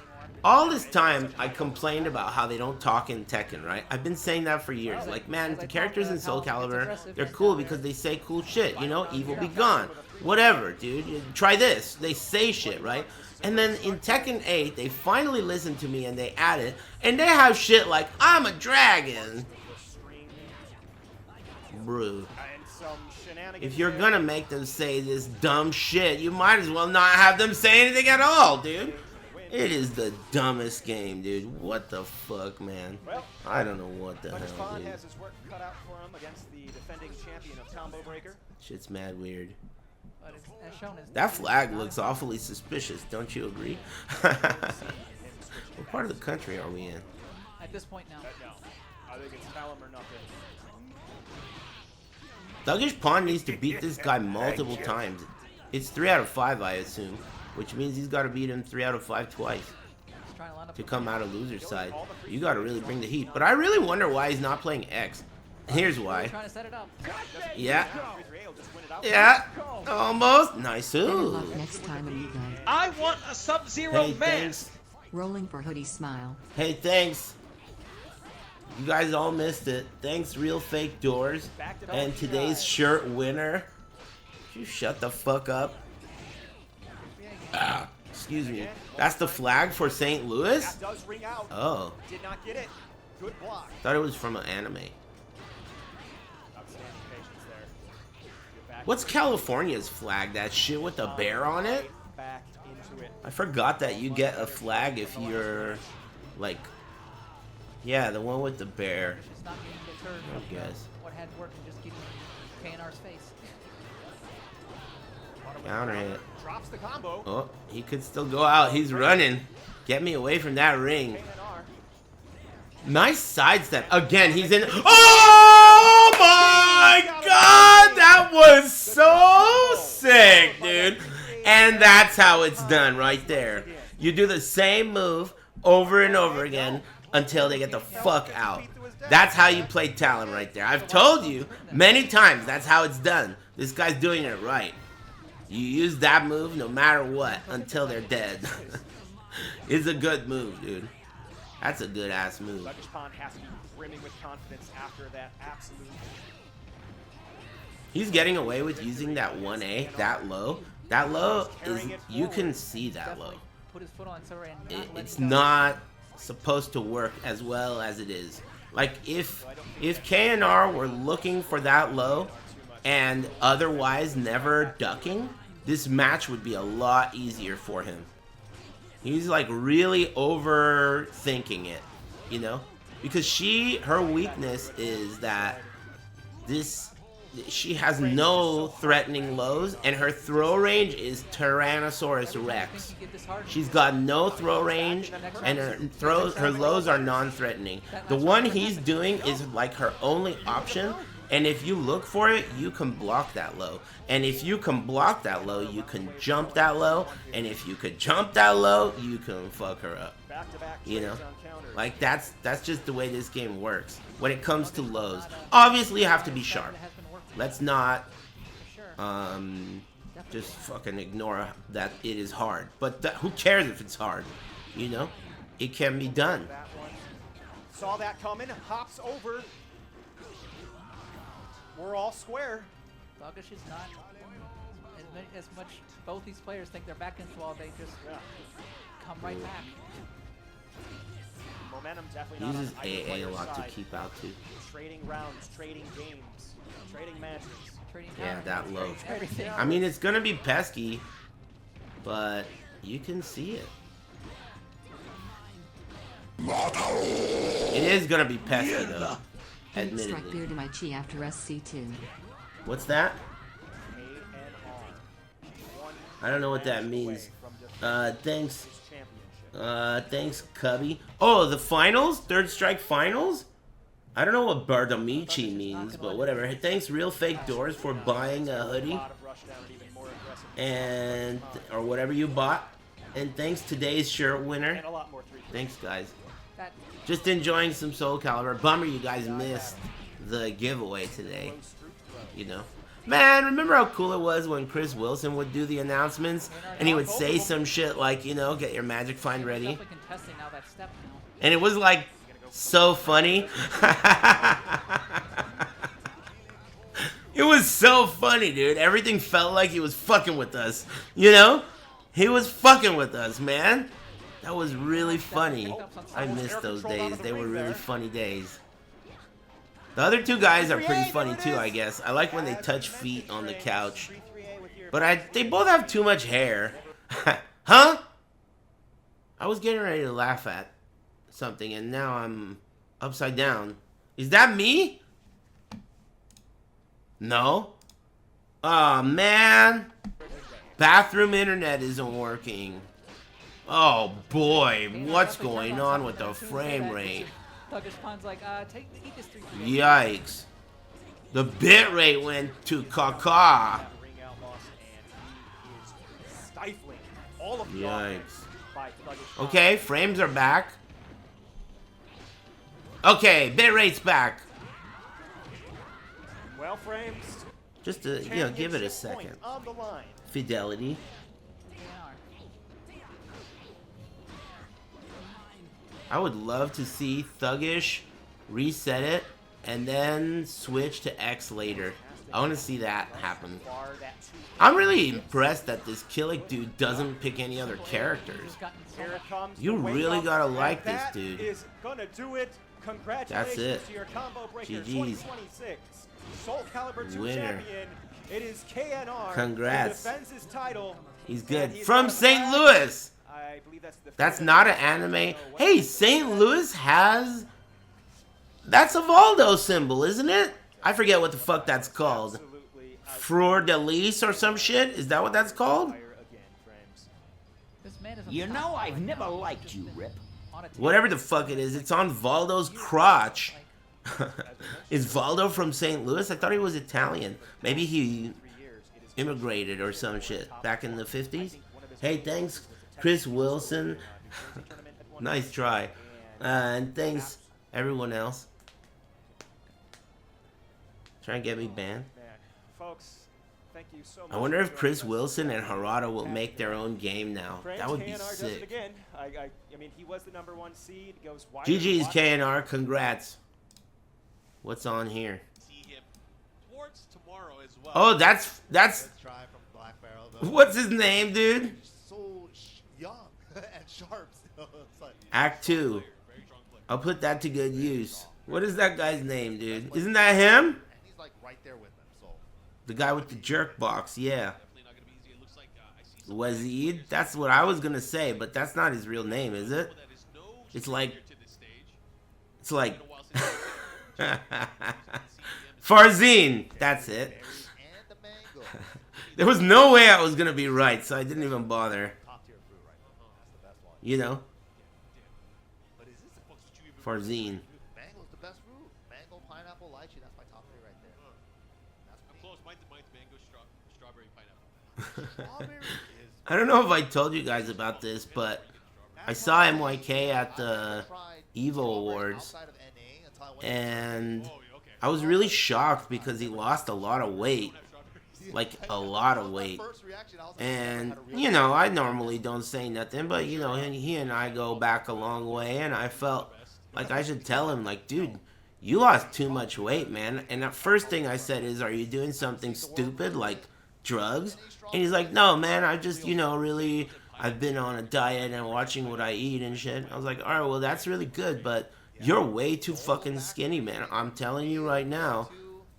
all this time I complained about how they don't talk in Tekken, right? I've been saying that for years. Like, man, the characters in Soul Calibur, they're cool because they say cool shit. You know, evil be gone. Whatever, dude. Try this. They say shit, right? And then in Tekken 8, they finally listened to me and they added, and they have shit like, I'm a dragon. Bro. If you're gonna make them say this dumb shit, you might as well not have them say anything at all, dude. It is the dumbest game, dude. What the fuck, man? I don't know what the hell, dude. has his work cut out for him against the defending champion of Combo Breaker. Shit's mad weird. But it's, as shown as That flag looks awfully suspicious, don't you agree? What part of the country are we in? at this point now. No, I think it's Talon or nothing. Thuggish Pond needs to beat this guy multiple times. It's 3 out of 5, I assume, which means he's got to beat him 3 out of 5 twice to come out of loser's side. You got to really bring the heat. But I really wonder why he's not playing X. Here's why. Trying to set it up. Yeah. Yeah. Almost. Nice. Better Ooh. luck next time, amigo. I want a Sub-Zero Hey, mask. thanks. Rolling for Hoodie Smile. Hey, thanks. You guys all missed it. Thanks, Real Fake Doors. And today's shirt winner. You shut the fuck up. Ah, excuse me. That's the flag for St. Louis? That does ring out. Oh. Did not get it. Good block. Thought it was from an anime. Outstanding patience there. What's California's flag? That shit with the bear on it? Back into it. I forgot that you get a flag if you're like, yeah, the one with the bear. Just not getting deterred I from guess. what had worked and just keeping KNR's face. Counter hit. Drops the combo. Oh, he could still go out. He's running. Get me away from that ring. Nice sidestep. Again, he's in. Oh my god! That was so sick, dude. And that's how it's done right there. You do the same move over and over again until they get the fuck out. That's how you play Talon right there. I've told you many times that's how it's done. This guy's doing it right. You use that move no matter what until they're dead. It's a good move, dude. That's a good ass move. Sluggish Pond has to be brimming with confidence after that absolute. He's getting away with using that 1A that low. That low is, you can see that low. Put his foot on Sorry and It's not supposed to work as well as it is. Like if KNR were looking for that low and otherwise never ducking, this match would be a lot easier for him. He's like really overthinking it, you know? Because her weakness is that she has no threatening lows, and her throw range is Tyrannosaurus Rex. She's got no throw range, and her lows are non-threatening. The one he's doing is like her only option, and if you look for it, you can block that low. And if you can block that low, you can jump that low, and if you could jump that low, you can fuck her up. You know? Like that's just the way this game works when it comes to lows. Obviously, you have to be sharp. Let's not just fucking ignore that it is hard. But who cares if it's hard? You know? It can be done. Saw that coming, hops over. We're all square. Sluggish is not as much. Both these players think they're back into all. They just come right back. Momentum definitely not Uses on either AA a player's lot to side. keep out too. Trading rounds, trading games, trading matches. Yeah, that low. Everything. I mean, it's gonna be pesky, but you can see it. It is gonna be pesky though, Strike admittedly. beer to my chi after SC2. What's that? I don't know what that means. Thanks. Thanks, Cubby. Oh, the finals? Third Strike finals? I don't know what Bardomichi means, but whatever. Thanks, Real Fake Doors, for buying a hoodie. And, or whatever you bought. And thanks, today's shirt winner. Thanks, guys. Just enjoying some Soul Calibur. Bummer you guys missed the giveaway today. You know. Man, remember how cool it was when Chris Wilson would do the announcements and he would say some shit like, you know, get your magic find ready. And it was like so funny. It was so funny, dude. Everything felt like he was fucking with us. You know? He was fucking with us, man. That was really funny. I missed those days. They were really funny days. The other two guys are pretty funny too, I guess. I like when they touch feet on the couch. But they both have too much hair. Huh? I was getting ready to laugh at something and now I'm upside down. Is that me? No? Aw, man. Bathroom internet isn't working. Oh boy, what's going on with the frame rate? Sluggish Pond's like, eat this 3. Yikes. The bit rate went to caca. Stifling all of the Yikes. by Sluggish Pond. Okay, frames are back. Okay, bit rate's back. Well, frames. Just to, you know, give it a second. On the line. Fidelity. I would love to see Thuggish reset it and then switch to X later. I want to see that happen. I'm really impressed that this Killick dude doesn't pick any other characters. Here it comes. You really gotta like this That dude. is gonna do it. Congratulations That's it. to your combo breaker GG's. 2026 Soul Calibur 2 Winner. champion. It is KNR. Congrats. Who defends his title. He's good. And he's From got a St. flag. Louis. I believe That's not an anime. Hey, St. Louis has... That's a Valdo symbol, isn't it? I forget what the fuck that's called. Fleur de Lis or some shit? Is that what that's called? This man is You know, I've never liked you, Rip. Whatever the fuck it is, it's on Valdo's crotch. Is Valdo from St. Louis? I thought he was Italian. Maybe he immigrated or some shit back in the 50s. Hey, thanks, Chris Wilson. Nice try. And thanks, everyone else. Trying to get me banned. Folks, thank you so much. I wonder if Chris Wilson and Harada will make their own game now. France, That would be KNR does it sick. again. I mean, he was the #1 seed. Goes wide. GG's KNR, congrats. What's on here? Towards tomorrow as well. Oh, that's Try from Black Barrel, though. what's his name, dude? So young and sharp still. It's like, Act 2. I'll put that to good use. What is that guy's name, dude? Isn't that him? and he's like right there with them. So The guy with the jerk box, yeah. Wazid? That's what I was gonna say, but that's not his real name, is it? It's like Farzine. That's it. There was no way I was gonna be right, so I didn't even bother. You know? Farzine. mango's the best fruit. Mango, pineapple, lychee. That's my top 3 right there. I'm close. Mine's mango, strawberry, pineapple. Strawberry is. I don't know if I told you guys about this, but I saw MYK at the EVO Awards, and I was really shocked because he lost a lot of weight. Like, a lot of weight. And, you know, I normally don't say nothing, but, you know, he and I go back a long way, and I felt like I should tell him, like, dude, you lost too much weight, man. And the first thing I said is, are you doing something stupid, like drugs? And he's like, no, man, I just, you know, really, I've been on a diet and watching what I eat and shit. I was like, all right, well, that's really good, but you're way too fucking skinny, man. I'm telling you right now,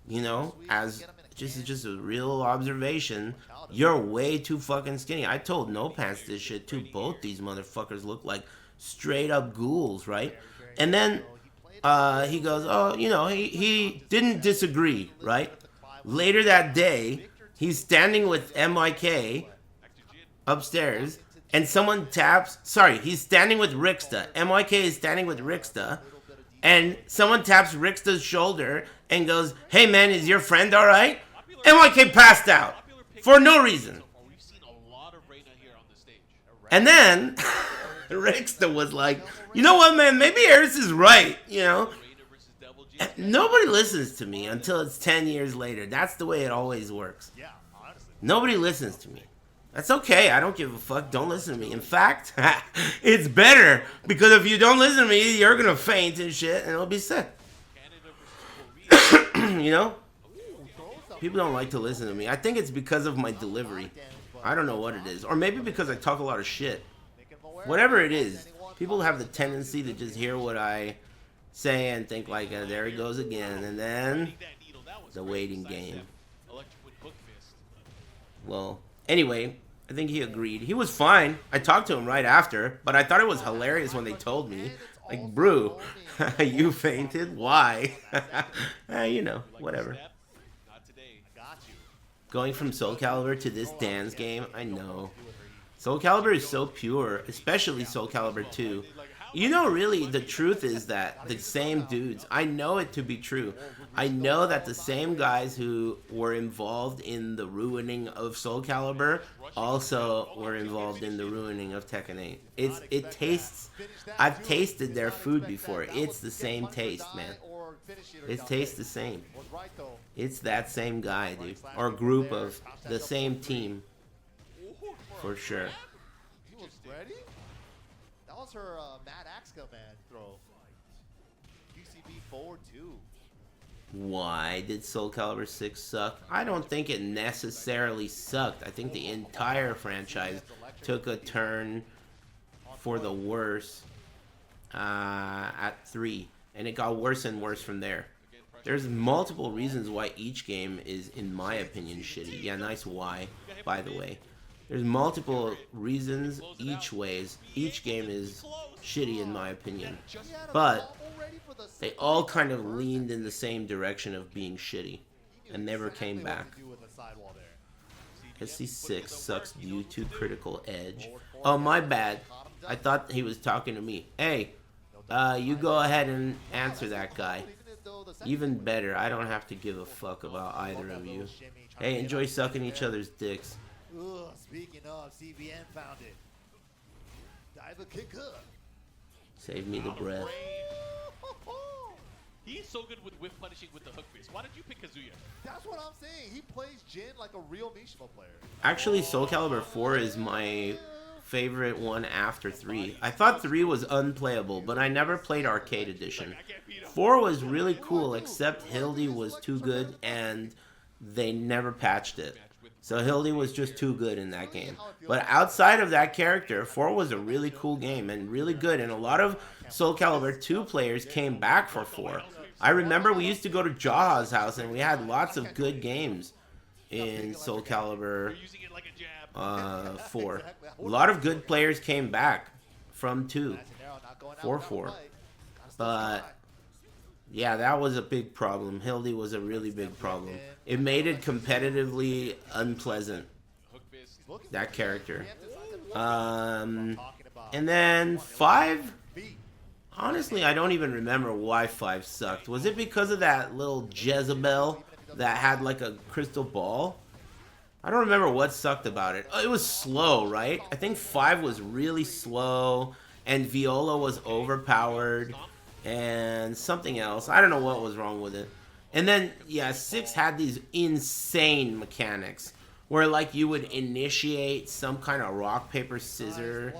you know, as just a real observation, you're way too fucking skinny. I told No Pants this shit too. Both these motherfuckers look like straight up ghouls, right? And then he goes, oh, you know, he didn't disagree, right? Later that day, he's standing with MYK upstairs, and someone taps, sorry, he's standing with Rixta. MYK is standing with Rixta, and someone taps Rixta's shoulder and goes, hey man, is your friend alright? MYK passed out for no reason. And then Rixta was like, you know what, man, maybe Eris is right, you know? Nobody listens to me until it's 10 years later. That's the way it always works. Nobody listens to me. That's okay. I don't give a fuck. Don't listen to me. In fact, it's better, because if you don't listen to me, you're gonna faint and shit, and it'll be sick. You know? People don't like to listen to me. I think it's because of my delivery. I don't know what it is. Or maybe because I talk a lot of shit. Whatever it is, people have the tendency to just hear what I say and think like, there he goes again. And then the waiting game. Well, anyway, I think he agreed. He was fine. I talked to him right after, but I thought it was hilarious when they told me. Like, bro, you fainted? Why? You know, whatever. Going from Soul Calibur to this dance game, I know. Soul Calibur is so pure, especially Soul Calibur 2. You know, really, the truth is that the same dudes, I know it to be true. I know that the same guys who were involved in the ruining of Soul Calibur also were involved in the ruining of Tekken 8. It tastes, I've tasted their food before. It's the same taste, man. It tastes the same. It's that same guy, dude. Or group of the same team. For sure. He was ready? That was her Mad Axe Command throw. QCB forward too. Why did Soul Calibur 6 suck? I don't think it necessarily sucked. I think the entire franchise took a turn for the worse at 3. And it got worse and worse from there. There's multiple reasons why each game is, in my opinion, shitty. Yeah, nice Y, by the way. There's multiple reasons each ways. Each game is shitty, in my opinion. But they all kind of leaned in the same direction of being shitty. and never came back. SC6 sucks due to critical edge. Oh, my bad. I thought he was talking to me. Hey, you go ahead and answer that guy. Even better, I don't have to give a fuck about either of you. Hey, enjoy sucking each other's dicks. Ugh, speaking of, CBN found it. Dive a kick up. Save me the breath. He's so good with whiff punishing with the hook fist. Why did you pick Kazuya? That's what I'm saying. He plays Jin like a real Mishima player. Actually, Soul Calibur 4 is my favorite one after 3. I thought 3 was unplayable, but I never played Arcade Edition. 4 was really cool, except Hildy was too good, and they never patched it. So Hildy was just too good in that game. But outside of that character, 4 was a really cool game and really good, and a lot of Soul Calibur 2 players came back for 4. I remember we used to go to Jaha's house, and we had lots of good games in Soul Calibur 4. A lot of good players came back from 2 for 4. But yeah, that was a big problem. Hildy was a really big problem. It made it competitively unpleasant, that character. And then 5? Honestly, I don't even remember why 5 sucked. Was it because of that little Jezebel that had like a crystal ball? I don't remember what sucked about it. It was slow, right? I think 5 was really slow, and Viola was overpowered, and something else. I don't know what was wrong with it. And then, yeah, 6 had these insane mechanics, where like you would initiate some kind of rock, paper, scissors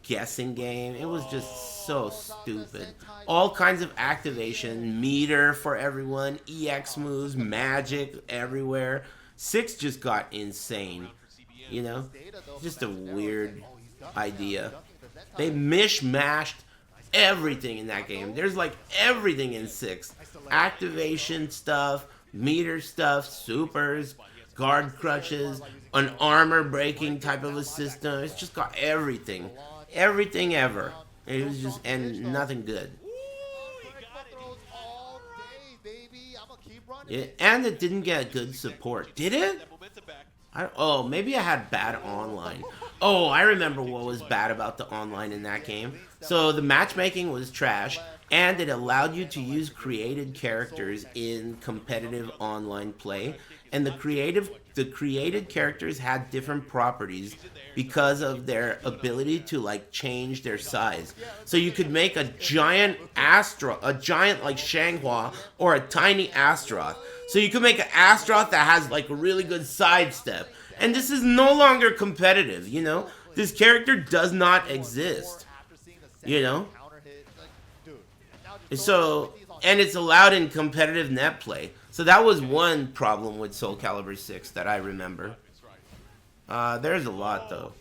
guessing game. It was just so stupid. All kinds of activation, meter for everyone, EX moves, magic everywhere. 6 just got insane, you know? Just a weird idea. They mishmashed everything in that game. There's like everything in 6. Activation stuff, meter stuff, supers, guard crutches, an armor breaking type of a system. It's just got everything. Everything ever. It was just, and nothing good. And it didn't get good support. Did it? Oh, maybe I had bad online. Oh, I remember what was bad about the online in that game. So the matchmaking was trash, and it allowed you to use created characters in competitive online play. And the created characters had different properties because of their ability to like change their size. So you could make a giant like Shanghua, or a tiny Astaroth. So you could make an Astaroth that has like a really good sidestep. And this is no longer competitive, you know? This character does not exist, you know? So, and it's allowed in competitive net play. So that was one problem with Soul Calibur 6 that I remember. There's a lot, though.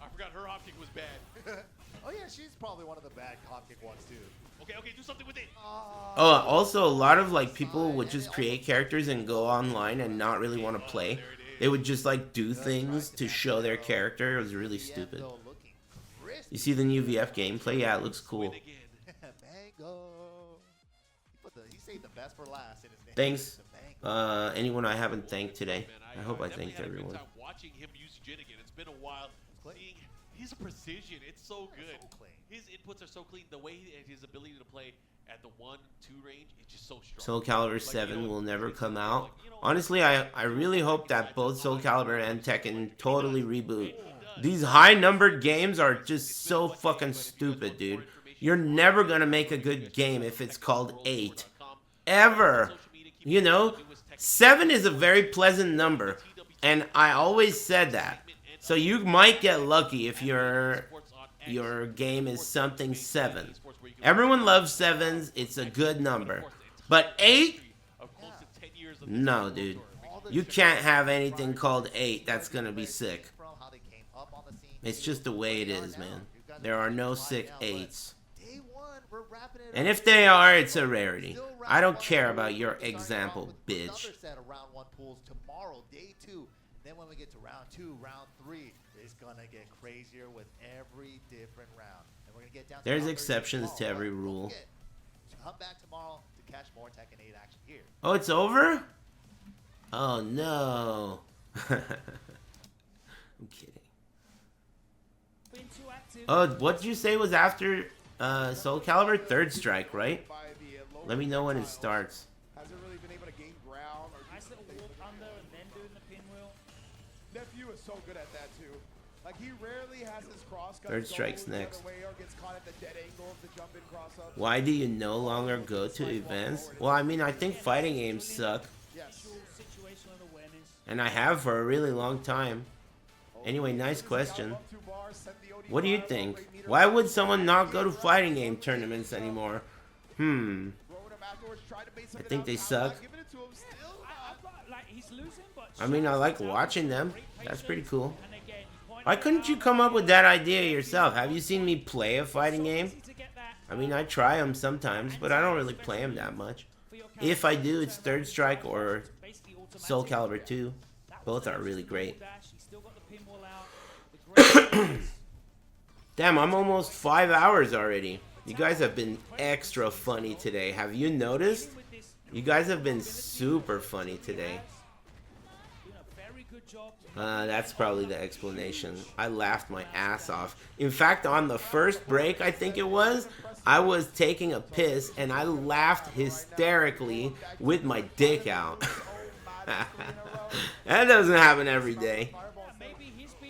I forgot her hop kick was bad. Oh yeah, she's probably one of the bad hop kick ones too. Okay, do something with it. Oh, also a lot of like people would just create characters and go online and not really want to play. They would just like do things to show their character. It was really stupid. You see the new VF gameplay? Yeah, it looks cool. Thanks. Anyone I haven't thanked today. I hope I thanked everyone. Watching him use Jin again. It's been a while. Seeing his precision, it's so good. His inputs are so clean. The way his ability to play at the 1-2 range is just so strong. Soul Calibur 7 will never come out. Honestly, I really hope that both Soul Calibur and Tekken totally reboot. These high-numbered games are just so fucking stupid, dude. You're never gonna make a good game if it's called 8. Ever. You know? 7 is a very pleasant number. And I always said that. So you might get lucky if your game is something 7. Everyone loves 7s. It's a good number. But 8? No, dude. You can't have anything called 8 that's gonna be sick. It's just the way it is, man. There are no sick 8s. And if they are, it's a rarity. I don't care about your example, bitch. Then when we get to round 2, round 3, it's gonna get crazier with every different round. And we're gonna get down to There's exceptions to every rule. Come back tomorrow to catch more Tekken 8 action here. Oh, it's over? Oh no. I'm kidding. Oh, what did you say was after Soul Calibur? Third Strike, right? Let me know when it starts. Hasn't really been able to gain ground. Nice little walk under and then doing the pinwheel. Nephew is so good at that too. Like he rarely has his cross cut Third Strike's go the next. other way or gets caught at the dead angle of the jump in cross up. Why do you no longer go to events? Well, I mean, I think fighting games suck. Yes. Situational awareness. And I have for a really long time. Anyway, nice question. What do you think? Why would someone not go to fighting game tournaments anymore? I think they suck. Like he's losing, but I mean, I like watching them. That's pretty cool. Why couldn't you come up with that idea yourself? Have you seen me play a fighting game? I mean, I try them sometimes, but I don't really play them that much. If I do, it's Third Strike or Soul Calibur 2. Both are really great. Damn, I'm almost 5 hours already. You guys have been extra funny today. Have you noticed? You guys have been super funny today. That's probably the explanation. I laughed my ass off. In fact, on the first break, I think it was, I was taking a piss and I laughed hysterically with my dick out. That doesn't happen every day.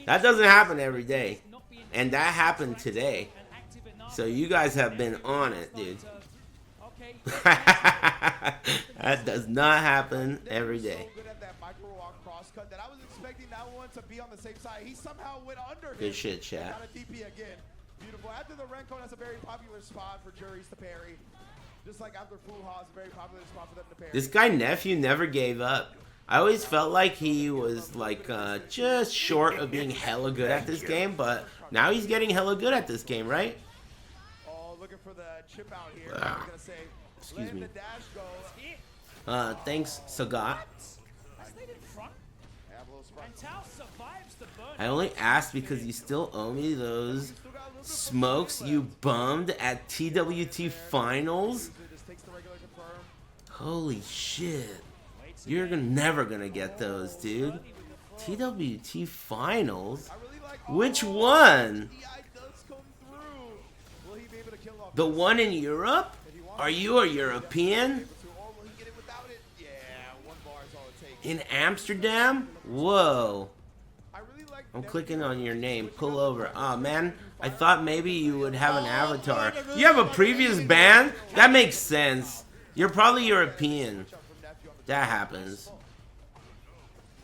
That doesn't happen every day. And that happened today. So you guys have been on it, dude. That does not happen every day. Good shit, chat. Beautiful. After the Renko, that's a very popular spot for juries to parry. Just like after Fuha, it's a very popular spot for them to parry. This guy Nephew never gave up. I always felt like he was like just short of being hella good at this game, but now he's getting hella good at this game, right? Oh, looking for the chip out here. Ah. Excuse me. Thanks, Sagat. I only asked because you still owe me those smokes you bummed at TWT Finals. Holy shit. You're never gonna get those, dude. TWT Finals? Which one? The one in Europe? Are you a European? In Amsterdam? Whoa. I'm clicking on your name. Pull over. Aw, man. I thought maybe you would have an avatar. You have a previous band? That makes sense. You're probably European. That happens.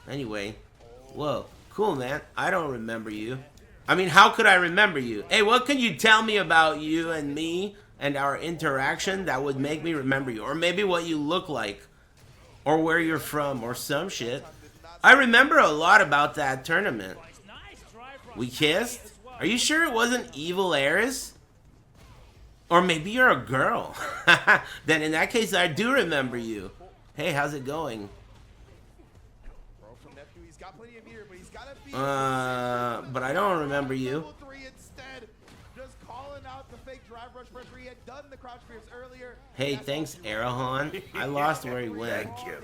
Anyway. Whoa. Cool, man. I don't remember you. I mean, how could I remember you? Hey, what can you tell me about you and me and our interaction that would make me remember you? Or maybe what you look like. Or where you're from. Or some shit. I remember a lot about that tournament. We kissed? Are you sure it wasn't Evil Eris? Or maybe you're a girl. Then in that case, I do remember you. Hey, how's it going? But I don't remember you. Hey, thanks, Arahan. I lost where he went. Thank you.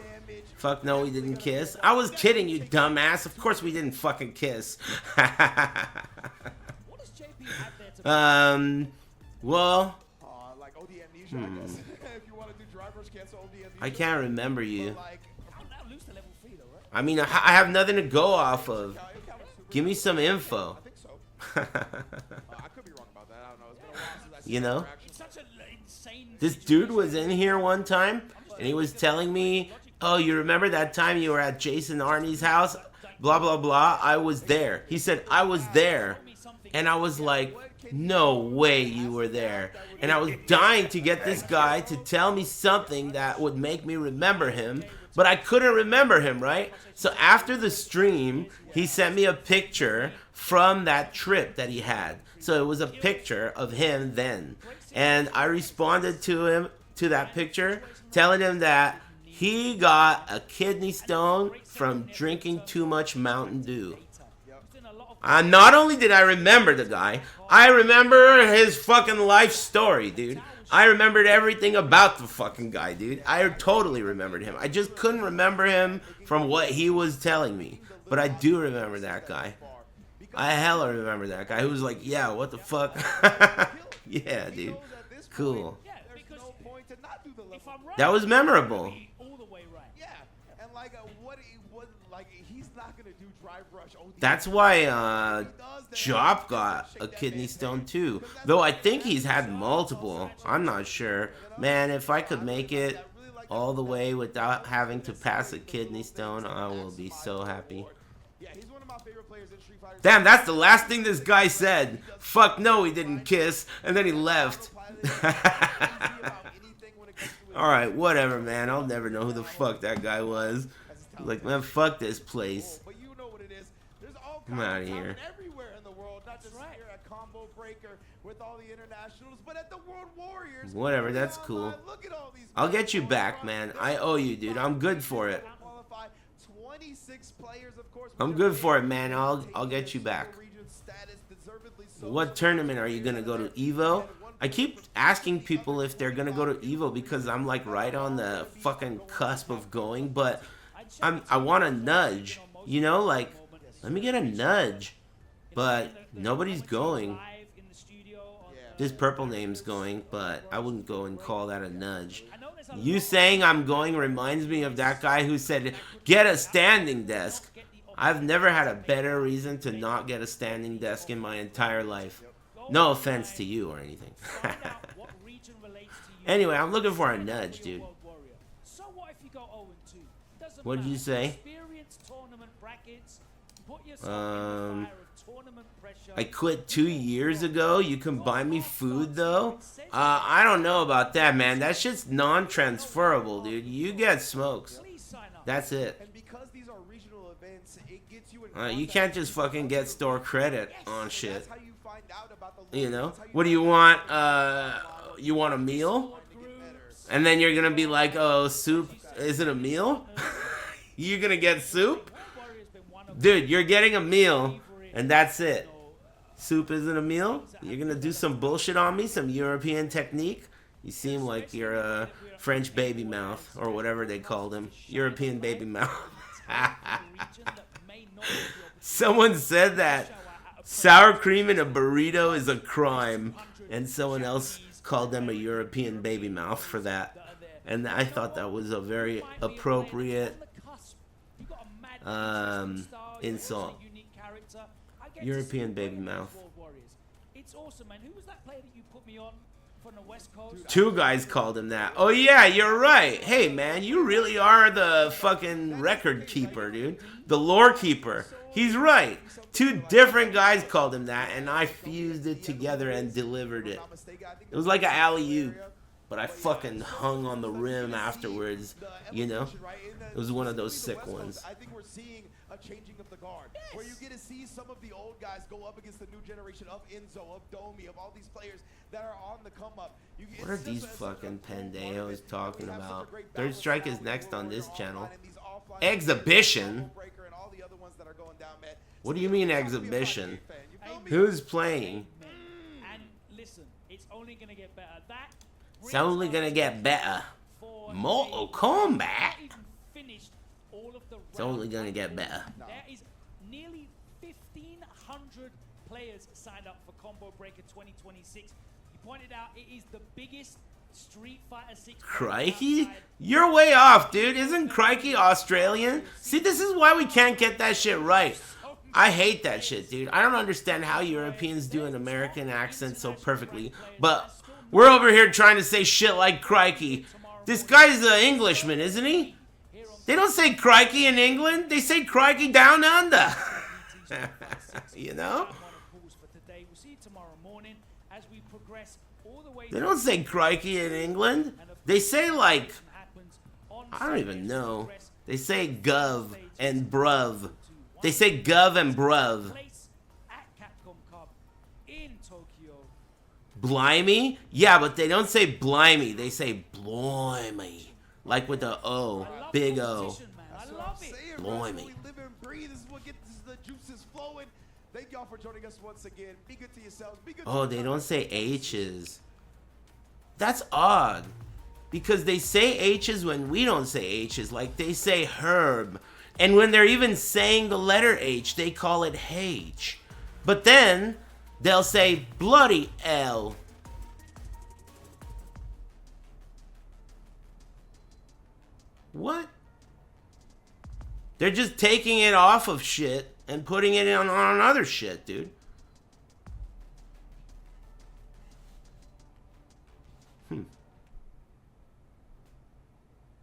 Fuck no, we didn't kiss. I was kidding, you dumbass. Of course we didn't fucking kiss. Well. I can't remember you. I mean, I have nothing to go off of. Give me some info. You know? This dude was in here one time, and he was telling me, oh, you remember that time you were at Jason Arnie's house? Blah, blah, blah. I was there. He said, I was there. And I was like, no way you were there. And I was dying to get this guy to tell me something that would make me remember him, but I couldn't remember him, right? So after the stream, he sent me a picture from that trip that he had. So it was a picture of him then. And I responded to him, to that picture, telling him that he got a kidney stone from drinking too much Mountain Dew. Not only did I remember the guy, I remember his fucking life story, dude. I remembered everything about the fucking guy, dude. I totally remembered him. I just couldn't remember him from what he was telling me. But I do remember that guy. I hella remember that guy who was like, yeah, what the fuck? Yeah, dude. Cool. That was memorable. Yeah, and like what he was like, he's not gonna do drive rush. That's why Jop got a kidney stone too. Though I think he's had multiple. I'm not sure. Man, if I could make it all the way without having to pass a kidney stone, I will be so happy. Damn, that's the last thing this guy said. Fuck no, he didn't kiss. And then he left. Alright, whatever, man. I'll never know who the fuck that guy was. Like, man, fuck this place. I'm out of here. Everywhere in the world, not just here at Combo Breaker with all the internationals, but at the World Warriors. Whatever, that's cool. I'll get you back, man. I owe you, dude. I'm good for it. 26 players, of course. I'm good for it, man. I'll get you back. What tournament are you gonna go to? Evo? I keep asking people if they're gonna go to Evo because I'm like right on the fucking cusp of going, but I want a nudge, you know, like let me get a nudge, but nobody's going. This purple name's going, but I wouldn't go and call that a nudge. You saying I'm going reminds me of that guy who said, get a standing desk. I've never had a better reason to not get a standing desk in my entire life. No offense to you or anything. Anyway, I'm looking for a nudge, dude. What did you say? I quit 2 years ago. You can buy me food though. I don't know about that, man. That shit's non-transferable, dude. You get smokes. That's it. You can't just fucking get store credit on shit. You know? What do you want? You want a meal? And then you're gonna be like, oh, soup isn't a meal? You're gonna get soup? Dude, you're getting a meal, and that's it. Soup isn't a meal? You're gonna do some bullshit on me? Some European technique? You seem like you're a French baby mouth, or whatever they called him. European baby mouth. Someone said that sour cream in a burrito is a crime, and someone else called them a European baby mouth for that. And I thought that was a very appropriate insult. European baby mouth. It's awesome, man. Who was that player that you put me on from the West Coast? 2 guys called him that. Oh yeah, you're right. Hey man, you really are the fucking record keeper, dude. The lore keeper. He's right. 2 different guys called him that, and I fused it together and delivered it. It was like an alley-oop, but I fucking hung on the rim afterwards, you know? It was one of those sick ones. I think we're seeing a changing of the guard, where you get to see some of the old guys go up against the new generation of Enzo, of Domi, of all these players that are on the come up. What are these fucking pendejos talking about? Third Strike is next on this channel. Exhibition? What do you mean exhibition? Who's playing? And listen, it's only gonna get better. It's only gonna get better. Mortal Kombat? It's only gonna get better. There is nearly 1,500 players signed up for Combo Breaker 2026. You pointed out it is the biggest Street Fighter 6. Crikey? You're way off, dude. Isn't Crikey Australian? See, this is why we can't get that shit right. I hate that shit, dude. I don't understand how Europeans do an American accent so perfectly. But we're over here trying to say shit like Crikey. This guy's an Englishman, isn't he? They don't say crikey in England. They say crikey down under. You know? They don't say crikey in England. They say like, I don't even know. They say gov and bruv. They say gov and bruv. Blimey? Yeah, but they don't say blimey. They say blimey. Like with the O. Big O. Blimey. Thank y'all for joining us once again. Be good to yourselves. Be good Oh, they don't say H's. That's odd. Because they say H's when we don't say H's. Like they say herb. And when they're even saying the letter H, they call it H. But then they'll say bloody L. What? They're just taking it off of shit and putting it on other shit, dude.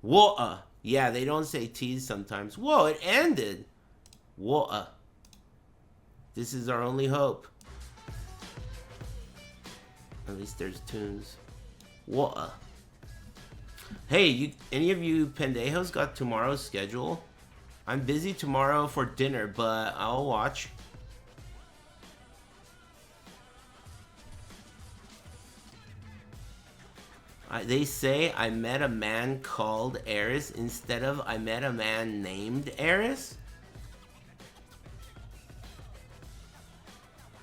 Water. Yeah, they don't say T's sometimes. Whoa, it ended. Water. This is our only hope. At least there's tunes. Water. Hey, any of you pendejos got tomorrow's schedule? I'm busy tomorrow for dinner, but I'll watch. They say I met a man called Eris instead of I met a man named Eris?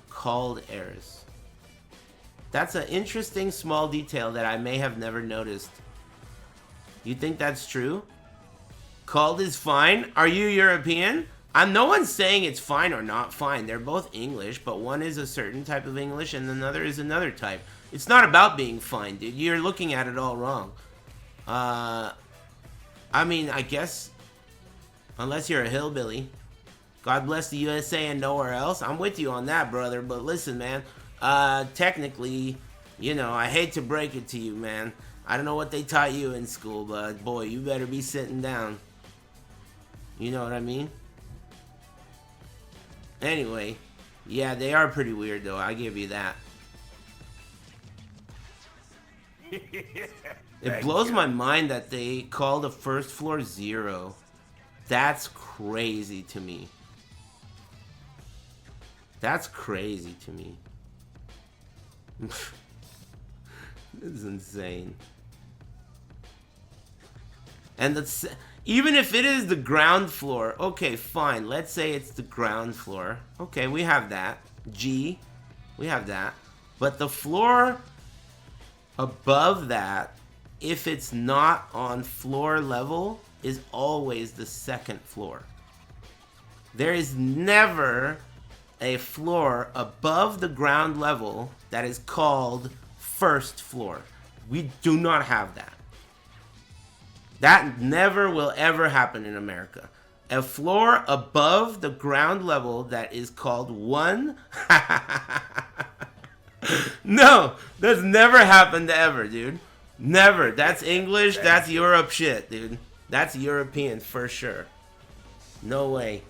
Called Eris. That's an interesting small detail that I may have never noticed. You think that's true? Called is fine? Are you European? No one's saying it's fine or not fine. They're both English, but one is a certain type of English and another is another type. It's not about being fine, dude. You're looking at it all wrong. I mean, I guess, unless you're a hillbilly. God bless the USA and nowhere else. I'm with you on that, brother. But listen, man. Technically, you know, I hate to break it to you, man. I don't know what they taught you in school, but boy, you better be sitting down. You know what I mean? Anyway, yeah, they are pretty weird, though. I give you that. It blows my mind that they call the first floor 0. That's crazy to me. That's crazy to me. This is insane. And that's, even if it is the ground floor, okay, fine. Let's say it's the ground floor. Okay, we have that. G, we have that. But the floor above that, if it's not on floor level, is always the second floor. There is never a floor above the ground level that is called first floor. We do not have that. That never will ever happen in America. A floor above the ground level that is called 1. No, that's never happened ever, dude. Never. That's English. That's Europe shit, dude. That's European for sure. No way.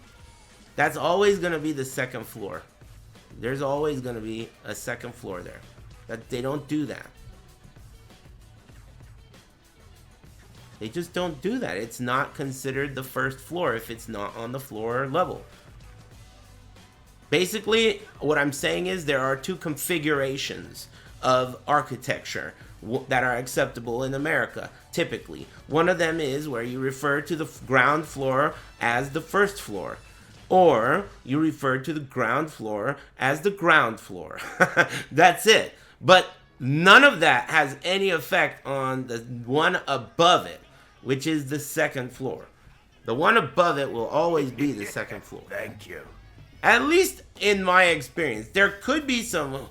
That's always going to be the second floor. There's always going to be a second floor there. That they don't do that. They just don't do that. It's not considered the first floor if it's not on the floor level. Basically, what I'm saying is there are two configurations of architecture that are acceptable in America, typically. One of them is where you refer to the ground floor as the first floor, or you refer to the ground floor as the ground floor. That's it. But none of that has any effect on the one above it, which is the second floor. The one above it will always be the second floor. Thank you. At least in my experience. There could be some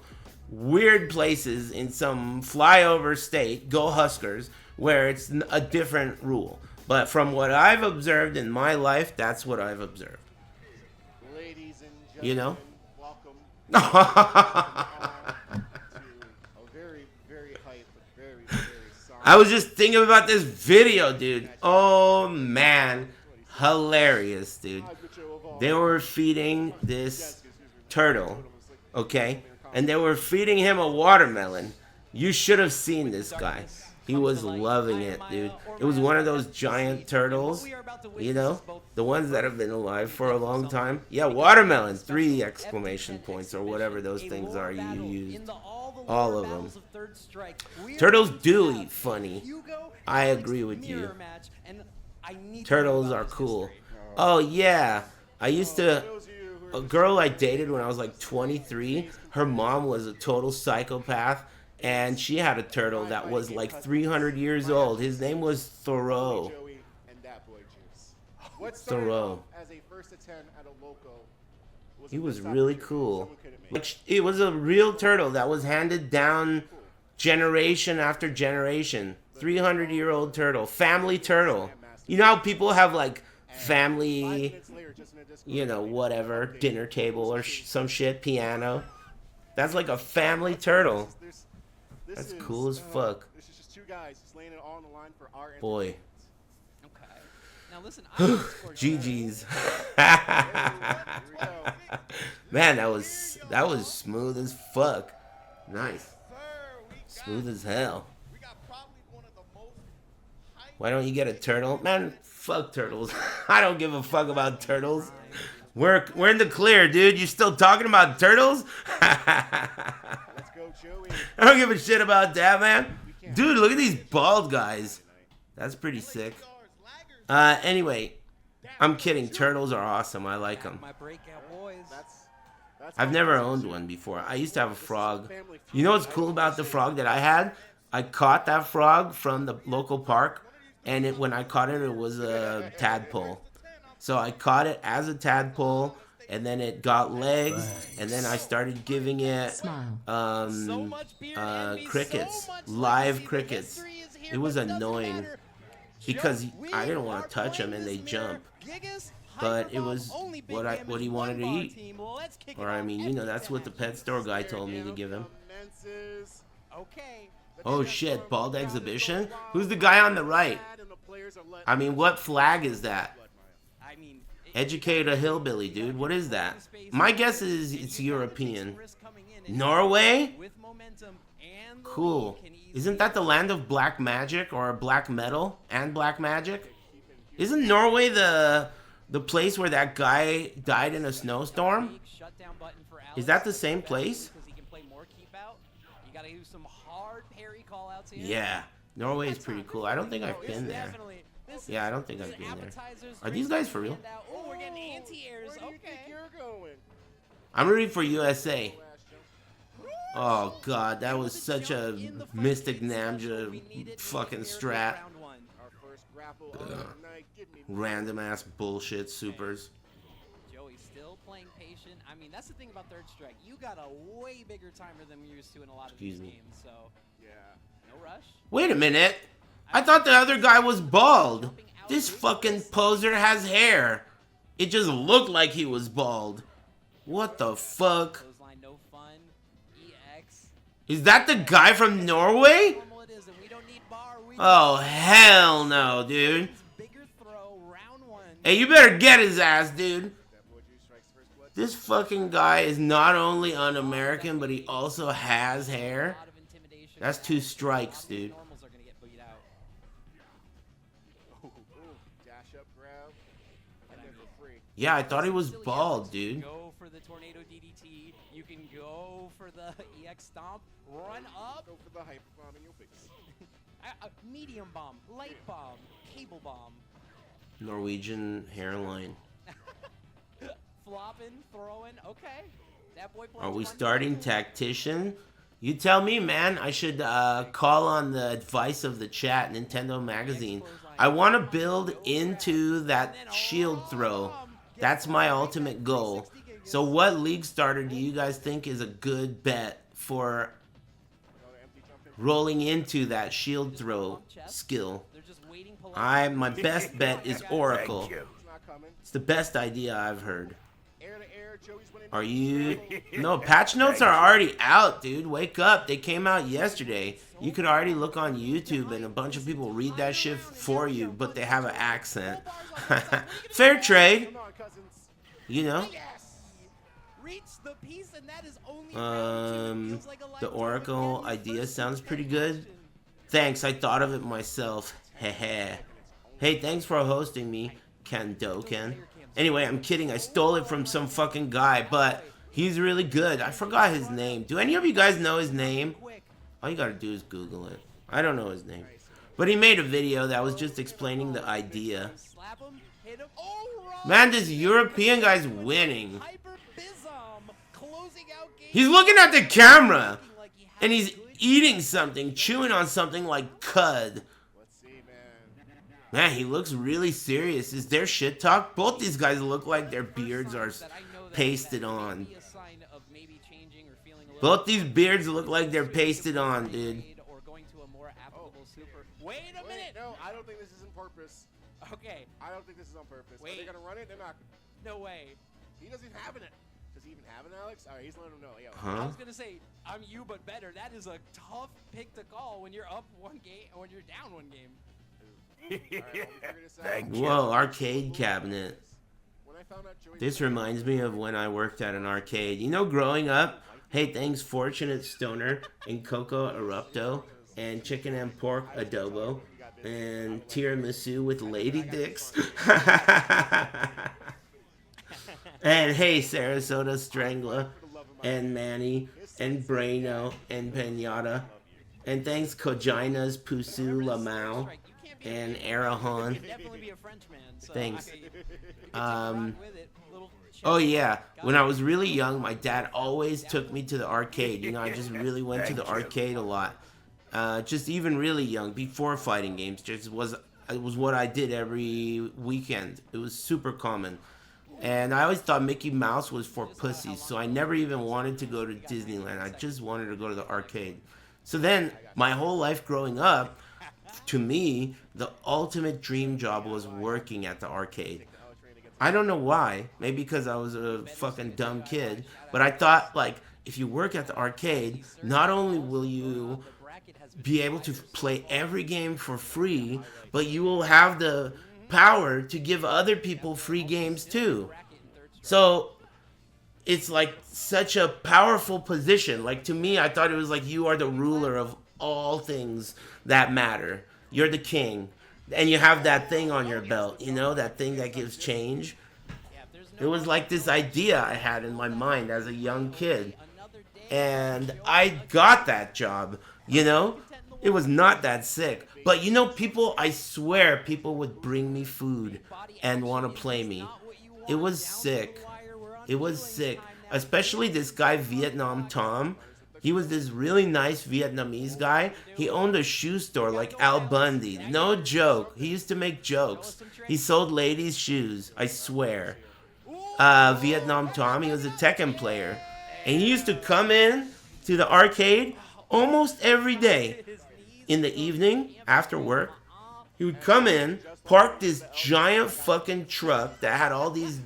weird places in some flyover state, go Huskers, where it's a different rule. But from what I've observed in my life, that's what I've observed. Ladies and gentlemen, you know? Welcome a very, very hype, but very, very sorry. I was just thinking about this video, dude. Oh, man. Hilarious, dude. They were feeding this turtle, okay? And they were feeding him a watermelon. You should have seen this guy. He was loving it, dude. It was one of those giant turtles, you know? The ones that have been alive for a long time. Yeah, watermelon, 3 exclamation points or whatever those things are you used. All of them. Turtles do eat funny. I agree with you. Turtles are cool. Oh, yeah. I used to... A girl I dated when I was like 23, her mom was a total psychopath. and she had a turtle that was like 300 years old. His name was Thoreau. Thoreau. As a first to 10 at a local, He was really cool. Like, it was a real turtle that was handed down generation after generation. 300-year-old turtle. Family turtle. You know how people have like family, you know, whatever, dinner table or some shit, piano. That's like a family turtle. That's cool as fuck. This is just two guys just laying it all on the line for our Boy. Now listen, GG's. Man, that was smooth as fuck. Nice. Smooth as hell. Why don't you get a turtle? Man, fuck turtles. I don't give a fuck about turtles. We're in the clear, dude. You still talking about turtles? Let's go, Joey. I don't give a shit about that, man. Dude, look at these bald guys. That's pretty sick. Anyway, I'm kidding. Turtles are awesome. I like them. I've never owned one before. I used to have a frog. You know what's cool about the frog that I had? I caught that frog from the local park, and when I caught it, it was a tadpole. So I caught it as a tadpole, and then it got legs, and then I started giving it crickets, live crickets. It was annoying because I didn't want to touch them, and they jump. But it was what he wanted to eat. Or I mean, you know, that's what the pet store guy told me to give him. Oh shit, bald exhibition? Who's the guy on the right? I mean, what flag is that? Educate a hillbilly, dude. What is that? My guess is it's European. Norway? Cool. Isn't that the land of black magic or black metal and black magic? Isn't Norway the place where that guy died in a snowstorm? Is that the same place? Yeah, Norway is pretty cool. I don't think I've been there. Yeah, I don't think I've been there. Are these guys for real? Oh, we're getting anti-airs. Okay. I'm rooting for USA. Oh god, that was such a Mystic Namja fucking strat. Random ass bullshit supers. Joey's still playing patient. I mean, that's the thing about Third Strike. You got a way bigger timer than we're used to in a lot of these games. So, yeah, no rush. Wait a minute. I thought the other guy was bald. This fucking poser has hair. It just looked like he was bald. What the fuck? Is that the guy from Norway? Oh, hell no, dude. Hey, you better get his ass, dude. This fucking guy is not only un-American, but he also has hair. That's 2 strikes, dude. Yeah, I thought he was bald, dude. Go for the tornado DDT. You can go for the EX stomp. Run up. Go for the hyper bomb in your face. Medium bomb, light bomb, cable bomb. Norwegian hairline. Flopping, throwing. Okay. That boy Are we starting tactician? You tell me, man. I should call on the advice of the chat, Nintendo Magazine. I want to build into that shield throw. That's my ultimate goal. So what League Starter do you guys think is a good bet for rolling into that shield throw skill? My best bet is Oracle. It's the best idea I've heard. Are you... No, patch notes are already out, dude. Wake up. They came out yesterday. You could already look on YouTube and a bunch of people read that shit for you, but they have an accent. Fair trade. You know? The Oracle idea sounds pretty good. Thanks, I thought of it myself. Heh. Hey, thanks for hosting me, Kandoken. Anyway, I'm kidding. I stole it from some fucking guy, but he's really good. I forgot his name. Do any of you guys know his name? All you gotta do is Google it. I don't know his name. But he made a video that was just explaining the idea. Man, this European guy's winning. He's looking at the camera. And eating something, chewing on something like cud. Man, he looks really serious. Is there shit talk? Both these guys look like their beards are pasted on. Both these beards look like they're pasted on, dude. Wait a minute. No, I don't think this is on purpose. Okay. I don't think this is on purpose. Wait. Are they gonna run it? They're not. No way. He doesn't have it. Does he even have it, Alex? All right, he's letting him know. Yeah. Huh? I was gonna say I'm you, but better. That is a tough pick to call when you're up one game or when you're down one game. Whoa, arcade cabinet. This reminds me of when I worked at an arcade. You know, growing up, hey, thanks Fortunate Stoner and Coco Erupto and chicken and pork adobo and tiramisu with lady dicks. And hey, Sarasota Strangler and Manny and Braino and Pinata. And thanks Kojinas Pusu Lamau and Arahan. Thanks. Oh yeah, when I was really young, my dad always took me to the arcade. You know, I just really went to the arcade a lot. Just even really young, before fighting games, it was what I did every weekend. It was super common. And I always thought Mickey Mouse was for pussies, so I never even wanted to go to Disneyland. I just wanted to go to the arcade. So then, my whole life growing up, to me, the ultimate dream job was working at the arcade. I don't know why. Maybe because I was a fucking dumb kid. But I thought, like, if you work at the arcade, not only will you be able to play every game for free, but you will have the power to give other people free games too. So it's like such a powerful position. Like, to me, I thought it was like you are the ruler of all things that matter. You're the king. And you have that thing on your belt, you know, that thing that gives change. It was like this idea I had in my mind as a young kid. And I got that job, you know? It was not that sick. But, you know, people, I swear, people would bring me food and want to play me. It was sick. It was sick. Especially this guy, Vietnam Tom. He was this really nice Vietnamese guy. He owned a shoe store like Al Bundy. No joke. He used to make jokes. He sold ladies' shoes. I swear. Vietnam Tom, he was a Tekken player. And he used to come in to the arcade almost every day. In the evening, after work, he would come in, park this giant fucking truck that had all these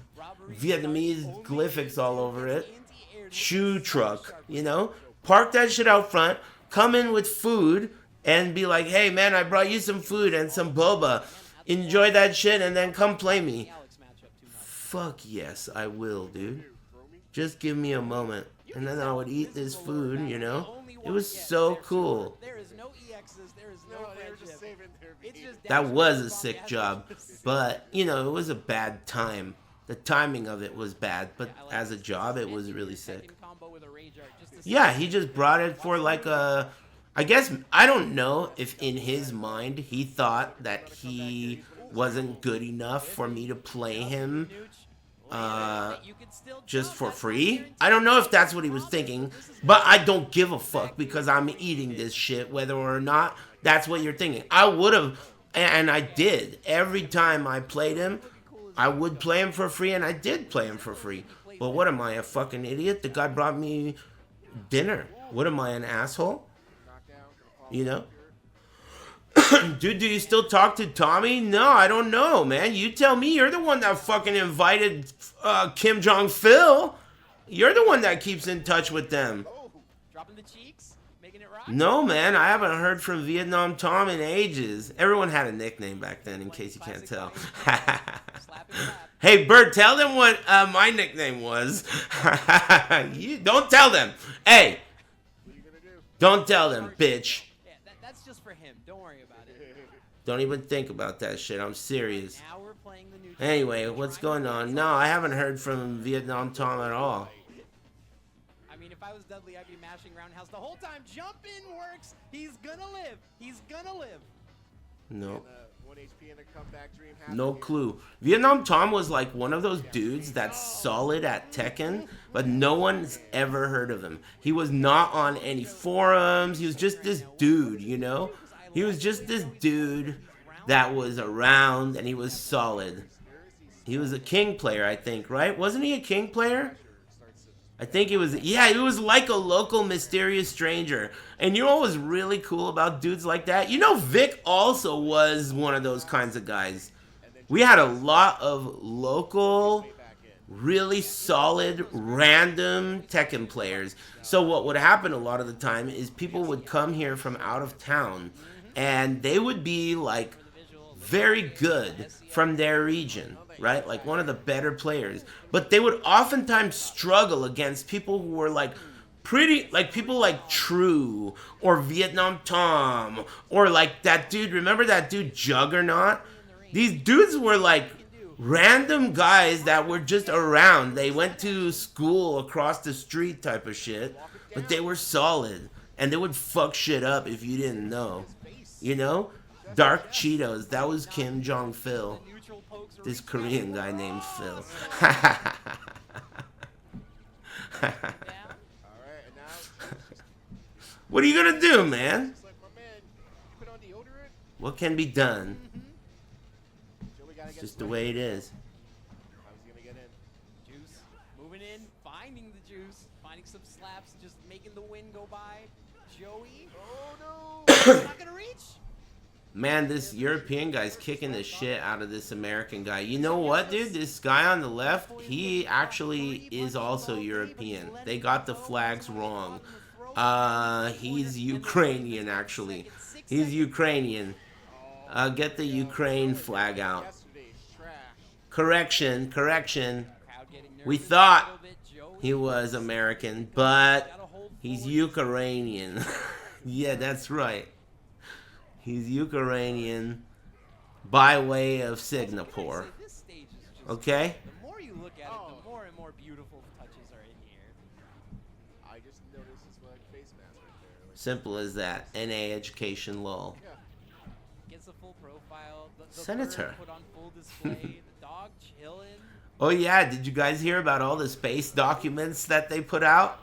Vietnamese glyphics all over it. Shoe truck, you know? Park that shit out front, come in with food, and be like, hey man, I brought you some food and some boba. Enjoy that shit and then come play me. Fuck yes, I will, dude. Just give me a moment. And then I would eat this food, you know? It was so cool. There is no EXs, there is no friendship. It's just That was a sick job. But, you know, it was a bad time. The timing of it was bad, but as a job, it was really sick. Yeah, he just brought it for like a... I guess, I don't know if in his mind he thought that he wasn't good enough for me to play him just for free. I don't know if that's what he was thinking, but I don't give a fuck because I'm eating this shit whether or not that's what you're thinking. I would have, and I did. Every time I played him, I would play him for free, and I did play him for free. But what am I, a fucking idiot? The guy brought me dinner. What am I, an asshole? You know? Dude, do you still talk to Tommy? No, I don't know, man. You tell me. You're the one that fucking invited Kim Jong-Phil. You're the one that keeps in touch with them. Dropping the cheeks, making it rock. No, man. I haven't heard from Vietnam Tom in ages. Everyone had a nickname back then, in case you can't tell. Hey, Bert, tell them what my nickname was. You don't tell them. Hey, don't tell them, bitch. Yeah, that's just for him. Don't worry about it. Don't even think about that shit. I'm serious. Now we're playing the new Anyway, what's going on? No, I haven't heard from Vietnam Tom at all. I mean, if I was Dudley, I'd be mashing roundhouse the whole time. Jump in works. He's gonna live. He's gonna live. No. 1 HP and a comeback dream No clue. Vietnam Tom was like one of those dudes that's solid at Tekken, but no one's ever heard of him. He was not on any forums. He was just this dude, you know? He was just this dude that was around, and he was solid. He was a King player, I think, right? Wasn't he a King player? I think he was. Yeah, he was like a local mysterious stranger. And you know what was really cool about dudes like that? You know, Vic also was one of those kinds of guys. We had a lot of local, really solid, random Tekken players. So what would happen a lot of the time is people would come here from out of town, and they would be like very good from their region, right? Like one of the better players. But they would oftentimes struggle against people who were like pretty, like people like True or Vietnam Tom or like that dude, remember that dude Juggernaut? These dudes were like random guys that were just around. They went to school across the street type of shit, but they were solid. And they would fuck shit up if you didn't know. You know? Dark Cheetos, that was Kim Jong-Phil. This Korean guy named Phil. What are you gonna do, man? What can be done? It's just the way it is. Juice moving in, finding the juice, finding some slaps, just making the wind go by. Joey. Oh no! Not gonna reach. Man, this European guy's kicking the shit out of this American guy. You know what, dude? This guy on the left, he actually is also European. They got the flags wrong. He's Ukrainian, actually. He's Ukrainian. Get the Ukraine flag out. Correction, correction. We thought he was American, but he's Ukrainian. Yeah, that's right. He's Ukrainian by way of Singapore. Okay? The more you look at it, the more and more beautiful touches are in here. I just noticed it's like face mask right there. Like, Simple as that. NA education lol. Gets a full profile. The Senator. bird put on full display. The dog chilling. Oh yeah, did you guys hear about all the space documents that they put out?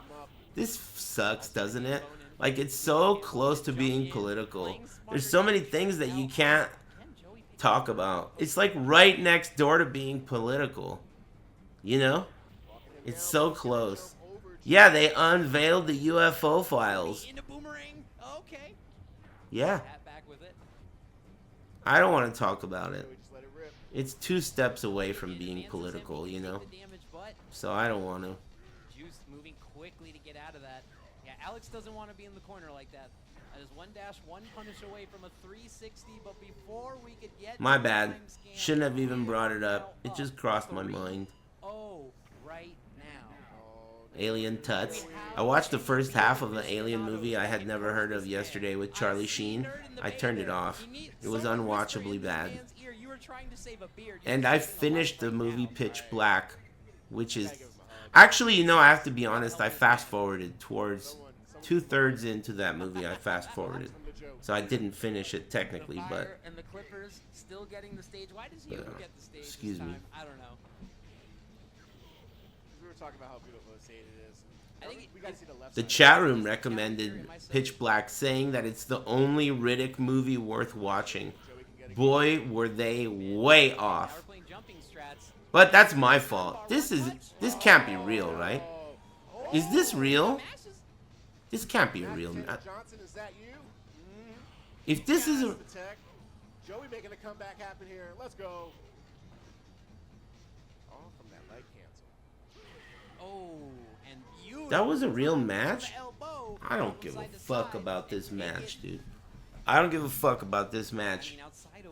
This sucks, doesn't it? Like, it's so close to being political. There's so many things that you can't talk about. It's like right next door to being political. You know? It's so close. Yeah, they unveiled the UFO files. Okay. Yeah. I don't want to talk about it. It's 2 steps away from being political, you know? So I don't want to. Juice moving quickly to get out of that. Yeah, Alex doesn't want to be in the corner like that. That is 1-1 punish away from a 360, but before we could get My bad. Shouldn't have even brought it up. It just crossed my mind. Oh, right now. Alien Tuts. I watched the first half of an Alien movie I had never heard of yesterday with Charlie Sheen. I turned it off. It was unwatchably bad. And I finished the movie Pitch Black, which is... Actually, you know, I have to be honest, I fast-forwarded towards 2/3 into that movie. I fast-forwarded. So I didn't finish it technically, but... And the Clippers still getting the stage. Why does Hugo get the stage excuse this me. time? I don't know. we were talking about how beautiful the stage is. I think we gotta see the left The side. chat room recommended Pitch Black, saying that it's the only Riddick movie worth watching. Boy, were they way off. But that's my fault. This can't be real, right? Is this real? This can't be real. Johnson, is that you? If this is a... The tech. Joey making a comeback happen here. Let's go. Oh, from that leg cancel. Oh, and you. That was a real match? I don't give a fuck about this match, dude. I don't give a fuck about this match.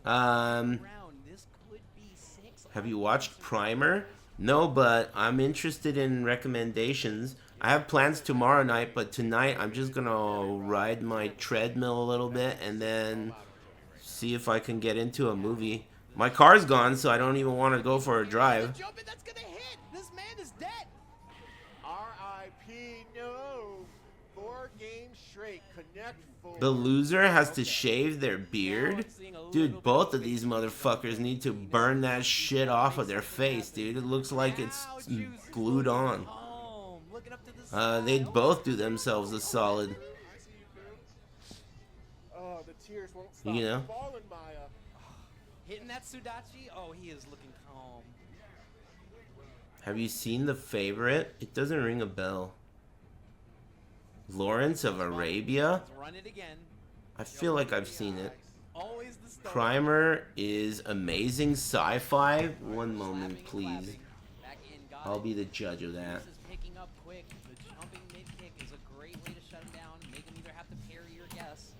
Have you watched Primer? No, but I'm interested in recommendations. I have plans tomorrow night, but tonight I'm just gonna ride my treadmill a little bit and then see if I can get into a movie. My car's gone, so I don't even want to go for a drive. That's gonna hit. This man is dead. R.I.P. No. 4 games straight. Connect forward. The loser has to shave their beard? Dude, both of these motherfuckers need to burn that shit off of their face, dude. It looks like it's glued on. They'd both do themselves a solid. Oh, the tears won't stop You know? falling, Maya. Hitting that Sudachi? Oh, he is looking calm. Have you seen The Favorite? It doesn't ring a bell. Lawrence of Arabia? Run it again. I feel like I've seen it. Always the start. Primer is amazing sci-fi. One moment, please. I'll be the judge of that. This is picking up quick. The jumping mid kick is a great way to shut him down. Make him either have to parry or guess.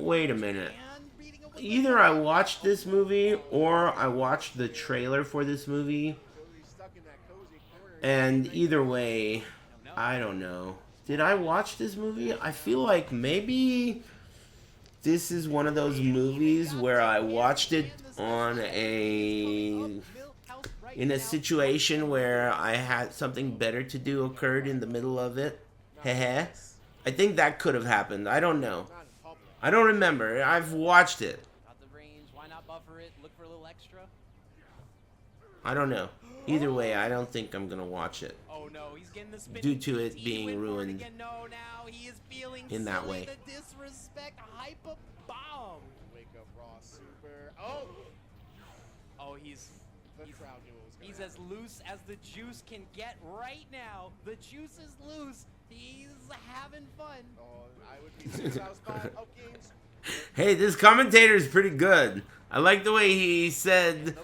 Wait a minute. Either I watched this movie or I watched the trailer for this movie. And either way, I don't know. Did I watch this movie? I feel like maybe this is one of those movies where I watched it on in a situation where I had something better to do occurred in the middle of it. Heh. I think that could have happened. I don't know. I don't remember. I've watched it. Got the range. Why not buffer it? Look for a little extra. I don't know. Either way, I don't think I'm gonna watch it. Oh no, he's getting the spin. Due to it being ruined No, now he is feeling in that silly. way. The disrespect. Hyper bomb. Wake up, Raw Super. Oh! Oh, he's crowd knew it was gonna he's as loose as the juice can get right now. The juice is loose. He's having fun. Oh, I would be 6 out of 5 up games. Hey, this commentator is pretty good. I like the way he said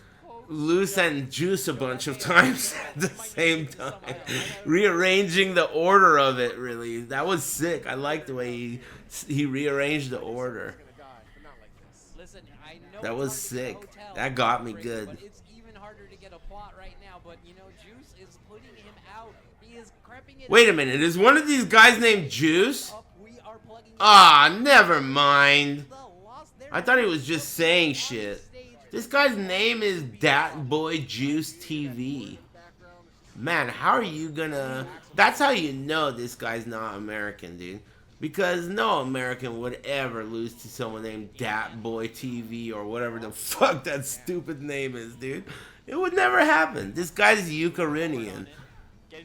loose and juice a bunch of times at the same time. Rearranging the order of it, really. That was sick. I like the way he rearranged the order. Listen, I know That it's was hard to get a sick. hotel That got me break, good. But it's even harder to get a plot right now. But you know, Juice is putting him out. He is creeping it. Wait a minute. Is one of these guys named Juice? Ah, never mind. I thought he was just saying shit. This guy's name is Dat Boy Juice TV. Man, how are you gonna... That's how you know this guy's not American, dude. Because no American would ever lose to someone named Dat Boy TV or whatever the fuck that stupid name is, dude. It would never happen. This guy's Ukrainian.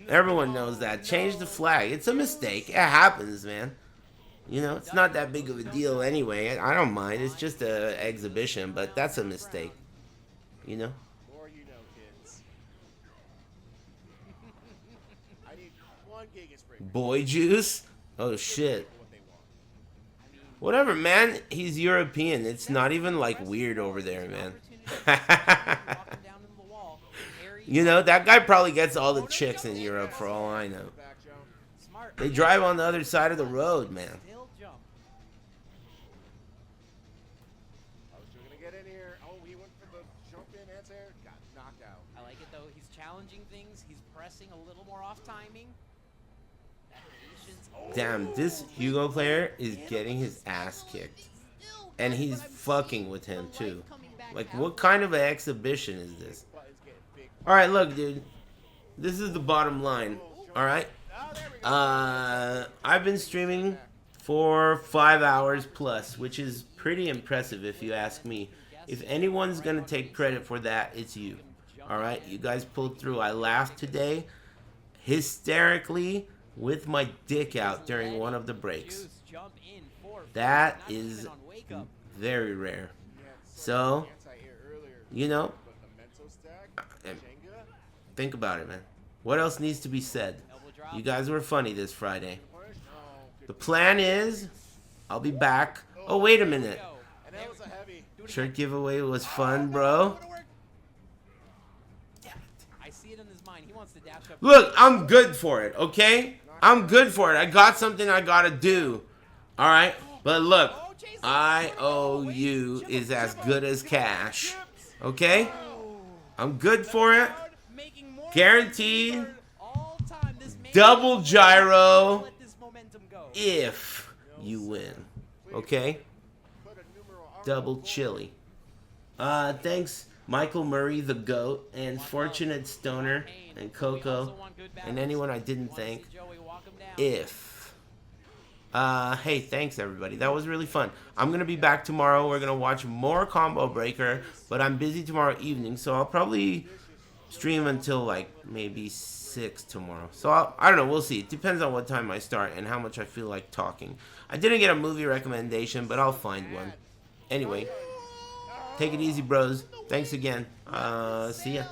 Everyone knows that. Change the flag. It's a mistake. It happens, man. You know, it's not that big of a deal anyway. I don't mind. It's just an exhibition, but that's a mistake. You know? More you know, kids. I need 1 Gigas break. Boy Juice? Oh, shit. Whatever, man. He's European. It's not even, like, weird over there, man. You know, that guy probably gets all the chicks in Europe for all I know. They drive on the other side of the road, man. I was gonna get in here. Oh, he went for the jump in anti-air. Got knocked out. I like it though. He's challenging things. He's pressing a little more off timing. That patience. Damn, this Hugo player is getting his ass kicked. And he's fucking with him, too. Like, what kind of an exhibition is this? Alright, look, dude. This is the bottom line. Alright? I've been streaming for 5 hours plus, which is pretty impressive if you ask me. If anyone's gonna take credit for that, it's you. Alright? You guys pulled through. I laughed today hysterically with my dick out during one of the breaks. That is very rare. So, you know, think about it, man. What else needs to be said? You guys were funny this Friday. The plan is, I'll be back. Oh, wait a minute. Shirt giveaway was fun, bro. I see it in his mind. He wants to dash up. Look, I'm good for it, okay? I'm good for it. I got something I gotta do. Alright? But look, IOU is as good as cash. Okay? I'm good for it. Guaranteed. Double gyro if you win. Okay? Double chili. Thanks, Michael Murray, the GOAT, and Fortunate Stoner, and Coco, and anyone I didn't thank. If Hey, thanks everybody. That was really fun. I'm gonna be back tomorrow. We're gonna watch more Combo Breaker, but I'm busy tomorrow evening, so I'll probably stream until like maybe 6 tomorrow. So I don't know. We'll see. It depends on what time I start and how much I feel like talking. I didn't get a movie recommendation, but I'll find one. Anyway, take it easy, bros. Thanks again. See ya.